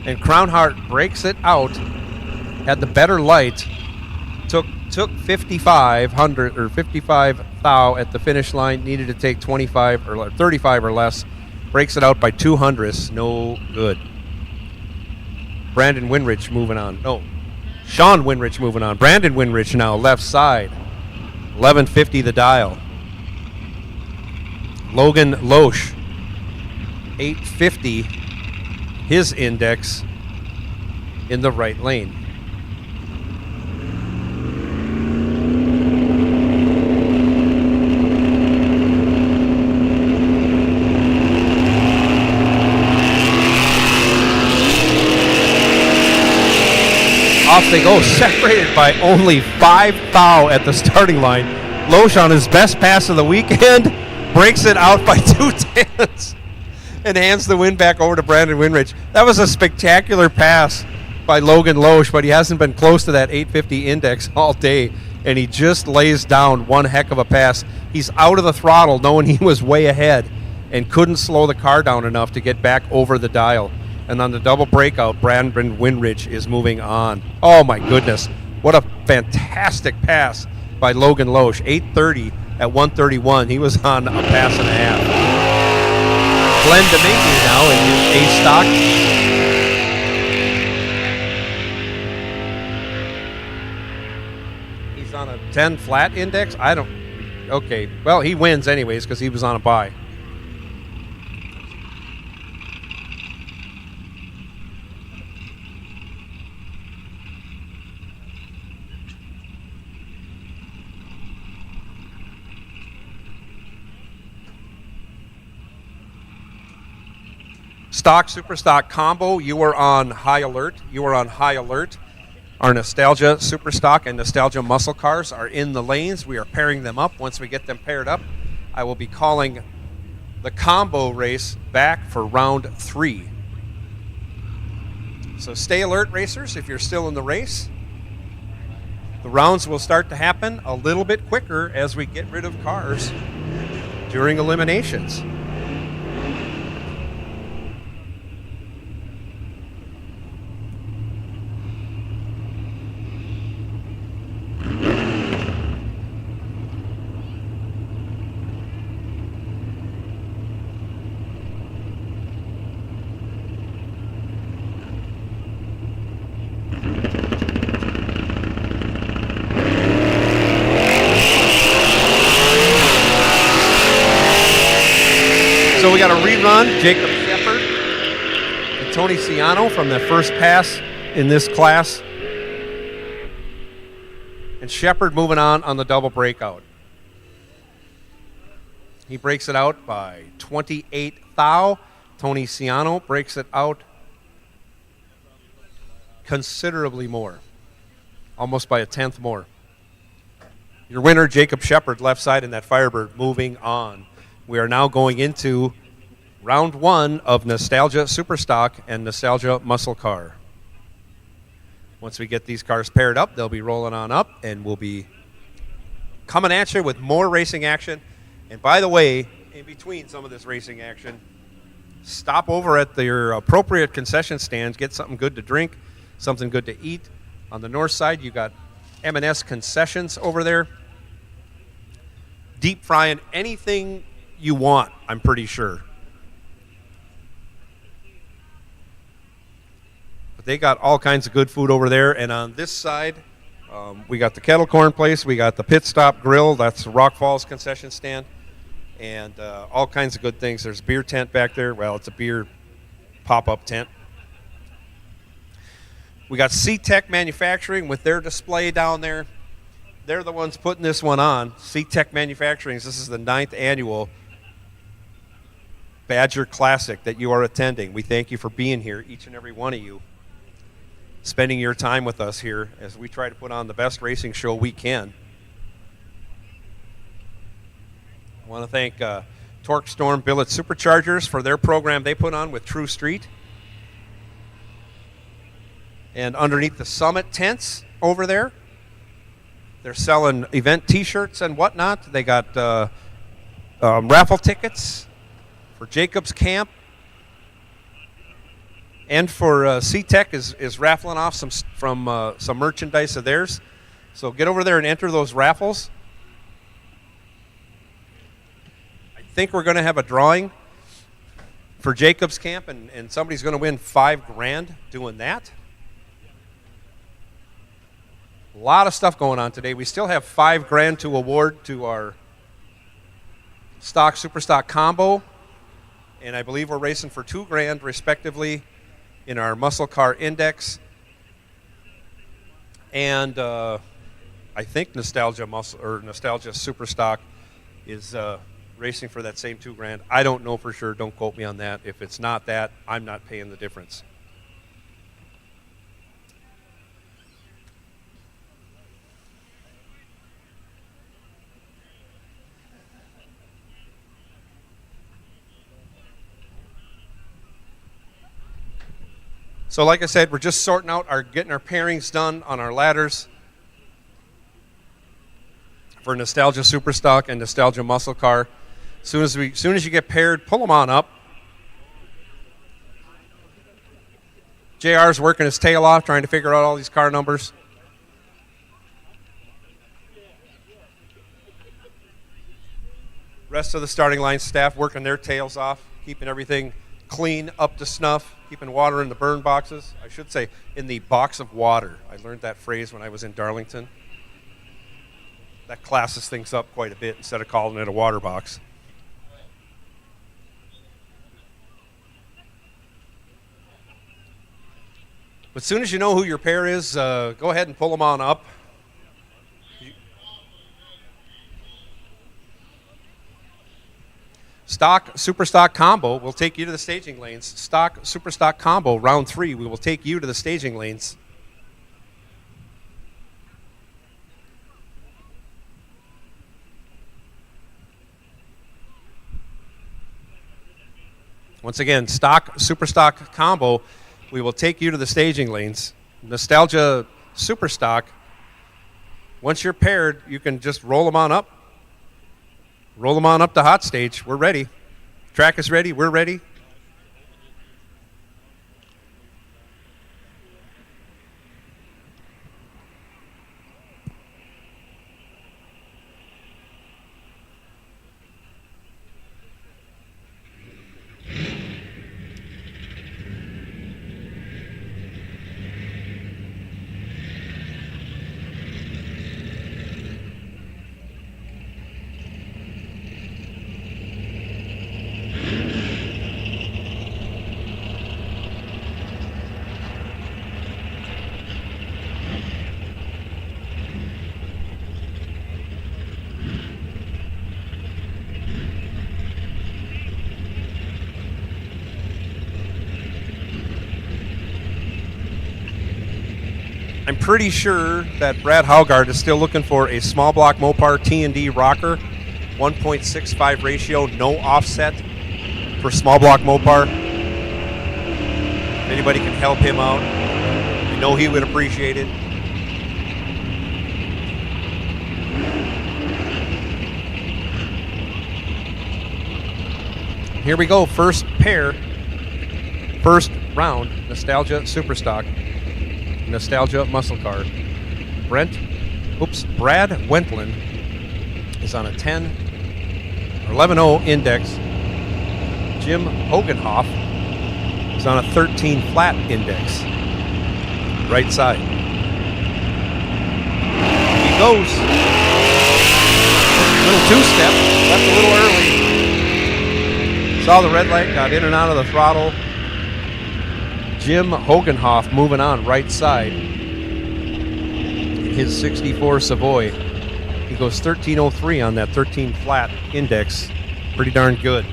And Crownheart breaks it out, had the better light, took 5,500 or 55 thou at the finish line, needed to take 25 or 35 or less, breaks it out by 200ths, no good. Brandon Winrich moving on. No, Sean Winrich moving on. Brandon Winrich now, left side, 1150 the dial. Logan Loesch, 850 his index in the right lane. Off they go, separated by only 5 thou at the starting line. Loesch on his best pass of the weekend breaks it out by 2/10 and hands the win back over to Brandon Winrich. That was a spectacular pass by Logan Loesch, but he hasn't been close to that 850 index all day, and he just lays down one heck of a pass. He's out of the throttle knowing he was way ahead and couldn't slow the car down enough to get back over the dial. And on the double breakout, Brandon Winrich is moving on. Oh my goodness, what a fantastic pass by Logan Loesch. 830 at 131. He was on a pass and a half. Glenn Domingue now in his A stock. He's on a 10 flat index. Okay, well, he wins anyways because he was on a bye. Stock, super stock combo, you are on high alert. You are on high alert. Our Nostalgia Super Stock and Nostalgia Muscle Cars are in the lanes. We are pairing them up. Once we get them paired up, I will be calling the combo race back for round 3. So stay alert, racers, if you're still in the race. The rounds will start to happen a little bit quicker as we get rid of cars during eliminations. So we got a rerun, Jacob Shepard and Tony Ciano from the first pass in this class. And Shepard moving on the double breakout. He breaks it out by 28 thou. Tony Ciano breaks it out considerably more, almost by a tenth more. Your winner, Jacob Shepard, left side in that Firebird, moving on. We are now going into round 1 of Nostalgia Superstock and Nostalgia Muscle Car. Once we get these cars paired up, they'll be rolling on up, and we'll be coming at you with more racing action. And by the way, in between some of this racing action, stop over at your appropriate concession stands, get something good to drink, something good to eat. On the north side, you got M&S concessions over there. Deep frying anything you want, I'm pretty sure. But they got all kinds of good food over there. And on this side, we got the kettle corn place. We got the Pit Stop Grill. That's the Rock Falls concession stand. And all kinds of good things. There's a beer tent back there. Well, it's a beer pop-up tent. We got C-Tech Manufacturing with their display down there. They're the ones putting this one on. C-Tech Manufacturing. This is the 9th annual Badger Classic that you are attending. We thank you for being here, each and every one of you, spending your time with us here as we try to put on the best racing show we can. I want to thank Torque Storm Billet Superchargers for their program they put on with True Street. And underneath the Summit tents over there, they're selling event T-shirts and whatnot. They got raffle tickets for Jacob's Camp. And for C-Tech is raffling off some merchandise of theirs. So get over there and enter those raffles. I think we're going to have a drawing for Jacob's Camp, and somebody's going to win $5,000 doing that. A lot of stuff going on today. We still have $5,000 to award to our stock, super stock combo. And I believe we're racing for $2,000 respectively in our muscle car index. And I think Nostalgia Super Stock is racing for that same $2,000. I don't know for sure. Don't quote me on that. If it's not that, I'm not paying the difference. So like I said, we're just sorting out getting our pairings done on our ladders for Nostalgia Superstock and Nostalgia Muscle Car. As soon as you get paired, pull them on up. JR's working his tail off trying to figure out all these car numbers. Rest of the starting line staff working their tails off, keeping everything clean, up to snuff, keeping water in the burn boxes. I should say in the box of water. I learned that phrase when I was in Darlington. That classes things up quite a bit instead of calling it a water box. But as soon as you know who your pair is, go ahead and pull them on up. Stock, super stock combo will take you to the staging lanes. Stock, super stock combo, round 3, we will take you to the staging lanes. Once again, stock, super stock combo, we will take you to the staging lanes. Nostalgia super stock, once you're paired, you can just roll them on up. Roll them on up to hot stage. We're ready. Track is ready. We're ready. I'm pretty sure that Brad Haugard is still looking for a small block Mopar T&D rocker, 1.65 ratio, no offset for small block Mopar. If anybody can help him out, I know he would appreciate it. Here we go, first pair, first round, Nostalgia Superstock. Nostalgia muscle car. Brad Wentland is on a 11.0 index. Jim Hogenhoff is on a 13 flat index. Right side. He goes. Little two-step, left a little early. Saw the red light, got in and out of the throttle. Jim Hogenhoff moving on right side. His 64 Savoy. He goes 13.03 on that 13 flat index. Pretty darn good.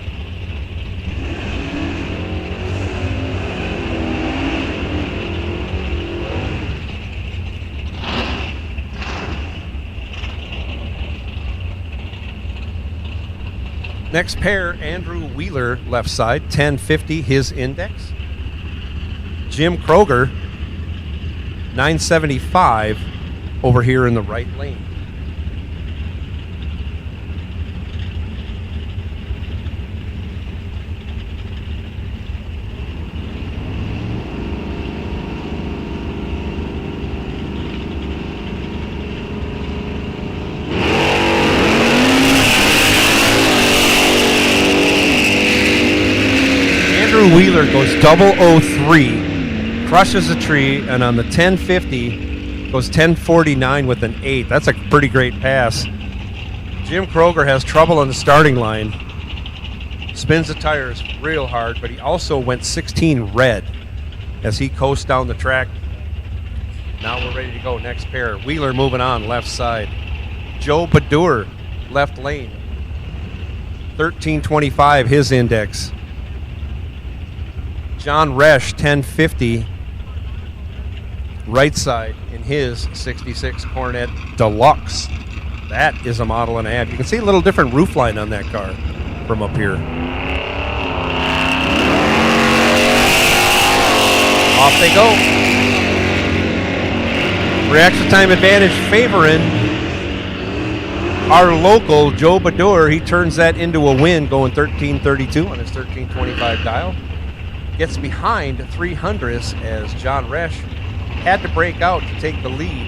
Next pair, Andrew Wheeler left side, 1050 his index. Jim Kroger, 975 over here in the right lane. Andrew Wheeler goes 003. Crushes a tree, and on the 1050 goes 1049 with an 8. That's a pretty great pass. Jim Kroger has trouble on the starting line. Spins the tires real hard, but he also went 16 red as he coasts down the track. Now we're ready to go. Next pair. Wheeler moving on, left side. Joe Badur, left lane. 1325 his index. John Resch, 1050. Right side in his 66 Cornet Deluxe. That is a model and a half. You can see a little different roof line on that car from up here. Off they go. Reaction time advantage favoring our local Joe Badur. He turns that into a win going 1332 on his 1325 dial. Gets behind 300s as John Resch had to break out to take the lead,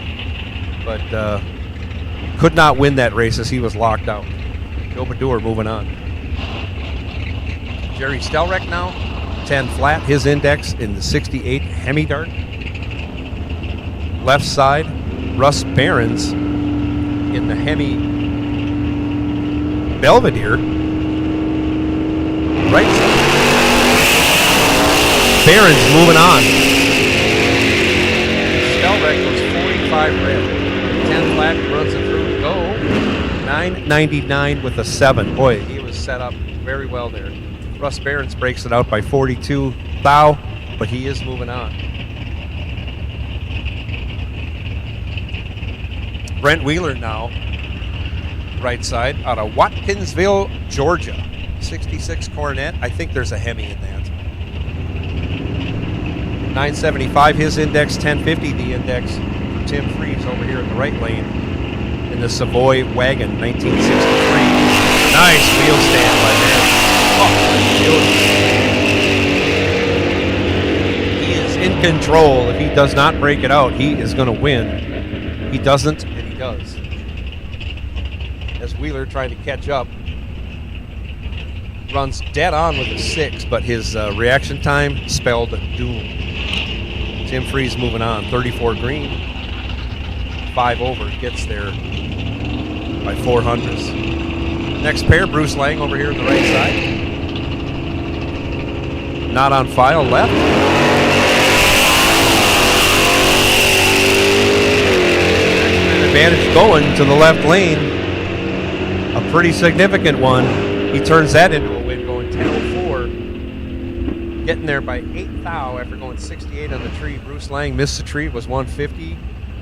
but could not win that race as he was locked out. Joe Badur moving on. Jerry Stelreck now, 10 flat, his index in the 68 Hemi Dart. Left side, Russ Behrens in the Hemi Belvedere. Right side. Behrens moving on. Stelreck goes 45 red. 10 flat, runs it through to go. 999 with a 7. Boy, he was set up very well there. Russ Behrens breaks it out by 42 thou, but he is moving on. Brent Wheeler now, right side, out of Watkinsville, Georgia. 66 Coronet. I think there's a Hemi in that. 975 his index, 1050 the index for Tim Freeze over here in the right lane in the Savoy Wagon, 1963. Nice wheel stand by there. Oh, he is in control. If he does not break it out, he is going to win. He doesn't, and he does. As Wheeler trying to catch up. Runs dead on with a 6, but his reaction time spelled doom. Tim Freeze moving on, 34 green. 5 over, gets there by 400ths. Next pair, Bruce Lang over here on the right side. Not on file, left. Advantage going to the left lane. A pretty significant one. He turns that into a win, going 10-04. Getting there by 8 thou after going 68 on the tree. Bruce Lang missed the tree, was 150.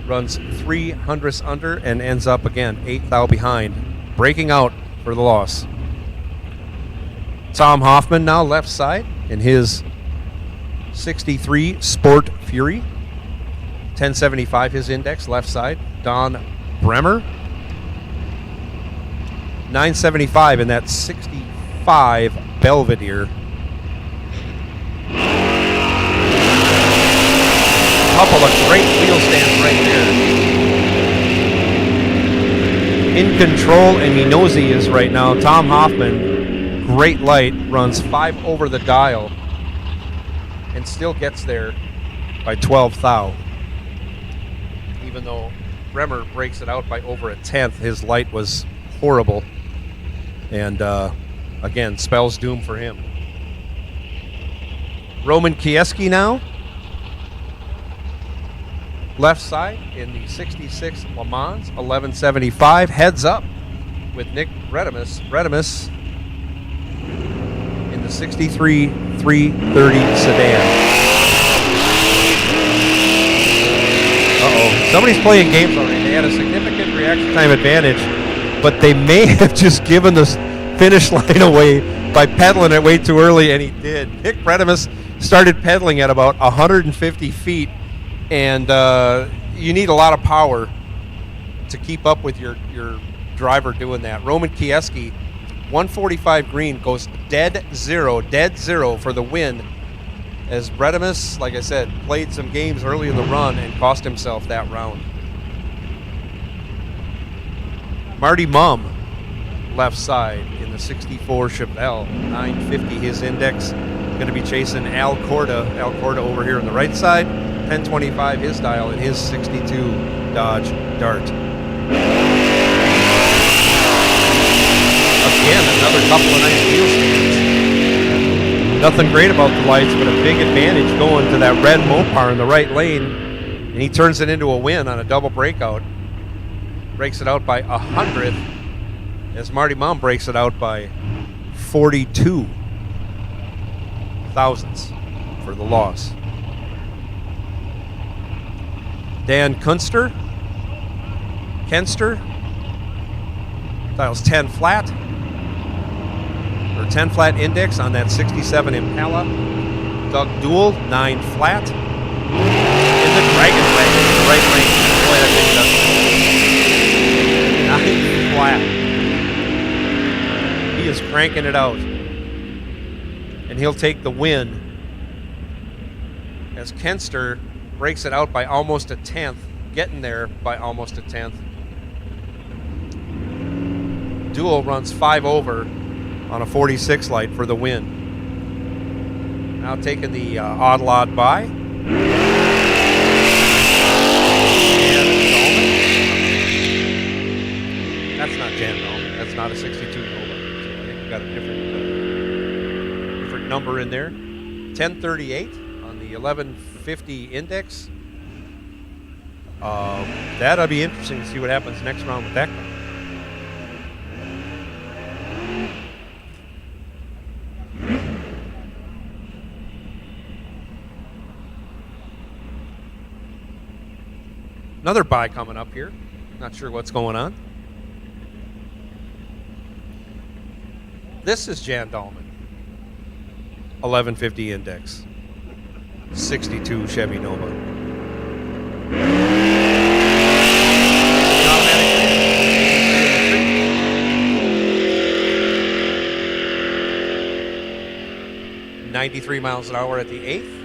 Runs 300ths under and ends up again 8 thou behind. Breaking out for the loss. Tom Hoffman now left side in his 63 Sport Fury. 1075 his index, left side. Don Bremer. 975 in that 65 Belvedere. Couple of great wheel stands right there. In control, and he knows he is right now. Tom Hoffman, great light, runs 5 over the dial and still gets there by 12 thou. Even though Bremer breaks it out by over a 10th, his light was horrible. And again, spells doom for him. Roman Kieski now. Left side in the 66 Le Mans, 1175. Heads up with Nick Redimus. Redimus in the 63 330 sedan. Uh-oh. Somebody's playing games already. They had a significant reaction time advantage, but they may have just given the finish line away by pedaling it way too early, and he did. Nick Redimus started pedaling at about 150 feet, and you need a lot of power to keep up with your driver doing that. Roman Kieski, 145 green, goes dead zero for the win, as Redimus, like I said, played some games early in the run and cost himself that round. Marty Mumm, left side in the 64 Chevelle, 950 his index. Going to be chasing Al Corda. Al Corda over here on the right side. 1025 his dial in his 62 Dodge Dart. Again, another couple of nice wheel stands. Nothing great about the lights, but a big advantage going to that red Mopar in the right lane. And he turns it into a win on a double breakout. Breaks it out by 100th, as Marty Mumm breaks it out by 42 thousandths for the loss. Dan Kenster, dials 10 flat, or 10 flat index on that 67 Impala. Doug Duell, 9 flat. In the Dragon Wagon in the right lane. Boy, that thing does 9 flat. He is cranking it out. And he'll take the win, as Kenster breaks it out by almost a 10th, getting there by almost a 10th. Duell runs 5 over on a 46 light for the win. Now taking the odd lot by. That's not Jan Dahlman. That's not a 62 Nova. So I think we've got a different number in there. 1038 on the 1150 index. That'll be interesting to see what happens next round with that car. Another buy coming up here. Not sure what's going on. This is Jan Dahlman. 1150 index. 62 Chevy Nova. 93 miles an hour at the eighth.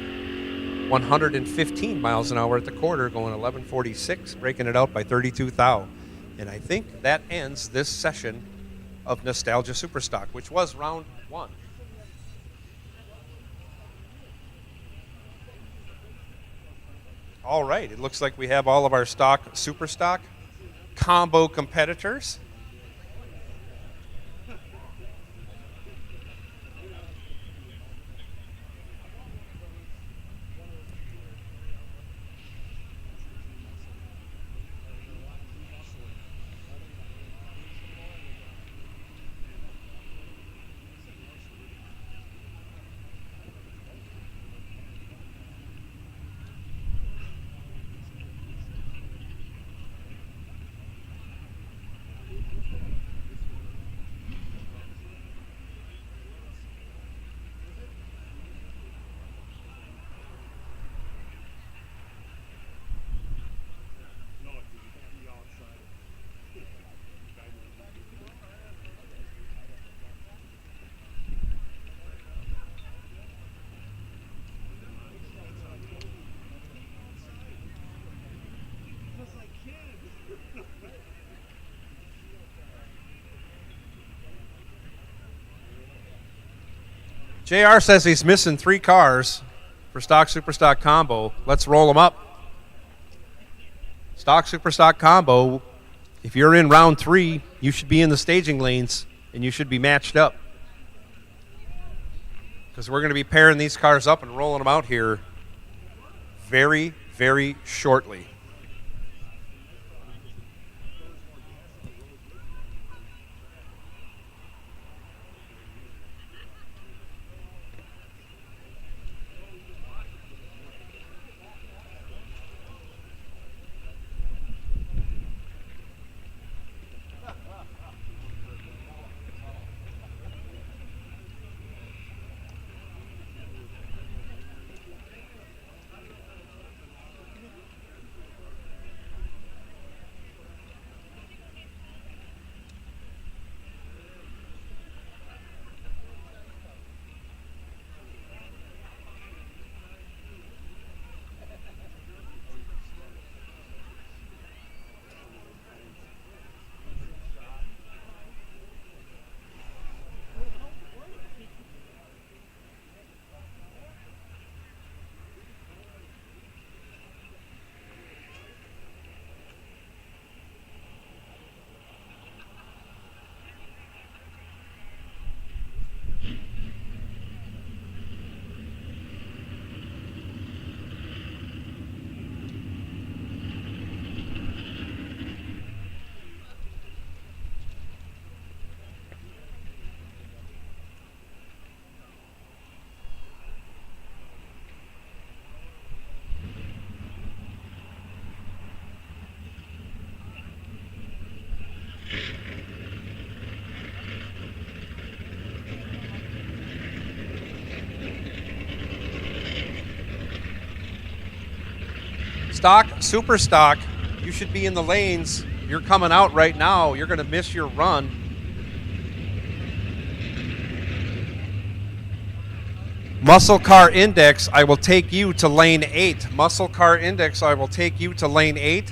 115 miles an hour at the quarter, going 1146, breaking it out by 32 thou. And I think that ends this session of Nostalgia Superstock, which was round 1. All right, it looks like we have all of our Superstock combo competitors. JR says he's missing 3 cars for Stock Superstock Combo. Let's roll them up. Stock Superstock Combo, if you're in round 3, you should be in the staging lanes and you should be matched up. Because we're going to be pairing these cars up and rolling them out here very, very shortly. Stock, Superstock, you should be in the lanes. You're coming out right now. You're going to miss your run. Muscle Car Index, I will take you to lane 8. Muscle Car Index, I will take you to lane 8.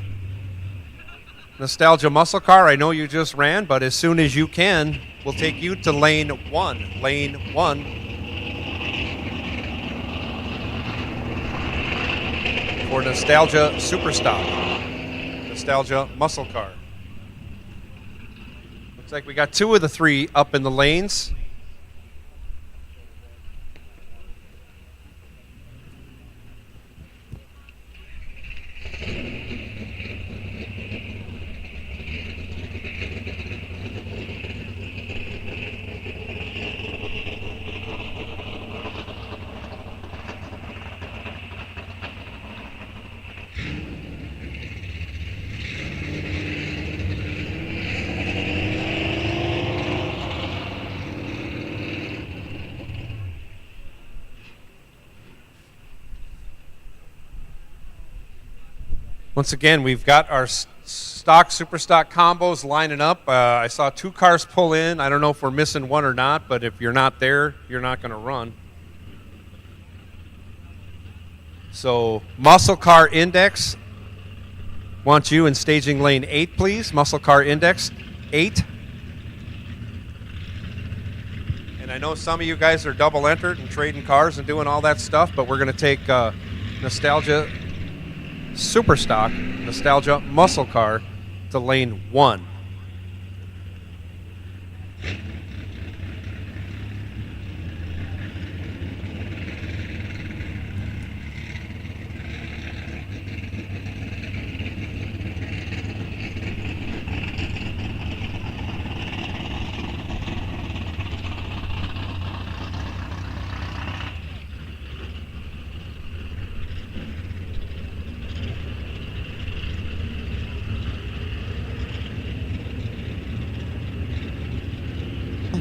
Nostalgia Muscle Car, I know you just ran, but as soon as you can, we'll take you to lane 1. Lane 1. For Nostalgia Superstock. Nostalgia Muscle Car. Looks like we got 2 of the 3 up in the lanes. Once again, we've got our stock, super stock combos lining up. I saw 2 cars pull in. I don't know if we're missing one or not, but if you're not there, you're not going to run. So, muscle car index. Want you in staging lane 8, please. Muscle car index 8. And I know some of you guys are double entered and trading cars and doing all that stuff, but we're going to take Nostalgia Super Stock, Nostalgia Muscle Car to lane 1.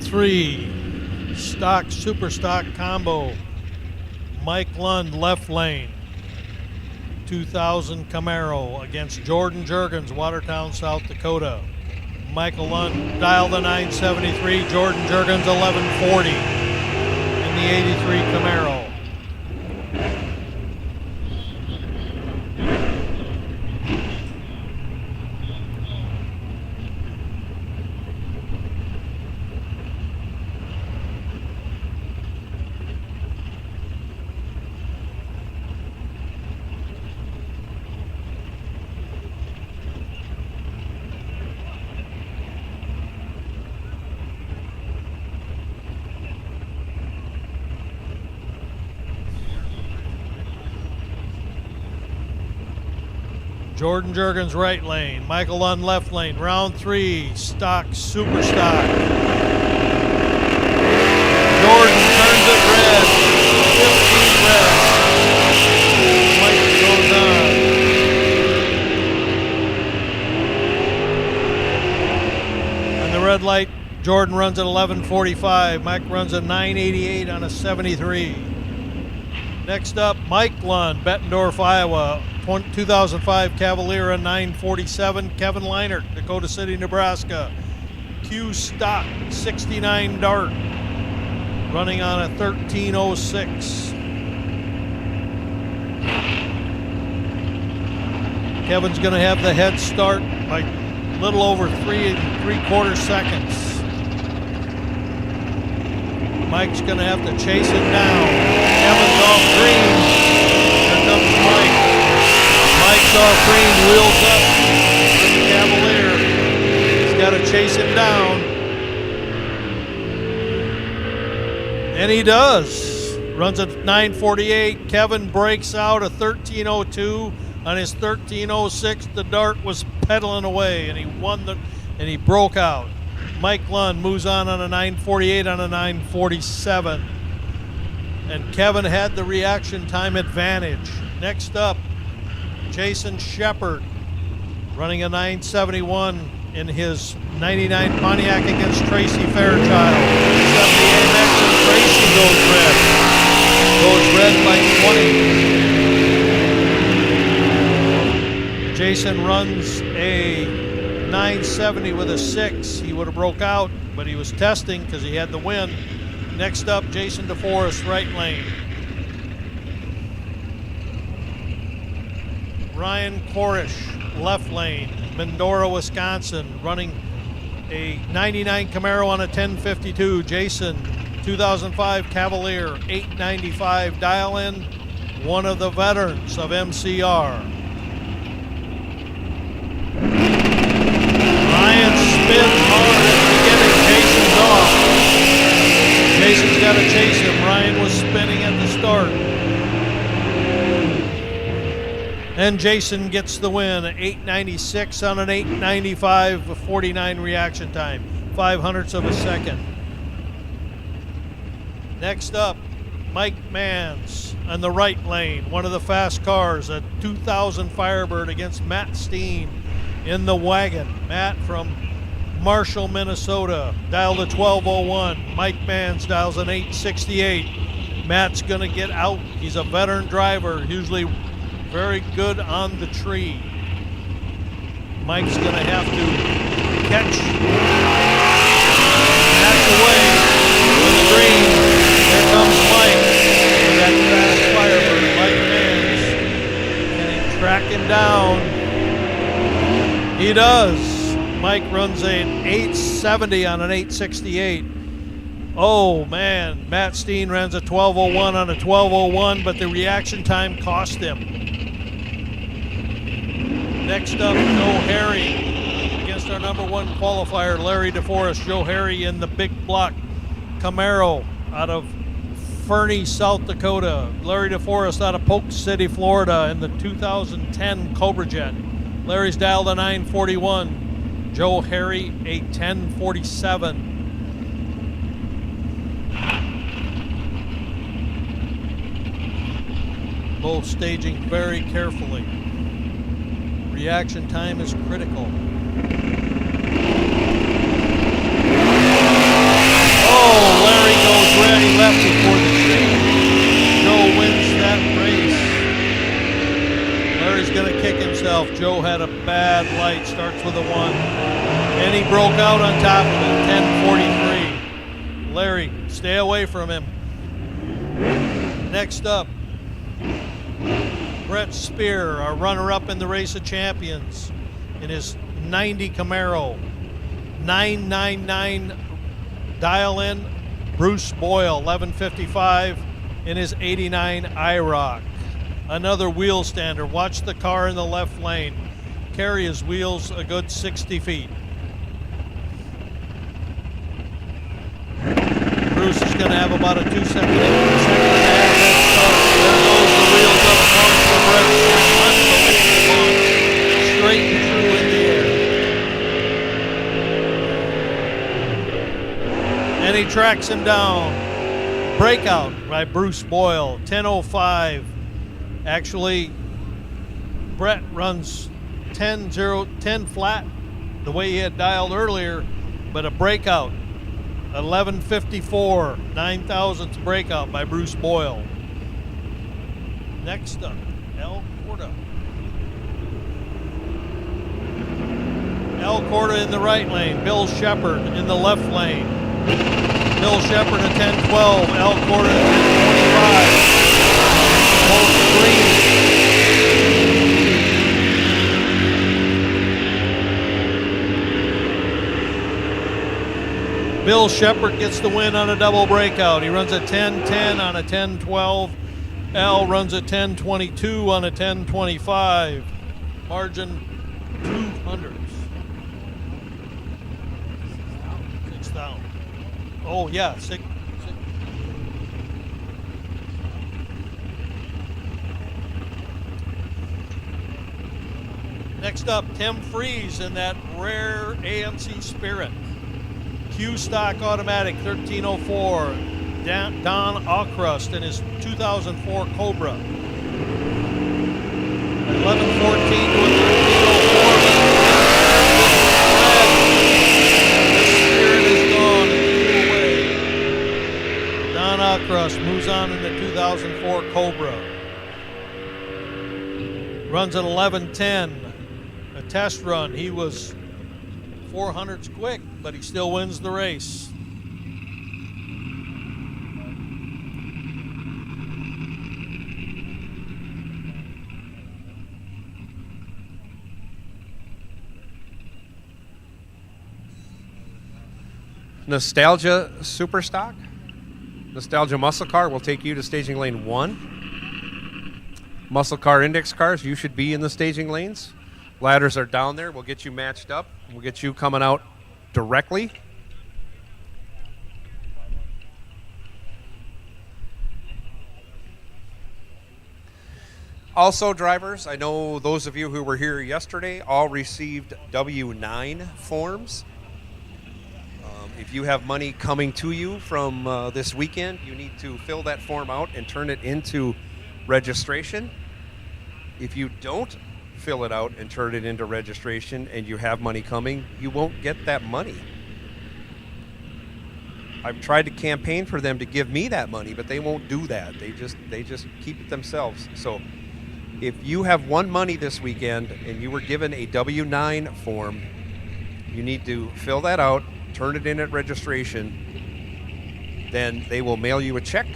Three, stock, super stock combo. Mike Lund, left lane. 2000 Camaro against Jordan Juergens, Watertown, South Dakota. Michael Lund, dial the 973. Jordan Juergens, 1140 in the 83 Camaro. Jordan Juergens, right lane. Michael Lund, left lane. Round 3, stock, super stock. Jordan turns it red. 15 red. Mike goes on. And the red light, Jordan runs at 11:45. Mike runs at 9:88 on a 73. Next up, Mike Lund, Bettendorf, Iowa. 2005 Cavalier, 947. Kevin Leinert, Dakota City, Nebraska. Q stock, 69 Dart, running on a 1306. Kevin's going to have the head start by a little over 3 3/4 seconds. Mike's going to have to chase it down. Kevin's off green. Here comes Mike. Mike's off green, wheels up for the Cavalier. He's got to chase him down. And he does. Runs at 9:48. Kevin breaks out a 13:02. On his 13:06, the Dart was pedaling away, and he he broke out. Mike Lund moves on a 9:48 on a 9:47. And Kevin had the reaction time advantage. Next up, Jason Shepard, running a 971 in his 99 Pontiac against Tracy Fairchild. 70 AMX and Tracy goes red. Goes red by 20. Jason runs a 970 with a 6. He would have broke out, but he was testing because he had the win. Next up, Jason DeForest, right lane. Ryan Korish, left lane, Mendora, Wisconsin, running a 99 Camaro on a 1052. Jason, 2005 Cavalier, 895. Dial in, one of the veterans of MCR. Ryan spins hard at the beginning. Jason's off. Jason's got to chase him. Ryan was spinning at the start. And Jason gets the win, 896 on an 895, a 49 reaction time, 0.05 of a second. Next up, Mike Mans on the right lane, one of the fast cars, a 2000 Firebird against Matt Steen in the wagon. Matt from Marshall, Minnesota, dialed a 1201. Mike Mans dials an 868. Matt's gonna get out. He's a veteran driver, usually very good on the tree. Mike's going to have to catch away with the green. Here comes Mike with that fast Firebird. Mike Mans. Can he track him down? He does. Mike runs an 870 on an 868. Oh, man. Matt Steen runs a 1201 on a 1201, but the reaction time cost him. Next up, Joe Harry against our number one qualifier, Larry DeForest. Joe Harry in the big block Camaro out of Fernie, South Dakota. Larry DeForest out of Polk City, Florida in the 2010 Cobra Jet. Larry's dialed a 941. Joe Harry a 1047. Both staging very carefully. Reaction time is critical. Oh, Larry goes ready left before the shake. Joe wins that race. Larry's going to kick himself. Joe had a bad light, starts with a 1. And he broke out on top of it, 10:43. Larry, stay away from him. Next up, Brett Spear, our runner-up in the Race of Champions, in his 90 Camaro. 999 dial-in. Bruce Boyle, 1155, in his 89 IROC. Another wheel stander. Watch the car in the left lane. Carry his wheels a good 60 feet. Bruce is going to have about a 2 second and a half head start. There goes the wheels up front for Brett. Unbelievable. Straight and true in the air. And he tracks him down. Breakout by Bruce Boyle, 10:05. Actually, Brett runs 10 flat the way he had dialed earlier, but a breakout. 11:54, 9,000th breakout by Bruce Boyle. Next up, El Corda. El Corda in the right lane, Bill Shepard in the left lane. Bill Shepard at 10:12, El Corda at 10:25. Both green. Bill Shepard gets the win on a double breakout. He runs a 10:10 on a 10:12. Al runs a 10:22 on a 10:25. Margin 200s. 6,000. Oh yeah, 6. Next up, Tim Freeze in that rare AMC Spirit. Q stock automatic, 1304. Don Ockrust in his 2004 Cobra. 1114 to a 1304. The Spirit is gone and flew away. Don Ockrust moves on in the 2004 Cobra. Runs at 1110. A test run. He was 400s quick, but he still wins the race. Nostalgia Super Stock. Nostalgia Muscle Car will take you to staging lane 1. Muscle Car Index cars, you should be in the staging lanes. Ladders are down there. We'll get you matched up. We'll get you coming out directly. Also, drivers, I know those of you who were here yesterday all received W-9 forms. If you have money coming to you from this weekend, you need to fill that form out and turn it into registration. If you don't fill it out and turn it into registration and you have money coming, you won't get that money. I've tried to campaign for them to give me that money, but they won't do that. They just keep it themselves. So If you have won money this weekend and you were given a W-9 form, you need to fill that out, turn it in at registration, then they will mail you a check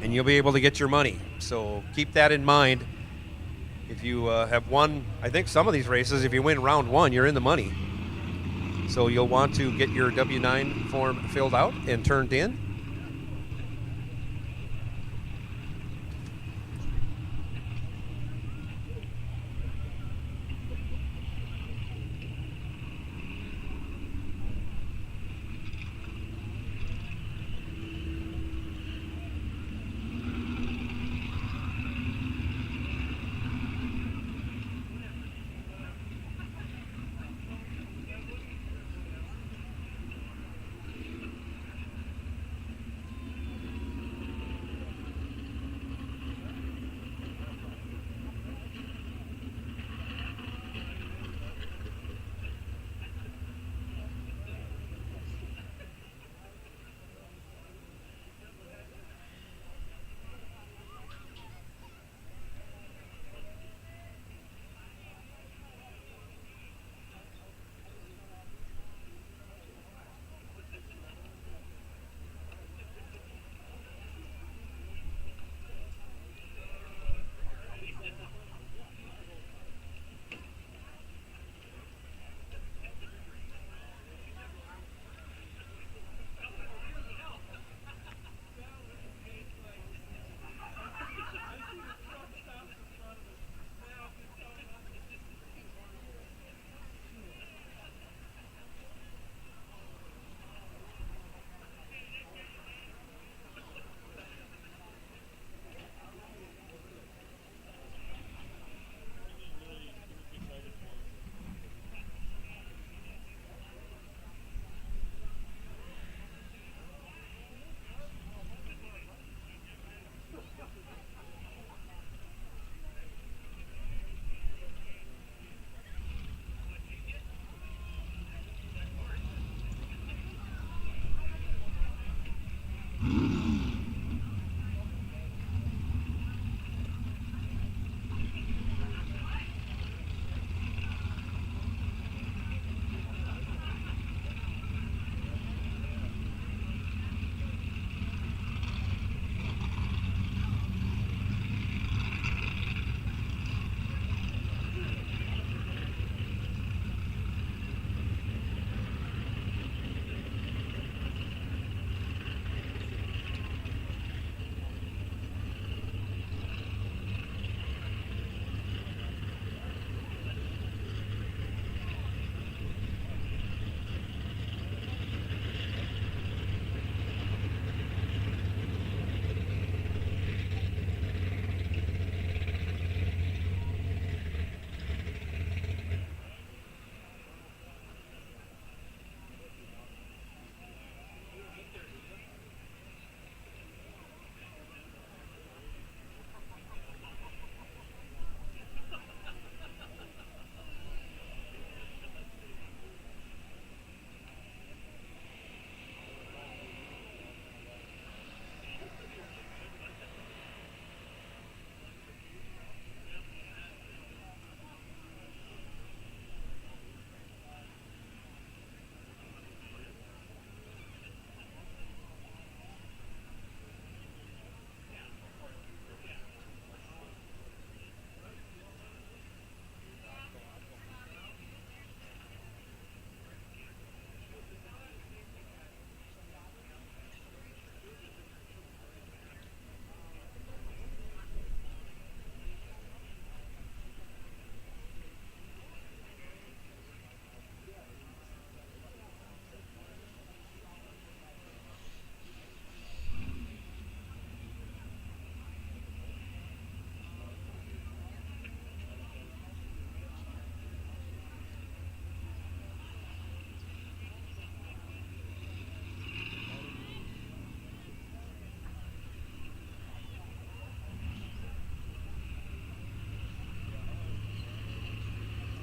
and you'll be able to get your money. So keep that in mind. If you have won, I think some of these races, if you win round one, you're in the money. So you'll want to get your W-9 form filled out and turned in.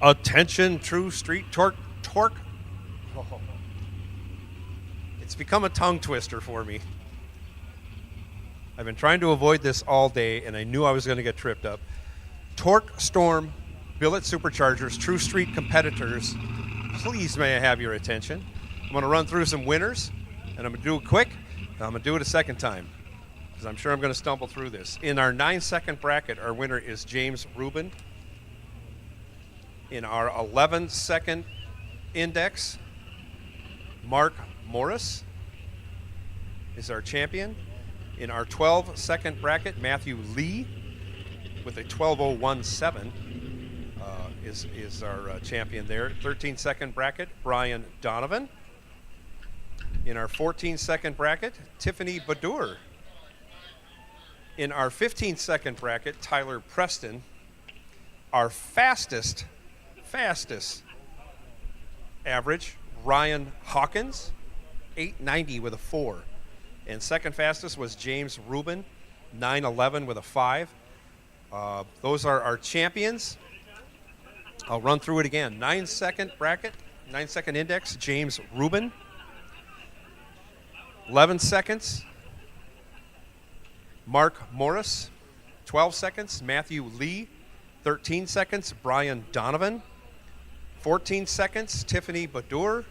Attention, True Street Torque. Oh. It's become a tongue twister for me. I've been trying to avoid this all day, and I knew I was going to get tripped up. Torque Storm Billet Superchargers, True Street competitors, please may I have your attention. I'm going to run through some winners, and I'm going to do it quick, and I'm going to do it a second time, because I'm sure I'm going to stumble through this. In our 9-second bracket, our winner is James Rubin. In our 11-second index, Mark Morris is our champion. In our 12-second bracket, Matthew Lee with a 12:01.7 is our champion there. 13-second bracket, Brian Donovan. In our 14-second bracket, Tiffany Badur. In our 15-second bracket, Tyler Preston. Our fastest average, Ryan Hawkins, 890 with a 4. And second fastest was James Rubin, 911 with a 5. Those are our champions. I'll run through it again. 9-second bracket, 9-second index, James Rubin. 11 seconds, Mark Morris. 12 seconds, Matthew Lee. 13 seconds, Brian Donovan. 14 seconds, Tiffany Badur.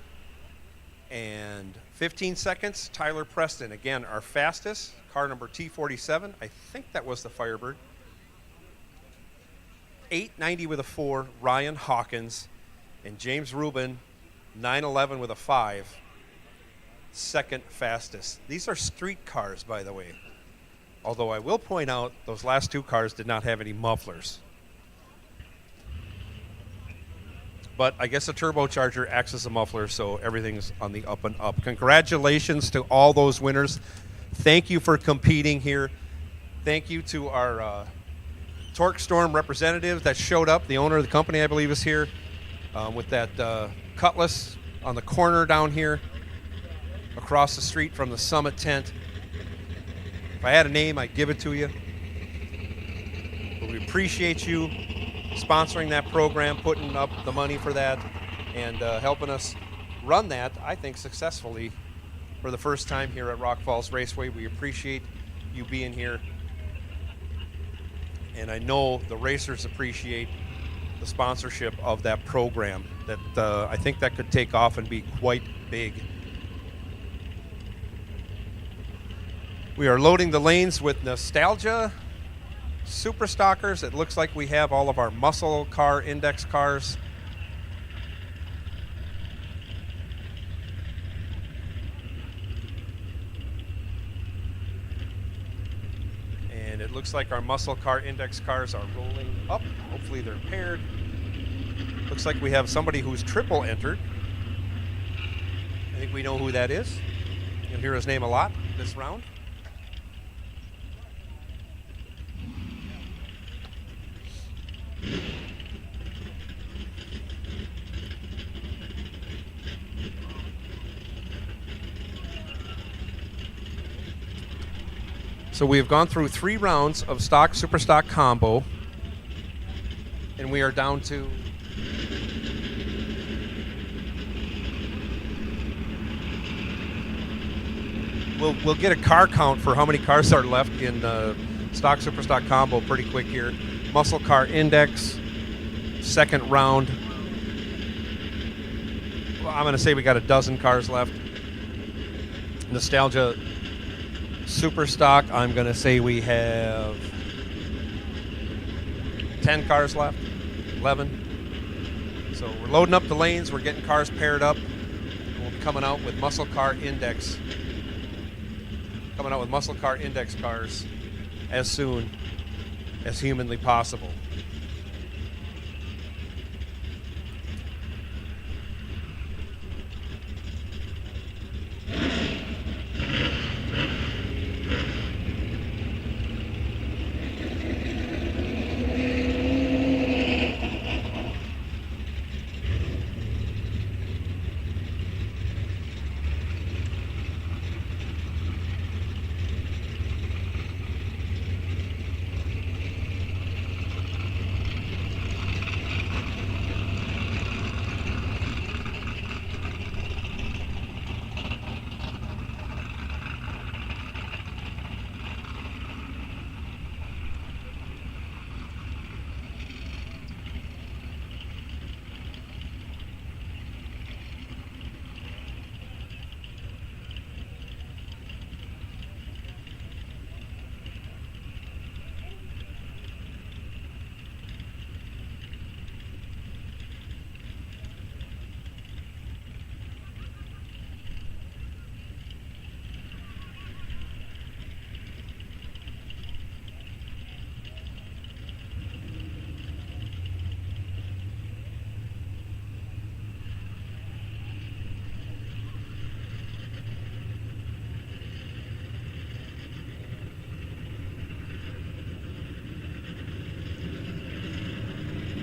And 15 seconds, Tyler Preston. Again, our fastest, car number T47. I think that was the Firebird. 890 with a 4, Ryan Hawkins. And James Rubin, 911 with a 5. Second fastest. These are street cars, by the way. Although I will point out, those last two cars did not have any mufflers. But I guess a turbocharger acts as a muffler, so everything's on the up and up. Congratulations to all those winners. Thank you for competing here. Thank you to our Torque Storm representative that showed up. The owner of the company, I believe, is here with that Cutlass on the corner down here across the street from the Summit tent. If I had a name, I'd give it to you. But we appreciate you sponsoring that program, putting up the money for that, and helping us run that, I think, successfully for the first time here at Rock Falls Raceway. We appreciate you being here. And I know the racers appreciate the sponsorship of that program. That I think that could take off and be quite big. We are loading the lanes with Nostalgia Super Stockers. It looks like we have all of our muscle car index cars. And it looks like our muscle car index cars are rolling up. Hopefully they're paired. Looks like we have somebody who's triple entered. I think we know who that is. You'll hear his name a lot this round. So we have gone through 3 rounds of stock, super stock combo, and we are down to we'll get a car count for how many cars are left in stock, super stock combo pretty quick here. Muscle car index, second round. Well, I'm going to say we got a dozen cars left. Nostalgia super stock, I'm going to say we have 10 cars left, 11. So we're loading up the lanes, we're getting cars paired up. We'll be coming out with muscle car index. Coming out with muscle car index cars as soon as humanly possible.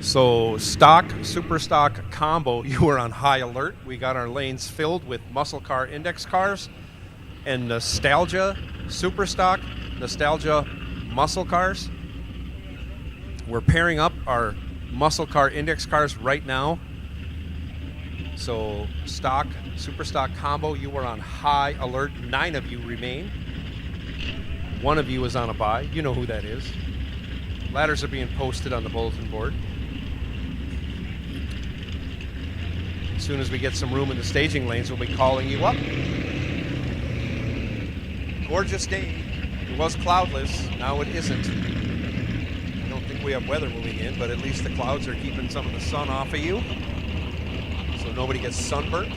So stock, super stock combo, you were on high alert. We got our lanes filled with muscle car index cars and nostalgia, super stock, nostalgia muscle cars. We're pairing up our muscle car index cars right now. So stock, super stock combo, you were on high alert. 9 of you remain. 1 of you is on a bye. You know who that is. Ladders are being posted on the bulletin board. As soon as we get some room in the staging lanes, we'll be calling you up. Gorgeous day. It was cloudless. Now it isn't. I don't think we have weather moving in, but at least the clouds are keeping some of the sun off of you, so nobody gets sunburnt.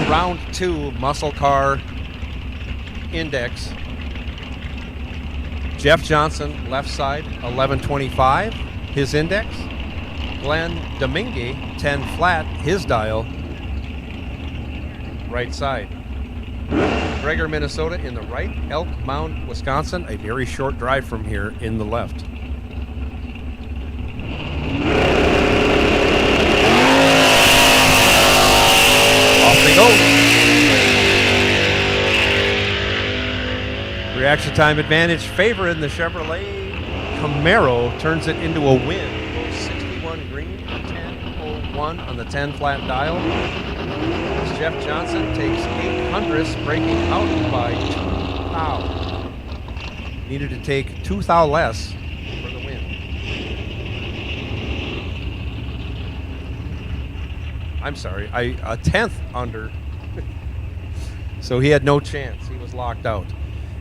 Round 2 muscle car index. Jeff Johnson, left side, 1125, his index. Glenn Domingue, 10 flat, his dial, right side. Gregor, Minnesota in the right. Elk Mound, Wisconsin, a very short drive from here in the left. Off they go. Reaction time advantage favoring the Chevrolet Camaro, turns it into a win. 61 green, 10:01 on the 10 flat dial. As Jeff Johnson takes 800ths, breaking out by 2 thou. Needed to take 2 thou less for the win. I'm sorry, a 10th under. So he had no chance. He was locked out.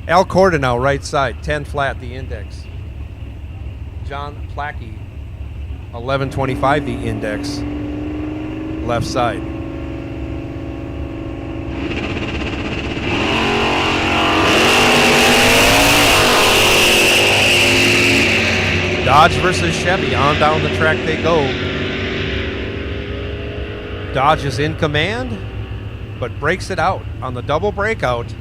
Al Corda now, right side, 10 flat, the index. John Plackey, 1125, the index, left side. Dodge versus Chevy, on down the track they go. Dodge is in command, but breaks it out on the double breakout.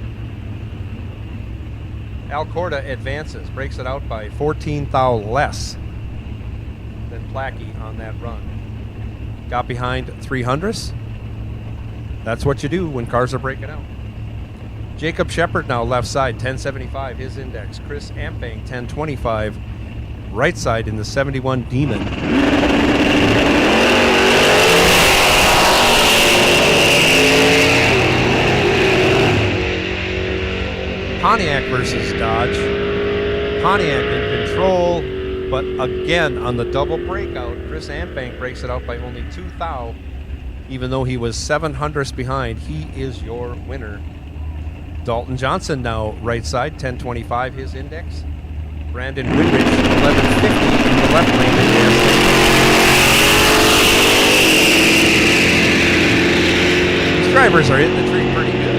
Al Corda advances, breaks it out by 14 thou less than Plackey on that run. Got behind 300ths. That's what you do when cars are breaking out. Jacob Shepard now left side, 1075, his index. Chris Ampang, 1025, right side in the 71 Demon. Pontiac versus Dodge. Pontiac in control, but again on the double breakout, Chris Ampang breaks it out by only 2 thou. Even though he was 700ths behind, he is your winner. Dalton Johnson now right side, 1025, his index. Brandon Whitridge, 1150 in the left lane. These drivers are hitting the tree pretty good.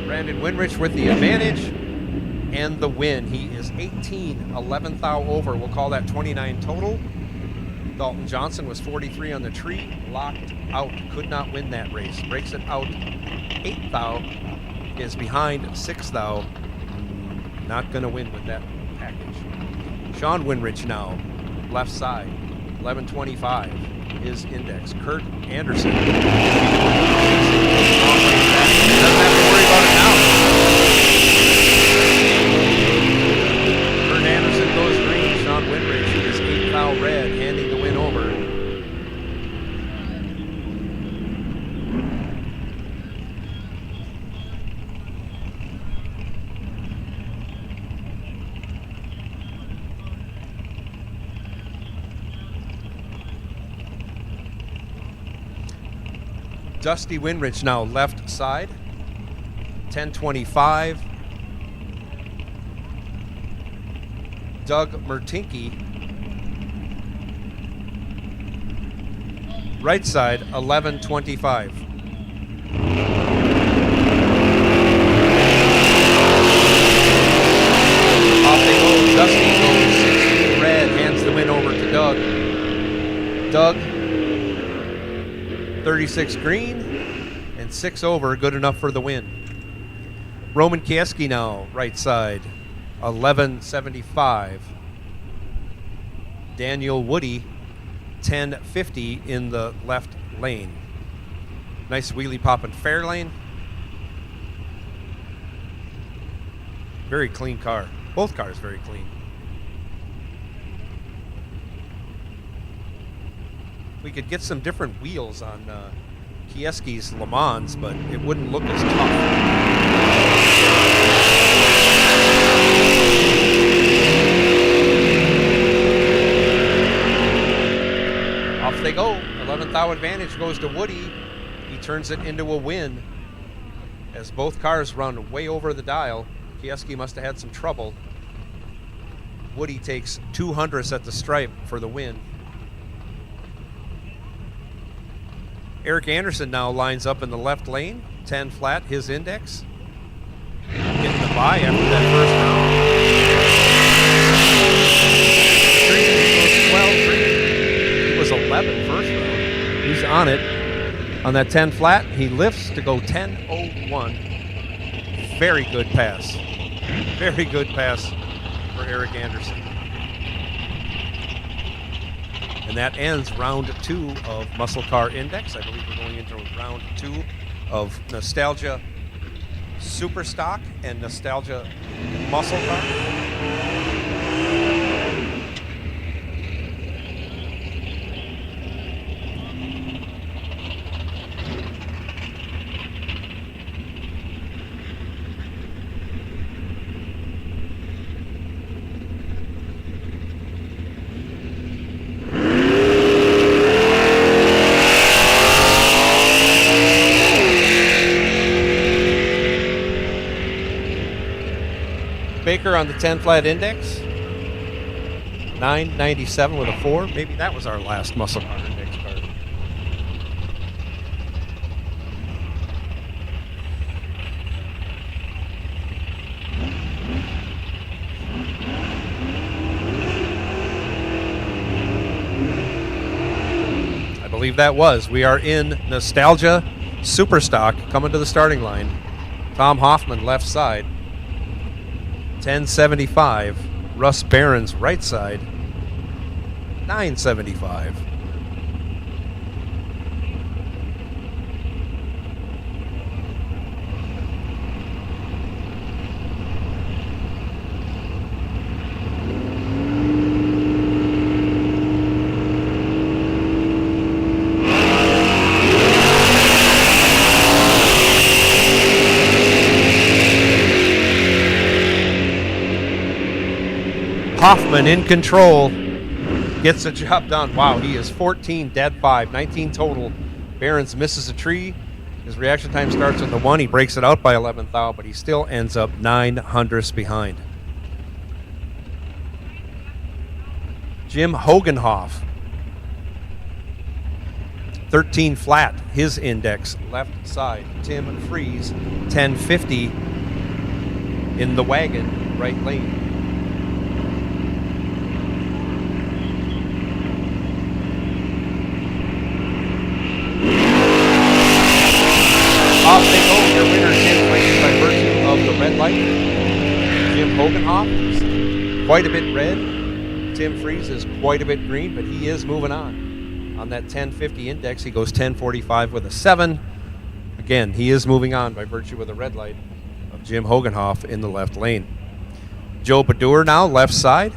Brandon Winrich with the advantage and the win. He is 18, 11 thou over. We'll call that 29 total. Dalton Johnson was 43 on the tree, locked out, could not win that race. Breaks it out 8 thou, is behind 6 thou. Not going to win with that package. Sean Winrich now, left side, 1125, his index. Kurt Anderson. Doesn't have to worry about it now. Kurt Anderson goes green. Sean Winrich is 8 thou red, handing the win over. Dusty Winrich now left side. 1025. Doug Mertinke. Right side, 1125. Off they go. Dusty goes 16 red, hands the win over to Doug. Doug, 36 green, and 6 over, good enough for the win. Roman Kieski now, right side, 1175. Daniel Woody, 1050 in the left lane. Nice wheelie popping fair lane. Very clean car. Both cars very clean. We could get some different wheels on Kieski's Le Mans, but it wouldn't look as tough. Off they go. 11th hour advantage goes to Woody. He turns it into a win as both cars run way over the dial. Kieski must have had some trouble. Woody takes 200ths at the stripe for the win. Eric Anderson now lines up in the left lane. 10 flat, his index. Getting the bye after that first round. He was 12 green. He was 11 first round. He's on it. On that 10 flat, he lifts to go 10.01. Very good pass. Very good pass for Eric Anderson. And that ends round 2 of Muscle Car Index. I believe we're going into round 2 of Nostalgia Superstock and Nostalgia Muscle Car. Baker on the 10 flat index, 997 with a 4. Maybe that was our last Muscle Car Index card. I believe that was. We are in Nostalgia Superstock coming to the starting line. Tom Hoffman left side. 1075. Russ Barron's right side. 975. Hoffman in control, gets the job done. Wow, he is 14 dead 5, 19 total. Barons misses a tree. His reaction time starts with the 1. He breaks it out by 11th out, but he still ends up 900ths behind. Jim Hogenhoff, 13 flat, his index, left side. Tim Freeze, 1050 in the wagon, right lane. Off they go, your winner Tim Freeze by virtue of the red light. Jim Hogenhoff is quite a bit red. Tim Freeze is quite a bit green, but he is moving on. On that 1050 index, he goes 1045 with a 7. Again, he is moving on by virtue of the red light of Jim Hogenhoff in the left lane. Joe Badur now, left side.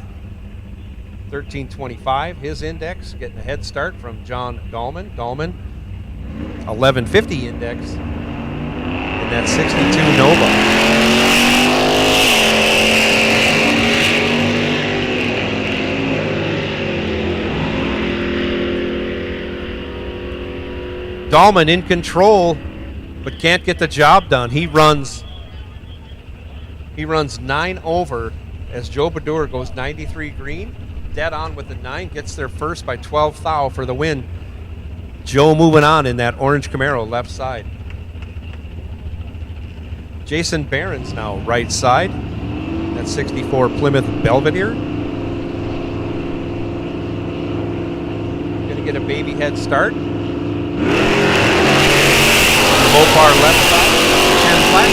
1325, his index, getting a head start from John Dahlman. Dahlman, 1150 index in that 62 Nova. Dahlman in control, but can't get the job done. He runs 9 over as Joe Badur goes 93 green. Dead on with the 9, gets there first by 12 thou for the win. Joe moving on in that orange Camaro left side. Jason Barron's now right side. That 64 Plymouth Belvedere. Gonna get a baby head start. Mopar left side. And flat.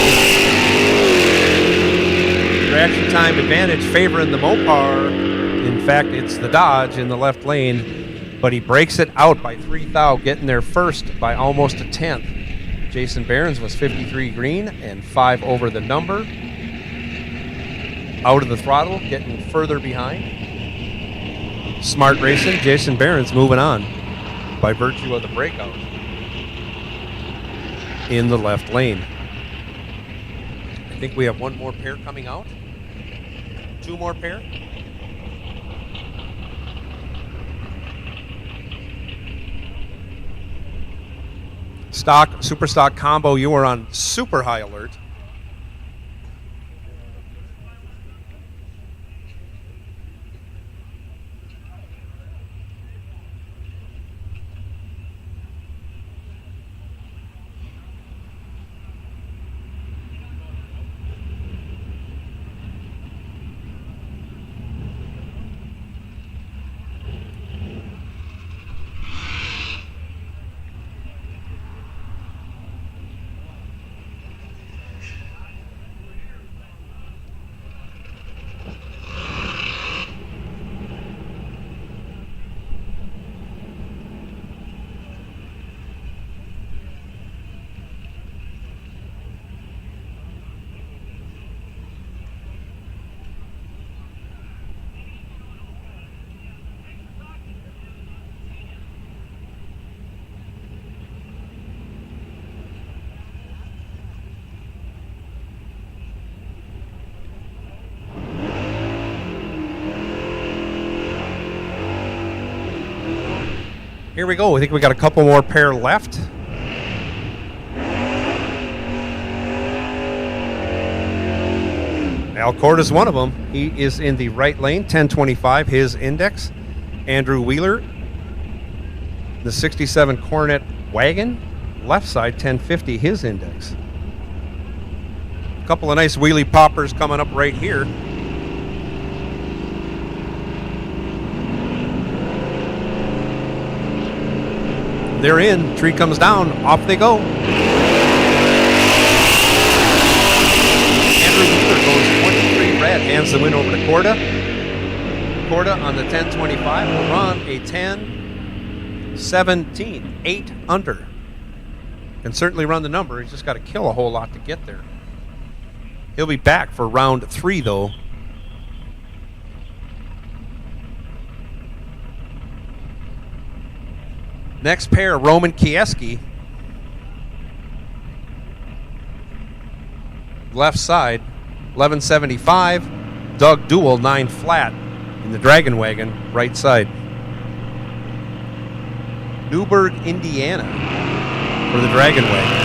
Reaction time advantage favoring the Mopar. In fact, it's the Dodge in the left lane, but he breaks it out by 3 thou, getting there first by almost a tenth. Jason Barron's was 53 green and 5 over the number. Out of the throttle, getting further behind. Smart racing. Jason Barron's moving on by virtue of the breakout in the left lane. I think we have one more pair coming out. 2 more pair. Super stock combo, you are on super high alert. Here we go. I think we got a couple more pair left. Alcorda's one of them. He is in the right lane, 1025, his index. Andrew Wheeler, the 67 Coronet wagon, left side, 1050, his index. A couple of nice wheelie poppers coming up right here. They're in. Tree comes down. Off they go. Andrew Wheeler goes 23 red. Hands the win over to Corda. Corda on the 1025 will run a 10-17. 8 under. Can certainly run the number. He's just got to kill a whole lot to get there. He'll be back for round 3, though. Next pair, Roman Kieski. Left side, 1175. Doug Duell, 9 flat in the Dragon Wagon, right side. Newburgh, Indiana for the Dragon Wagon.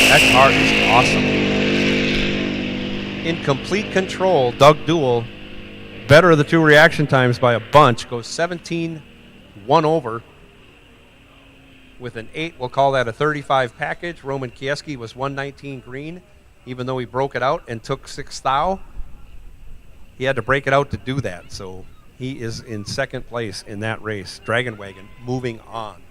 That car is awesome. In complete control, Doug Duell, better of the 2 reaction times by a bunch, goes 17 1 over with an 8. We'll call that a 35 package. Roman Kieski was 119 green, even though he broke it out and took 6 thou. He had to break it out to do that, so he is in second place in that race. Dragon Wagon moving on.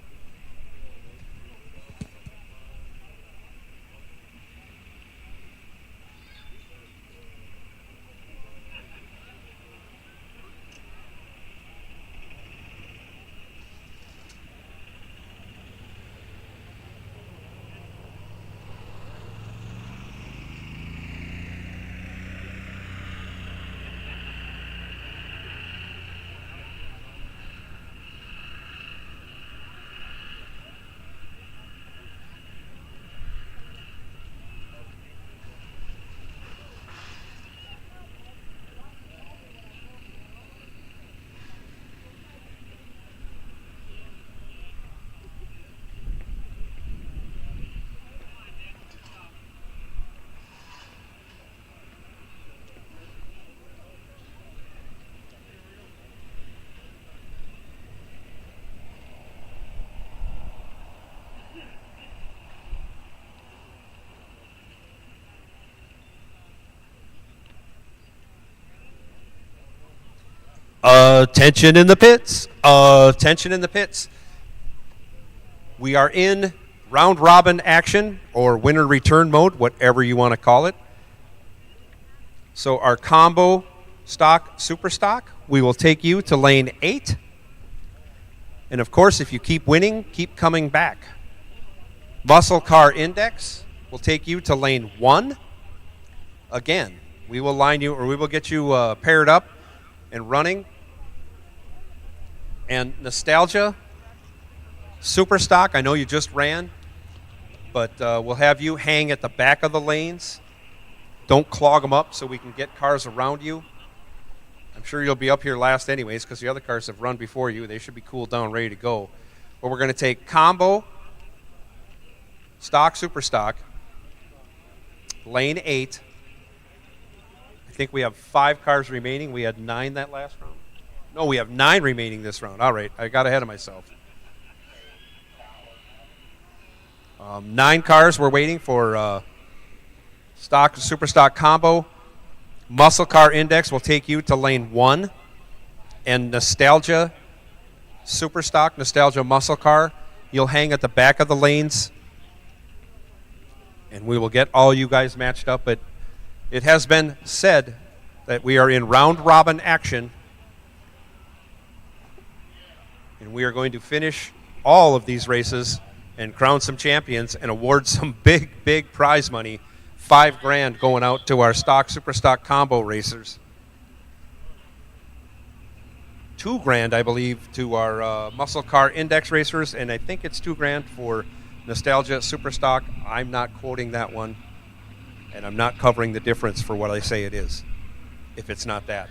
Attention in the pits. Attention in the pits. We are in round robin action or winner return mode, whatever you want to call it. So our combo stock, super stock, we will take you to lane 8. And of course, if you keep winning, keep coming back. Muscle car index will take you to lane 1. Again, we will line you, or we will get you paired up and running. And nostalgia, super stock, I know you just ran, but we'll have you hang at the back of the lanes. Don't clog them up so we can get cars around you. I'm sure you'll be up here last anyways because the other cars have run before you. They should be cooled down, ready to go. But we're going to take combo, stock, super stock, lane 8. I think we have 5 cars remaining. We had 9 that last round. No, we have 9 remaining this round. All right, I got ahead of myself. 9 cars we're waiting for stock, super stock combo. Muscle car index will take you to lane 1. And nostalgia, super stock, nostalgia muscle car, you'll hang at the back of the lanes. And we will get all you guys matched up. But it has been said that we are in round robin action. And we are going to finish all of these races and crown some champions and award some big, big prize money. $5,000 going out to our stock, super stock combo racers. $2,000, I believe, to our muscle car index racers, and I think it's $2,000 for nostalgia super stock. I'm not quoting that one, and I'm not covering the difference for what I say it is, if it's not that.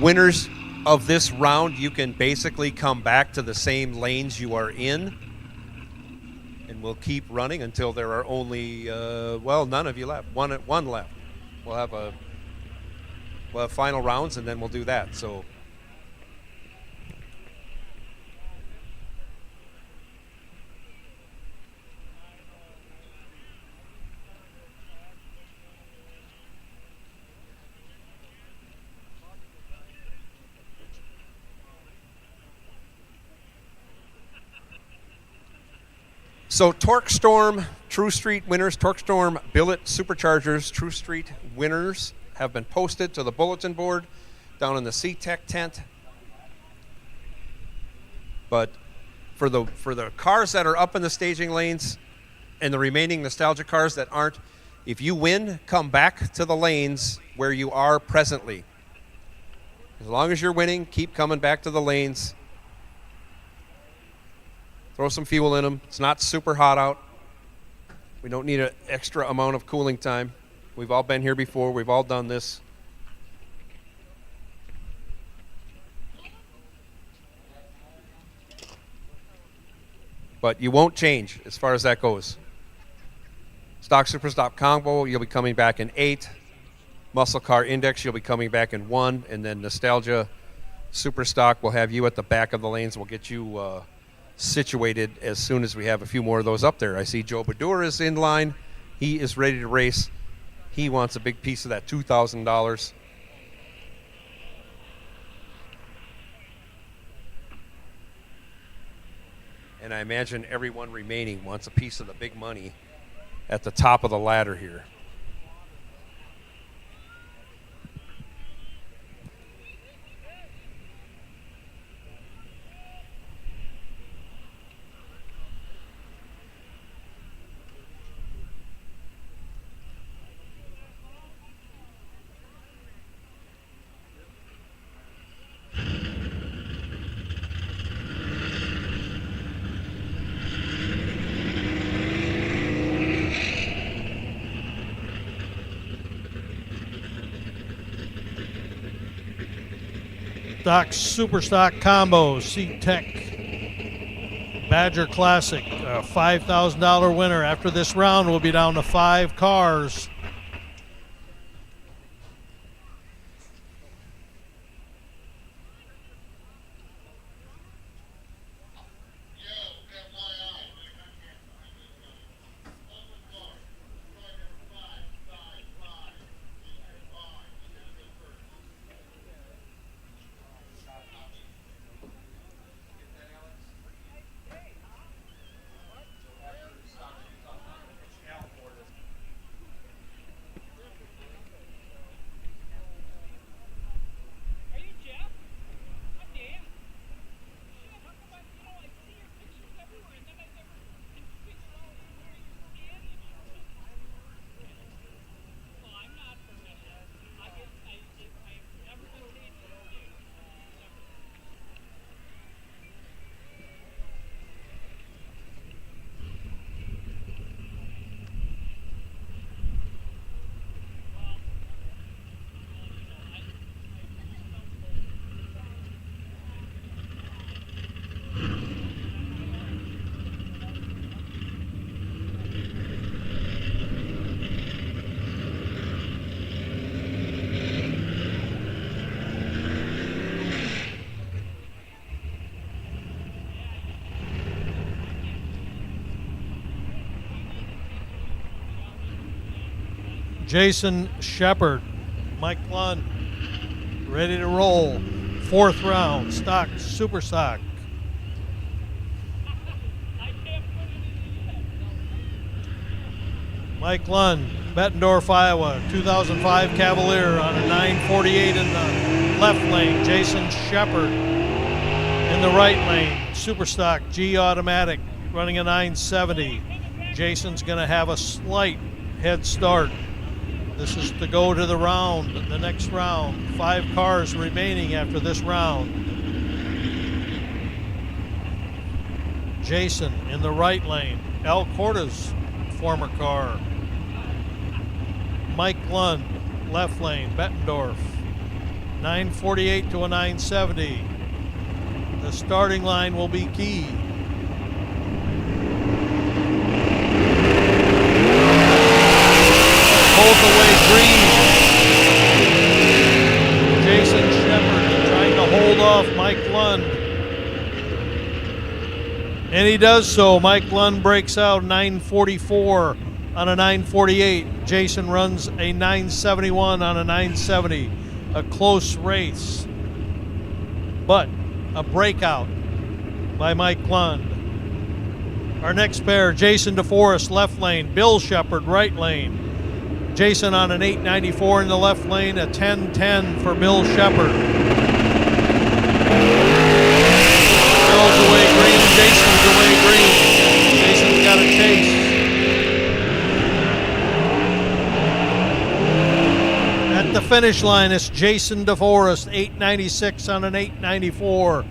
winners of this round, you can basically come back to the same lanes you are in, and we'll keep running until there are only none of you left. One left. We'll have final rounds, and then we'll do that. So. So Torque Storm, True Street winners, Torque Storm Billet Superchargers, True Street winners have been posted to the bulletin board down in the C-Tech tent. But for the cars that are up in the staging lanes and the remaining nostalgia cars that aren't, if you win, come back to the lanes where you are presently. As long as you're winning, keep coming back to the lanes. Throw some fuel in them. It's not super hot out. We don't need an extra amount of cooling time. We've all been here before. We've all done this. But you won't change as far as that goes. Stock Super Stock Combo, you'll be coming back in 8. Muscle Car Index, you'll be coming back in 1. And then Nostalgia Super Stock will have you at the back of the lanes. We'll get you situated as soon as we have a few more of those up there. I see Joe Badur is in line. He is ready to race. He wants a big piece of that $2,000. And I imagine everyone remaining wants a piece of the big money at the top of the ladder here. Stock Super Stock Combo, C-Tech Badger Classic, a $5,000 winner. After this round, we'll be down to 5 cars. Jason Shepard, Mike Lund, ready to roll. 4th round, Stock Super Stock. Mike Lund, Bettendorf, Iowa, 2005 Cavalier on a 948 in the left lane. Jason Shepard in the right lane. Super Stock G Automatic running a 970. Jason's going to have a slight head start. This is to go to the next round. 5 cars remaining after this round. Jason in the right lane. Al Corda's former car. Mike Lund, left lane, Bettendorf. 948 to a 970. The starting line will be key. Both away green. Jason Shepard trying to hold off Mike Lund. And he does so. Mike Lund breaks out 944 on a 948. Jason runs a 971 on a 970. A close race, but a breakout by Mike Lund. Our next pair, Jason DeForest, left lane. Bill Shepard, right lane. Jason on an 894 in the left lane, a 1010 for Bill Shepard. Bill's away green, Jason's away green. Jason's got a chase. At the finish line, it's Jason DeForest, 896 on an 894.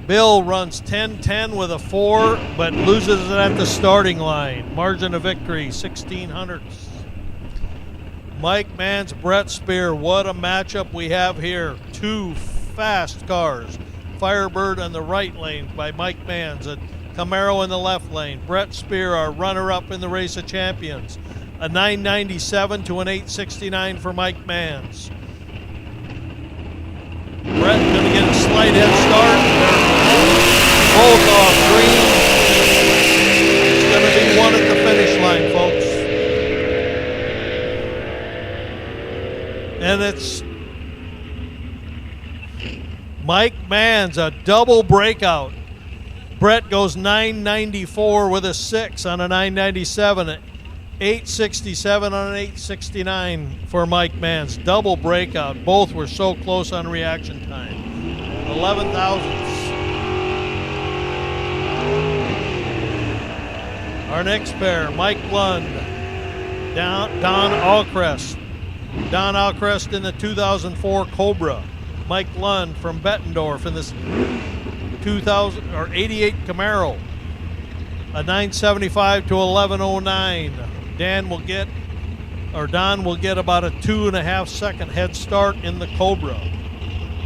Bill runs 1010 with a 4, but loses it at the starting line. Margin of victory, 16 hundredths. Mike Mans, Brett Spear, what a matchup we have here. Two fast cars. Firebird on the right lane by Mike Mans, a Camaro in the left lane. Brett Spear, our runner-up in the Race of Champions. A 997 to an 869 for Mike Mans. Brett going to get a slight head start. Both off green. It's going to be one at the finish line, folks. And it's Mike Mans, a double breakout. Brett goes 994 with a 6 on a 997. 867 on an 869 for Mike Mans. Double breakout. Both were so close on reaction time. 11 thousandths. Our next pair, Mike Lund, Don Allcrest. Don Allcrest in the 2004 Cobra. Mike Lund from Bettendorf in this 88 Camaro. A 975 to 1109. Don will get about a 2.5 second head start in the Cobra.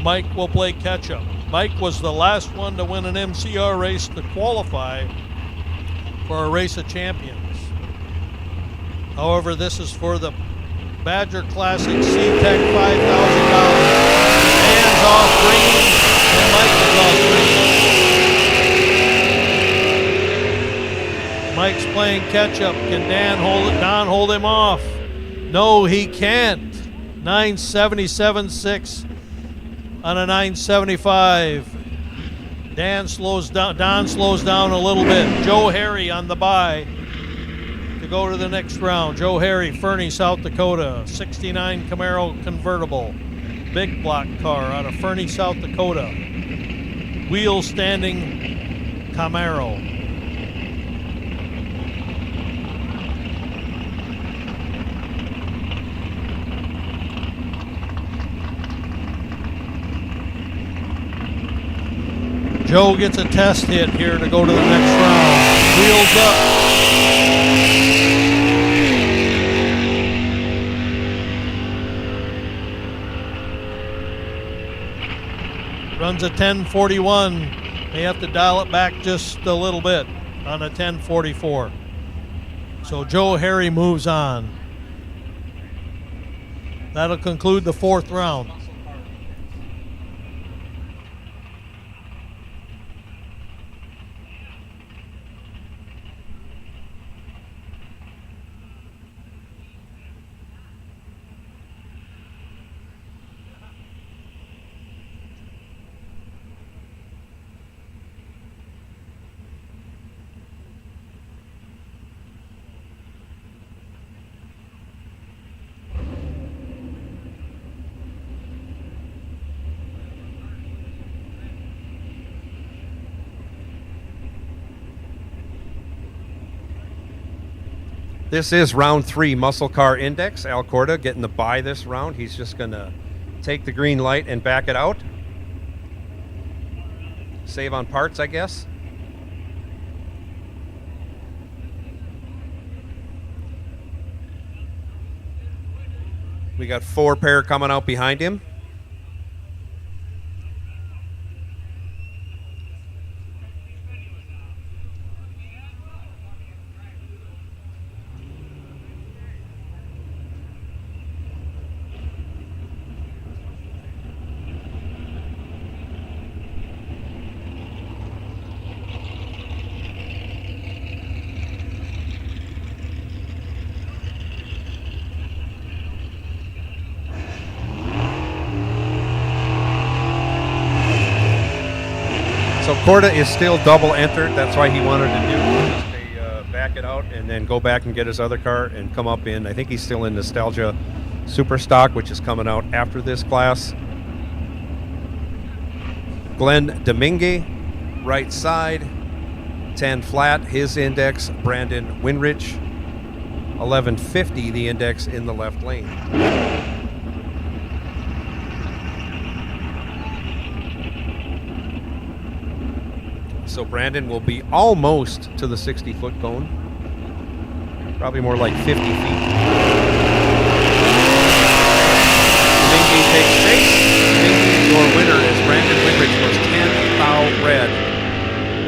Mike will play catch up. Mike was the last one to win an MCR race to qualify for a Race of Champions. However, this is for the Badger Classic C-Tech $5,000. Hands off green, and Mike is off green. Mike's playing catch-up. Can Don hold him off? No, he can't. 977.6 on a 975. Don slows down a little bit. Joe Harry on the bye to go to the next round. Joe Harry, Fernie, South Dakota. 69 Camaro convertible. Big block car out of Fernie, South Dakota. Wheel standing Camaro. Joe gets a test hit here to go to the next round. Wheels up. Runs a 1041. They have to dial it back just a little bit on a 1044. So Joe Harry moves on. That'll conclude the fourth round. This is round 3 Muscle Car Index. Al Corda getting the bye this round. He's just going to take the green light and back it out. Save on parts, I guess. We got 4 pair coming out behind him. Corda is still double entered. That's why he wanted to do back it out and then go back and get his other car and come up in. I think he's still in Nostalgia Super Stock, which is coming out after this class. Glenn Domingue, right side, 10 flat, his index. Brandon Winrich, 1150, the index in the left lane. So Brandon will be almost to the 60-foot cone. Probably more like 50 feet. Domingue takes space. Domingue, your winner is Brandon Winrich, goes 10 thou red.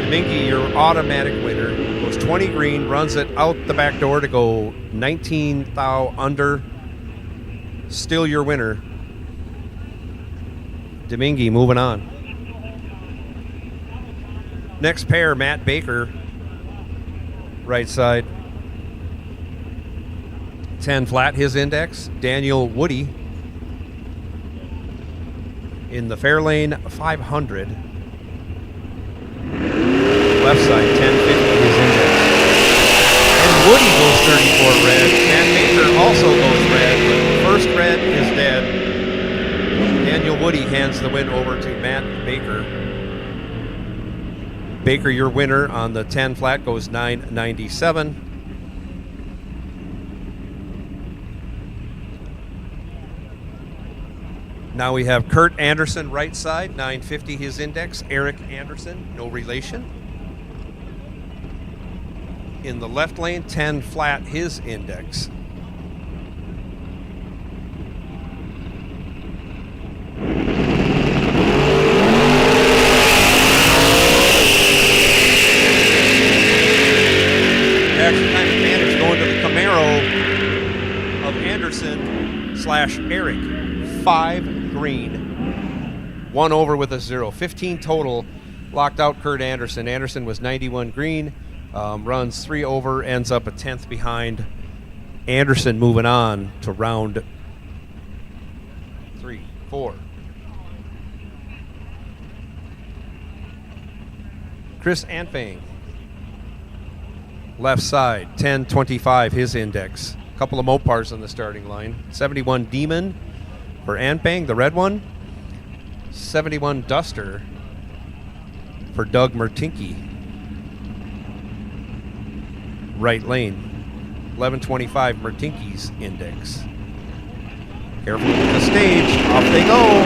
Domingue, your automatic winner, goes 20 green, runs it out the back door to go 19 thou under. Still your winner. Domingue moving on. Next pair, Matt Baker, right side. 10 flat, his index. Daniel Woody in the fair lane, 500. Left side, 1050, his index. And Woody goes 34 red. Matt Baker also goes red, but first red is dead. Daniel Woody hands the win over to Matt Baker. Baker, your winner on the 10 flat, goes 997. Now we have Kurt Anderson, right side, 950 his index. Eric Anderson, no relation. In the left lane, 10 flat his index. Action time advantage going to the Camaro of Anderson / Eric. 5 green. 1 over with a 0. 15 total. Locked out Kurt Anderson. Anderson was 91 green. Runs 3 over. Ends up a 10th behind. Anderson moving on to round 3, 4. Chris Anfang. Left side, 1025, his index. A couple of Mopars on the starting line. 71 Demon for Anpang, the red one. 71 Duster for Doug Mertinke. Right lane, 1125, Mertinke's index. Careful with the stage, off they go.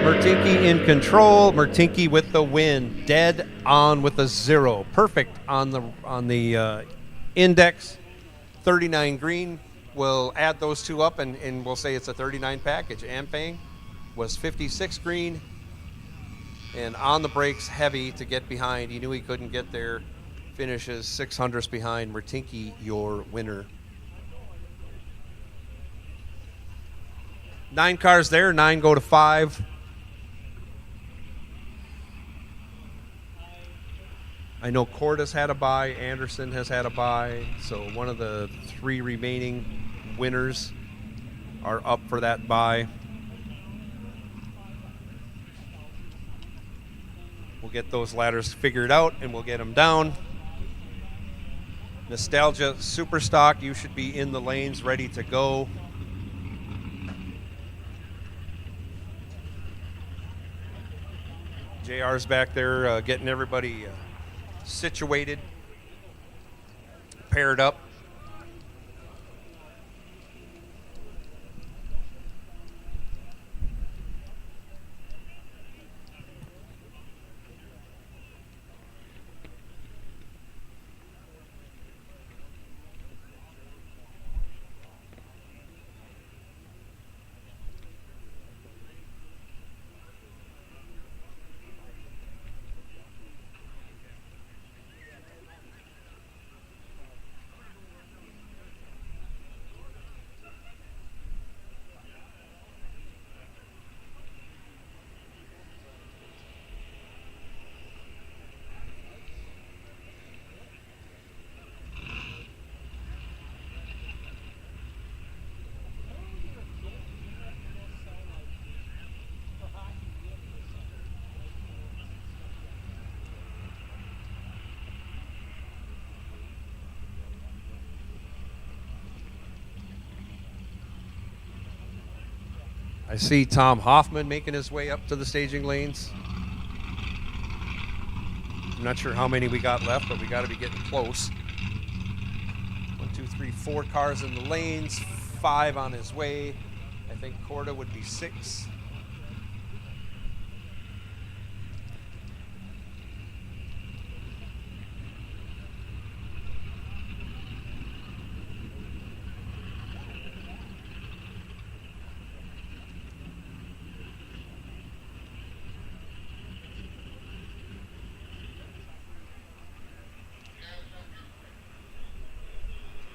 Mertinke in control. Mertinke with the win. Dead on with a 0. Perfect on the index. 39 green. We'll add those two up and we'll say it's a 39 package. Ampang was 56 green and on the brakes heavy to get behind. He knew he couldn't get there. Finishes 600ths behind. Mertinke, your winner. 9 cars there. 9 go to 5. I know Corda's had a bye, Anderson has had a bye, so one of the 3 remaining winners are up for that bye. We'll get those ladders figured out and we'll get them down. Nostalgia Superstock, you should be in the lanes ready to go. JR's back there getting everybody situated, paired up. I see Tom Hoffman making his way up to the staging lanes. I'm not sure how many we got left, but we got to be getting close. 1, 2, 3, 4 cars in the lanes, 5 on his way. I think Corda would be 6.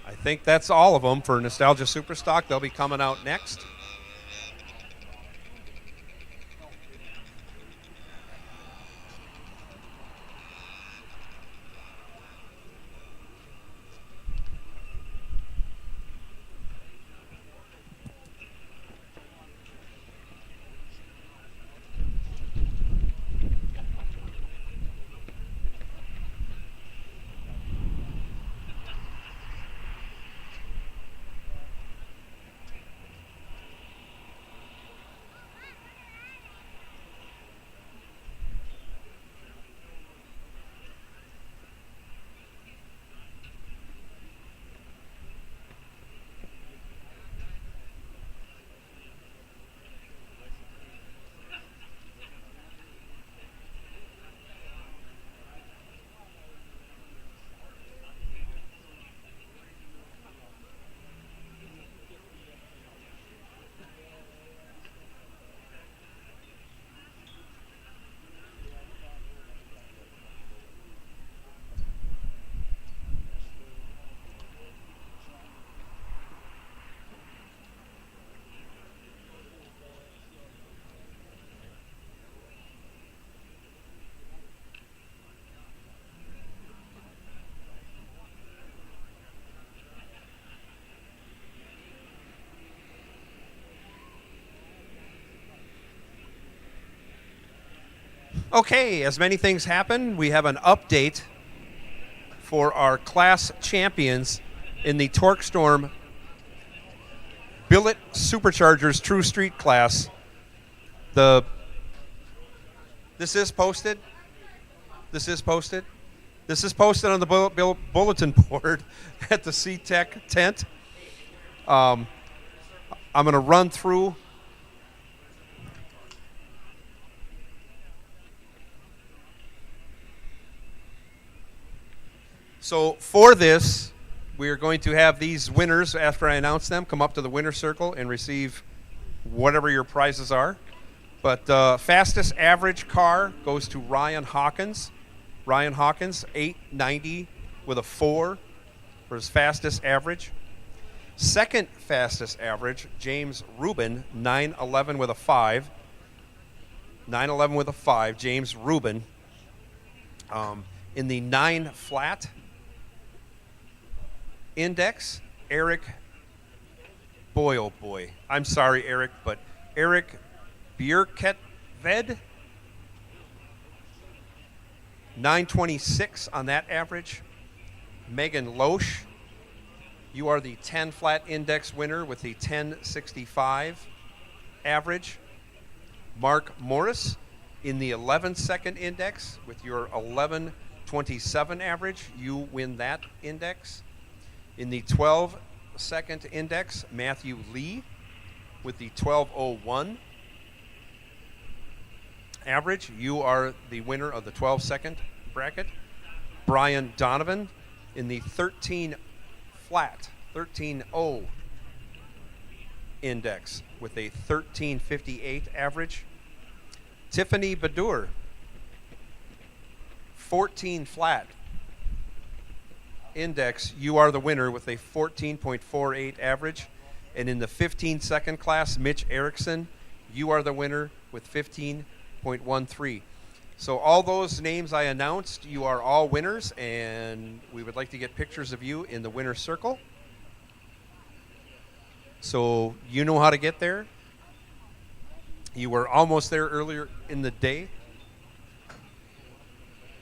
I think that's all of them for Nostalgia Superstock. They'll be coming out next. Okay, as many things happen, we have an update for our class champions in the Torque Storm Billet Superchargers True Street class. This is posted. This is posted. This is posted on the bulletin board at the C-Tech tent. I'm going to run through. So for this, we are going to have these winners, after I announce them, come up to the winner's circle and receive whatever your prizes are. But fastest average car goes to Ryan Hawkins. Ryan Hawkins, 890 with a 4 for his fastest average. Second fastest average, James Rubin, 911 with a 5. 911 with a 5, James Rubin. In the 9 flat index, Eric, boy oh boy, I'm sorry Eric, but Eric Bierketved, 926 on that average. Megan Loesch, you are the 10 flat index winner with the 1065 average. Mark Morris in the 11 second index with your 1127 average, you win that index. In the 12 second index, Matthew Lee with the 1201 average, you are the winner of the 12 second bracket. Brian Donovan in the 13 flat, 13.0 index with a 1358 average. Tiffany Badur, 14 flat index, you are the winner with a 14.48 average. And in the 15 second class, Mitch Erickson, you are the winner with 15.13. So all those names I announced, you are all winners, and we would like to get pictures of you in the winner's circle. So you know how to get there. You were almost there earlier in the day.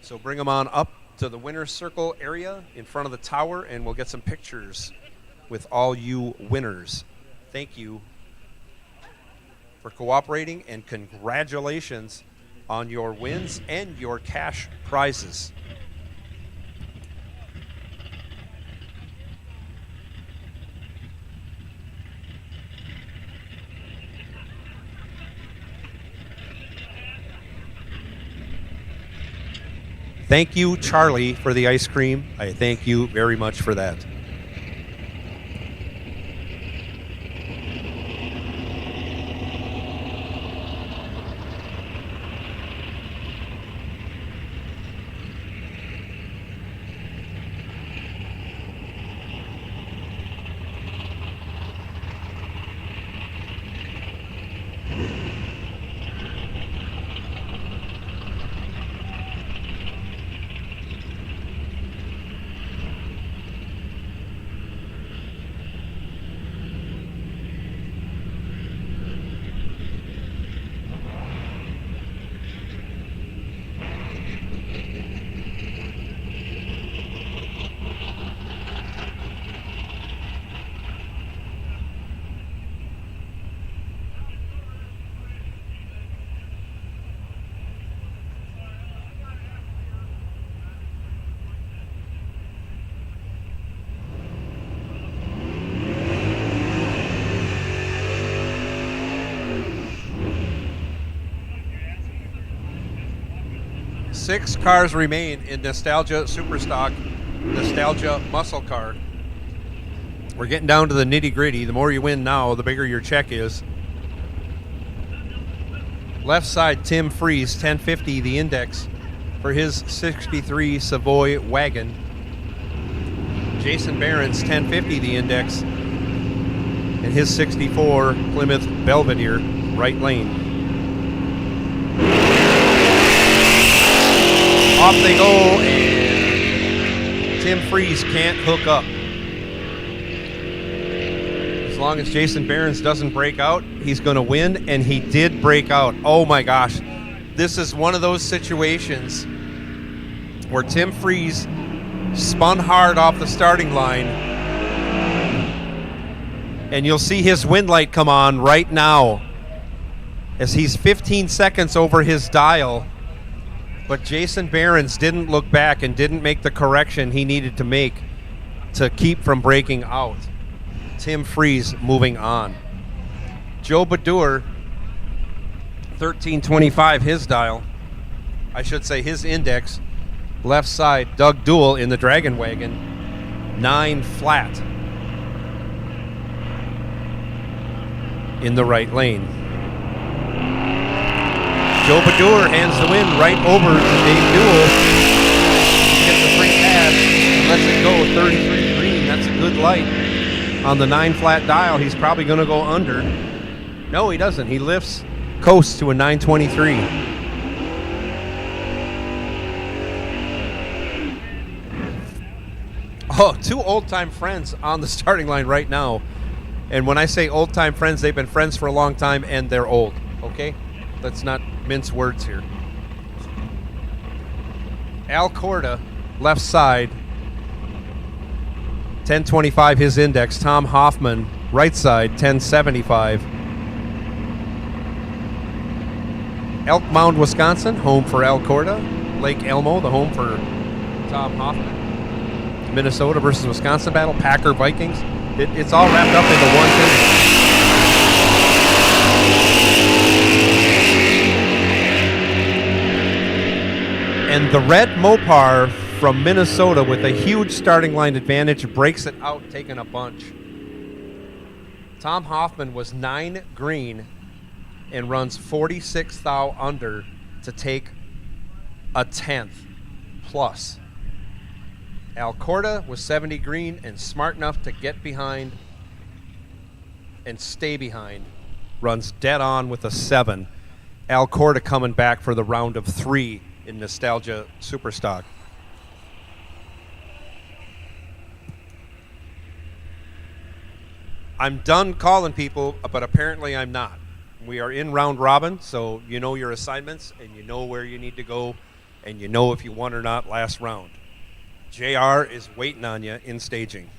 So bring them on up to the winner's circle area in front of the tower, and we'll get some pictures with all you winners. Thank you for for cooperating, and congratulations on your wins and your cash prizes. Thank you, Charlie, for the ice cream. I thank you very much for that. Six cars remain in Nostalgia Superstock, Nostalgia Muscle Car. We're getting down to the nitty-gritty. The more you win now, the bigger your check is. Left side, Tim Freeze, 1050, the index for his 63 Savoy wagon. Jason Barron's 1050, the index, and his 64 Plymouth Belvedere, right lane. Off they go, and Tim Freeze can't hook up. As long as Jason Barron's doesn't break out, he's going to win, and he did break out. Oh my gosh. This is one of those situations where Tim Freeze spun hard off the starting line, and you'll see his wind light come on right now as he's 15 seconds over his dial. But Jason Barron's didn't look back and didn't make the correction he needed to make to keep from breaking out. Tim Freeze moving on. Joe Badur, 1325, his dial. I should say his index. Left side, Doug Duell in the Dragon Wagon, 9 flat in the right lane. Joe Badur hands the win right over to Dave Duell. He gets a free pass and lets it go 33 green. That's a good light. On the 9 flat dial, he's probably going to go under. No, he doesn't. He lifts, coasts to a 923. Oh, 2 old-time friends on the starting line right now. And when I say old-time friends, they've been friends for a long time and they're old, okay? Let's not mince words here. Al Corda, left side, 1025 his index. Tom Hoffman, right side, 1075. Elk Mound, Wisconsin, home for Al Corda. Lake Elmo, the home for Tom Hoffman. Minnesota versus Wisconsin battle. Packer Vikings. It's all wrapped up into one thing. And the red Mopar from Minnesota with a huge starting line advantage breaks it out, taking a bunch. Tom Hoffman was 9 green and runs 46 thou under to take a 10th plus. Al Corda was 70 green and smart enough to get behind and stay behind. Runs dead on with a 7. Al Corda coming back for the round of 3 in Nostalgia Superstock. I'm done calling people, but apparently I'm not. We are in round robin, so you know your assignments and you know where you need to go and you know if you won or not last round. JR is waiting on you in staging.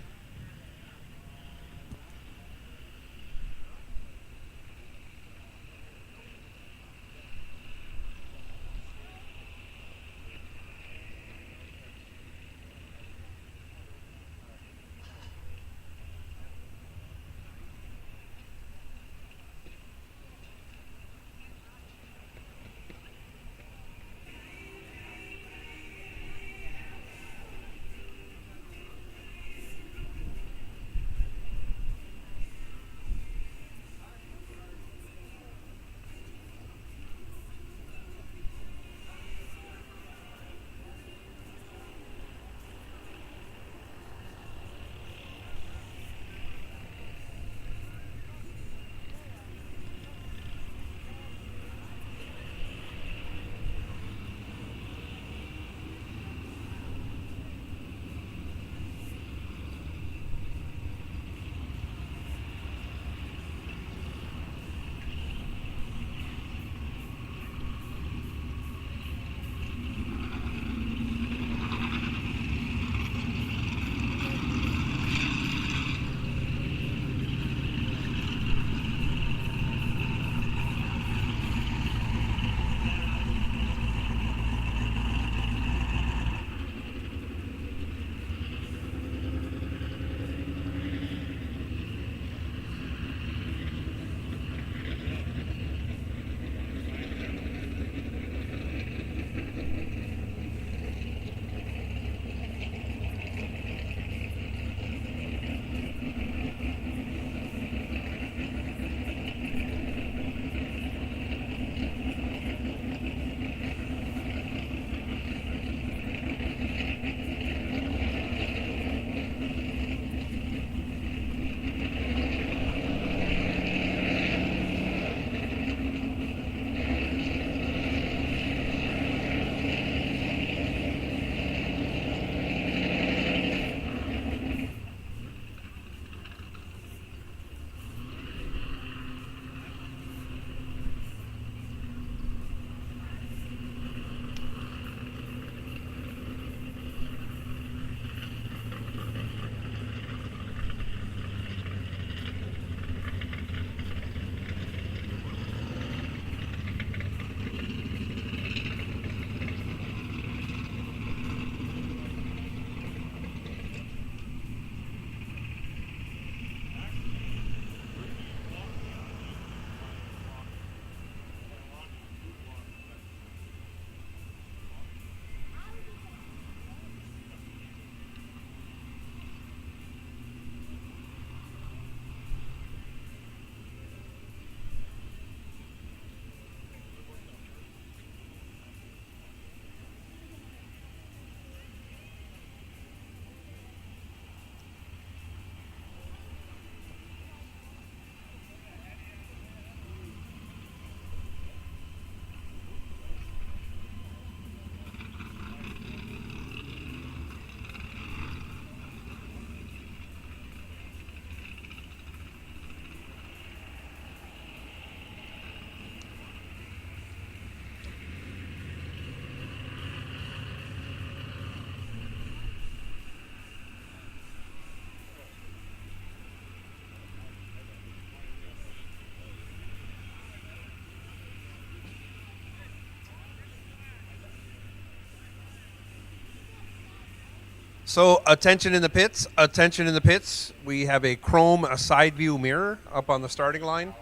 So attention in the pits, attention in the pits. We have a chrome side view mirror up on the starting line.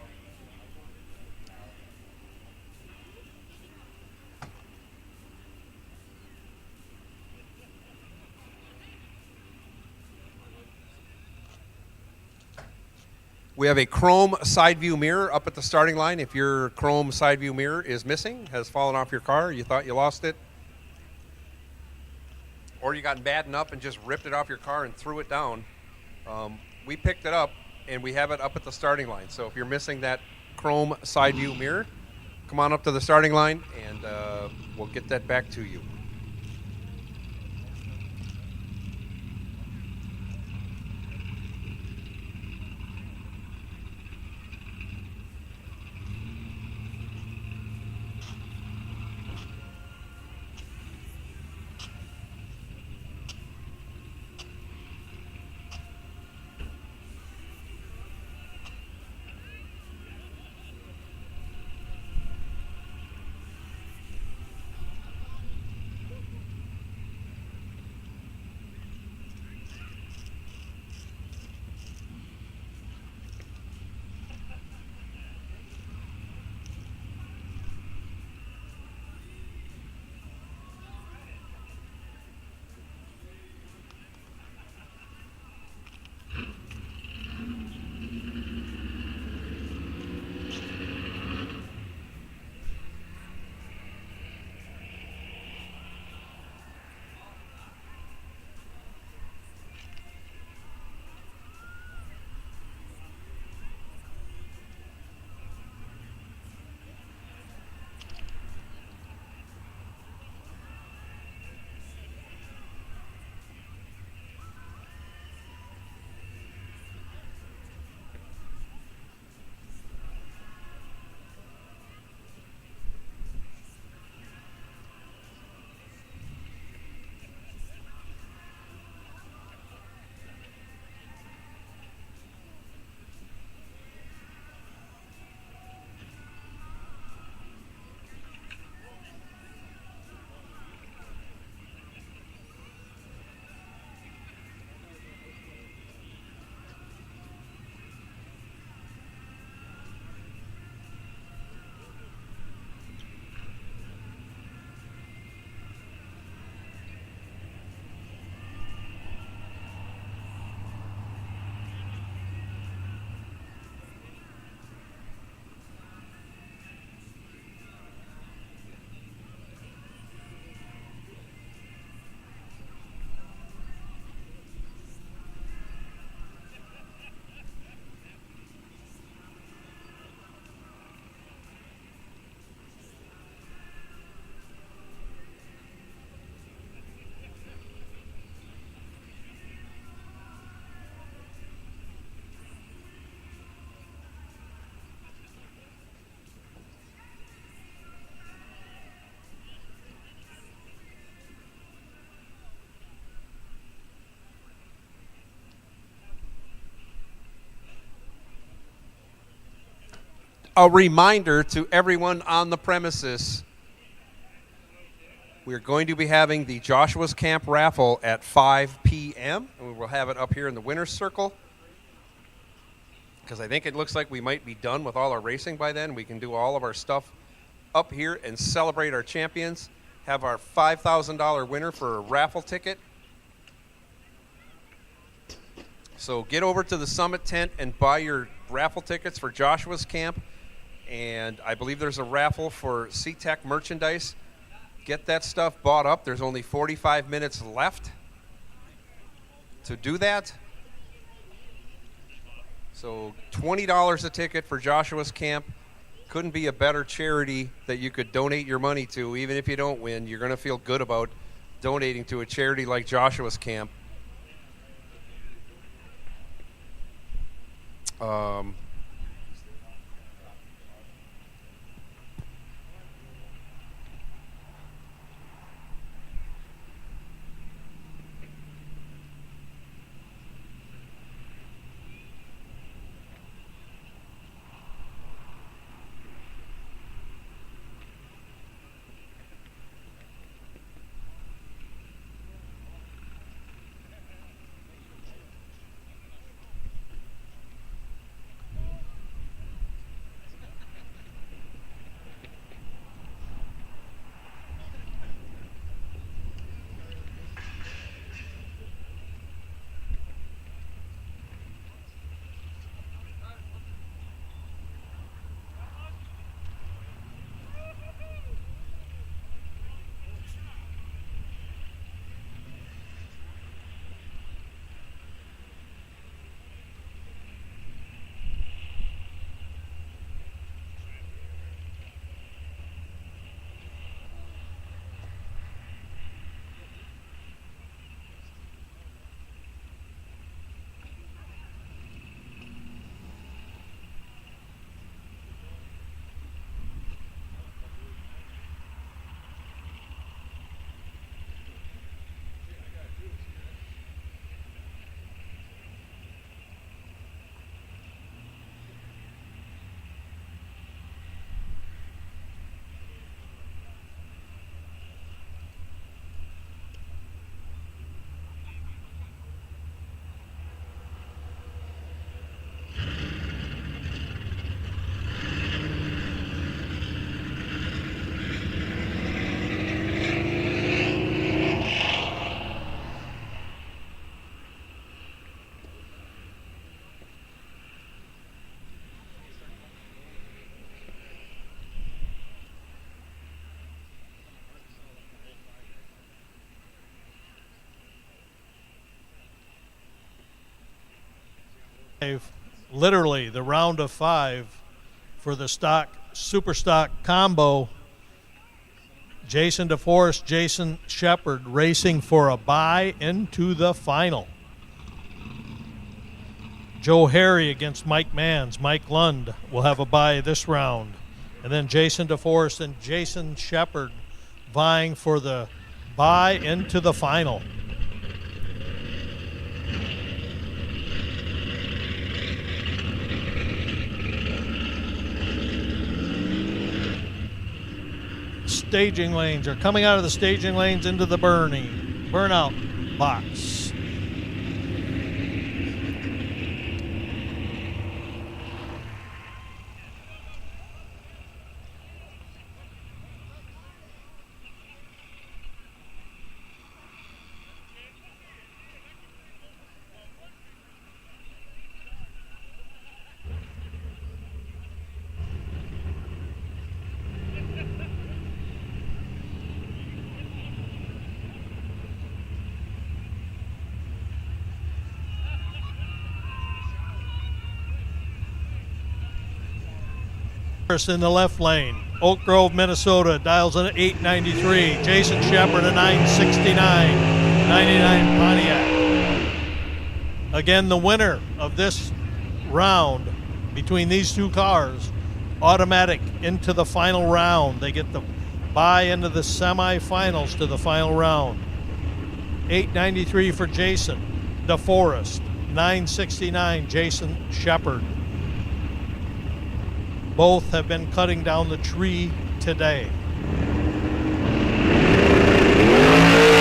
We have a chrome side view mirror up at the starting line. If your chrome side view mirror is missing, has fallen off your car, you thought you lost it, or you got bad enough and just ripped it off your car and threw it down, we picked it up and we have it up at the starting line. So if you're missing that chrome side view mirror, come on up to the starting line and we'll get that back to you. A reminder to everyone on the premises, we're going to be having the Joshua's Camp raffle at 5 p.m. and we will have it up here in the winner's circle, because I think it looks like we might be done with all our racing by then. We can do all of our stuff up here and celebrate our champions, have our $5,000 winner for a raffle ticket. So get over to the Summit tent and buy your raffle tickets for Joshua's Camp. And I believe there's a raffle for SeaTech merchandise. Get that stuff bought up. There's only 45 minutes left to do that. So $20 a ticket for Joshua's Camp. Couldn't be a better charity that you could donate your money to. Even if you don't win, you're going to feel good about donating to a charity like Joshua's Camp. Literally the round of 5 for the stock, super stock combo. Jason DeForest, Jason Shepard racing for a bye into the final. Joe Harry against Mike Manns. Mike Lund will have a bye this round. And then Jason DeForest and Jason Shepard vying for the bye into the final. Staging lanes are coming out of the staging lanes into the burnout box. In the left lane, Oak Grove, Minnesota, dials an 893. Jason Shepard, a 969, 99 Pontiac. Again, the winner of this round between these two cars, automatic into the final round. They get the bye into the semifinals to the final round. 893 for Jason DeForest, 969 Jason Shepard. Both have been cutting down the tree today.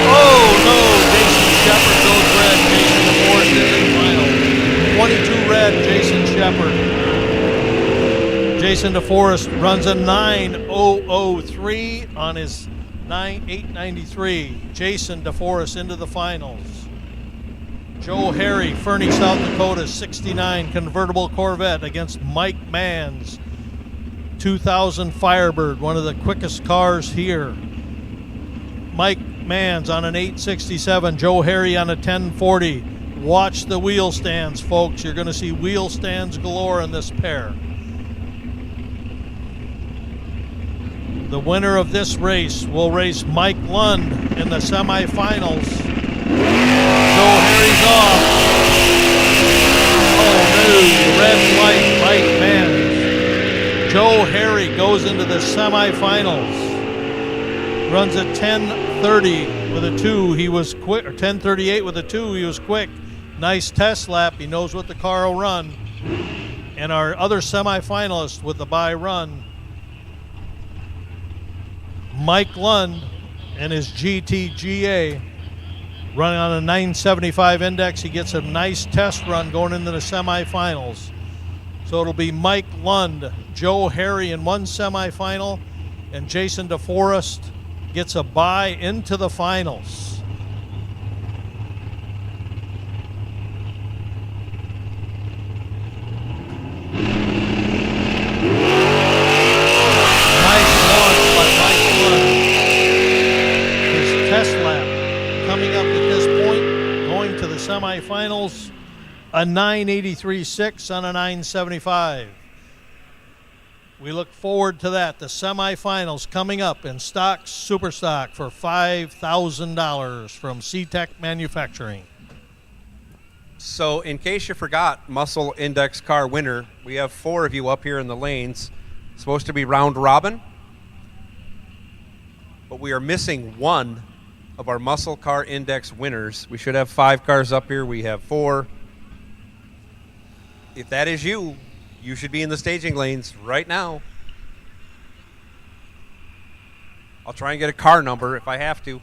Oh no, Jason Shepard goes red. Jason DeForest is in the final. 22 red, Jason Shepard. Jason DeForest runs a 9:003 on his 893. Jason DeForest into the finals. Joe Harry, Fernie, South Dakota, 69 convertible Corvette against Mike Manns, 2000 Firebird, one of the quickest cars here. Mike Manns on an 867, Joe Harry on a 1040. Watch the wheel stands, folks. You're going to see wheel stands galore in this pair. The winner of this race will race Mike Lund in the semifinals. Joe Harry's off. Oh no, red flight, Mike Manns. Joe Harry goes into the semifinals. Runs a 10:30 with a 2. He was quick, or 10:38 with a 2. He was quick. Nice test lap. He knows what the car will run. And our other semifinalist with the bye run, Mike Lund and his GTGA, running on a 975 index. He gets a nice test run going into the semifinals. So it'll be Mike Lund, Joe Harry in one semifinal, and Jason DeForest gets a bye into the finals. Nice launch by Mike Lund. His test lap coming up at this point, going to the semifinals. A 983.6 on a 975. We look forward to that. The semifinals coming up in stock, super stock for $5,000 from C-Tech Manufacturing. So in case you forgot, Muscle Index car winner, we have 4 of you up here in the lanes. It's supposed to be round robin, but we are missing 1 of our Muscle Car Index winners. We should have 5 cars up here. We have 4. If that is you, you should be in the staging lanes right now. I'll try and get a car number if I have to.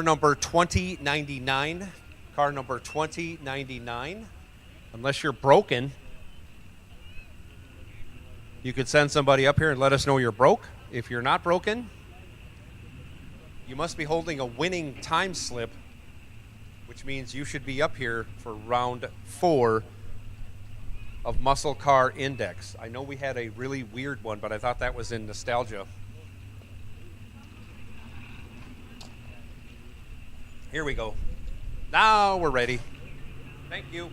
Number 2099, car number 2099. Unless you're broken, you could send somebody up here and let us know you're broke. If you're not broken, you must be holding a winning time slip, which means you should be up here for round 4 of Muscle Car Index. I know we had a really weird one, but I thought that was in nostalgia. Here we go. Now we're ready. Thank you.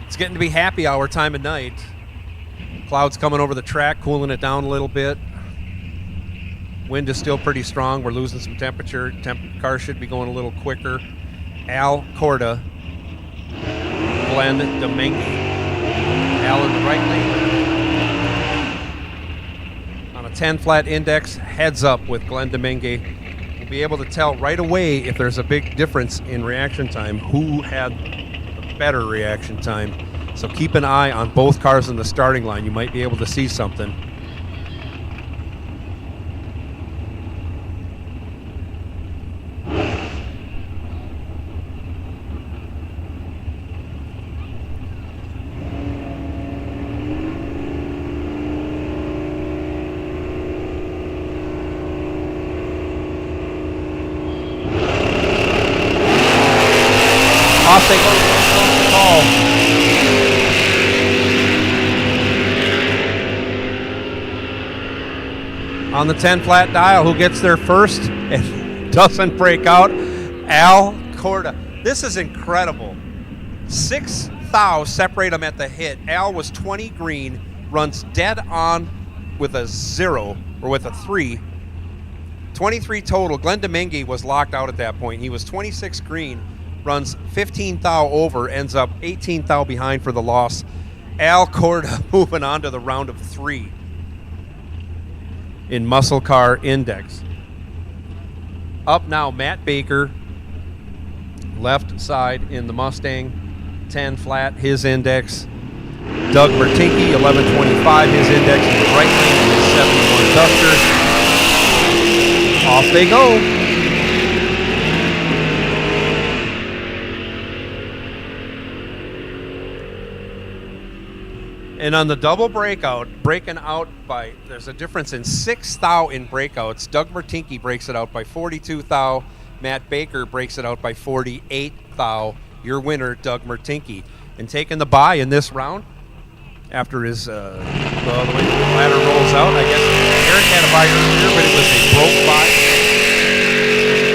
It's getting to be happy hour time of night. Clouds coming over the track, cooling it down a little bit. Wind is still pretty strong. We're losing some temperature. Car should be going a little quicker. Al Corda, Glenn Domingue. Al in the right lane. On a 10 flat index, heads up with Glenn Domingue. We'll be able to tell right away if there's a big difference in reaction time, who had the better reaction time. So keep an eye on both cars in the starting line. You might be able to see something. Off they go. Call. On the 10 flat dial, who gets there first and doesn't break out? Al Corda. This is incredible. 6 thou separate them at the hit. Al was 20 green, runs dead on with a 0 or with a 3. 23 total. Glenn Domingue was locked out at that point. He was 26 green, runs 15 thou over, ends up 18 thou behind for the loss. Al Corda moving on to the round of 3 in Muscle Car Index. Up now, Matt Baker, left side in the Mustang, 10 flat, his index. Doug Mertinke, 1125, his index in the right lane in his 71 Duster. Off they go. And on the double breakout, breaking out by, there's a difference in 6 thou in breakouts. Doug Mertinke breaks it out by 42 thou. Matt Baker breaks it out by 48 thou. Your winner, Doug Mertinke. And taking the bye in this round, after his, the way the ladder rolls out, I guess Eric had a bye earlier, but it was a broke bye.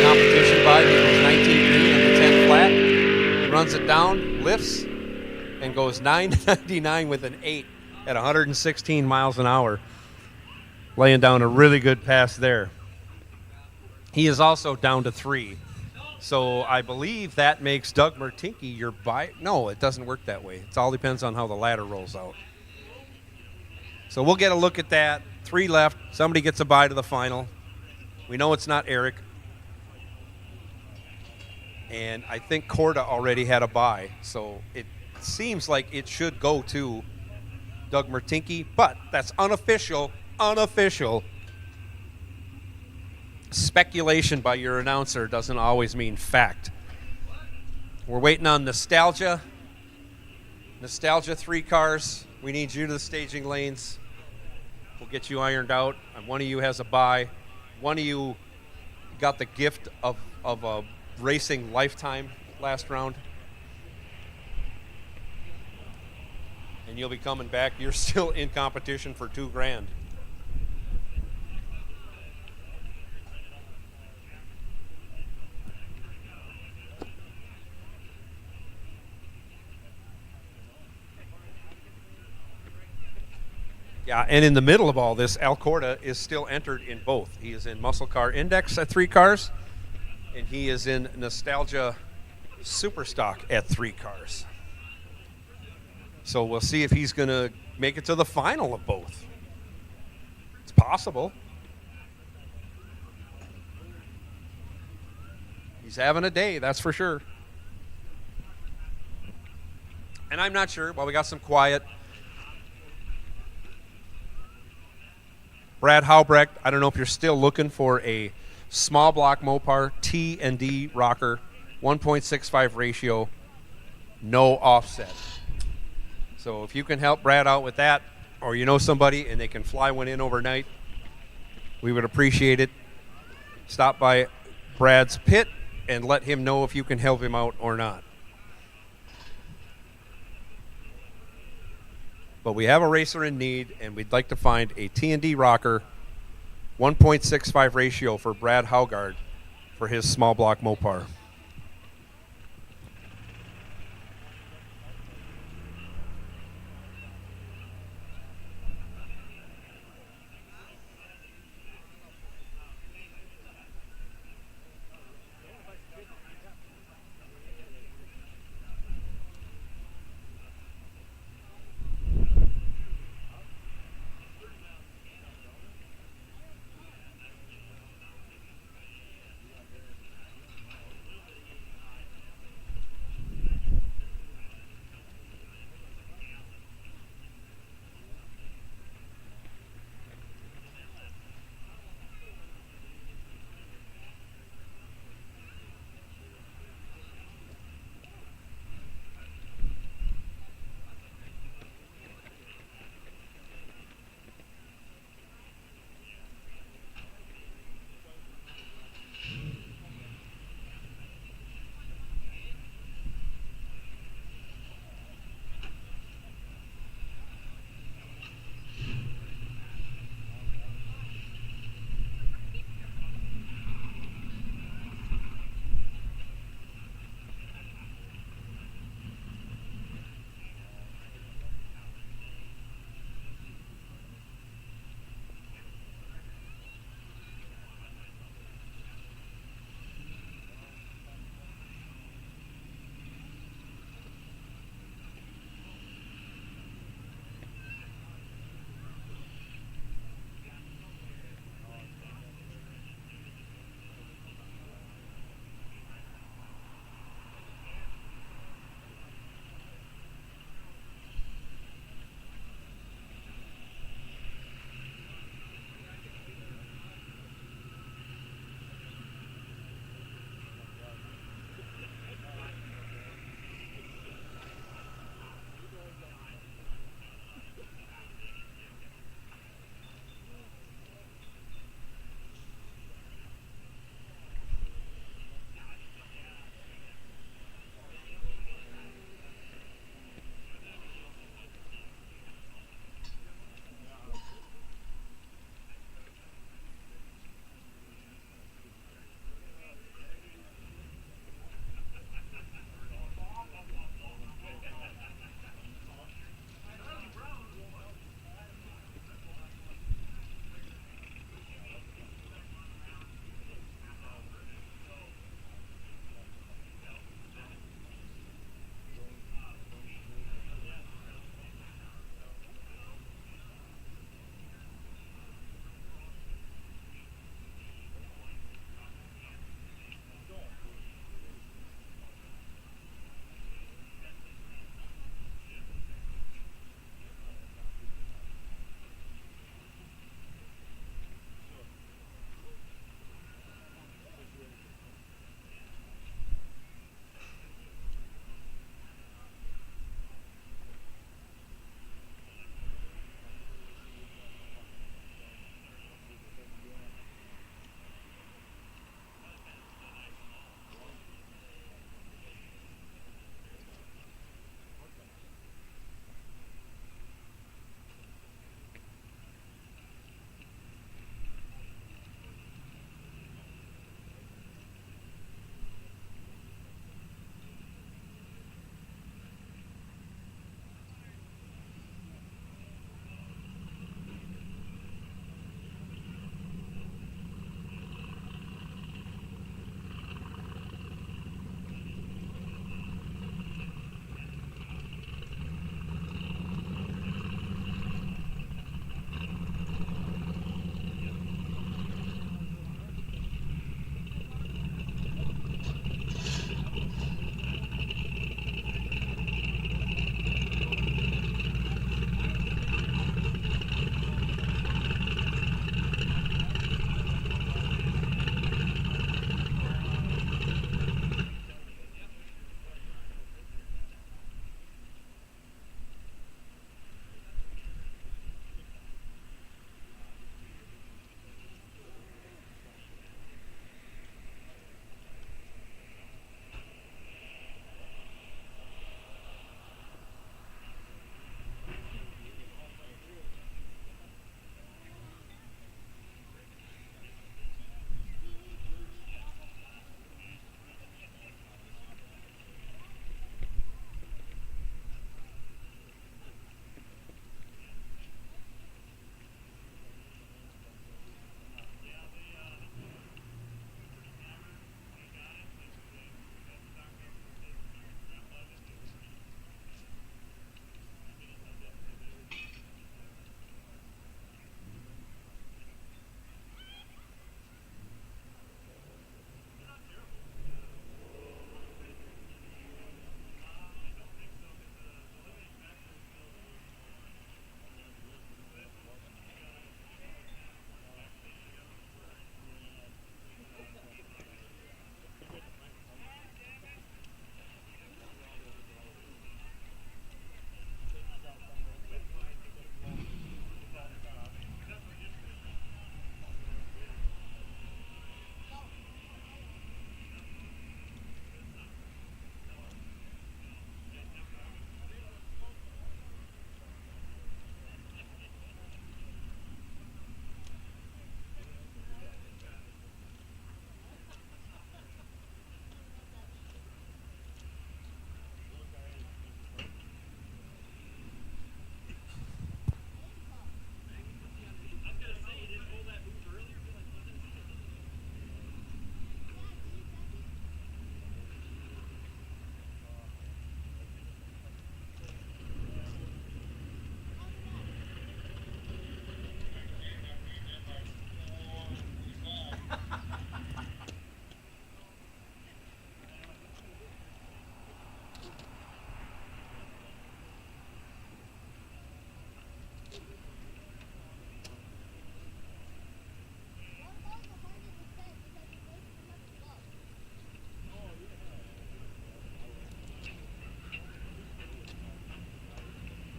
Competition bye. He goes 19 green on the 10 flat. He runs it down, lifts, and goes 999 with an 8 at 116 miles an hour. Laying down a really good pass there. He is also down to 3. So I believe that makes Doug Mertinke your bye. No, it doesn't work that way. It all depends on how the ladder rolls out. So we'll get a look at that. 3 left. Somebody gets a bye to the final. We know it's not Eric. And I think Corda already had a bye. So it seems like it should go to Doug Mertinke, but that's unofficial. Speculation by your announcer doesn't always mean fact. We're waiting on Nostalgia. Nostalgia 3 cars. We need you to the staging lanes. We'll get you ironed out. And one of you has a bye. One of you got the gift of a racing lifetime last round. And you'll be coming back. You're still in competition for $2,000. Yeah, and in the middle of all this, Al Corda is still entered in both. He is in Muscle Car Index at 3 cars, and he is in Nostalgia Superstock at 3 cars. So we'll see if he's going to make it to the final of both. It's possible. He's having a day, that's for sure. And I'm not sure. Well, we got some quiet. Brad Haubrecht, I don't know if you're still looking for a small block Mopar T&D rocker, 1.65 ratio, no offset. So if you can help Brad out with that, or you know somebody and they can fly one in overnight, we would appreciate it. Stop by Brad's pit and let him know if you can help him out or not. But we have a racer in need, and we'd like to find a T&D rocker, 1.65 ratio for Brad Haugard for his small block Mopar.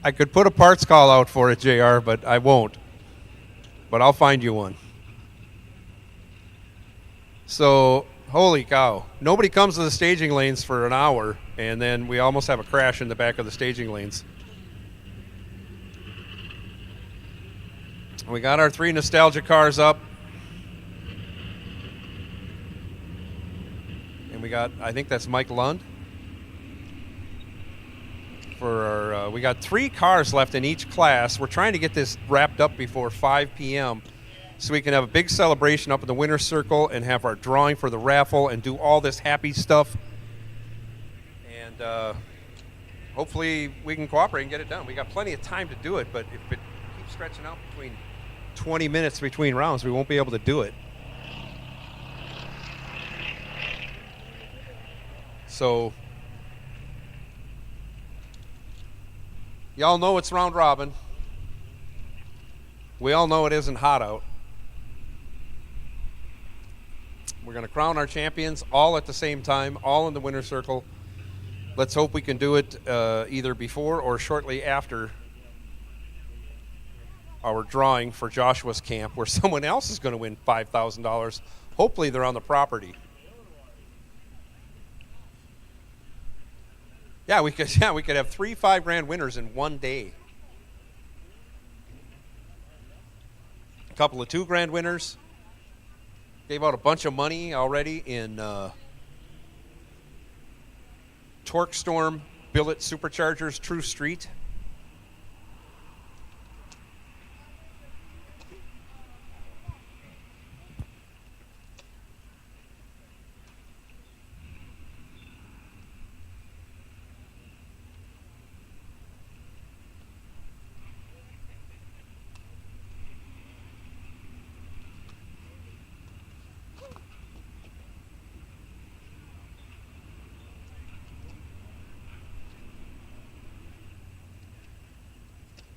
I could put a parts call out for it, JR, but I won't. But I'll find you one. So, holy cow. Nobody comes to the staging lanes for an hour, and then we almost have a crash in the back of the staging lanes. We got our 3 nostalgia cars up. And we got, I think that's Mike Lund. For our, we got 3 cars left in each class. We're trying to get this wrapped up before 5 p.m. so we can have a big celebration up in the winner's circle and have our drawing for the raffle and do all this happy stuff. And hopefully we can cooperate and get it done. We got plenty of time to do it, but if it keeps stretching out between 20 minutes between rounds, we won't be able to do it. So y'all know it's round robin. We all know it isn't hot out. We're going to crown our champions all at the same time, all in the winner's circle. Let's hope we can do it either before or shortly after our drawing for Joshua's camp, where someone else is going to win $5,000. Hopefully they're on the property. Yeah, we could have 3 $5,000 winners in one day. A couple of $2,000 winners. Gave out a bunch of money already in Torque Storm Billet Superchargers True Street.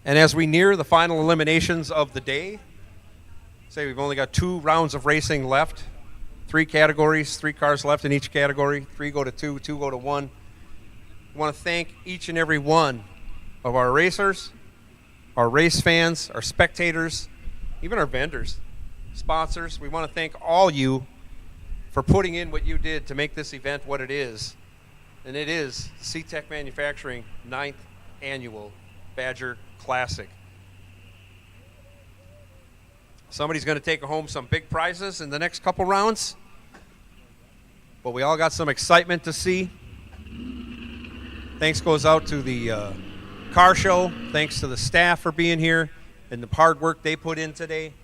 And as we near the final eliminations of the day, say we've only got 2 rounds of racing left, 3 categories, 3 cars left in each category, 3 go to 2, 2 go to 1. I want to thank each and every one of our racers, our race fans, our spectators, even our vendors, sponsors. We want to thank all you for putting in what you did to make this event what it is. And it is C-Tech Manufacturing 9th Annual Badger Classic. Somebody's going to take home some big prizes in the next couple rounds, but we all got some excitement to see. Thanks goes out to the car show. Thanks to the staff for being here and the hard work they put in today.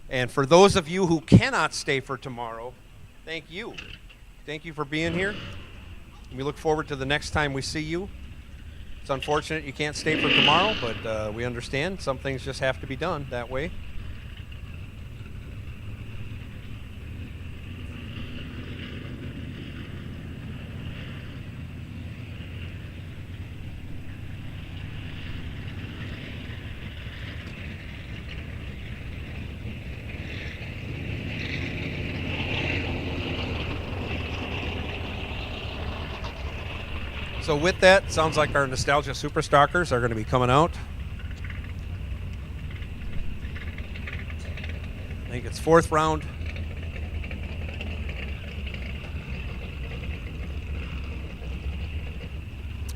And for those of you who cannot stay for tomorrow, thank you. Thank you for being here. We look forward to the next time we see you. It's unfortunate you can't stay for tomorrow, but we understand. Some things just have to be done that way. So with that, sounds like our Nostalgia Superstalkers are going to be coming out. I think it's 4th round.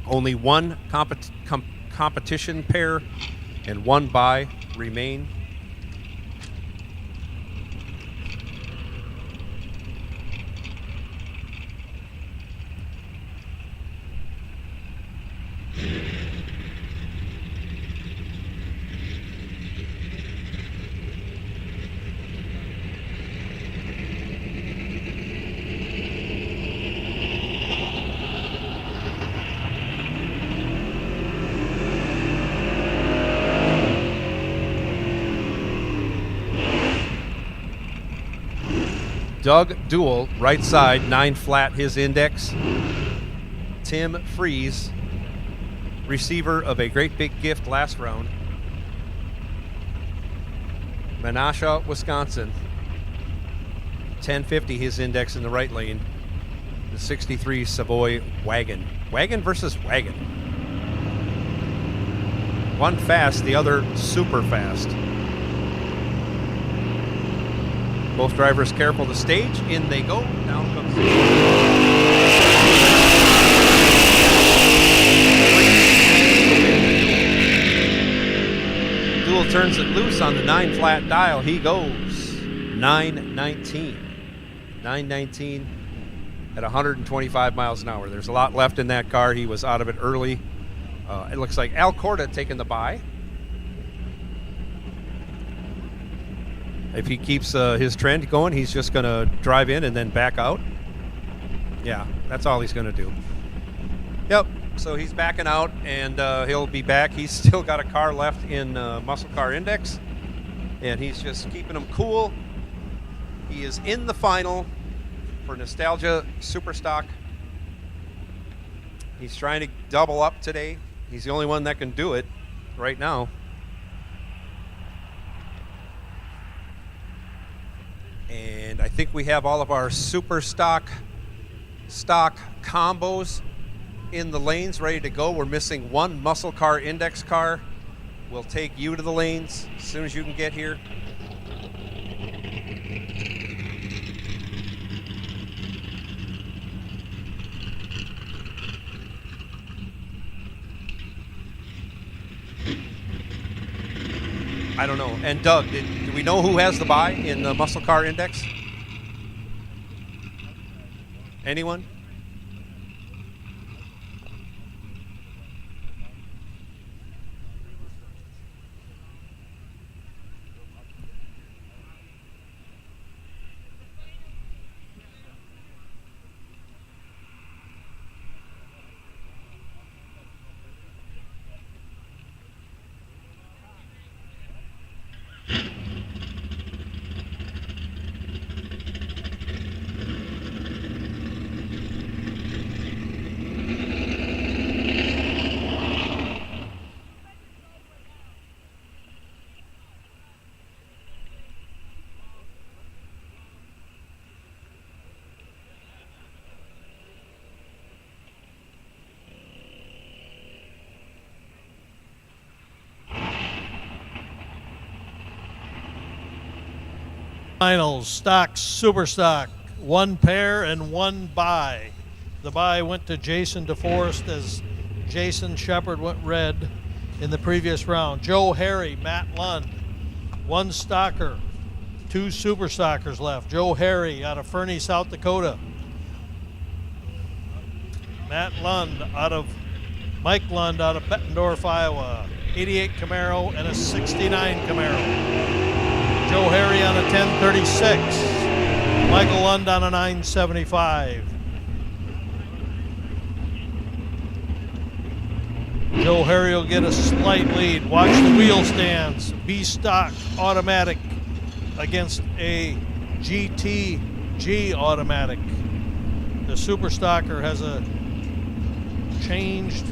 Only 1 competition pair and 1 bye remain. Doug Duell, right side, 9 flat, his index. Tim Freeze, receiver of a great big gift last round. Menasha, Wisconsin, 1050, his index in the right lane. The 63 Savoy Wagon. Wagon versus wagon. One fast, the other super fast. Both drivers careful the stage. In they go. Down comes Duel turns it loose on the 9 flat dial. He goes 919. 919 at 125 miles an hour. There's a lot left in that car. He was out of it early. It looks like Al Corda taking the bye. If he keeps his trend going, he's just going to drive in and then back out. Yeah, that's all he's going to do. Yep, so he's backing out, and he'll be back. He's still got a car left in Muscle Car Index, and he's just keeping them cool. He is in the final for Nostalgia Superstock. He's trying to double up today. He's the only one that can do it right now. And I think we have all of our super stock combos in the lanes ready to go. We're missing one Muscle Car Index car. We'll take you to the lanes as soon as you can get here. I don't know. And Doug, do we know who has the bye in the Muscle Car Index? Anyone? Finals, stock, super stock, one pair and one bye. The bye went to Jason DeForest as Jason Shepard went red in the previous round. Joe Harry, Matt Lund, one stocker, two super stockers left. Joe Harry out of Fernie, South Dakota. Mike Lund out of Bettendorf, Iowa. 88 Camaro and a 69 Camaro. Joe Harry on a 1036. Michael Lund on a 975. Joe Harry will get a slight lead. Watch the wheel stands. B stock automatic against a GTG automatic. The super stocker has a changed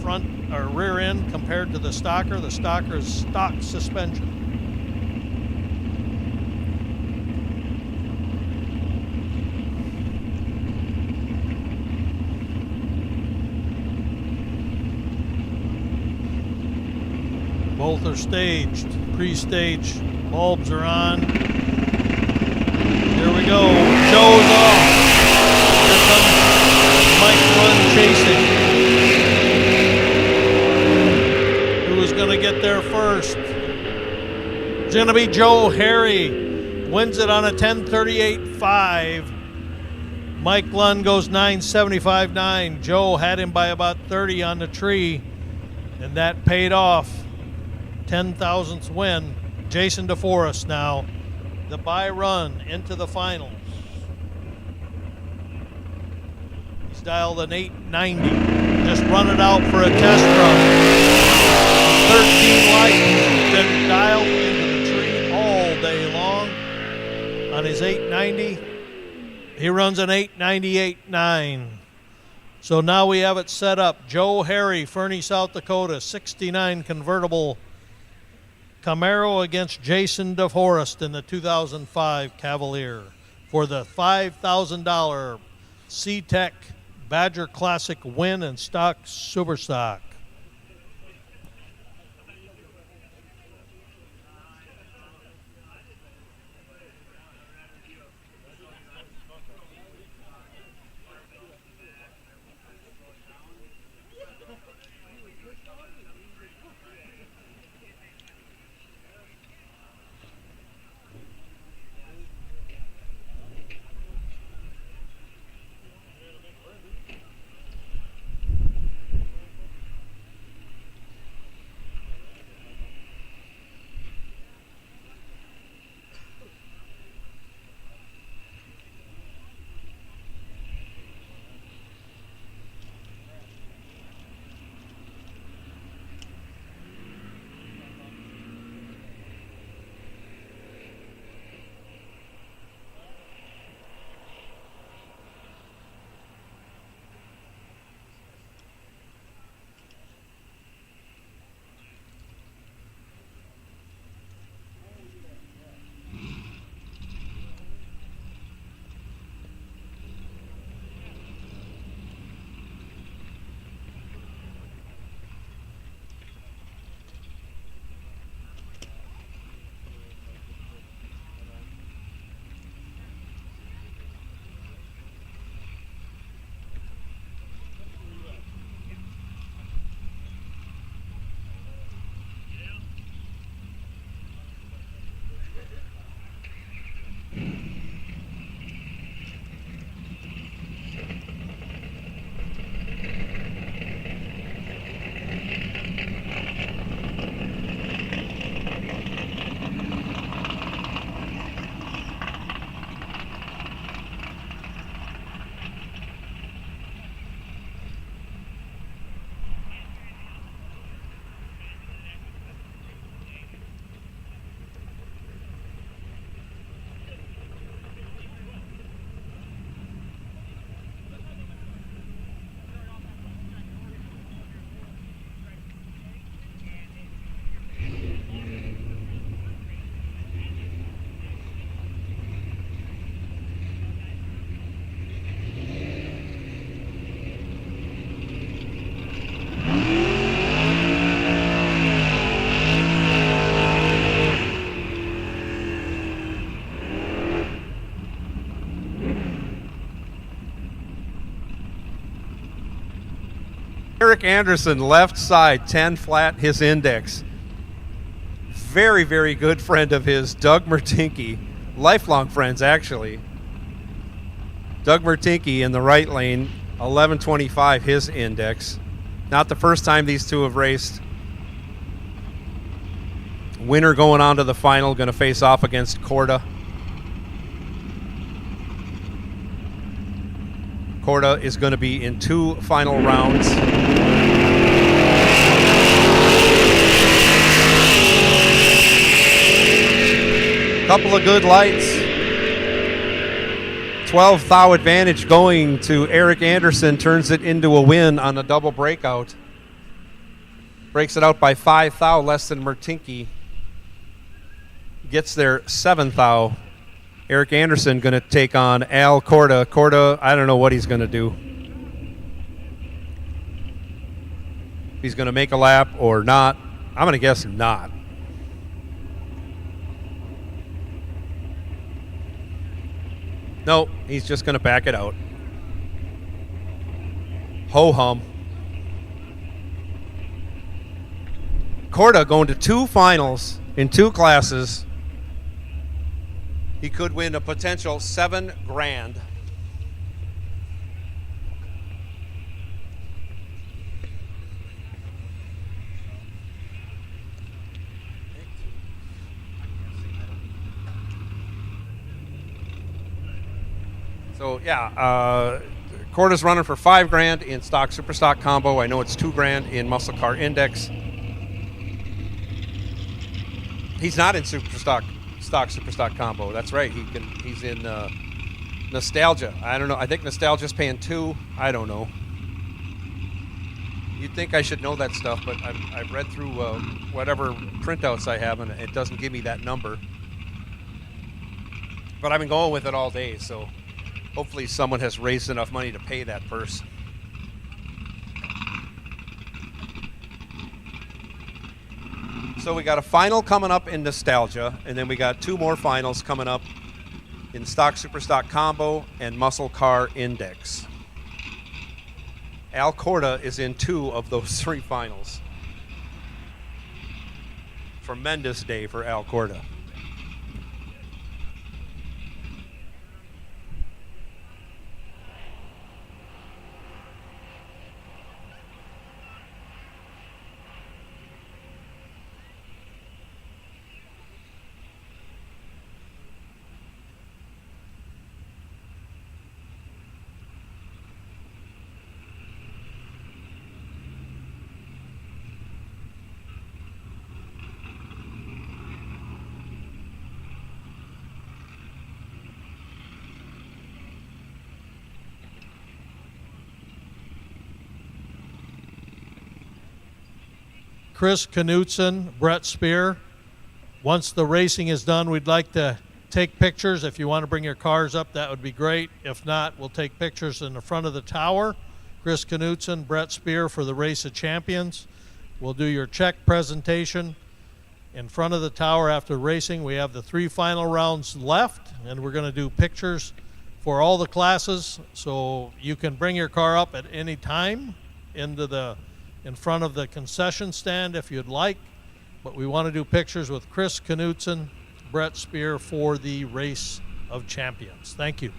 front or rear end compared to the stocker. The stocker is stock suspension. Both are staged, pre-staged. Bulbs are on. Here we go. Joe's off. Here comes Mike Lund chasing. Who is going to get there first? It's going to be Joe Harry. Wins it on a 1038.5. Mike Lund goes 975.9. Joe had him by about 30 on the tree, and that paid off. 10,000th win. Jason DeForest now. The bye run into the finals. He's dialed an 890. Just run it out for a test run. 13 lights. Been dialed into the tree all day long on his 890. He runs an 898.9. So now we have it set up. Joe Harry, Fernie, South Dakota, 69 convertible Camaro against Jason DeForest in the 2005 Cavalier for the $5,000 C-Tech Badger Classic win and stock super stock. Eric Anderson, left side, 10 flat, his index. Very, very good friend of his, Doug Mertinke. Lifelong friends, actually. Doug Mertinke in the right lane, 1125, his index. Not the first time these two have raced. Winner going on to the final, going to face off against Corda. Corda is going to be in 2 final rounds. Couple of good lights. 12 thou advantage going to Eric Anderson, turns it into a win on a double breakout. Breaks it out by 5 thou, less than Mertinke. Gets there 7 thou. Eric Anderson going to take on Al Corda. Corda, I don't know what he's going to do. He's going to make a lap or not. I'm going to guess not. No, he's just going to back it out. Ho-hum. Corda going to 2 finals in 2 classes. He could win a potential $7,000. So yeah, Corda's running for $5,000 in stock super stock combo. I know it's $2,000 in muscle car index. He's not in super stock super stock combo. That's right. He's in nostalgia. I don't know. I think nostalgia's paying $2,000. I don't know. You'd think I should know that stuff, but I've read through whatever printouts I have, and it doesn't give me that number. But I've been going with it all day, so hopefully someone has raised enough money to pay that purse. So we got a final coming up in nostalgia, and then we got 2 more finals coming up in stock super stock combo and muscle car index. Al Corda is in 2 of those 3 finals. Tremendous day for Al Corda. Chris Knutson, Brett Spear. Once the racing is done, we'd like to take pictures. If you want to bring your cars up, that would be great. If not, we'll take pictures in the front of the tower. Chris Knutson, Brett Spear for the Race of Champions. We'll do your check presentation in front of the tower after racing. We have the 3 final rounds left, and we're going to do pictures for all the classes. So you can bring your car up at any time in front of the concession stand if you'd like, but we want to do pictures with Chris Knutson, Brett Spear for the Race of Champions. Thank you.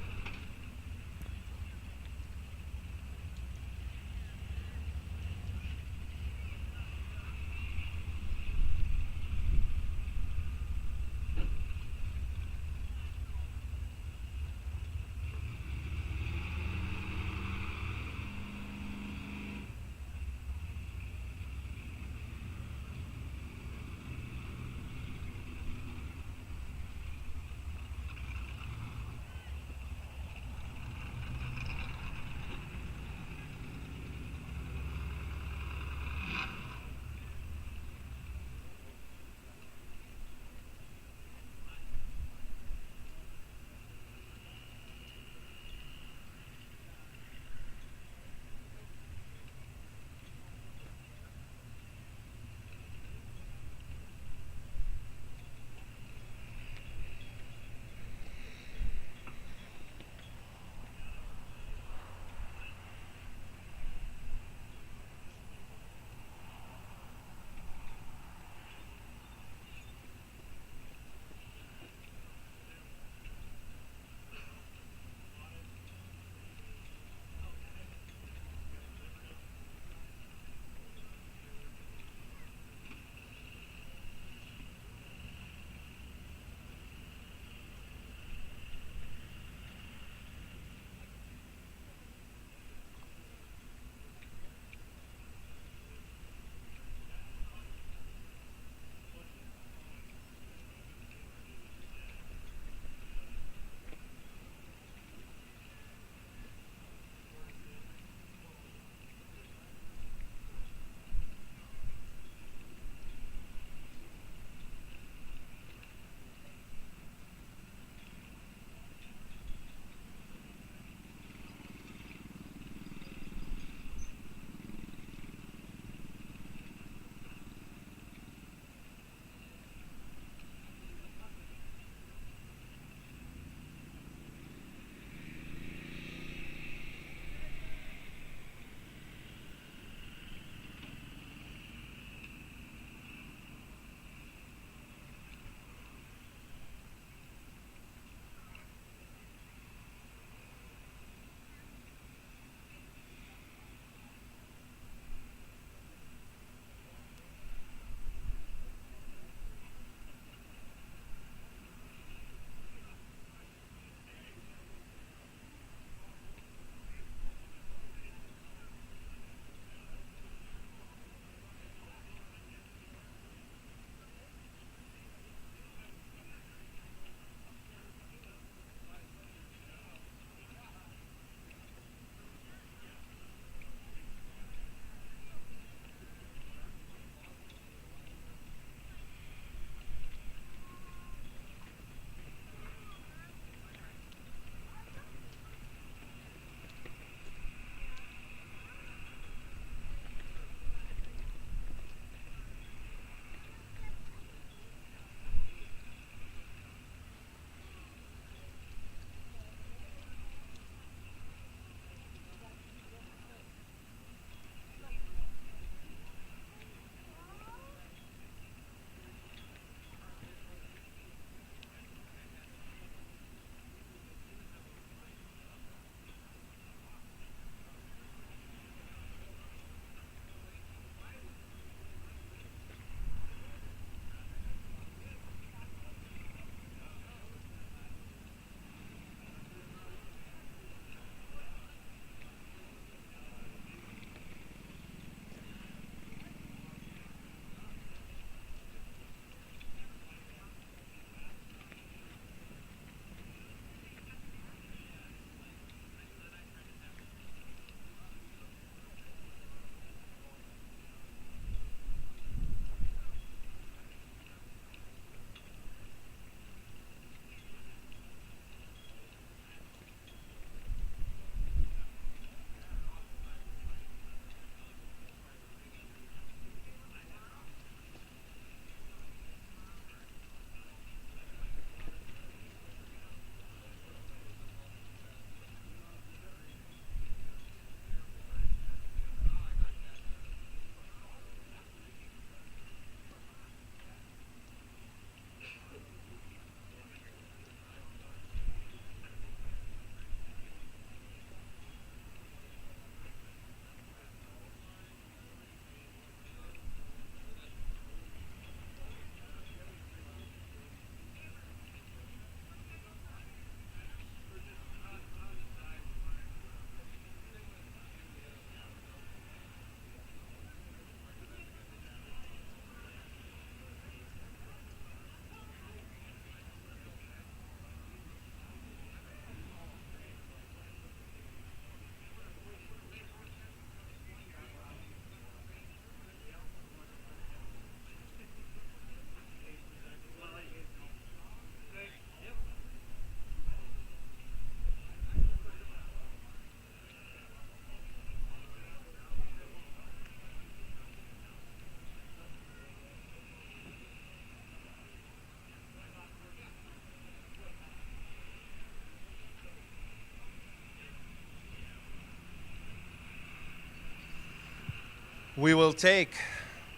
We will take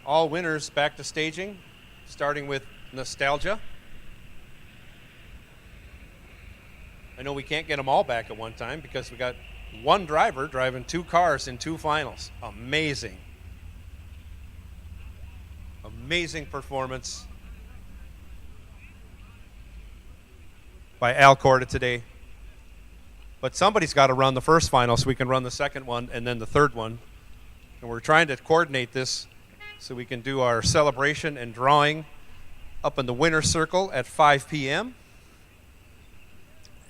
all winners back to staging, starting with Nostalgia. I know we can't get them all back at one time because we got one driver driving 2 cars in 2 finals. Amazing. Amazing performance by Al Corda today. But somebody's got to run the first final so we can run the second one and then the third one. And we're trying to coordinate this so we can do our celebration and drawing up in the winner's circle at 5 p.m.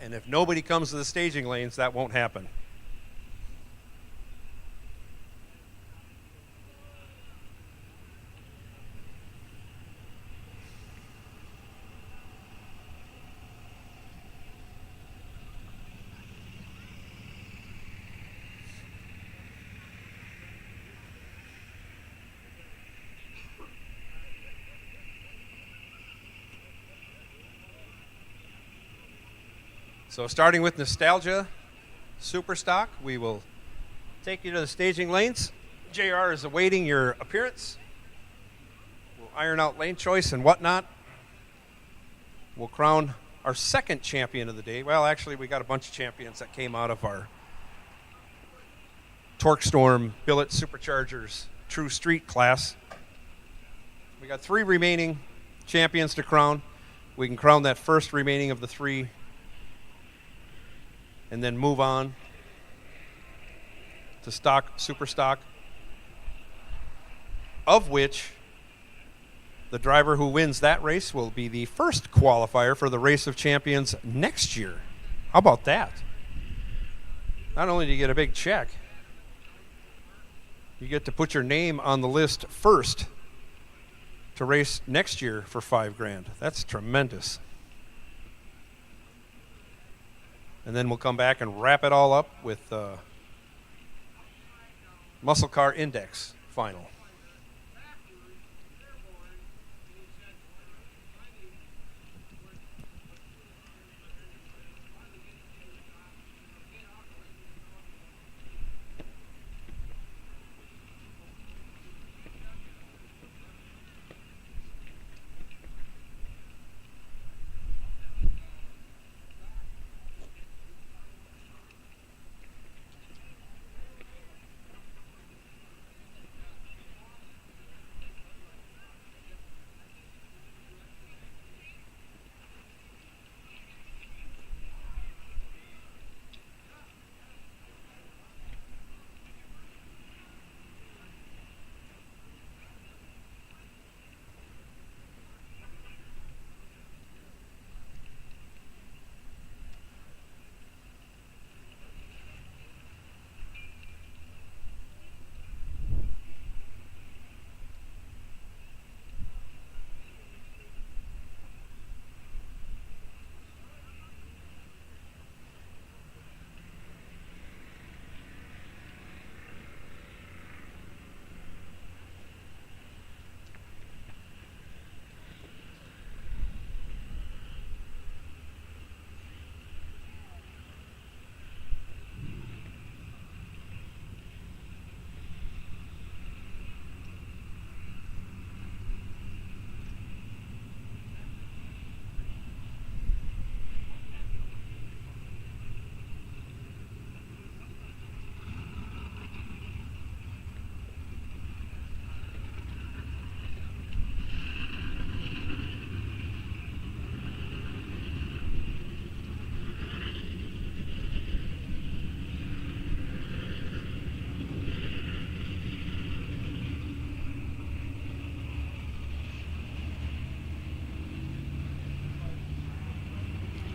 And if nobody comes to the staging lanes, that won't happen. So starting with Nostalgia Superstock, we will take you to the staging lanes. JR is awaiting your appearance. We'll iron out lane choice and whatnot. We'll crown our second champion of the day. Well, actually, we got a bunch of champions that came out of our Torque Storm Billet Superchargers True Street class. We got 3 remaining champions to crown. We can crown that first remaining of the 3 and then move on to stock, super stock, of which the driver who wins that race will be the first qualifier for the Race of Champions next year. How about that? Not only do you get a big check, you get to put your name on the list first to race next year for $5,000. That's tremendous. And then we'll come back and wrap it all up with Muscle Car Index final.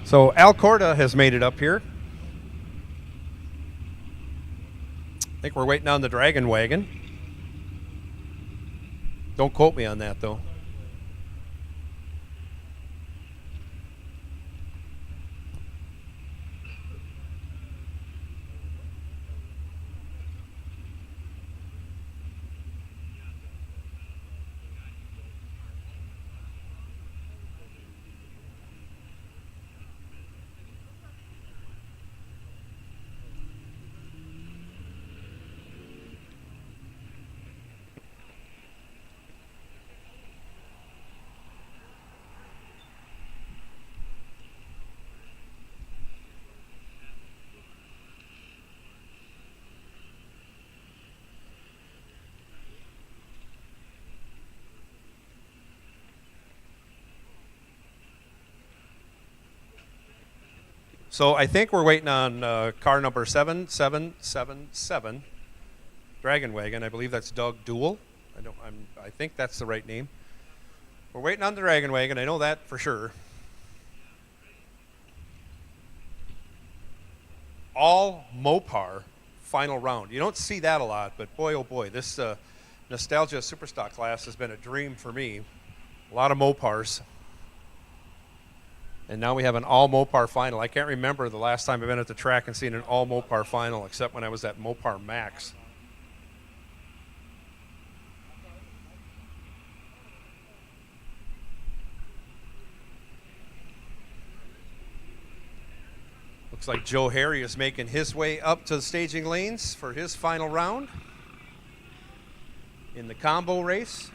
So Al Corda has made it up here. I think we're waiting on the Dragon Wagon. Don't quote me on that, though. So I think we're waiting on car number 7777, Dragon Wagon. I believe that's Doug Duell. I think that's the right name. We're waiting on the Dragon Wagon. I know that for sure. All Mopar final round. You don't see that a lot, but boy, oh boy, this Nostalgia Superstock class has been a dream for me. A lot of Mopars. And now we have an all Mopar final. I can't remember the last time I've been at the track and seen an all Mopar final, except when I was at Mopar Max. Looks like Joe Harry is making his way up to the staging lanes for his final round in the combo race.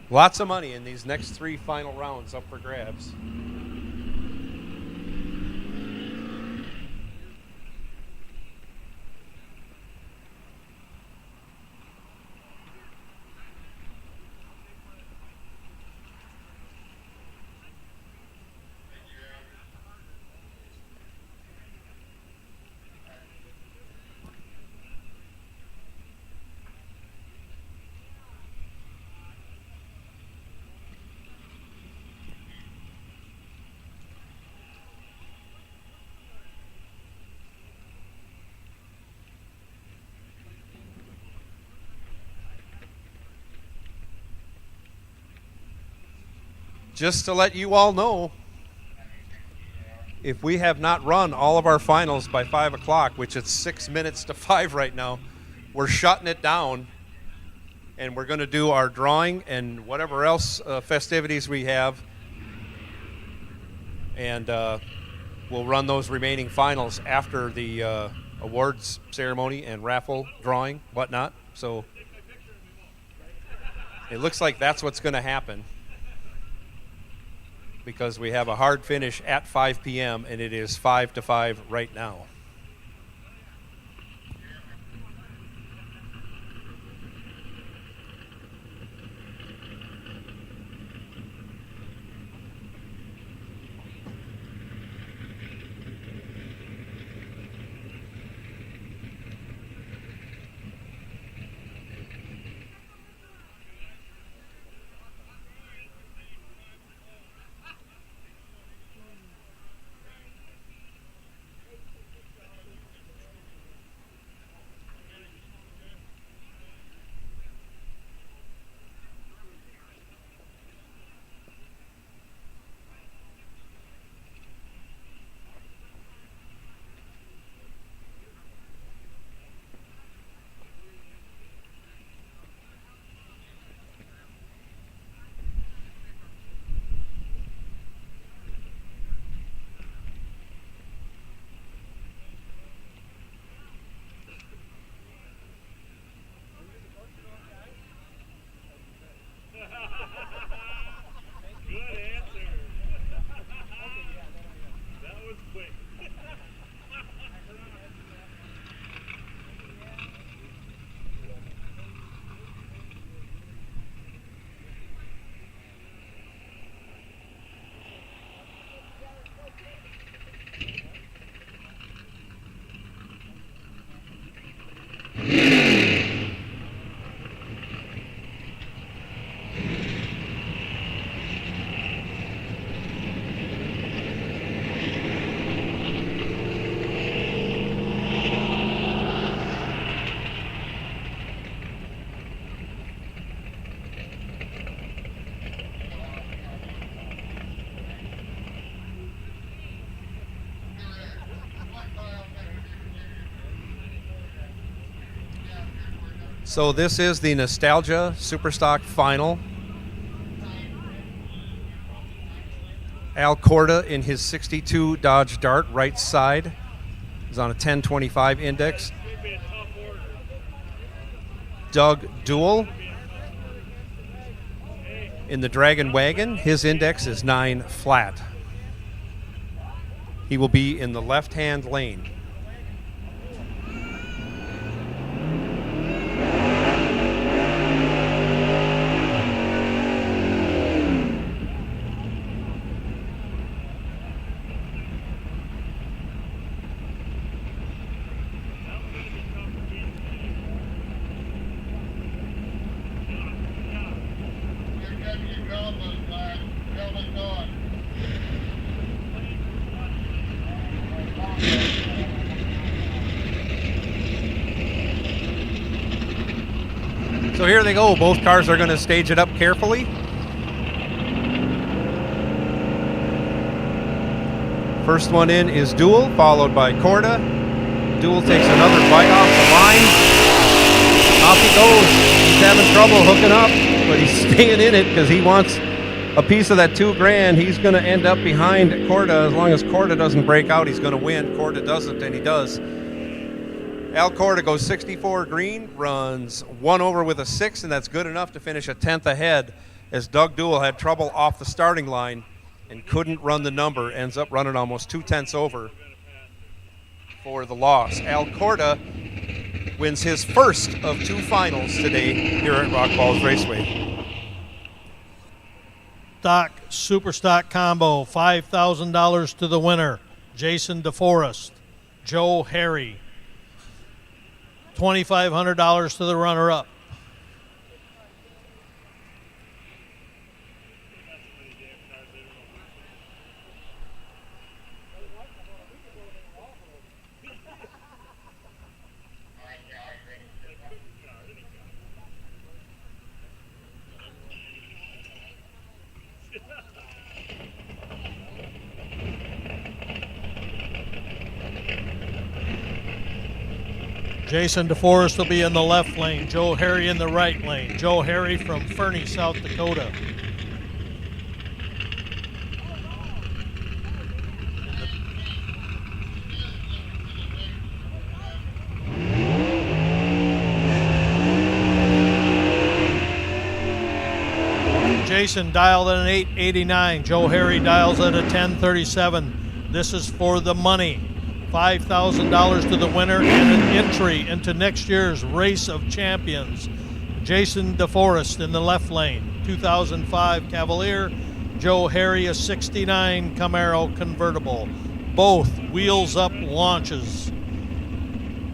Lots of money in these next 3 final rounds up for grabs. Just to let you all know, if we have not run all of our finals by 5 o'clock, which it's 6 minutes to 5 right now, we're shutting it down, and we're going to do our drawing and whatever else festivities we have, and we'll run those remaining finals after the awards ceremony and raffle drawing, whatnot. So it looks like that's what's going to happen, because we have a hard finish at 5 p.m. and it is 5 to 5 right now. So this is the Nostalgia Superstock Final. Al Corda in his 62 Dodge Dart, right side, is on a 1025 index. Doug Duell in the Dragon Wagon, his index is 9 flat. He will be in the left-hand lane. So here they go. Both cars are going to stage it up carefully. First one in is Duel, followed by Corda. Duel takes another bite off the line. Off he goes. He's having trouble hooking up, but he's staying in it because he wants a piece of that $2,000. He's going to end up behind Corda. As long as Corda doesn't break out, he's going to win. Corda doesn't, and he does. Al Corda goes 64 green, runs one over with a 6, and that's good enough to finish a 10th ahead, as Doug Duell had trouble off the starting line and couldn't run the number, ends up running almost 2/10 over for the loss. Al Corda wins his first of 2 finals today here at Rock Falls Raceway. Super stock combo, $5,000 to the winner, Jason DeForest. Joe Harry, $2,500 to the runner-up. Jason DeForest will be in the left lane. Joe Harry in the right lane. Joe Harry from Fernie, South Dakota. Jason dialed at an 889. Joe Harry dials at a 1037. This is for the money. $5,000 to the winner and an entry into next year's Race of Champions. Jason DeForest in the left lane, 2005 Cavalier. Joe Harry, a 69 Camaro convertible. Both wheels up launches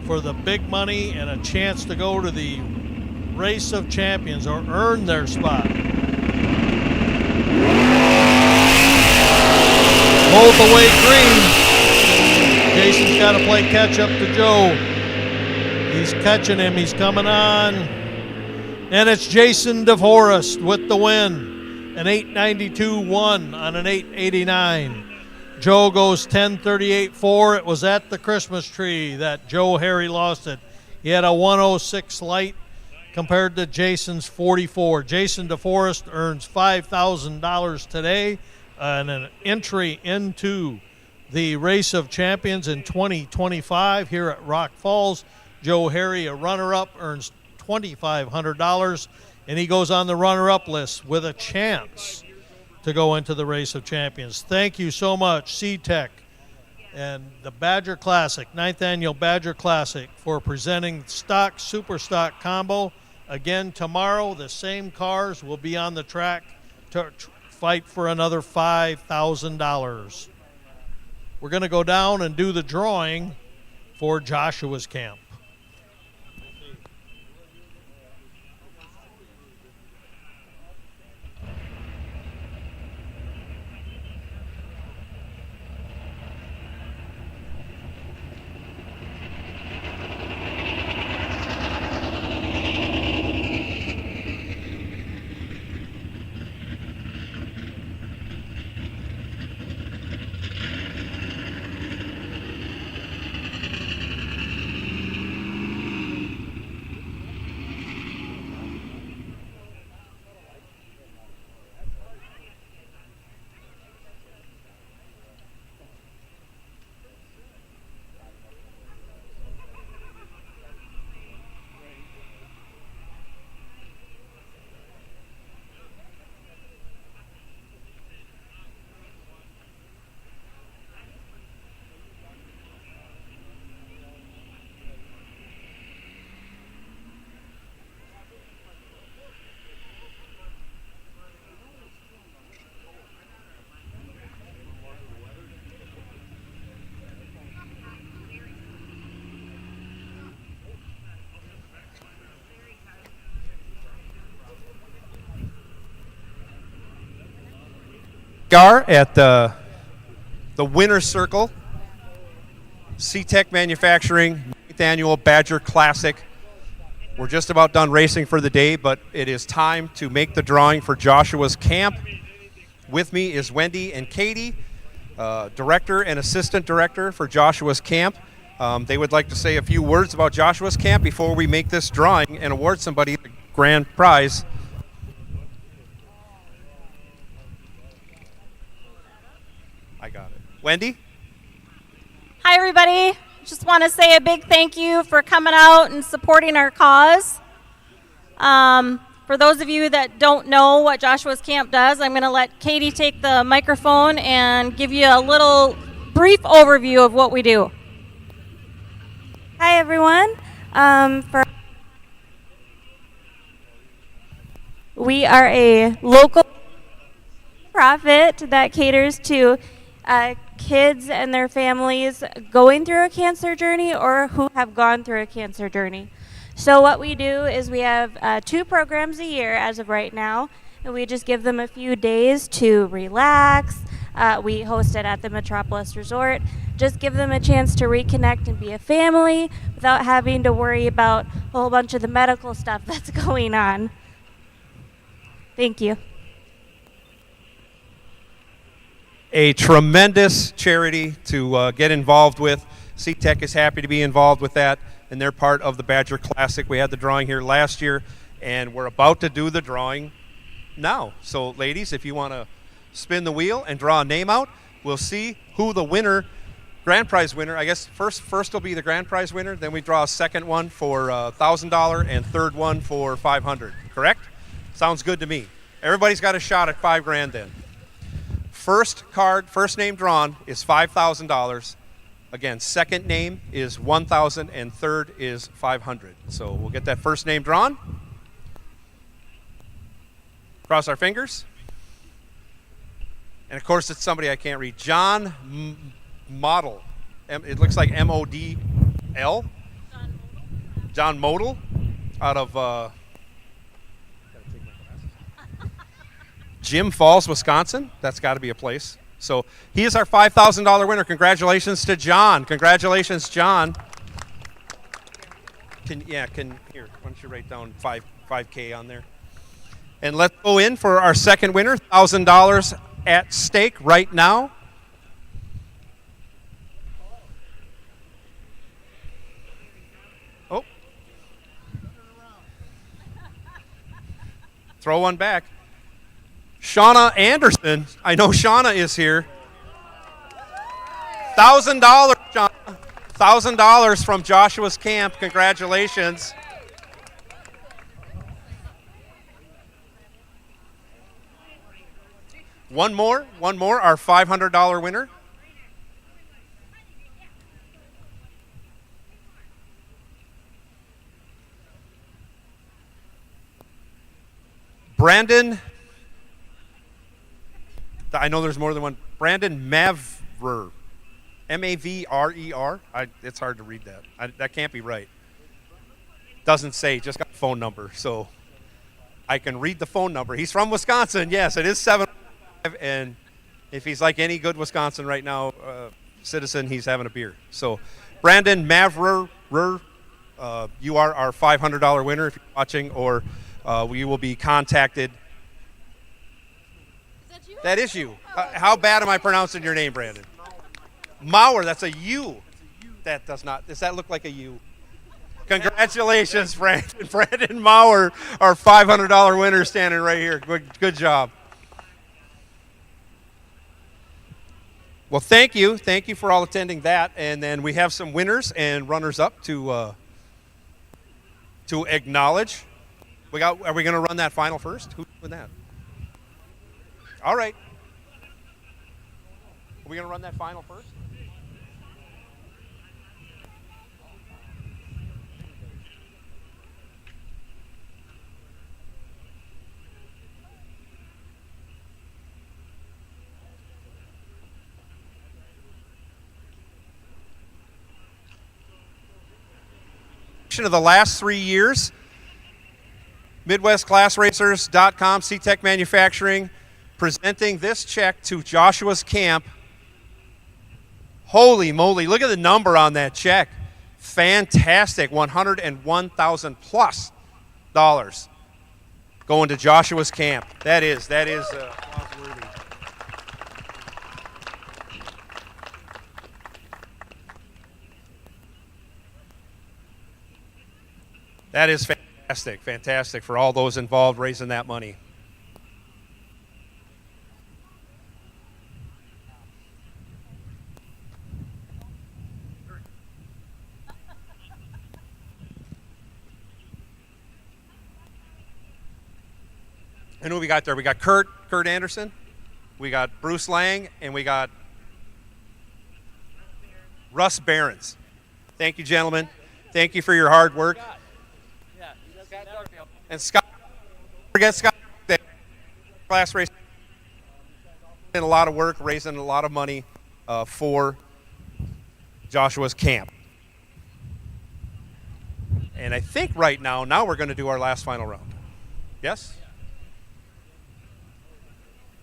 for the big money and a chance to go to the Race of Champions or earn their spot. Both away green. Jason's got to play catch up to Joe. He's catching him. He's coming on. And it's Jason DeForest with the win. An 892-1 on an 889. Joe goes 1038-4. It was at the Christmas tree that Joe Harry lost it. He had a 106 light compared to Jason's 44. Jason DeForest earns $5,000 today and an entry into the Race of Champions in 2025 here at Rock Falls. Joe Harry, a runner-up, earns $2,500, and he goes on the runner-up list with a chance to go into the Race of Champions. Thank you so much, C-Tech and the Badger Classic, 9th Annual Badger Classic, for presenting stock, super stock combo. Again, tomorrow, the same cars will be on the track to fight for another $5,000. We're going to go down and do the drawing for Joshua's camp. Gar at the winner's circle. C-Tech Manufacturing 9th Annual Badger Classic. We're just about done racing for the day, but it is time to make the drawing for Joshua's camp. With me is Wendy and Katie, director and assistant director for Joshua's camp. They would like to say a few words about Joshua's camp before we make this drawing and award somebody the grand prize. I got it. Wendy? Hi, everybody. Just want to say a big thank you for coming out and supporting our cause. For those of you that don't know what Joshua's Camp does, I'm going to let Katie take the microphone and give you a little brief overview of what we do. Hi, everyone. We are a local profit that caters to kids and their families going through a cancer journey or who have gone through a cancer journey. So what we do is we have 2 programs a year as of right now, and we just give them a few days to relax. We host it at the Metropolis Resort. Just give them a chance to reconnect and be a family without having to worry about a whole bunch of the medical stuff that's going on. Thank you. A tremendous charity to get involved with. C-Tech is happy to be involved with that, and they're part of the Badger Classic. We had the drawing here last year, and we're about to do the drawing now. So, ladies, if you want to spin the wheel and draw a name out, we'll see who the winner, grand prize winner. I guess first will be the grand prize winner. Then we draw a second one for $1,000 and third one for $500. Correct? Sounds good to me. Everybody's got a shot at $5,000 then. First name drawn is $5,000. Again, second name is $1,000 and third is $500. So we'll get that first name drawn. Cross our fingers. And of course, it's somebody I can't read. John Model. It looks like M-O-D-L. John Model out of Jim Falls, Wisconsin. That's got to be a place. So he is our $5,000 winner. Congratulations to John. Congratulations, John. Here, why don't you write down 5K on there? And let's go in for our second winner, $1,000 at stake right now. Oh. Throw one back. Shauna Anderson. I know Shauna is here. $1,000, Shauna. $1,000 from Joshua's camp. Congratulations. One more, our $500 winner. Brandon, I know there's more than one. Brandon Mavrer, M-A-V-R-E-R. It's hard to read that. That can't be right. Doesn't say, just got a phone number. So I can read the phone number. He's from Wisconsin. Yes, it is 705. And if he's like any good Wisconsin right now, citizen, he's having a beer. So Brandon Mavrer, you are our $500 winner if you're watching, or we will be contacted. That is you. How bad am I pronouncing your name, Brandon? Mauer, that's a U. That does not. Does that look like a U? Congratulations, Brandon. Brandon Mauer, our $500 winner, standing right here. Good job. Well, thank you. Thank you for all attending that. And then we have some winners and runners-up to acknowledge. Are we going to run that final first? Who's doing that? All right. Are we going to run that final first? Of the last 3 years, MidwestClassRacers.com, C-Tech Manufacturing, presenting this check to Joshua's Camp. Holy moly, look at the number on that check. Fantastic, $101,000 plus going to Joshua's Camp. That is applause-worthy. That is fantastic for all those involved raising that money. And who we got there? We got Kurt Anderson, we got Bruce Lang, and we got Russ Behrens. Thank you, gentlemen. Thank you for your hard work. And Scott, forget Scott, class race, and a lot of work, raising a lot of money for Joshua's Camp. And I think right now we're going to do our last final round. Yes?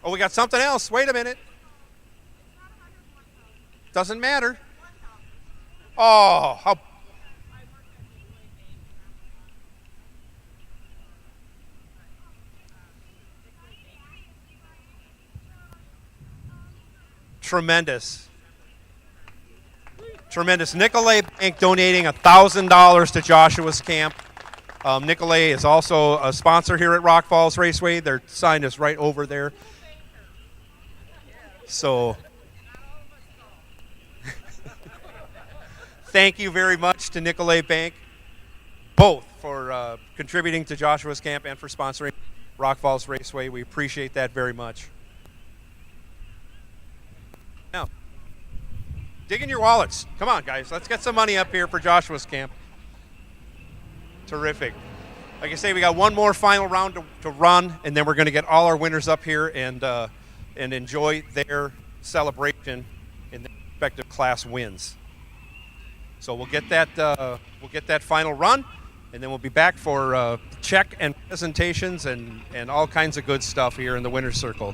Oh, we got something else. Wait a minute. Doesn't matter. Oh, how. Tremendous. Nicolay Bank donating $1,000 to Joshua's Camp. Nicolay is also a sponsor here at Rock Falls Raceway. Their sign is right over there. So thank you very much to Nicolay Bank, both for contributing to Joshua's Camp and for sponsoring Rock Falls Raceway. We appreciate that very much. Now, dig in your wallets. Come on, guys. Let's get some money up here for Joshua's Camp. Terrific. Like I say, we got one more final round to run, and then we're going to get all our winners up here and enjoy their celebration in their respective class wins. So we'll get that final run, and then we'll be back for check and presentations and all kinds of good stuff here in the winner's circle.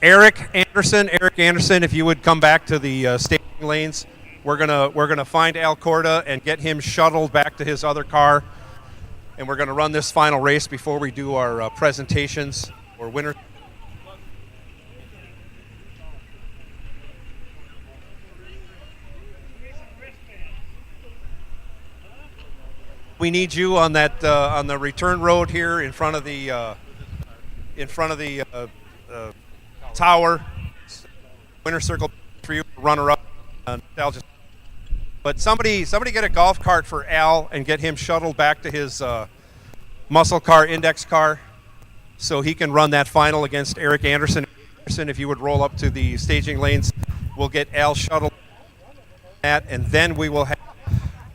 Eric Anderson, if you would come back to the staging lanes, we're gonna find Al Corda and get him shuttled back to his other car, and we're gonna run this final race before we do our presentations or winners. We need you on that on the return road here in front of the tower. Winner circle for you, runner up. But somebody get a golf cart for Al and get him shuttled back to his muscle car, index car, so he can run that final against Eric Anderson. If you would roll up to the staging lanes, we'll get Al shuttled, and then we will have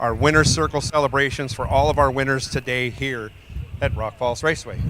our winner's circle celebrations for all of our winners today here at Rock Falls Raceway.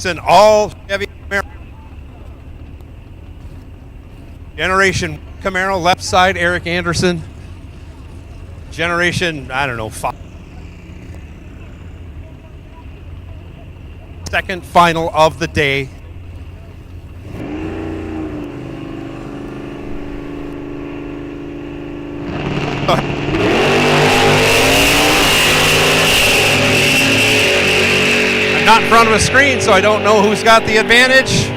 It's an all Chevy Camaro. Generation Camaro, left side, Eric Anderson. Generation, I don't know, 5. Second final of the day. I'm not in front of a screen, so I don't know who's got the advantage.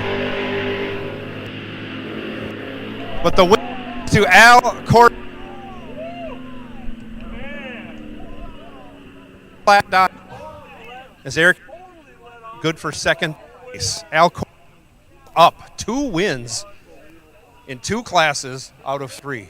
But the win to Al Court. Flat dot. As Eric good for second place. Al Court up 2 wins in 2 classes out of 3.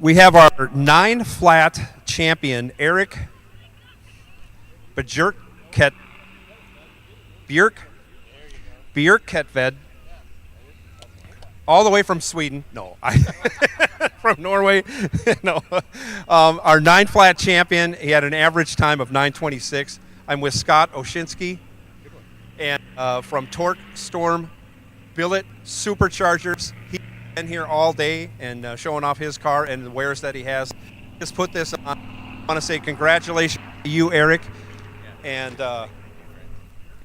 We have our 9 flat champion, Eric Björketved, all the way from Sweden. No, from Norway. No, our 9 flat champion. He had an average time of 9:26. I'm with Scott Oshinsky, and from Torque Storm Billet Superchargers. He's been here all day and showing off his car and the wares that he has. Just put this on. I want to say congratulations to you, Eric, and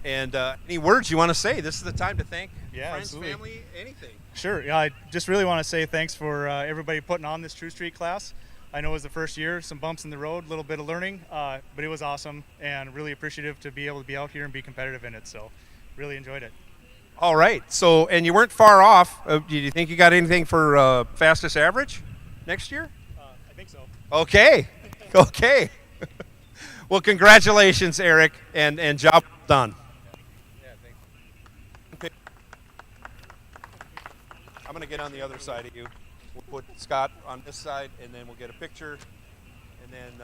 any words you want to say. This is the time to thank friends, absolutely. family, anything. Sure. Yeah, I just really want to say thanks for everybody putting on this True Street class. I know it was the first year, some bumps in the road, a little bit of learning, but it was awesome and really appreciative to be able to be out here and be competitive in it. So really enjoyed it. All right. So, and you weren't far off. Do you think you got anything for fastest average next year? I think so. Okay. Okay. Well, congratulations, Eric, and job done. Yeah, thanks. Okay. I'm going to get on the other side of you. We'll put Scott on this side, and then we'll get a picture, and then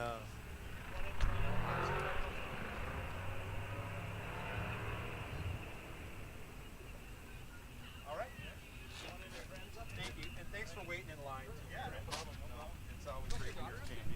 all right. Thank you, and thanks for waiting in line. Yeah, no problem. It's always great to hear a champion.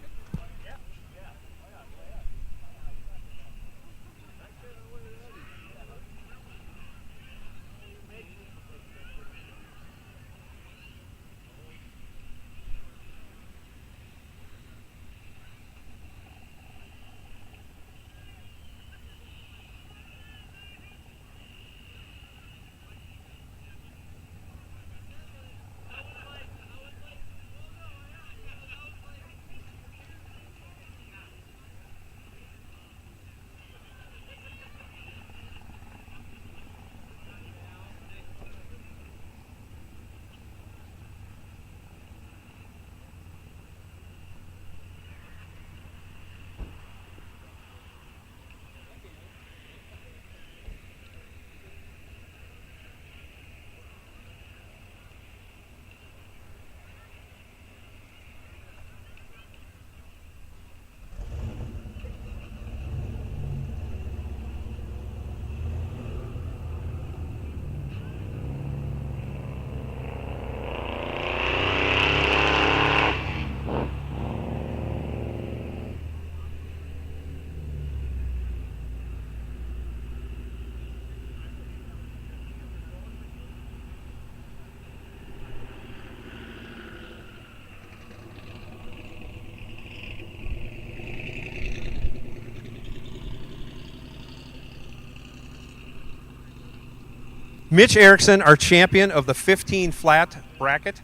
Mitch Erickson, our champion of the 15 flat bracket,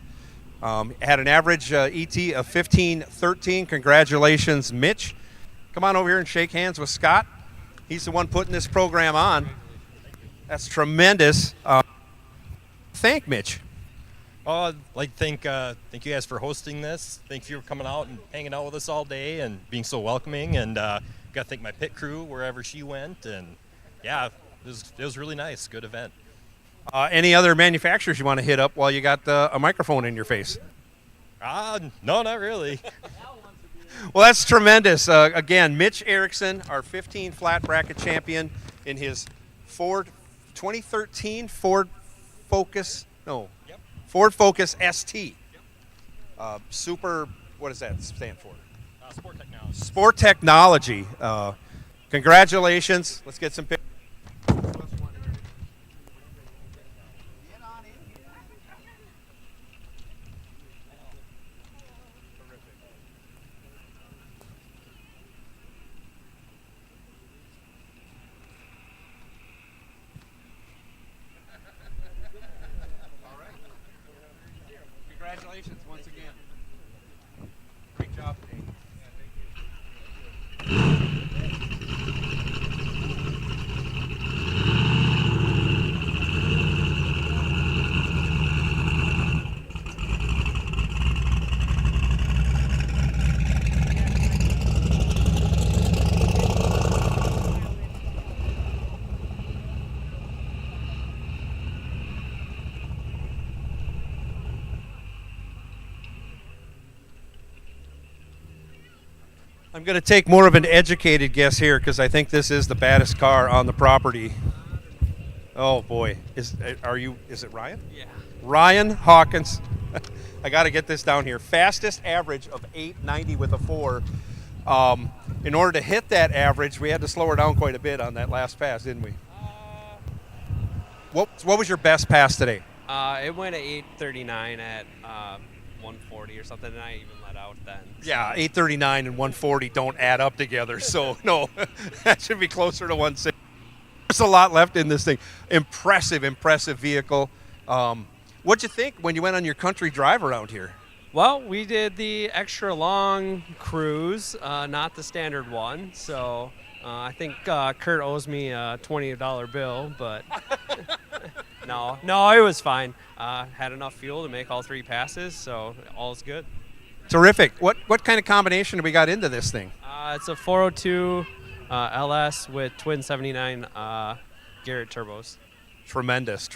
had an average ET of 15:13. Congratulations, Mitch. Come on over here and shake hands with Scott. He's the one putting this program on. That's tremendous. Thank Mitch. Oh, I'd like to thank you guys for hosting this. Thank you for coming out and hanging out with us all day and being so welcoming. And got to thank my pit crew wherever she went. And yeah, it was really nice. Good event. Any other manufacturers you want to hit up while you got a microphone in your face? No, not really. Well, that's tremendous. Again, Mitch Erickson, our 15 flat bracket champion in his 2013 Ford Focus ST. Super, what does that stand for? Sport technology. Sport technology. Congratulations. Let's get some pictures. Congratulations once again. Great job today. I'm going to take more of an educated guess here because I think this is the baddest car on the property. Oh boy, is it Ryan? Yeah. Ryan Hawkins. I got to get this down here. Fastest average of 890 with a 4. In order to hit that average, we had to slow her down quite a bit on that last pass, didn't we? What was your best pass today? It went at 8:39 at 140 or something, and I even let out then. So. Yeah, 839 and 140 don't add up together, so no, that should be closer to 160. There's a lot left in this thing. Impressive vehicle. What'd you think when you went on your country drive around here? Well, we did the extra long cruise, not the standard one, so I think Kurt owes me a $20 bill, but no, it was fine. Had enough fuel to make all 3 passes, so all's good. Terrific. What kind of combination have we got into this thing? It's a 402 LS with twin 79 Garrett turbos. Tremendous.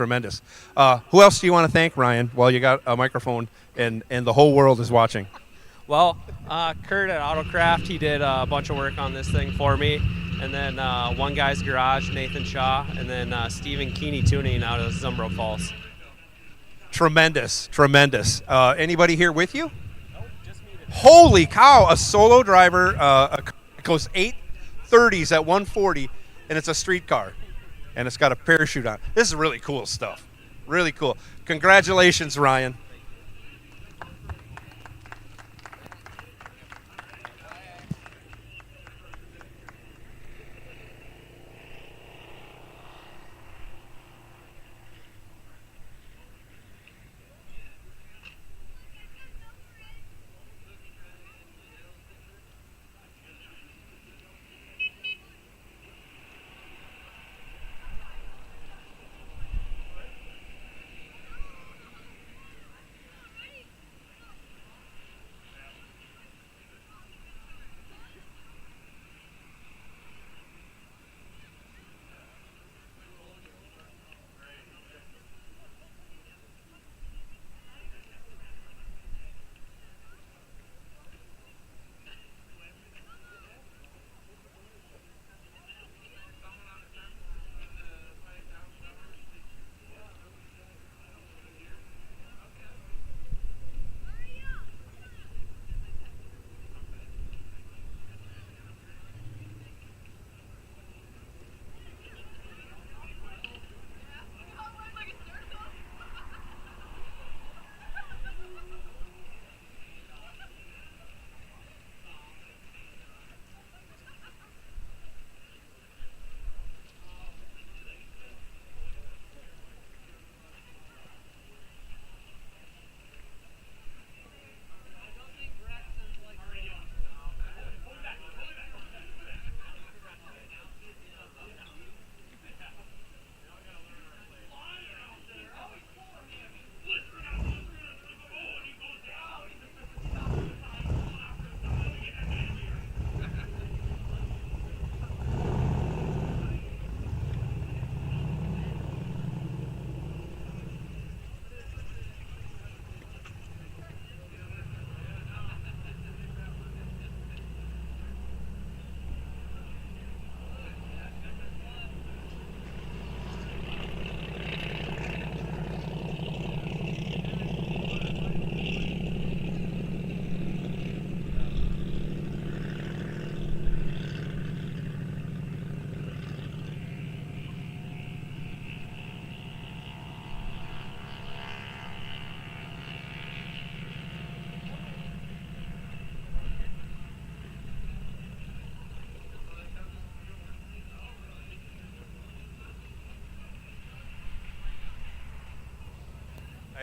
Who else do you want to thank, Ryan, while you got a microphone and the whole world is watching? Well, Kurt at Autocraft, he did a bunch of work on this thing for me. And then One Guy's Garage, Nathan Shaw, and then Stephen Keeney Tuning out of Zumbro Falls. Tremendous. Anybody here with you? Nope, just me today. Holy cow, a solo driver goes 830s at 140, and it's a street car. And it's got a parachute on. This is really cool stuff. Really cool. Congratulations, Ryan.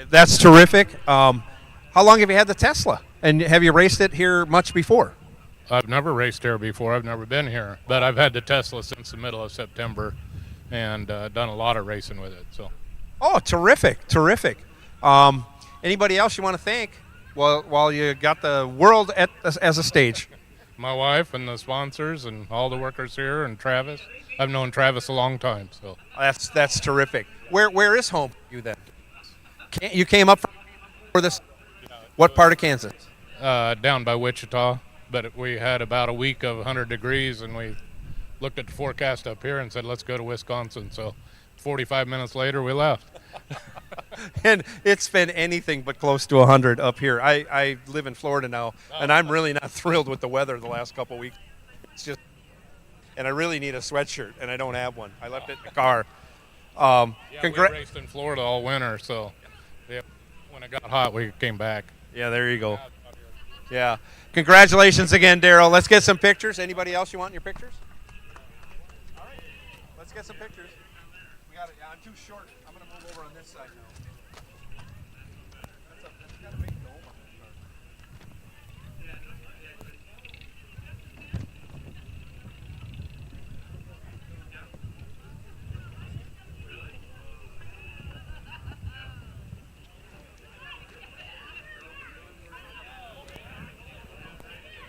That's terrific. How long have you had the Tesla? And have you raced it here much before? I've never raced here before. I've never been here. But I've had the Tesla since the middle of September and done a lot of racing with it. So. Oh, terrific. Anybody else you want to thank while you got the world as a stage? My wife and the sponsors and all the workers here and Travis. I've known Travis a long time. So. That's terrific. Where is home for you then? You came up for this. What part of Kansas? Down by Wichita, but we had about a week of 100 degrees, and we looked at the forecast up here and said, let's go to Wisconsin. So 45 minutes later, we left. And it's been anything but close to 100 up here. I live in Florida now, and I'm really not thrilled with the weather the last couple weeks. It's just, and I really need a sweatshirt, and I don't have one. I left it in the car. We raced in Florida all winter, so when it got hot, we came back. Yeah, there you go. Yeah. Congratulations again, Daryl. Let's get some pictures. Anybody else you want in your pictures? All right. Let's get some pictures. We got it. Yeah, I'm too short. I'm going to move over on this side now. That's got a big dome on the car.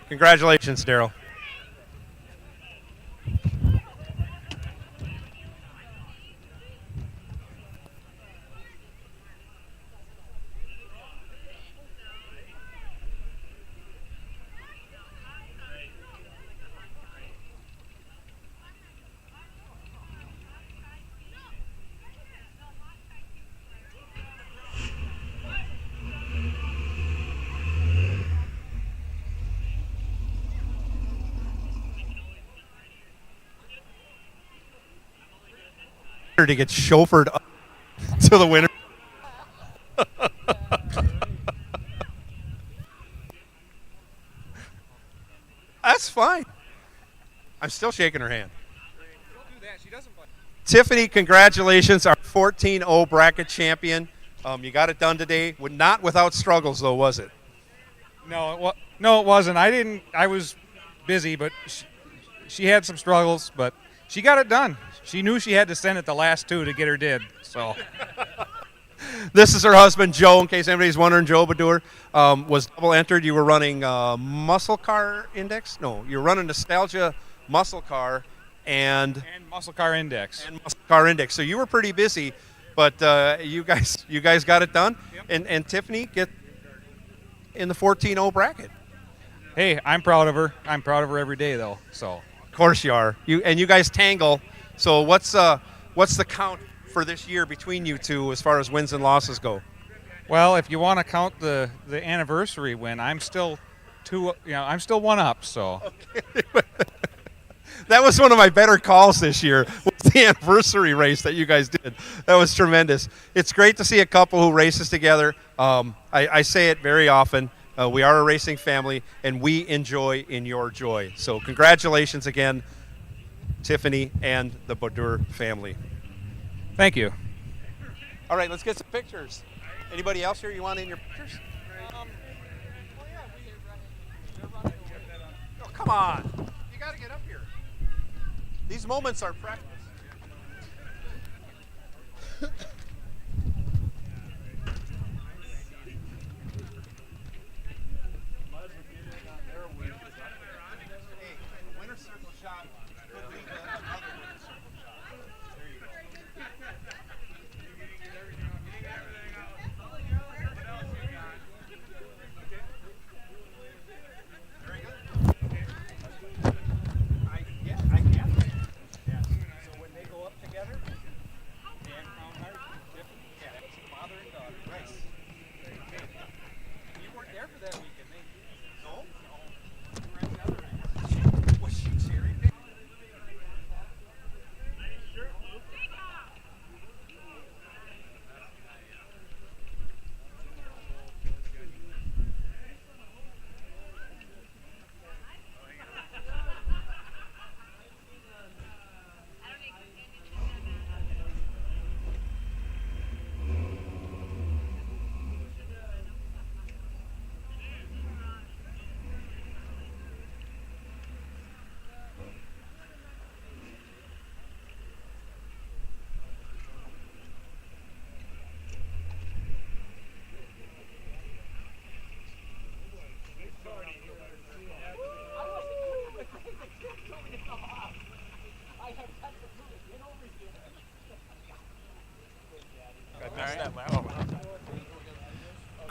Congratulations, Daryl. To get chauffeured up to the winner. That's fine. I'm still shaking her hand. Tiffany, congratulations, our 14-0 bracket champion. You got it done today. Not without struggles, though, was it? No, it wasn't. I was busy, but she had some struggles, but she got it done. She knew she had to send it the last two to get her did. So, this is her husband, Joe. In case anybody's wondering, Joe Badur was double entered. You were running Muscle Car Index? No, you were running Nostalgia Muscle Car and Muscle Car Index. And Muscle Car Index. So you were pretty busy, but you guys got it done. Yep. And Tiffany get in the 14-0 bracket. Hey, I'm proud of her. I'm proud of her every day, though. So, of course you are. You guys tangle. So what's the count for this year between you two as far as wins and losses go? Well, if you want to count the anniversary win, I'm still one up. So okay. That was one of my better calls this year. Was the anniversary race that you guys did? That was tremendous. It's great to see a couple who races together. I say it very often. We are a racing family, and we enjoy in your joy. So congratulations again, Tiffany and the Badur family. Thank you. All right, let's get some pictures. Anybody else here you want in your pictures? Oh, come on. You got to get up here. These moments are precious.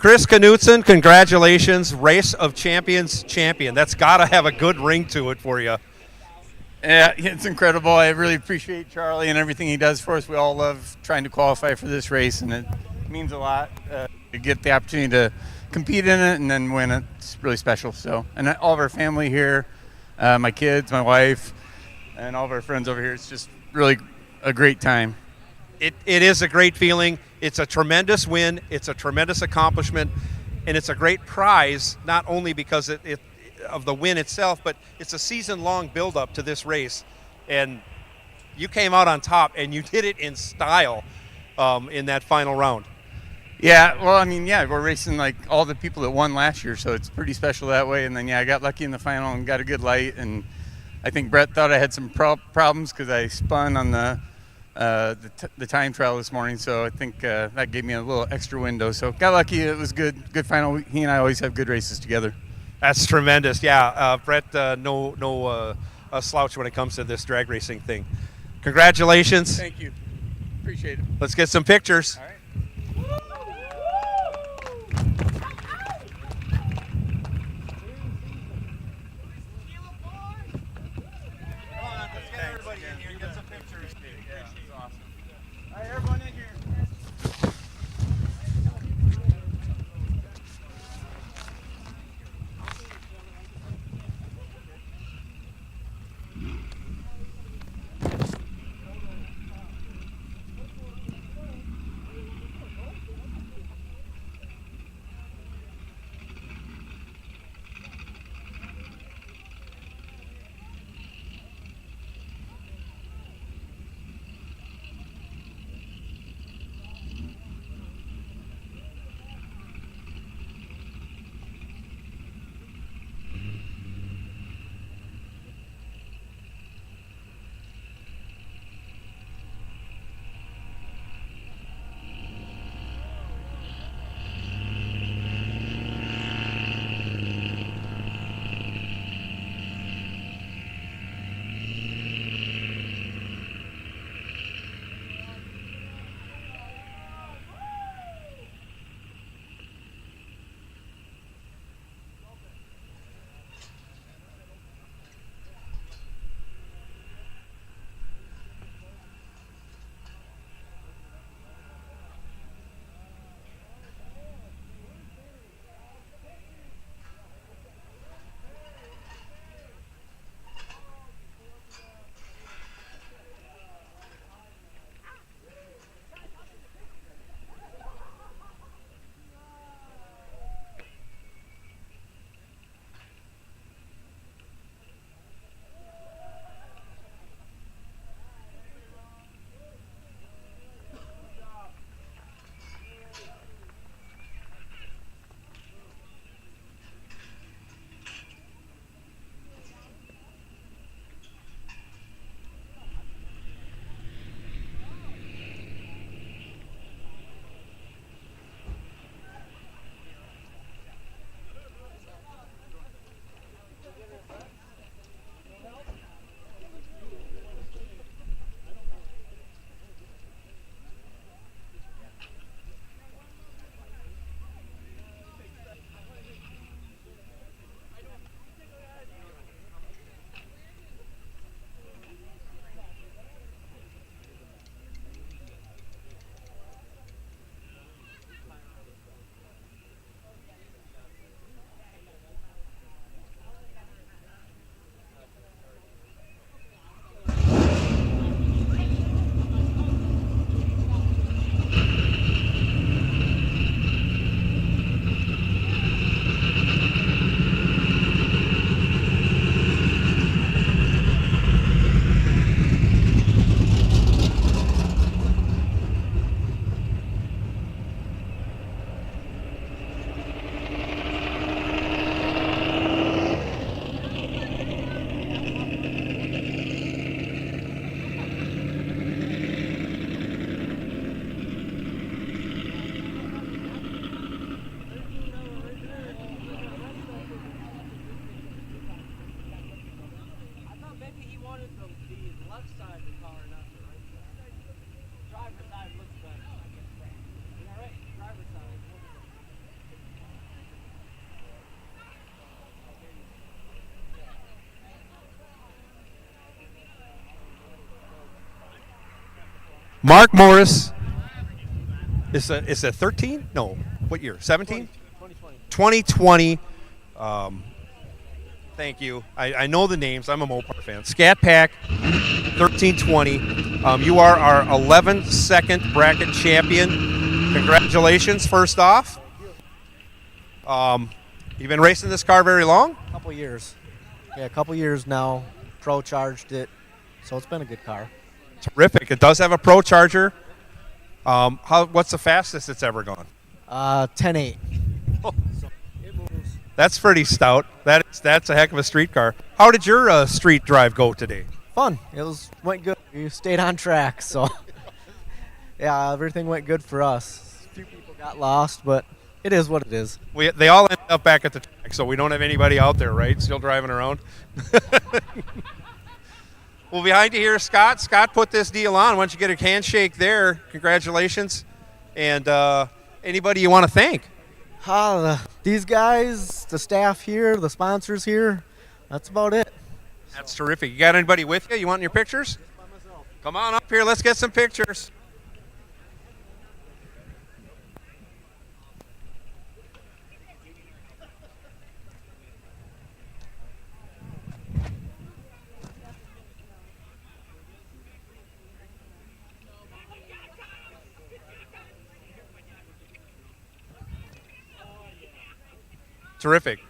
Chris Knutson, congratulations, Race of Champions champion. That's got to have a good ring to it for you. Yeah, it's incredible. I really appreciate Charlie and everything he does for us. We all love trying to qualify for this race, and it means a lot to get the opportunity to compete in it and then win it. It's really special. So, and all of our family here, my kids, my wife, and all of our friends over here. It's just really a great time. It is a great feeling. It's a tremendous win. It's a tremendous accomplishment, and it's a great prize, not only because of the win itself, but it's a season-long build-up to this race. And you came out on top, and you did it in style in that final round. Yeah, well, I mean, yeah, we're racing like all the people that won last year, so it's pretty special that way. And then, yeah, I got lucky in the final and got a good light. And I think Brett thought I had some problems because I spun on the time trial this morning, so I think that gave me a little extra window. So got lucky. It was good final. He and I always have good races together. That's tremendous. Yeah, Brett, no slouch when it comes to this drag racing thing. Congratulations. Thank you. Appreciate it. Let's get some pictures. All right. Mark Morris. Is it 13? No. What year? 17? 2020. Thank you. I know the names. I'm a Mopar fan. Scat Pack 1320. You are our 11-second bracket champion. Congratulations, first off. You've been racing this car very long? A couple years. Yeah, a couple years now. Pro charged it, so it's been a good car. Terrific. It does have a Pro Charger. What's the fastest it's ever gone? 10.8. That's pretty stout. That's a heck of a street car. How did your street drive go today? Fun. Went good. We stayed on track, so yeah, everything went good for us. A few people got lost, but it is what it is. They all ended up back at the track, so we don't have anybody out there, right? Still driving around. Well, behind you here, Scott. Scott put this deal on. Why don't you get a handshake there? Congratulations. And anybody you want to thank? These guys, the staff here, the sponsors here. That's about it. That's terrific. You got anybody with you? You want your pictures? Come on up here. Let's get some pictures. Terrific.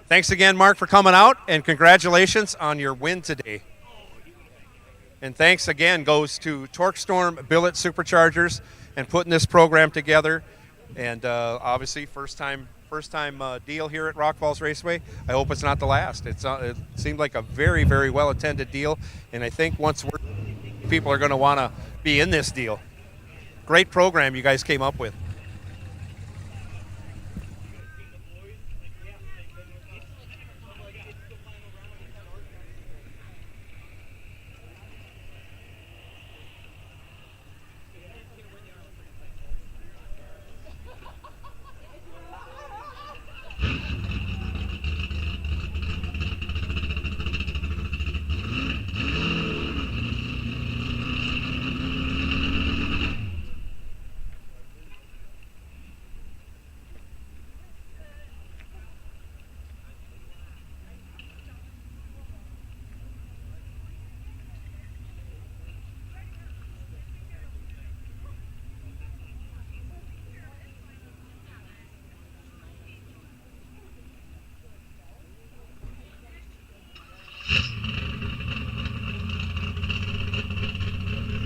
Thanks again, Mark, for coming out, and congratulations on your win today. And thanks again goes to TorqueStorm Billet Superchargers and putting this program together. And obviously, first time deal here at Rock Falls Raceway. I hope it's not the last. It seemed like a very, very well attended deal, and I think people are going to want to be in this deal. Great program you guys came up with.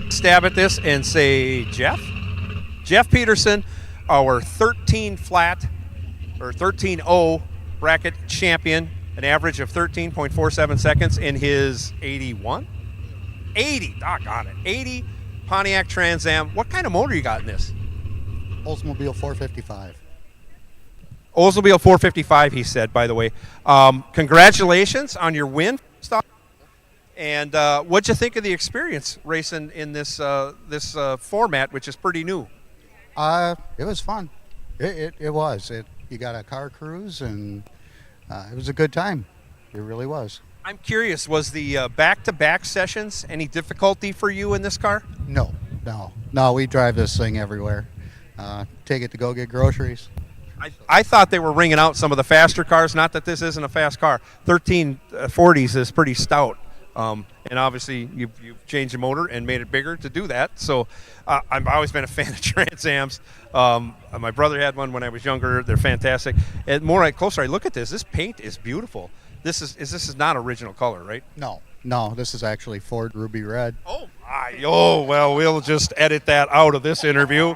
Stab at this and say Jeff Peterson, our 13 flat or 13-0 bracket champion, an average of 13.47 seconds in his 80 Pontiac Trans Am. What kind of motor you got in this? Oldsmobile 455. Oldsmobile 455, he said, by the way. Congratulations on your win. And what'd you think of the experience racing in this format, which is pretty new? It was fun. It was. You got a car cruise, and it was a good time. It really was. I'm curious, was the back-to-back sessions any difficulty for you in this car? No. We drive this thing everywhere. Take it to go get groceries. I thought they were ringing out some of the faster cars. Not that this isn't a fast car. 1340s is pretty stout. And obviously, you've changed the motor and made it bigger to do that. So I've always been a fan of Trans Ams. My brother had one when I was younger. They're fantastic. And closer I look at this paint is beautiful. This is not original color, right? No, this is actually Ford Ruby Red. Oh, my. Oh, well, we'll just edit that out of this interview.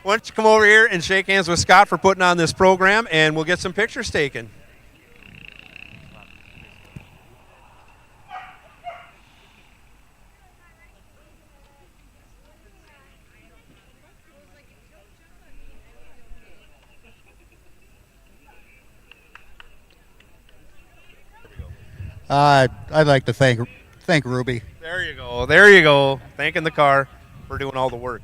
Why don't you come over here and shake hands with Scott for putting on this program, and we'll get some pictures taken. I'd like to thank Ruby. There you go. Thanking the car for doing all the work.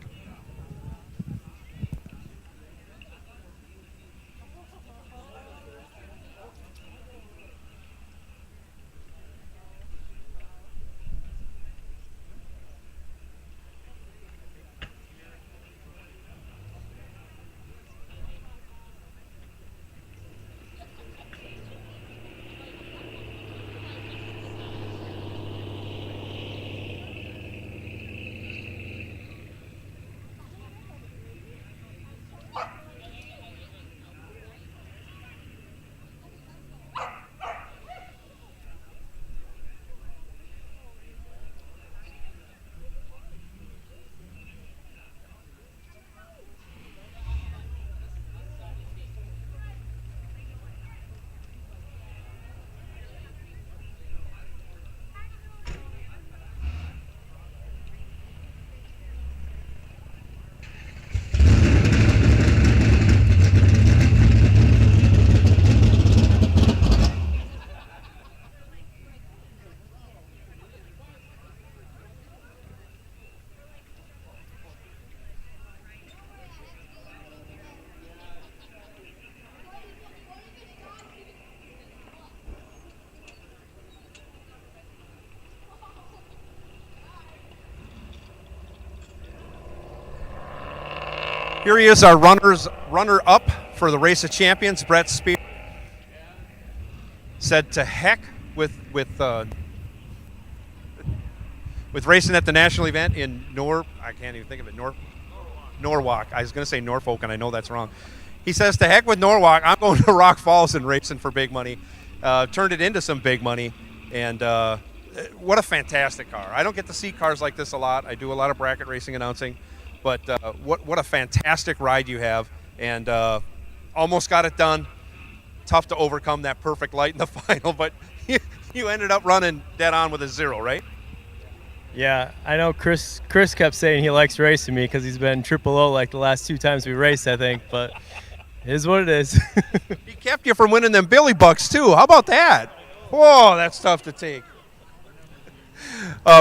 Here he is, our runner-up for the Race of Champions, Brett Spear. Said to heck with racing at the national event in I can't even think of it, Norwalk. I was going to say Norfolk, and I know that's wrong. He says to heck with Norwalk. I'm going to Rock Falls and racing for big money. Turned it into some big money, and what a fantastic car. I don't get to see cars like this a lot. I do a lot of bracket racing announcing, but what a fantastic ride you have, and almost got it done. Tough to overcome that perfect light in the final, but you ended up running dead on with a 0, right? Yeah, I know Chris kept saying he likes racing me because he's been triple O like the last 2 times we raced, I think, but it is what it is. He kept you from winning them Billy Bucks, too. How about that? Whoa, that's tough to take.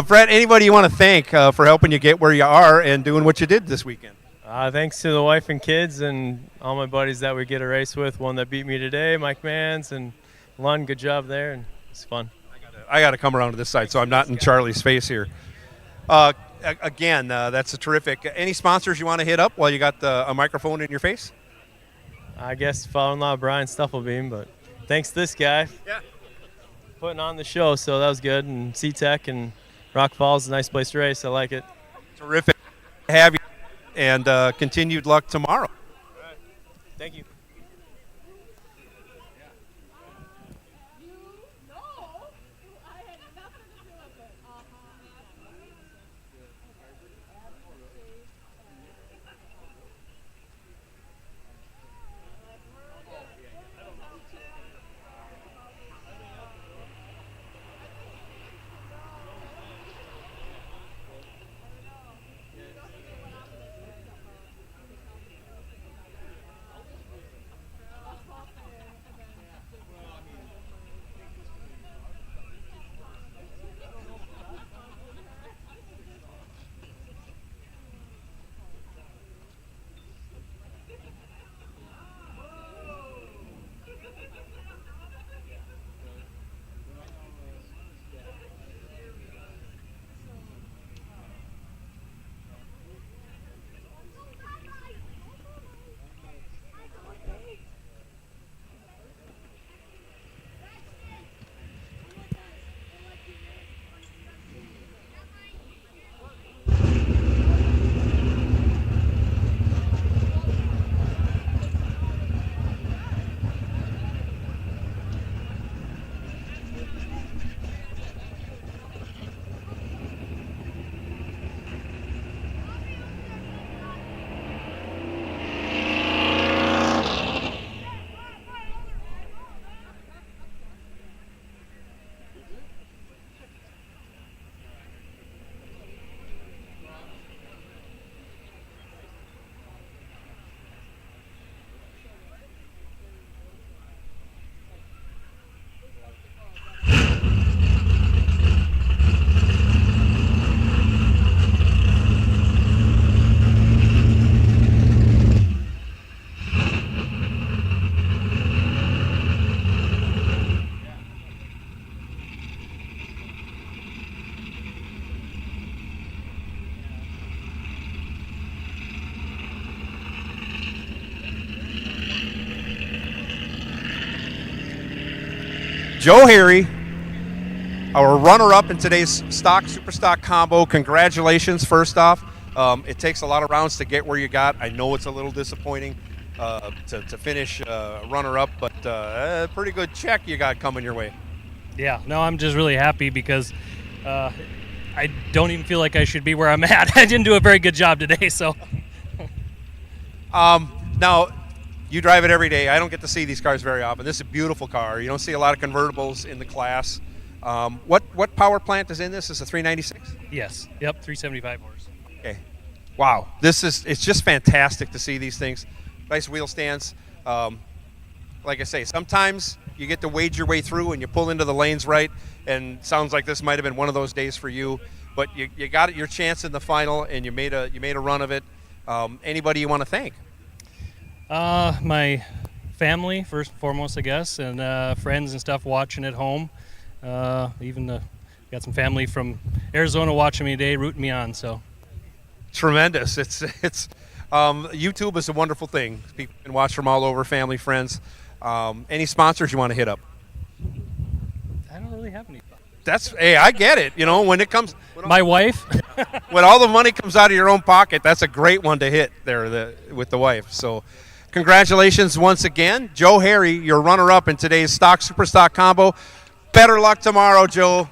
Brett, anybody you want to thank for helping you get where you are and doing what you did this weekend? Thanks to the wife and kids and all my buddies that we get a race with. One that beat me today, Mike Mans, and Lund, good job there, and it's fun. I got to come around to this side so I'm not in Charlie's face here. Again, that's a terrific. Any sponsors you want to hit up while you got a microphone in your face? I guess father-in-law Brian Stufflebeam, but thanks to this guy. Yeah. Putting on the show, so that was good. And SeaTech and Rock Falls is a nice place to race. I like it. Terrific to have you, and continued luck tomorrow. Thank you. Joe Harry, our runner-up in today's Super Stock combo. Congratulations, first off. It takes a lot of rounds to get where you got. I know it's a little disappointing to finish runner-up, but a pretty good check you got coming your way. Yeah, no, I'm just really happy because I don't even feel like I should be where I'm at. I didn't do a very good job today, so. Now, you drive it every day. I don't get to see these cars very often. This is a beautiful car. You don't see a lot of convertibles in the class. What power plant is in this? Is a 396? Yes. Yep, 375 horse. Okay. Wow. It's just fantastic to see these things. Nice wheel stands. Like I say, sometimes you get to wade your way through and you pull into the lanes right, and sounds like this might have been one of those days for you. But you got your chance in the final, and you made a run of it. Anybody you want to thank? My family, first and foremost, I guess, and friends and stuff watching at home. Even got some family from Arizona watching me today, rooting me on. So tremendous. It's YouTube is a wonderful thing. People can watch from all over, family, friends. Any sponsors you want to hit up? I don't really have any. Hey, I get it. You know, when it comes, My wife. when all the money comes out of your own pocket, that's a great one to hit there with the wife. So, congratulations once again, Joe Harry, your runner-up in today's Stock Super Stock Combo. Better luck tomorrow, Joe.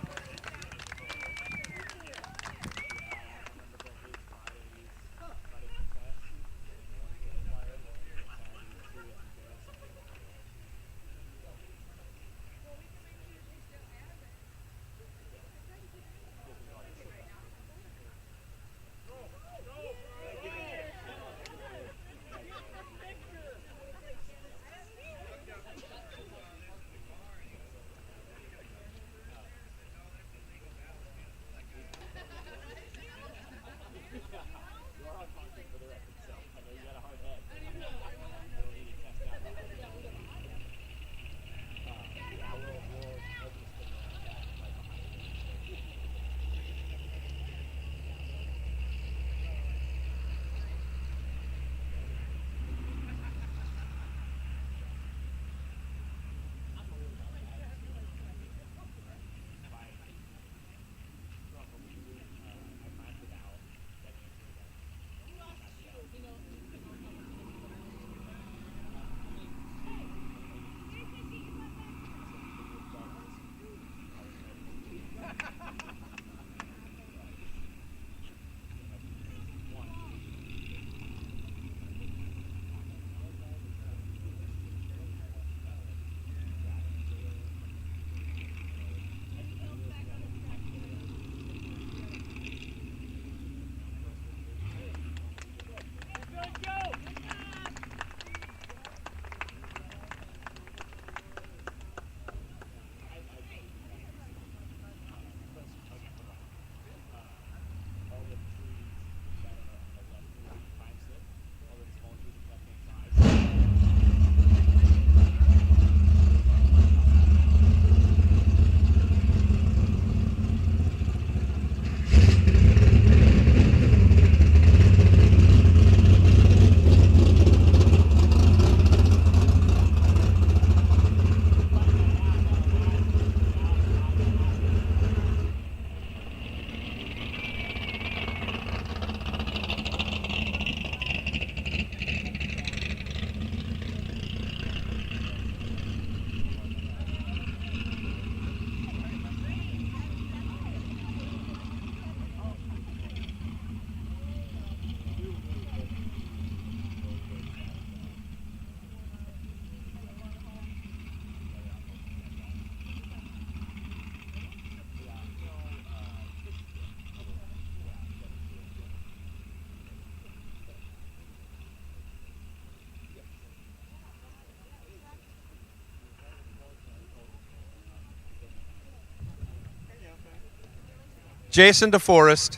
Jason DeForest,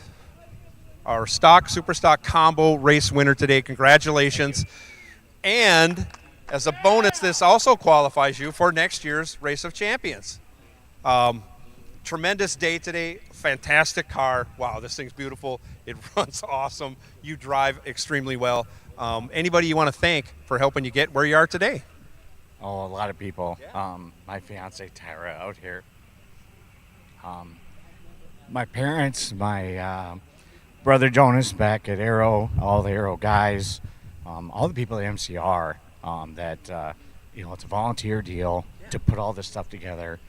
our Stock Super Stock Combo race winner today. Congratulations. And as a bonus, this also qualifies you for next year's Race of Champions. Tremendous day today. Fantastic car. Wow, this thing's beautiful. It runs awesome. You drive extremely well. Anybody you want to thank for helping you get where you are today? Oh, a lot of people. My fiance Tyra out here. My parents, my brother Jonas back at Aero, all the Aero guys, all the people at MCR. That it's a volunteer deal to put all this stuff together.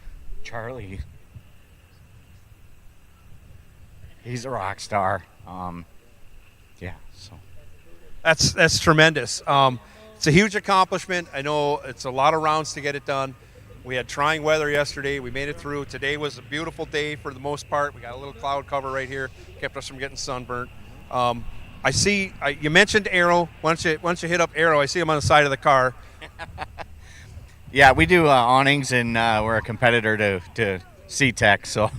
Charlie, he's a rock star. So that's tremendous. It's a huge accomplishment. I know it's a lot of rounds to get it done. We had trying weather yesterday. We made it through. Today was a beautiful day for the most part. We got a little cloud cover right here, kept us from getting sunburnt. I see you mentioned Aero. Once you hit up Aero, I see them on the side of the car. Yeah, we do awnings, and we're a competitor to C-Tech. So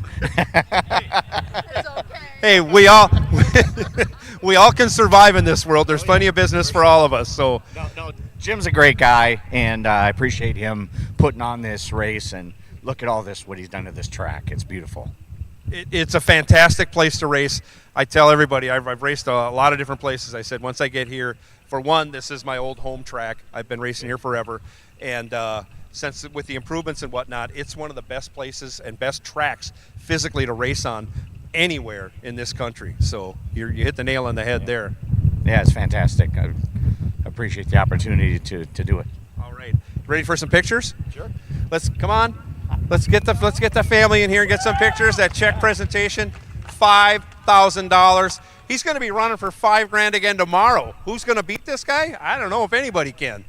hey, we all we all can survive in this world. There's plenty of business for all of us. So no, Jim's a great guy, and I appreciate him putting on this race. And look at all this, what he's done to this track. It's beautiful. It's a fantastic place to race. I tell everybody, I've raced a lot of different places. I said, once I get here, for one, this is my old home track. I've been racing here forever. And since with the improvements and whatnot, it's one of the best places and best tracks physically to race on anywhere in this country. So you hit the nail on the head there. Yeah, it's fantastic. I appreciate the opportunity to do it. All right. Ready for some pictures? Sure. Come on. Let's get the family in here and get some pictures. That check presentation, $5,000. He's going to be running for $5,000 again tomorrow. Who's going to beat this guy? I don't know if anybody can.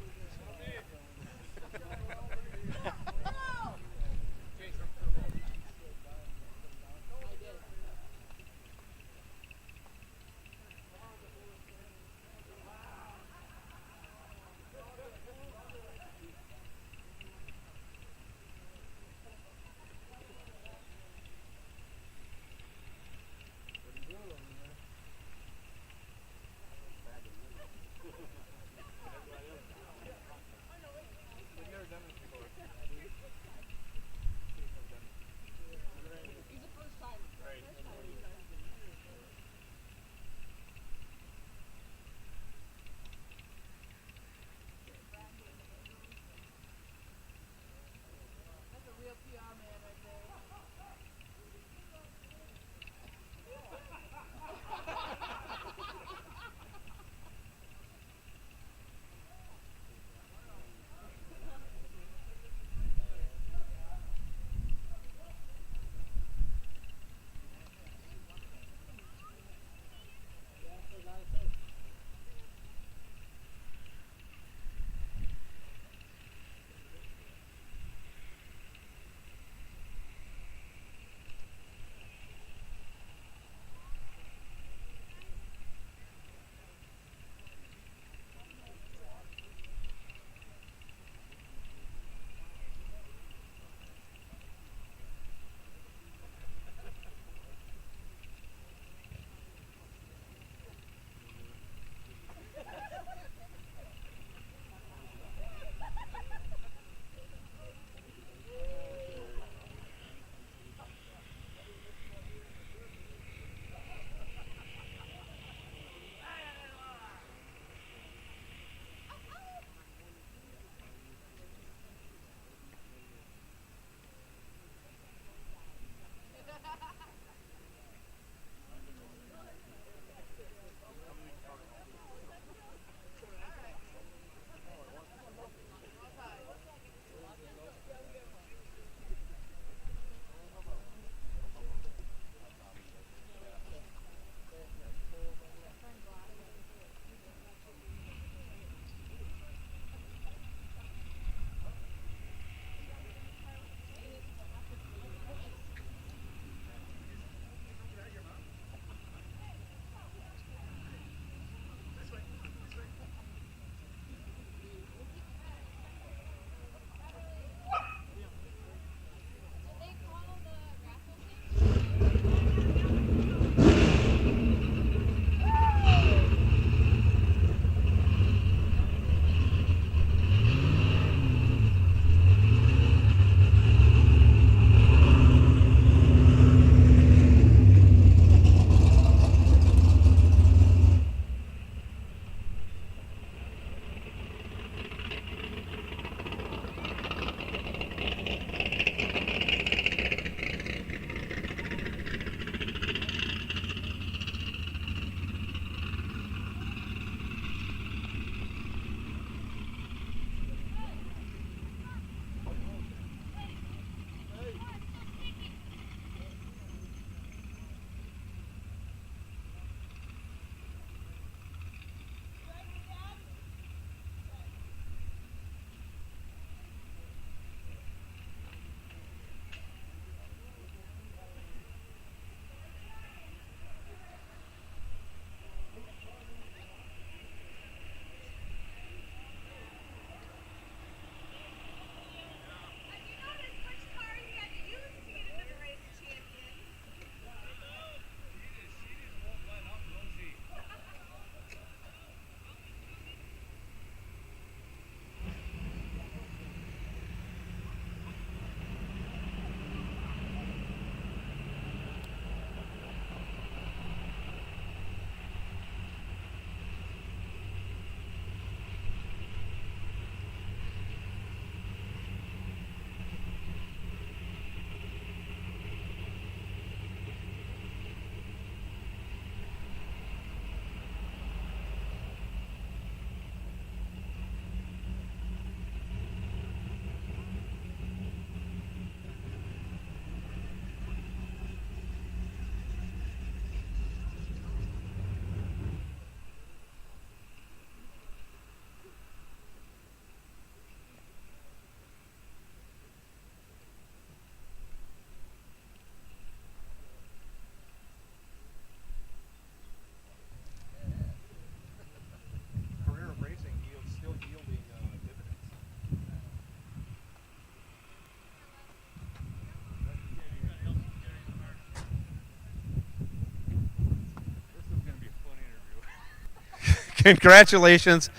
Congratulations,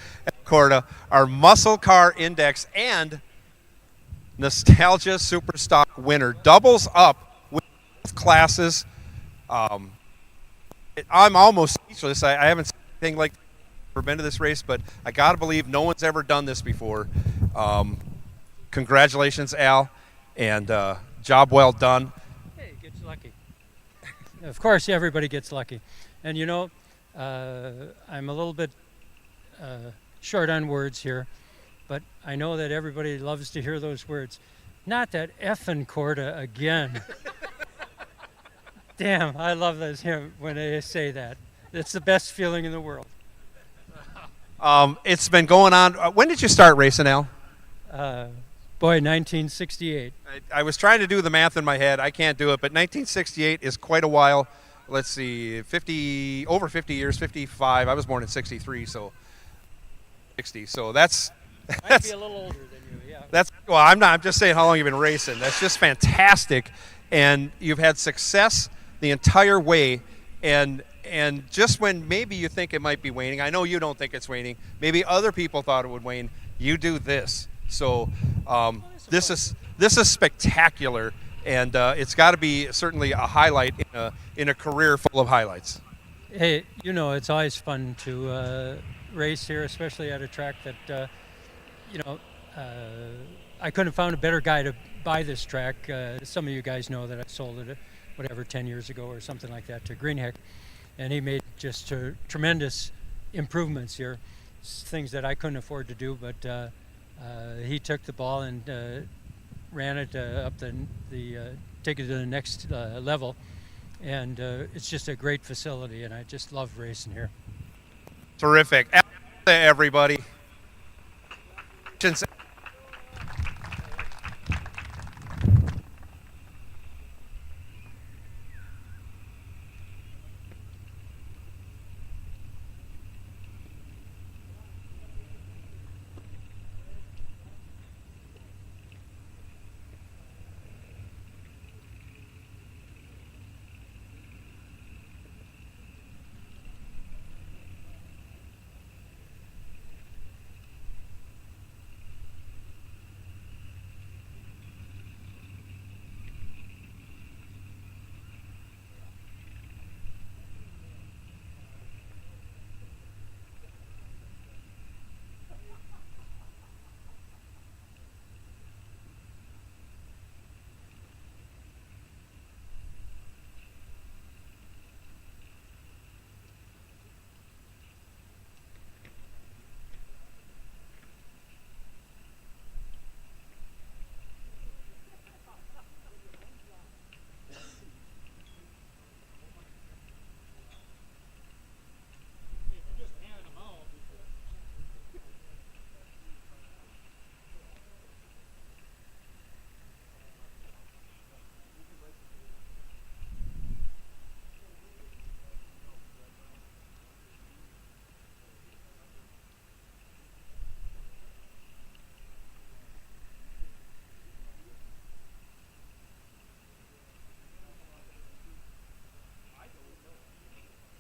Corda, our muscle car index and nostalgia superstock winner. Doubles up with both classes. I'm almost speechless. I haven't seen anything like this, never been to this race, but I got to believe no one's ever done this before. Congratulations, Al, and job well done. Hey, gets lucky. Of course, everybody gets lucky. And you know, I'm a little bit short on words here, but I know that everybody loves to hear those words. Not that effing Corda again. Damn, I love those when they say that. It's the best feeling in the world. It's been going on. When did you start racing, Al? Boy, 1968. I was trying to do the math in my head. I can't do it, but 1968 is quite a while. Let's see, over 50 years, 55. I was born in 63, so 60. So that's Might be a little older than you, yeah. Well, I'm not. I'm just saying how long you've been racing. That's just fantastic, and you've had success the entire way. And just when maybe you think it might be waning, I know you don't think it's waning. Maybe other people thought it would wane. You do this. So this is spectacular, and it's got to be certainly a highlight in a career full of highlights. Hey, you know, it's always fun to race here, especially at a track that, I couldn't have found a better guy to buy this track. Some of you guys know that I sold it, 10 years ago or something like that to Greenheck, and he made just tremendous improvements here, things that I couldn't afford to do, but he took the ball and ran it up take it to the next level, and it's just a great facility, and I just love racing here. Terrific, everybody.